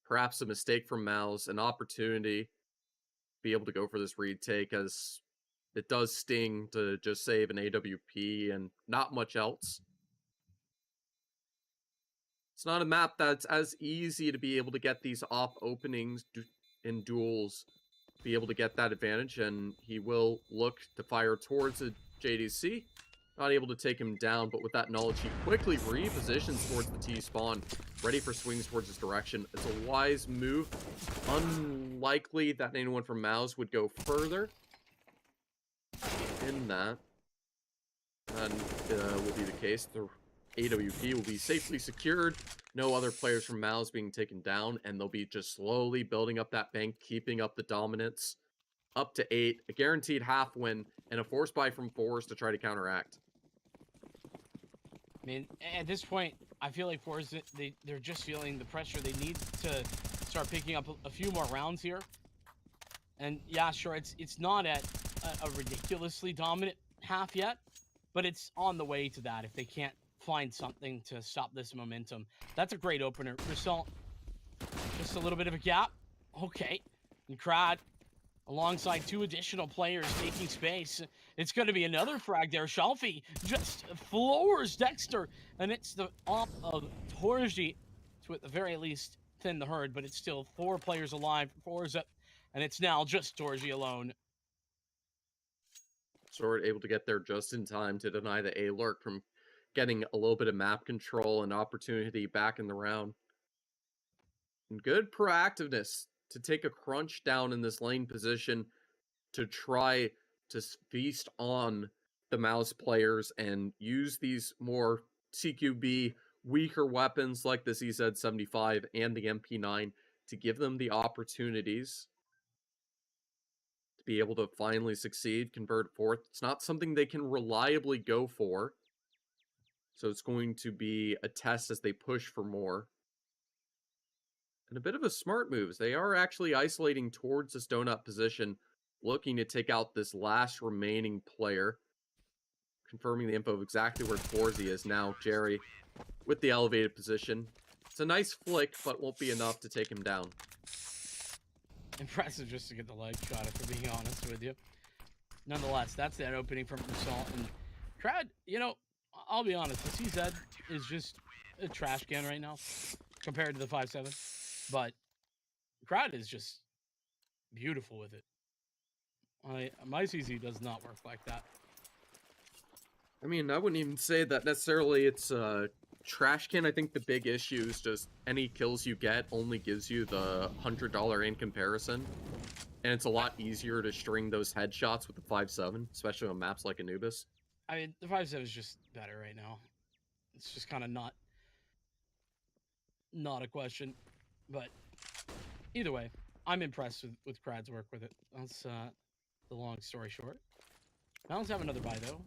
A: perhaps a mistake from Mouz, an opportunity to be able to go for this retake, as it does sting to just save an AWP and not much else. It's not a map that's as easy to be able to get these off openings in duels, be able to get that advantage, and he will look to fire towards a JDC. Not able to take him down, but with that knowledge, he quickly repositions towards the T-spawn, ready for swings towards his direction. It's a wise move. Unlikely that anyone from Mouz would go further in that. And will be the case. The AWP will be safely secured. No other players from Mouz being taken down, and they'll be just slowly building up that bank, keeping up the dominance. Up to 8, a guaranteed half win, and a force buy from Forze to try to counteract.
D: I mean, at this point, I feel like Forze, they're just feeling the pressure. They need to start picking up a few more rounds here. And yeah, sure, it's not at a ridiculously dominant half yet, but it's on the way to that if they can't find something to stop this momentum. That's a great opener. Result, just a little bit of a gap. Okay. And Crad, alongside 2 additional players taking space. It's going to be another frag there. Shelfie just floors Dexter, and it's the op of Torji to at the very least thin the herd, but it's still 4 players alive for Forze, and it's now just Torji alone.
A: Sword able to get there just in time to deny the A lurk from getting a little bit of map control and opportunity back in the round. And good proactiveness to take a crunch down in this lane position to try to feast on the Mouse players and use these more CQB weaker weapons like the CZ75 and the MP9 to give them the opportunities to be able to finally succeed, convert fourth. It's not something they can reliably go for, so it's going to be a test as they push for more. And a bit of a smart move. They are actually isolating towards this donut position, looking to take out this last remaining player. Confirming the info of exactly where Forze is now. Jerry with the elevated position. It's a nice flick, but won't be enough to take him down.
D: Impressive just to get the leg shot, if we're being honest with you. Nonetheless, that's that opening from Assault. And Crad, you know, I'll be honest, the CZ is just a trash can right now compared to the 5.7. But Crad is just beautiful with it. My CZ does not work like that.
A: I mean, I wouldn't even say that necessarily it's a trash can. I think the big issue is just any kills you get only gives you the $100 in comparison. And it's a lot easier to string those headshots with the 5.7, especially on maps like Anubis.
D: I mean, the 5.7 is just better right now. It's just kind of not a question. But either way, I'm impressed with Crad's work with it. That's the long story short. Now let's have another buy, though.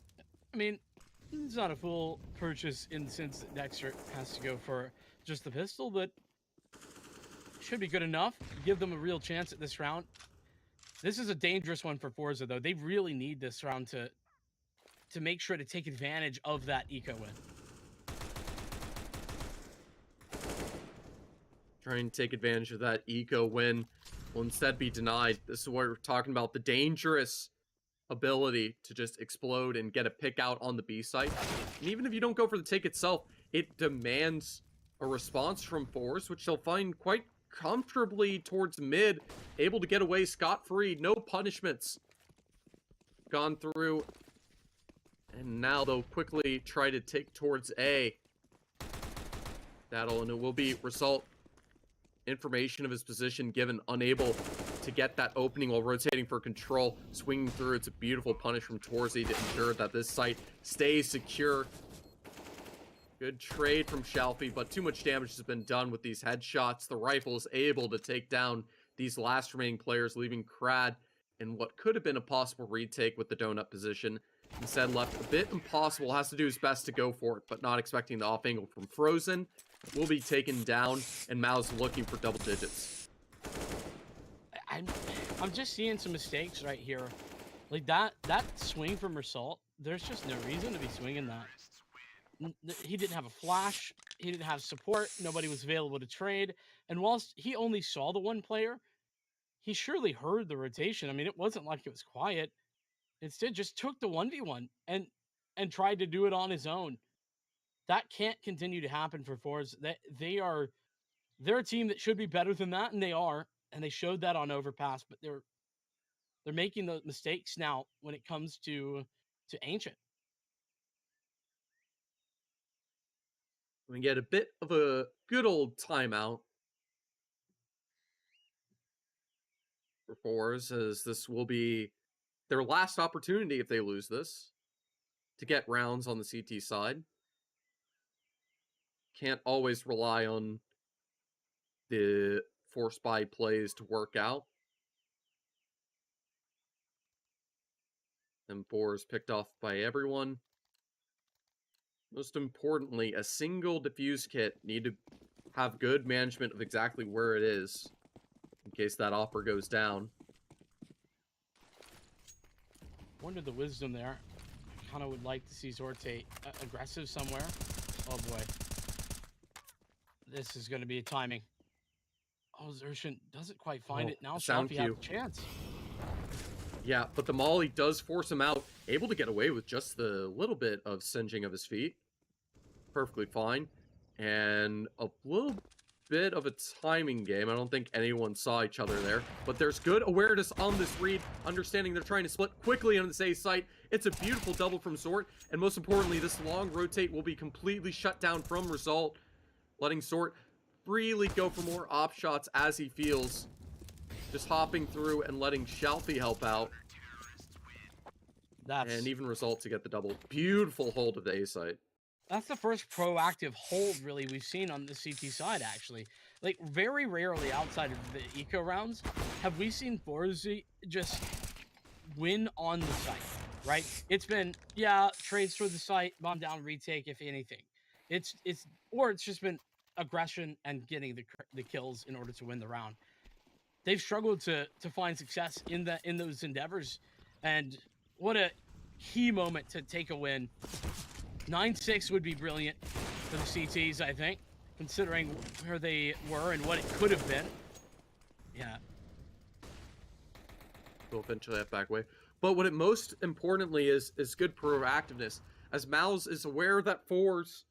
D: I mean, it's not a full purchase in the sense that Dexter has to go for just the pistol, but should be good enough. Give them a real chance at this round. This is a dangerous one for Forze, though. They really need this round to make sure to take advantage of that eco win.
A: Trying to take advantage of that eco win will instead be denied. This is what we're talking about, the dangerous ability to just explode and get a pick out on the B site. And even if you don't go for the take itself, it demands a response from Forze, which they'll find quite comfortably towards mid, able to get away scot-free, no punishments gone through. And now they'll quickly try to take towards A. And it will be result information of his position given, unable to get that opening while rotating for control, swinging through. It's a beautiful punish from Torzi to ensure that this site stays secure. Good trade from Shelfie, but too much damage has been done with these headshots. The rifle is able to take down these last remaining players, leaving Crad in what could have been a possible retake with the donut position. Instead, left a bit impossible. Has to do his best to go for it, but not expecting the off angle from Frozen. Will be taken down, and Mouz looking for double digits.
D: I'm just seeing some mistakes right here. Like that swing from Result, there's just no reason to be swinging that. He didn't have a flash. He didn't have support. Nobody was available to trade. And whilst he only saw the one player, he surely heard the rotation. I mean, it wasn't like it was quiet. Instead, just took the 1v1 and tried to do it on his own. That can't continue to happen for Forze. They're a team that should be better than that, and they are. And they showed that on Overpass, but they're making the mistakes now when it comes to Ancient.
A: We get a bit of a good old timeout for Forze, as this will be their last opportunity if they lose this to get rounds on the CT side. Can't always rely on the force buy plays to work out. M4 is picked off by everyone. Most importantly, a single defuse kit need to have good management of exactly where it is in case that offer goes down.
D: Wonder the wisdom there. Kind of would like to see Zorte aggressive somewhere. Oh boy. This is going to be a timing. Oh, Zershin doesn't quite find it. Now
A: sound
D: Shafi has
A: cue.
D: a chance.
A: Yeah, but the Molly does force him out. Able to get away with just the little bit of singeing of his feet. Perfectly fine. And a little bit of a timing game. I don't think anyone saw each other there. But there's good awareness on this read. Understanding they're trying to split quickly on this A site. It's a beautiful double from Zort. And most importantly, this long rotate will be completely shut down from Result. Letting Zort freely go for more op shots as he feels. Just hopping through and letting Shalfie help out. And even Result to get the double. Beautiful hold of the A site.
D: That's the first proactive hold, really, we've seen on the CT side, actually. Like, very rarely outside of the eco rounds have we seen Forze just win on the site, right? It's been, yeah, trades for the site, bomb down, retake, if anything. It's just been aggression and getting the kills in order to win the round. They've struggled to find success in those endeavors, and what a key moment to take a win. 9-6 would be brilliant for the CTs, I think, considering where they were and what it could have been. Yeah.
A: We'll eventually have back away. But what it most importantly is good proactiveness. As Mouz is aware that Forze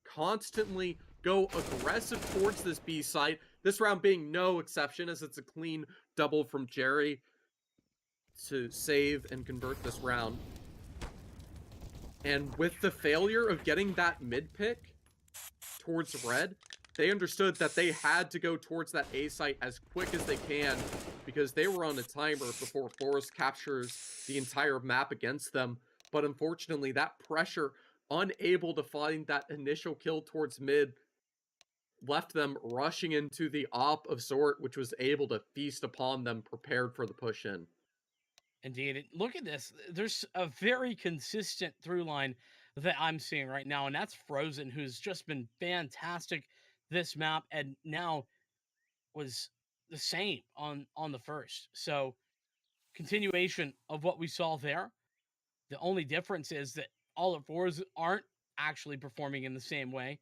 A: constantly go aggressive towards this B site. This round being no exception, as it's a clean double from Jerry to save and convert this round. And with the failure of getting that mid pick towards red, they understood that they had to go towards that A site as quick as they can because they were on a timer before Forze captures the entire map against them. But unfortunately, that pressure, unable to find that initial kill towards mid, left them rushing into the op of Zort, which was able to feast upon them, prepared for the push in.
D: Indeed. Look at this. There's a very consistent through line that I'm seeing right now, and that's Frozen, who's just been fantastic this map and now was the same on the first. So continuation of what we saw there. The only difference is that all of Forze aren't actually performing in the same way.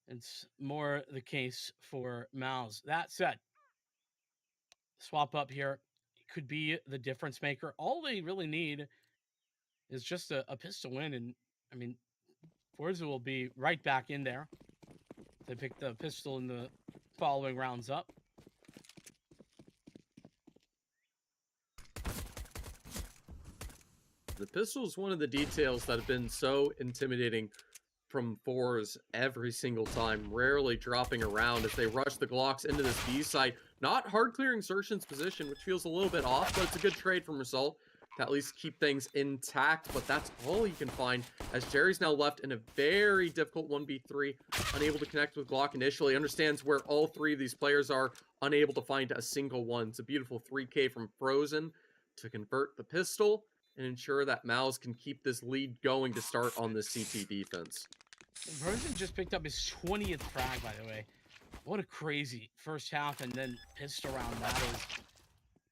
D: It's more the case for Mouz. That said, swap up here could be the difference maker. All they really need is just a pistol win, and I mean, Forza will be right back in there. They pick the pistol in the following rounds up.
A: The pistol is one of the details that have been so intimidating from Forze every single time, rarely dropping around as they rush the Glocks into this B site. Not hard clearing Zershin's position, which feels a little bit off, but it's a good trade from Result to at least keep things intact. But that's all you can find, as Jerry's now left in a very difficult 1v3, unable to connect with Glock initially, understands where all three of these players are, unable to find a single one. It's a beautiful 3K from Frozen to convert the pistol and ensure that Mouz can keep this lead going to start on this CT defense.
D: Frozen just picked up his 20th frag, by the way. What a crazy first half and then pistol round that is.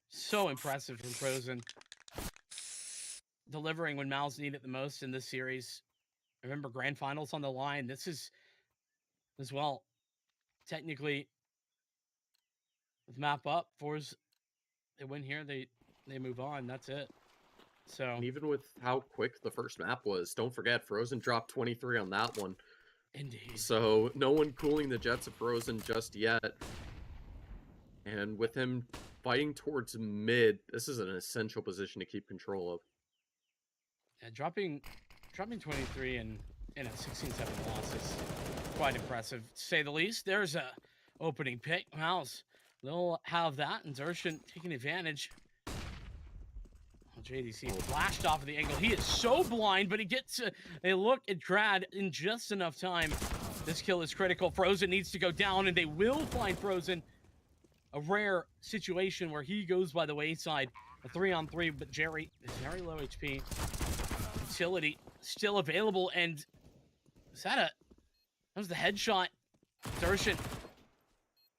D: So impressive from Frozen. Delivering when Mouz need it the most in this series. Remember, grand finals on the line. This is, as well, technically, with map up, Forze, they win here, they move on. That's it. So,
A: and even with how quick the first map was, don't forget, Frozen dropped 23 on that one.
D: Indeed.
A: So, no one cooling the jets of Frozen just yet. And with him fighting towards mid, this is an essential position to keep control of.
D: Yeah, dropping 23 in a 16-7 loss is quite impressive, to say the least. There's a opening pick. Mouz, they'll have that, and Zershin taking advantage. JDC flashed off of the angle. He is so blind, but he gets a look at Trad in just enough time. This kill is critical. Frozen needs to go down, and they will find Frozen. A rare situation where he goes by the wayside. A 3-on-3, but Jerry is very low HP. Utility still available, and that was the headshot. Zershin,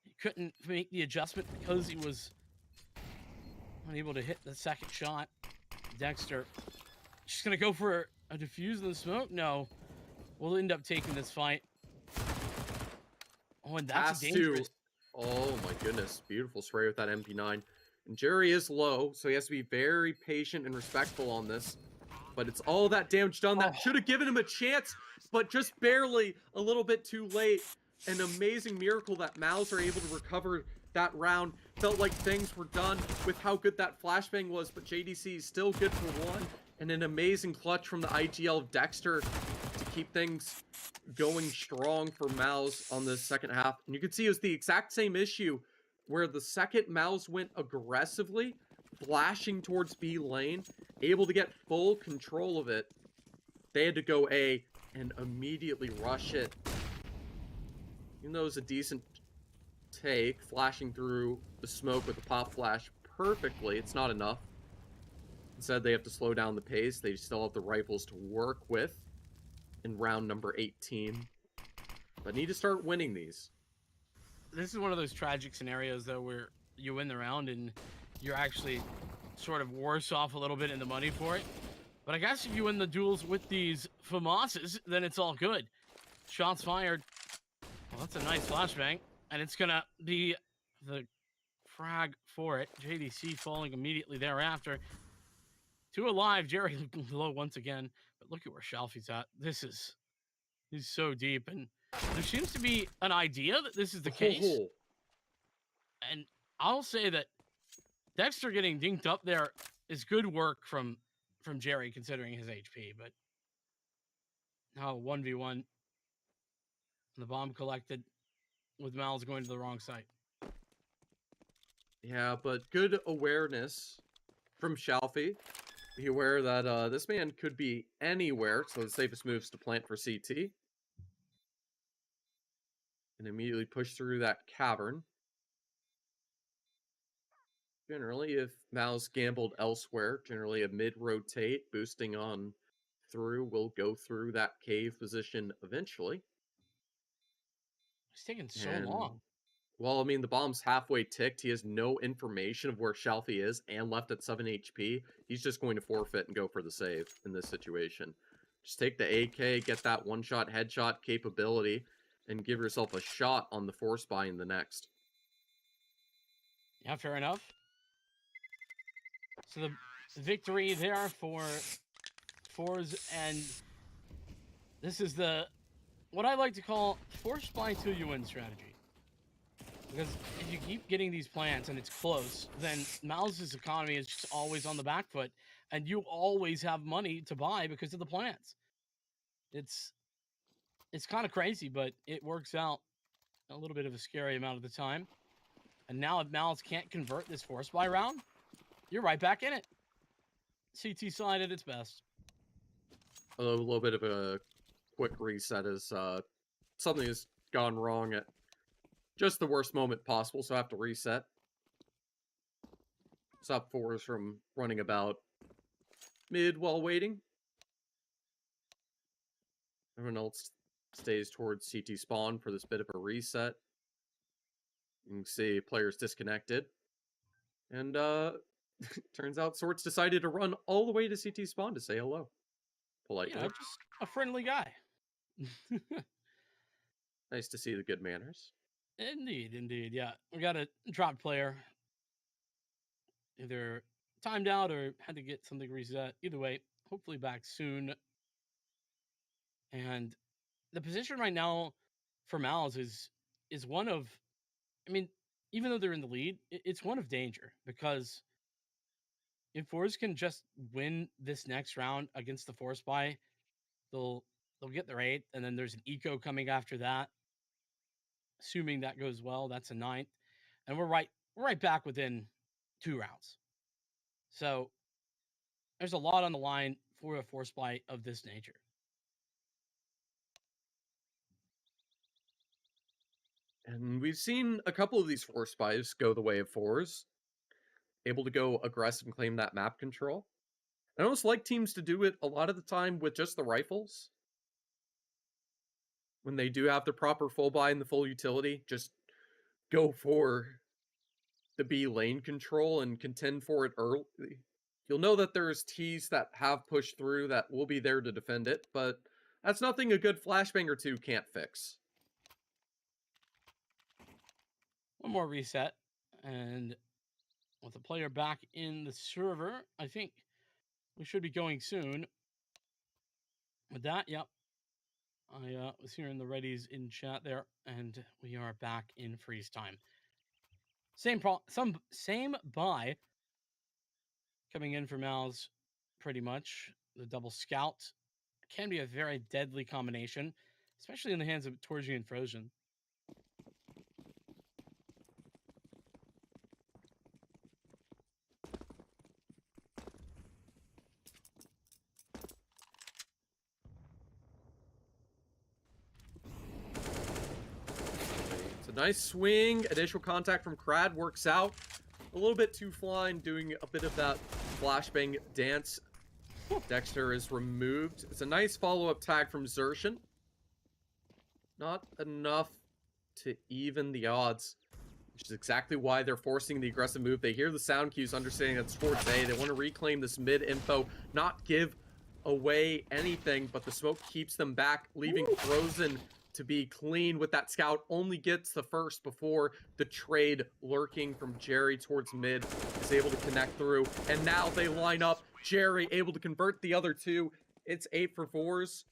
D: he couldn't make the adjustment because he was unable to hit the second shot. Dexter just gonna go for a defuse in the smoke. No, we'll end up taking this fight. Oh, and that's dangerous.
A: Oh my goodness, beautiful spray with that MP9. And Jerry is low, so he has to be very patient and respectful on this. But it's all that damage done that should have given him a chance, but just barely, a little bit too late. An amazing miracle that Mouz are able to recover that round. Felt like things were done with how good that flashbang was, but JDC is still good for one. And an amazing clutch from the IGL of Dexter to keep things going strong for Mouz on the second half. And you can see it was the exact same issue where the second Mouz went aggressively, flashing towards B lane, able to get full control of it. They had to go A and immediately rush it. Even though it was a decent take, flashing through the smoke with the pop flash perfectly, it's not enough. Instead, they have to slow down the pace. They still have the rifles to work with in round number 18. But need to start winning these.
D: This is one of those tragic scenarios, though, where you win the round and you're actually sort of worse off a little bit in the money for it. But I guess if you win the duels with these FAMASes, then it's all good. Shots fired. Well, that's a nice flashbang. And it's going to be the frag for it. JDC falling immediately thereafter. 2 alive. Jerry low once again. But look at where Shalfie's at. He's so deep. And there seems to be an idea that this is the case. And I'll say that Dexter getting dinked up there is good work from Jerry, considering his HP. But now 1v1. The bomb collected with Mouz going to the wrong site.
A: Yeah, but good awareness from Shalfie. Be aware that this man could be anywhere, so the safest move is to plant for CT. And immediately push through that cavern. Generally, if Mouz gambled elsewhere, generally a mid-rotate, boosting on through, will go through that cave position eventually.
D: It's taking so long.
A: Well, I mean, the bomb's halfway ticked. He has no information of where Shalfie is and left at 7 HP. He's just going to forfeit and go for the save in this situation. Just take the AK, get that one-shot headshot capability, and give yourself a shot on the force buy in the next.
D: Yeah, fair enough. So the victory there for Forze, and this is what I like to call force buy till you win strategy. Because if you keep getting these plants and it's close, then Mouz's economy is just always on the back foot, and you always have money to buy because of the plants. It's kind of crazy, but it works out a little bit of a scary amount of the time. And now if Mouz can't convert this force buy round, you're right back in it. CT side at its best.
A: A little bit of a quick reset as something has gone wrong at just the worst moment possible, so I have to reset. Stop Forze from running about mid while waiting. Everyone else stays towards CT spawn for this bit of a reset. You can see players disconnected. And turns out Sorts decided to run all the way to CT spawn to say hello. Politely.
D: You know, just a friendly guy.
A: Nice to see the good manners.
D: Indeed. Yeah, we got a dropped player. Either timed out or had to get something reset. Either way, hopefully back soon. And the position right now for Mouz is one of, I mean, even though they're in the lead, it's one of danger, because if Forze can just win this next round against the force buy, they'll get their 8th, and then there's an eco coming after that. Assuming that goes well, that's a 9th, and we're right back within 2 rounds. So there's a lot on the line for a force buy of this nature.
A: And we've seen a couple of these force buys go the way of Forze. Able to go aggressive and claim that map control. I almost like teams to do it a lot of the time with just the rifles. When they do have the proper full buy and the full utility, just go for the B lane control and contend for it early. you'll know that there's T's that have pushed through that will be there to defend it, but that's nothing a good flashbang or two can't fix.
D: One more reset, and with the player back in the server, I think we should be going soon. With that, yep. I was hearing the readies in chat there, and we are back in freeze time. Same buy coming in for Mouz, pretty much. The double scout can be a very deadly combination, especially in the hands of Torji and Frozen.
A: It's a nice swing. Initial contact from Krad works out. A little bit too flying, doing a bit of that flashbang dance. Dexter is removed. It's a nice follow-up tag from Zershin. Not enough to even the odds, which is exactly why they're forcing the aggressive move. They hear the sound cues, understanding that it's towards A. They want to reclaim this mid info, not give away anything, but the smoke keeps them back, leaving Frozen to be clean with that scout. Only gets the first before the trade lurking from Jerry towards mid is able to connect through. And now they line up. Jerry able to convert the other two. It's 8 for 4s.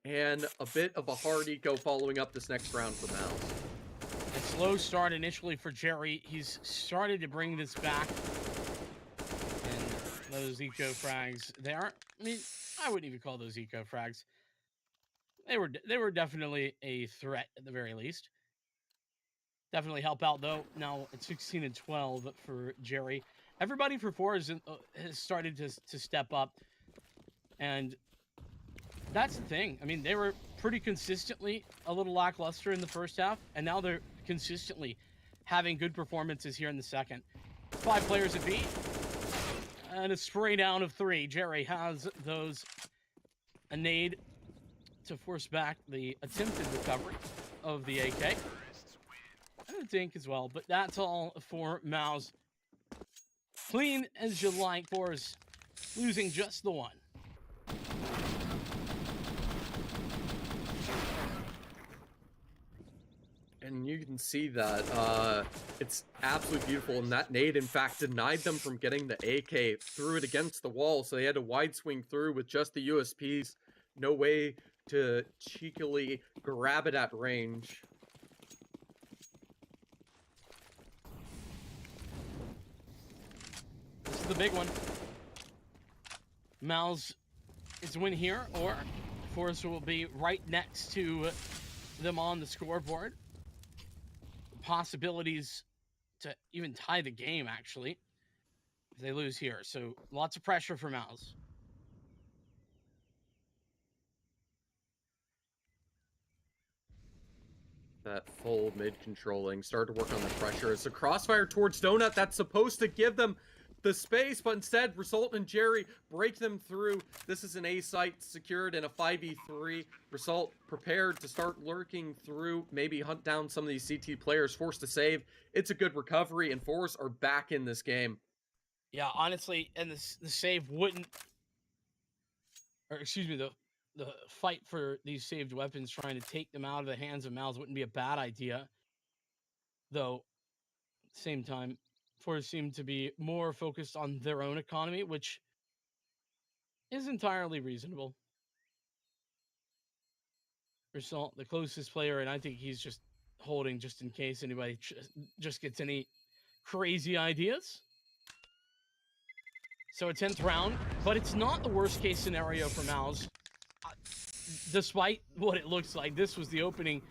A: And a bit of a hard eco following up this next round for Mouz.
D: A slow start initially for Jerry. He's started to bring this back. And those eco frags, they aren't, I mean, I wouldn't even call those eco frags. They were definitely a threat at the very least. Definitely help out though. Now it's 16 and 12 for Jerry. Everybody for Forze has started to step up, and that's the thing. I mean, they were pretty consistently a little lackluster in the first half, and now they're consistently having good performances here in the second. 5 players at B, and a spray down of 3. Jerry has those. A nade to force back the attempted recovery of the AK. And a dink as well, but that's all for Mouz. Clean as you like, Forze losing just the one.
A: And you can see that it's absolutely beautiful. And that nade, in fact, denied them from getting the AK, threw it against the wall. So they had to wide swing through with just the USPs. No way to cheekily grab it at range.
D: This is the big one. Mouz is win here, or Forze will be right next to them on the scoreboard. Possibilities to even tie the game, actually, if they lose here. So lots of pressure for Mouz.
A: That full mid controlling, start to work on the pressure. It's a crossfire towards Donut that's supposed to give them the space, but instead Result and Jerry break them through. This is an A site secured in a 5v3. Result prepared to start lurking through, maybe hunt down some of these CT players, forced to save. It's a good recovery, and Forze are back in this game.
D: Yeah, honestly, and the save wouldn't, or excuse me, the fight for these saved weapons, trying to take them out of the hands of Mouz, wouldn't be a bad idea. Though, at the same time, Forze seem to be more focused on their own economy, which is entirely reasonable. Result, the closest player, and I think he's just holding just in case anybody just gets any crazy ideas. So a 10th round, but it's not the worst case scenario for Mouz. Despite what it looks like, this was the opening.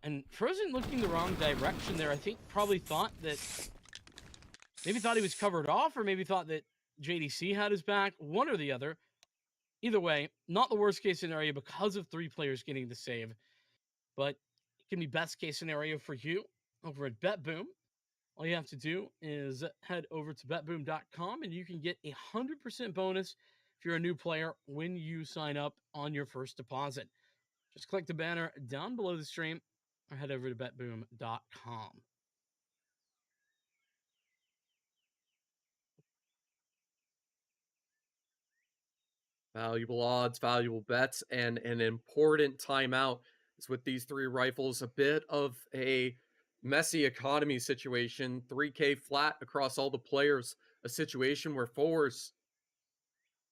D: And Frozen looking the wrong direction there. I think probably thought that, maybe thought he was covered off, or maybe thought that JDC had his back, one or the other. Either way, not the worst case scenario because of 3 players getting the save, but it can be best case scenario for you over at BetBoom. All you have to do is head over to betboom.com and you can get a 100% bonus if you're a new player when you sign up on your first deposit. Just click the banner down below the stream or head over to betboom.com.
A: Valuable odds, valuable bets, and an important timeout. Is with these 3 rifles a bit of a messy economy situation. 3K flat across all the players. A situation where Forze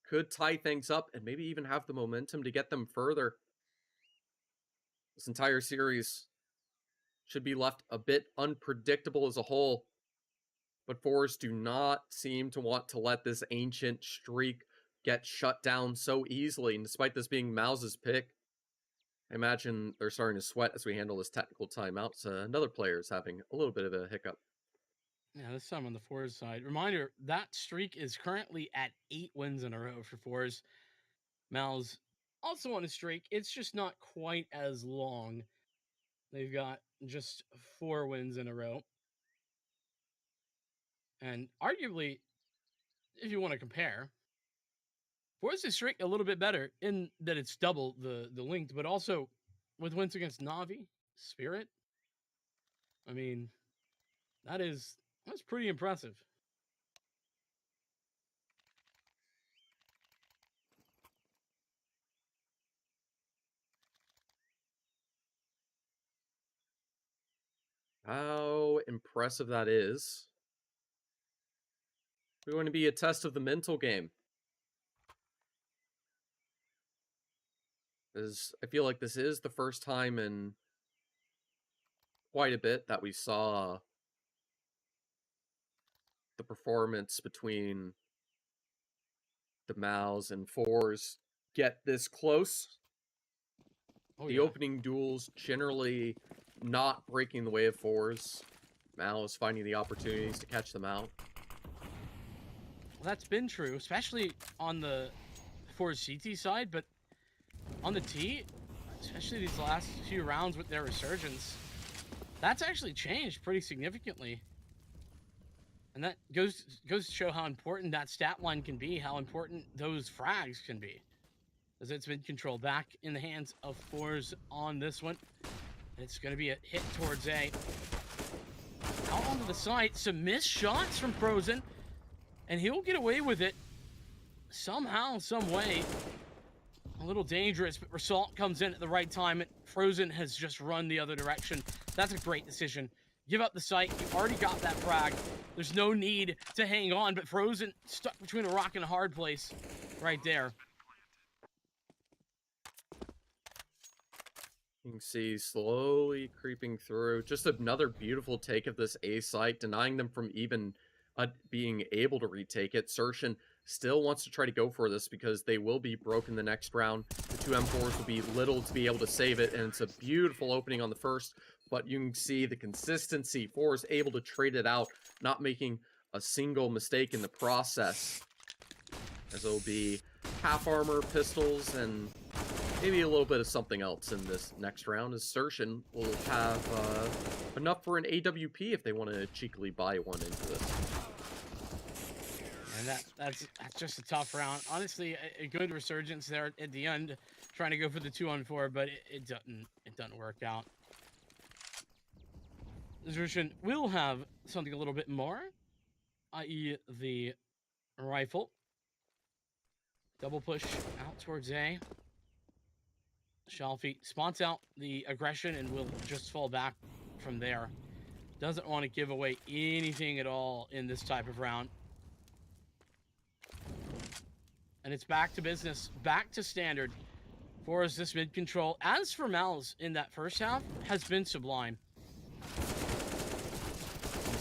A: could tie things up and maybe even have the momentum to get them further. This entire series should be left a bit unpredictable as a whole. But Forze do not seem to want to let this ancient streak get shut down so easily. And despite this being Mouz's pick, I imagine they're starting to sweat as we handle this technical timeout. So another player is having a little bit of a hiccup.
D: Yeah, this time on the Forze side. Reminder, that streak is currently at 8 wins in a row for Forze. Mouz also on a streak. It's just not quite as long. They've got just 4 wins in a row. And arguably, if you want to compare, Forze's streak a little bit better in that it's double the length, but also with wins against Na'Vi, Spirit. I mean, that's pretty impressive.
A: How impressive that is. We're going to be a test of the mental game. As I feel like this is the first time in quite a bit that we saw the performance between the Mouz and Forze get this close. The opening duels generally not breaking the way of Forze. Mouz finding the opportunities to catch them out.
D: Well, that's been true, especially on the Forze CT side, but on the T, especially these last few rounds with their resurgence, that's actually changed pretty significantly. And that goes to show how important that stat line can be, how important those frags can be. As it's been controlled back in the hands of Forze on this one. It's going to be a hit towards A. Out onto the side, some missed shots from Frozen, and he'll get away with it somehow, some way. A little dangerous, but Result comes in at the right time. Frozen has just run the other direction. That's a great decision. Give up the site. You've already got that frag. There's no need to hang on, but Frozen stuck between a rock and a hard place right there.
A: You can see slowly creeping through. Just another beautiful take of this A site, denying them from even being able to retake it. Sershin still wants to try to go for this because they will be broken the next round. The 2 M4s will be little to be able to save it, and it's a beautiful opening on the first, but you can see the consistency. Forze able to trade it out, not making a single mistake in the process. As it'll be half armor, pistols, and maybe a little bit of something else in this next round, as Sershin will have enough for an AWP if they want to cheekily buy one into this.
D: And that's just a tough round. Honestly, a good resurgence there at the end, trying to go for the 2-on-4, but it doesn't work out. Sershin will have something a little bit more, i.e. the rifle. Double push out towards A. Shalfie spots out the aggression and will just fall back from there. Doesn't want to give away anything at all in this type of round. And it's back to business, back to standard. Forze this mid control. As for Mouz in that first half, has been sublime.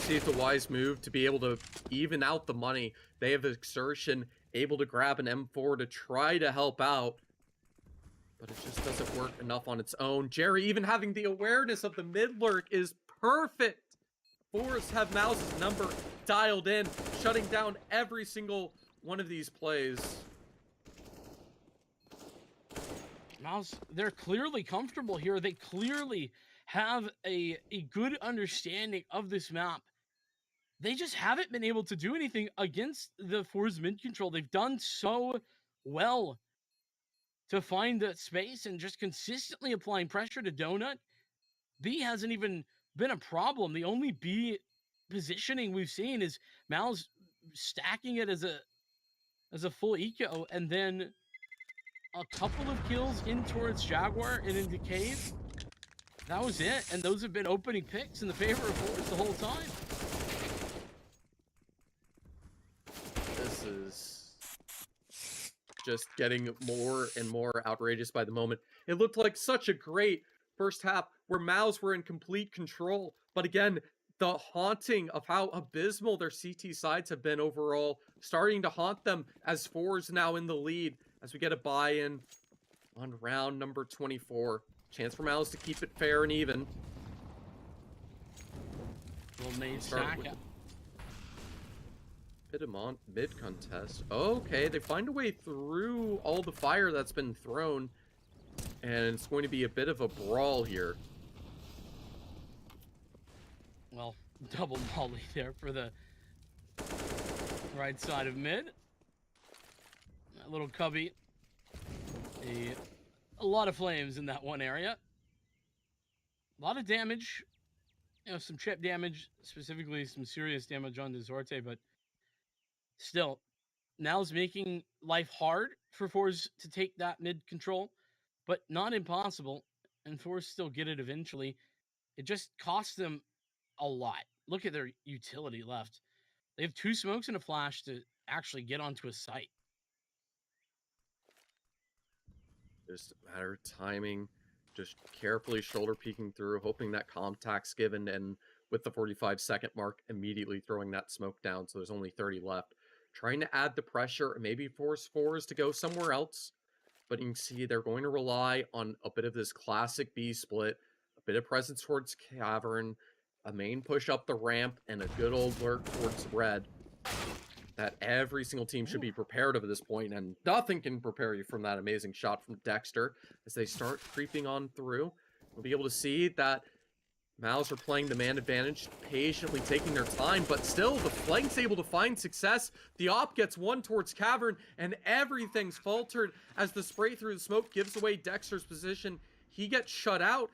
A: See, it's a wise move to be able to even out the money. They have Exertion able to grab an M4 to try to help out, but it just doesn't work enough on its own. Jerry even having the awareness of the mid lurk is perfect. Forze have Mouz's number dialed in, shutting down every single one of these plays.
D: Mouz, they're clearly comfortable here. They clearly have a good understanding of this map. They just haven't been able to do anything against the Forze mid control. They've done so well to find the space and just consistently applying pressure to Donut. B hasn't even been a problem. The only B positioning we've seen is Mouz stacking it as a full eco and then a couple of kills in towards Jaguar and into Cave. That was it, and those have been opening picks in the favor of Forze the whole time.
A: This is just getting more and more outrageous by the moment. It looked like such a great first half where Mouz were in complete control. But again, the haunting of how abysmal their CT sides have been overall, starting to haunt them as Forze now in the lead as we get a buy-in on round number 24. Chance for Mouz to keep it fair and even.
D: Little main stack.
A: Bit of mid contest. Okay, they find a way through all the fire that's been thrown, and it's going to be a bit of a brawl here.
D: Well, double molly there for the right side of mid. That little cubby. A lot of flames in that one area. A lot of damage. You know, some chip damage, specifically some serious damage on Dezorte, but still, now's making life hard for Forze to take that mid control, but not impossible, and Forze still get it eventually. It just costs them a lot. Look at their utility left. They have 2 smokes and a flash to actually get onto a site.
A: Just a matter of timing, just carefully shoulder peeking through, hoping that contact's given, and with the 45-second mark, immediately throwing that smoke down, so there's only 30 left. Trying to add the pressure and maybe force Forze to go somewhere else, but you can see they're going to rely on a bit of this classic B split, a bit of presence towards Cavern, a main push up the ramp, and a good old lurk towards red. That every single team should be prepared of at this point, and nothing can prepare you from that amazing shot from Dexter. As they start creeping on through, we'll be able to see that Mouz are playing the man advantage, patiently taking their time, but still the flank's able to find success. The op gets one towards Cavern, and everything's faltered as the spray through the smoke gives away Dexter's position. He gets shut out,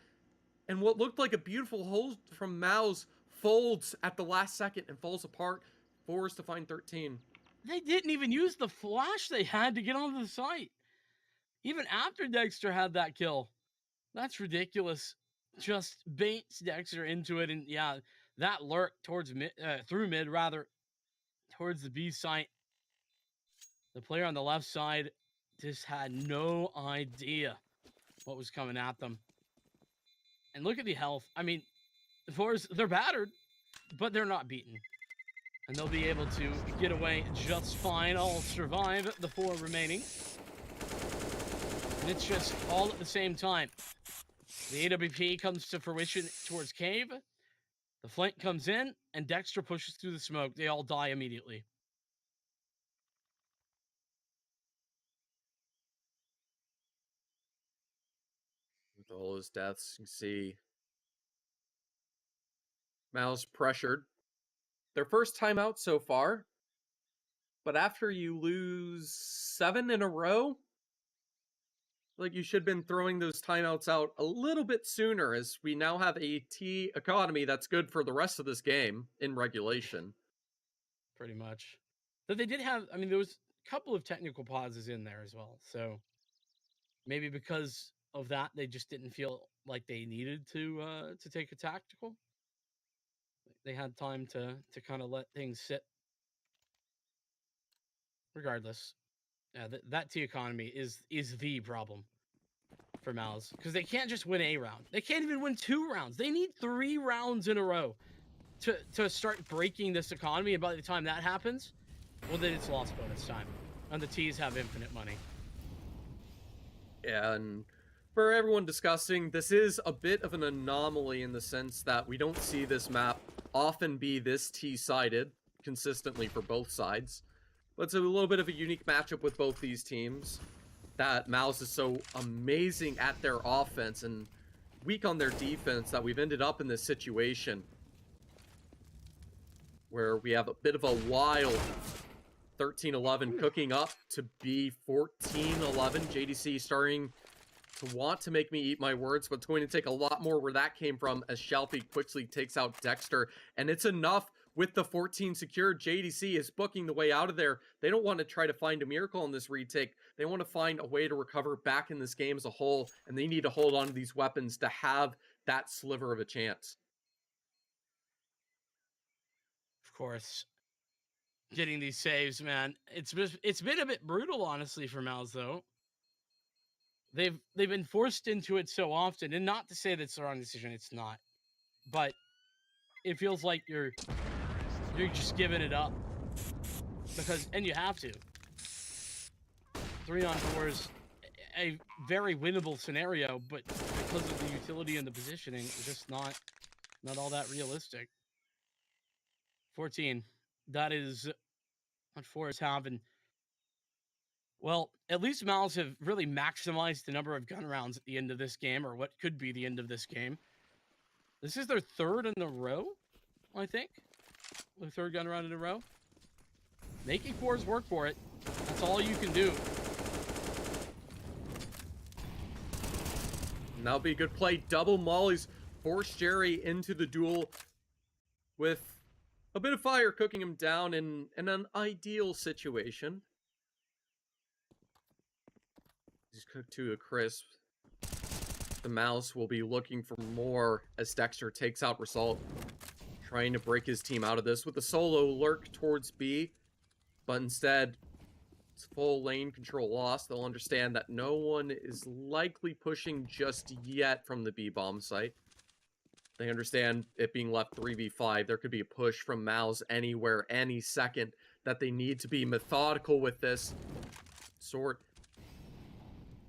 A: and what looked like a beautiful hold from Mouz folds at the last second and falls apart. Forze to find 13.
D: They didn't even use the flash they had to get onto the site. Even after Dexter had that kill. That's ridiculous. Just baits Dexter into it, and yeah, that lurk towards mid, through mid rather, towards the B site. The player on the left side just had no idea what was coming at them. And look at the health. I mean, Forze, they're battered, but they're not beaten. And they'll be able to get away just fine. All survive the 4 remaining. And it's just all at the same time. The AWP comes to fruition towards Cave. The flank comes in, and Dexter pushes through the smoke. They all die immediately.
A: With all his deaths, you can see Mouz pressured. Their first time out so far, but after you lose 7 in a row, like you should have been throwing those timeouts out a little bit sooner, as we now have a T economy that's good for the rest of this game in regulation.
D: Pretty much. But they did have, I mean, there was a couple of technical pauses in there as well. So maybe because of that, they just didn't feel like they needed to take a tactical. They had time to kind of let things sit. Regardless, that T economy is the problem for Mouz, because they can't just win a round. They can't even win 2 rounds. They need 3 rounds in a row to start breaking this economy. And by the time that happens, well, then it's lost bonus time, and the T's have infinite money.
A: Yeah, and for everyone discussing, this is a bit of an anomaly in the sense that we don't see this map often be this T-sided consistently for both sides. But it's a little bit of a unique matchup with both these teams, that Mouz is so amazing at their offense and weak on their defense that we've ended up in this situation where we have a bit of a wild 13-11 cooking up to be 14-11. JDC starting to want to make me eat my words, but it's going to take a lot more where that came from, as Shalfie quickly takes out Dexter, and it's enough with the 14 secured, JDC is booking the way out of there. They don't want to try to find a miracle on this retake. They want to find a way to recover back in this game as a whole, and they need to hold on to these weapons to have that sliver of a chance.
D: Of course. Getting these saves, man. It's been a bit brutal, honestly, for Mouz, though. They've been forced into it so often, and not to say that's the wrong decision, it's not. But it feels like you're just giving it up. And you have to. 3-on-4 is a very winnable scenario, but because of the utility and the positioning, it's just not all that realistic. 14. That is what Forze have. And, well, at least Mouz have really maximized the number of gun rounds at the end of this game, or what could be the end of this game. This is their third in a row, I think. Their third gun round in a row. Making Forze work for it. That's all you can do.
A: And that'll be a good play. Double mollies force Jerry into the duel with a bit of fire cooking him down in an ideal situation. He's cooked to a crisp. The Mouse will be looking for more as Dexter takes out Result, trying to break his team out of this with a solo lurk towards B, but instead it's full lane control lost. They'll understand that no one is likely pushing just yet from the B bomb site. They understand it being left 3v5. There could be a push from Mouz anywhere, any second, that they need to be methodical with this.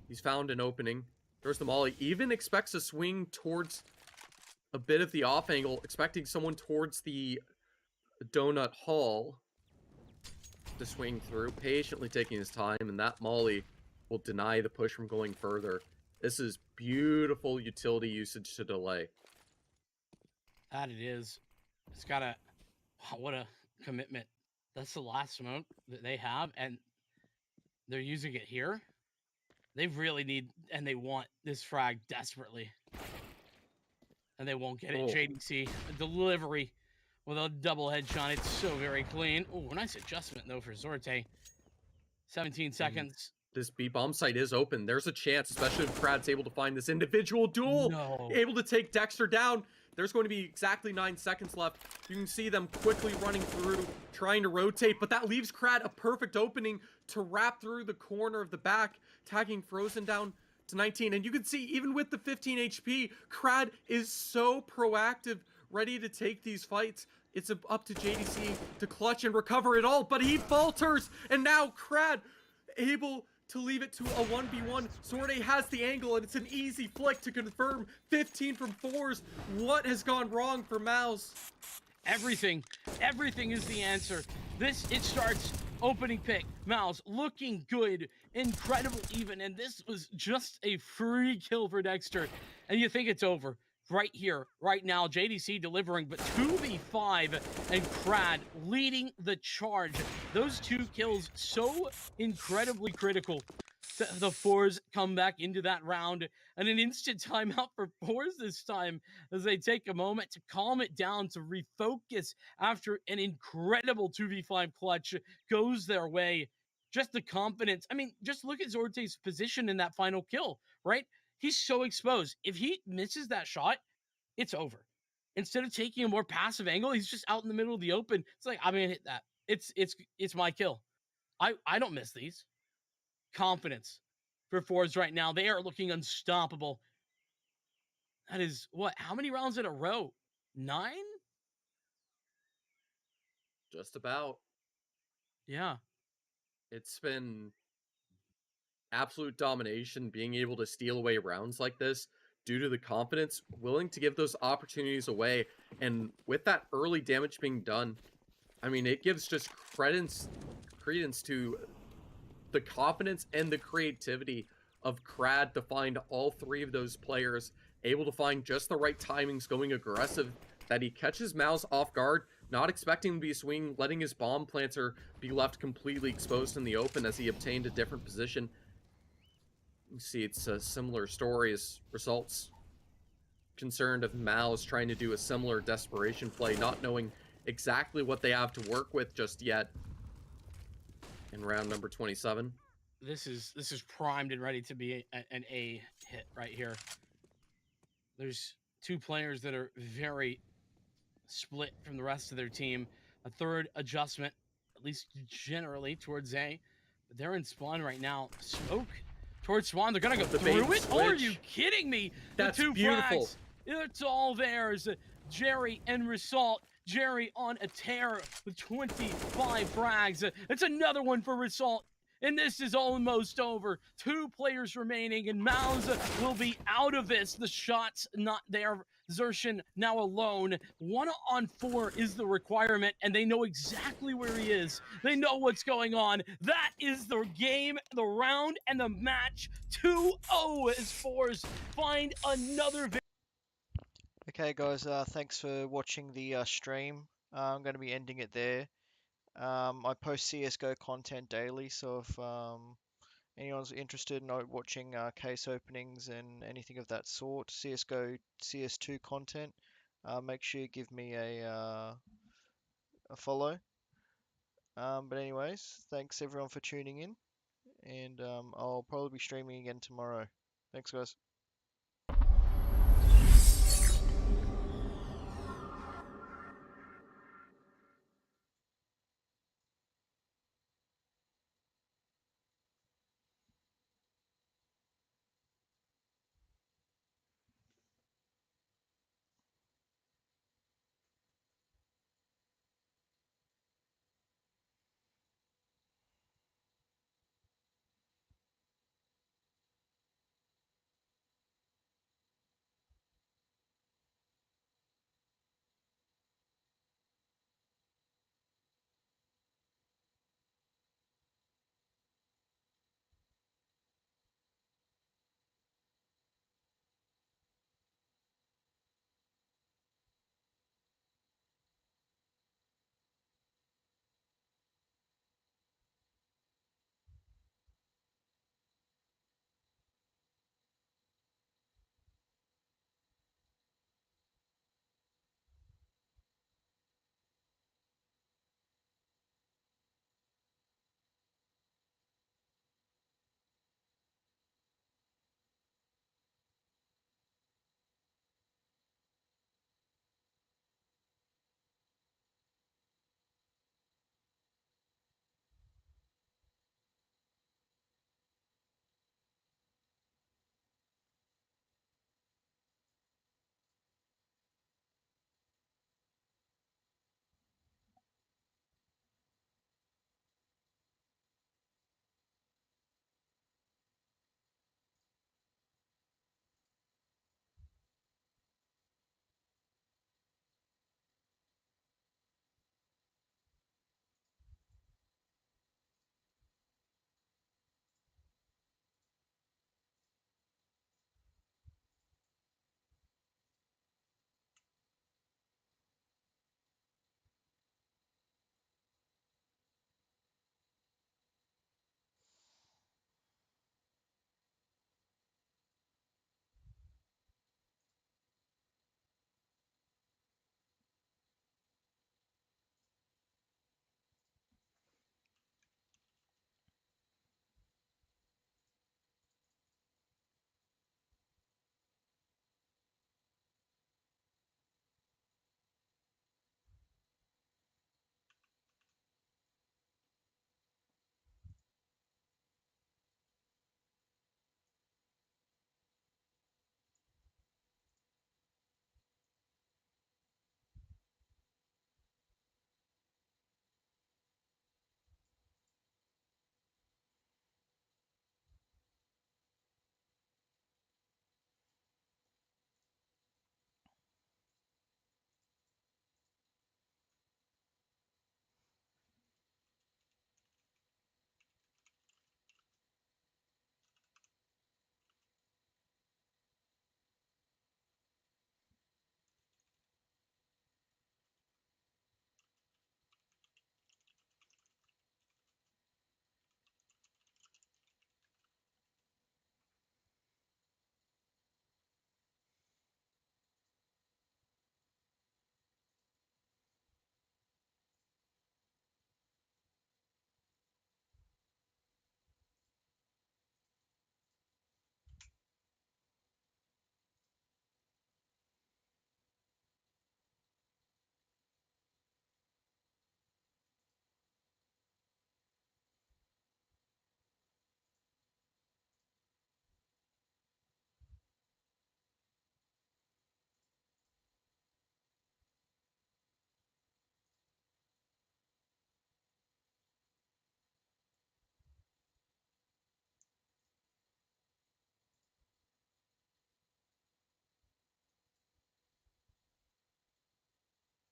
A: He's found an opening. There's the molly. Even expects a swing towards a bit of the off angle, expecting someone towards the donut hall to swing through, patiently taking his time, and that molly will deny the push from going further. This is beautiful utility usage to delay.
D: That it is. It's got a... Wow, what a commitment. That's the last smoke that they have, and they're using it here. They really need, and they want this frag desperately. And they won't get it. JDC, a delivery with a double headshot. It's so very clean. Oh, nice adjustment, though, for Zorte. 17 seconds.
A: This B-bomb site is open. There's a chance, especially if Krad's able to find this individual duel.
D: No.
A: Able to take Dexter down. There's going to be exactly 9 seconds left. You can see them quickly running through, trying to rotate, but that leaves Krad a perfect opening to wrap through the corner of the back, tagging Frozen down to 19. And you can see, even with the 15 HP, Krad is so proactive, ready to take these fights. It's up to JDC to clutch and recover it all, but he falters, and now Krad able to leave it to a 1v1. Sorte has the angle, and it's an easy flick to confirm. 15 from Forze. What has gone wrong for Mouz?
D: Everything is the answer. It starts opening pick. Mouz looking good, incredible even, and this was just a free kill for Dexter. And you think it's over. Right here, right now, JDC delivering, but 2v5 and Krad leading the charge. Those 2 kills so incredibly critical to the Forze come back into that round, and an instant timeout for Forze this time as they take a moment to calm it down, to refocus after an incredible 2v5 clutch goes their way. Just the confidence. I mean, just look at Zorte's position in that final kill, right? He's so exposed. If he misses that shot, it's over. Instead of taking a more passive angle, he's just out in the middle of the open. It's like, I'm gonna hit that. It's my kill. I don't miss these. Confidence for Forze right now. They are looking unstoppable. That is what? How many rounds in a row? 9?
A: Just about.
D: Yeah.
A: It's been absolute domination, being able to steal away rounds like this due to the confidence, willing to give those opportunities away. And with that early damage being done, I mean, it gives just credence to the confidence and the creativity of Krad to find all 3 of those players, able to find just the right timings, going aggressive, that he catches Mouz off guard, not expecting him to be a swing, letting his bomb planter be left completely exposed in the open as he obtained a different position. You see, it's a similar story as Results concerned of Mouz trying to do a similar desperation play, not knowing exactly what they have to work with just yet in round number 27.
D: This is primed and ready to be an A hit right here. There's two players that are very split from the rest of their team. A third adjustment, at least generally, towards A. But they're in spawn right now. Smoke towards spawn. They're going to go through it? Oh, are you kidding me?
A: That's
D: the two
A: beautiful.
D: frags. It's all theirs. Jerry and Result. Jerry on a tear with 25 frags. It's another one for Result. And this is almost over. 2 players remaining, and Mouz will be out of this. The shot's not there. Zershin now alone. 1-on-4 is the requirement, and they know exactly where he is. They know what's going on. That is the game, the round, and the match. 2-0 as Forze find another victory.
B: Okay, guys, thanks for watching the stream. I'm going to be ending it there. I post CSGO content daily, so if anyone's interested in watching case openings and anything of that sort, CSGO CS2 content, make sure you give me a follow. But anyways, thanks everyone for tuning in, and I'll probably be streaming again tomorrow. Thanks, guys.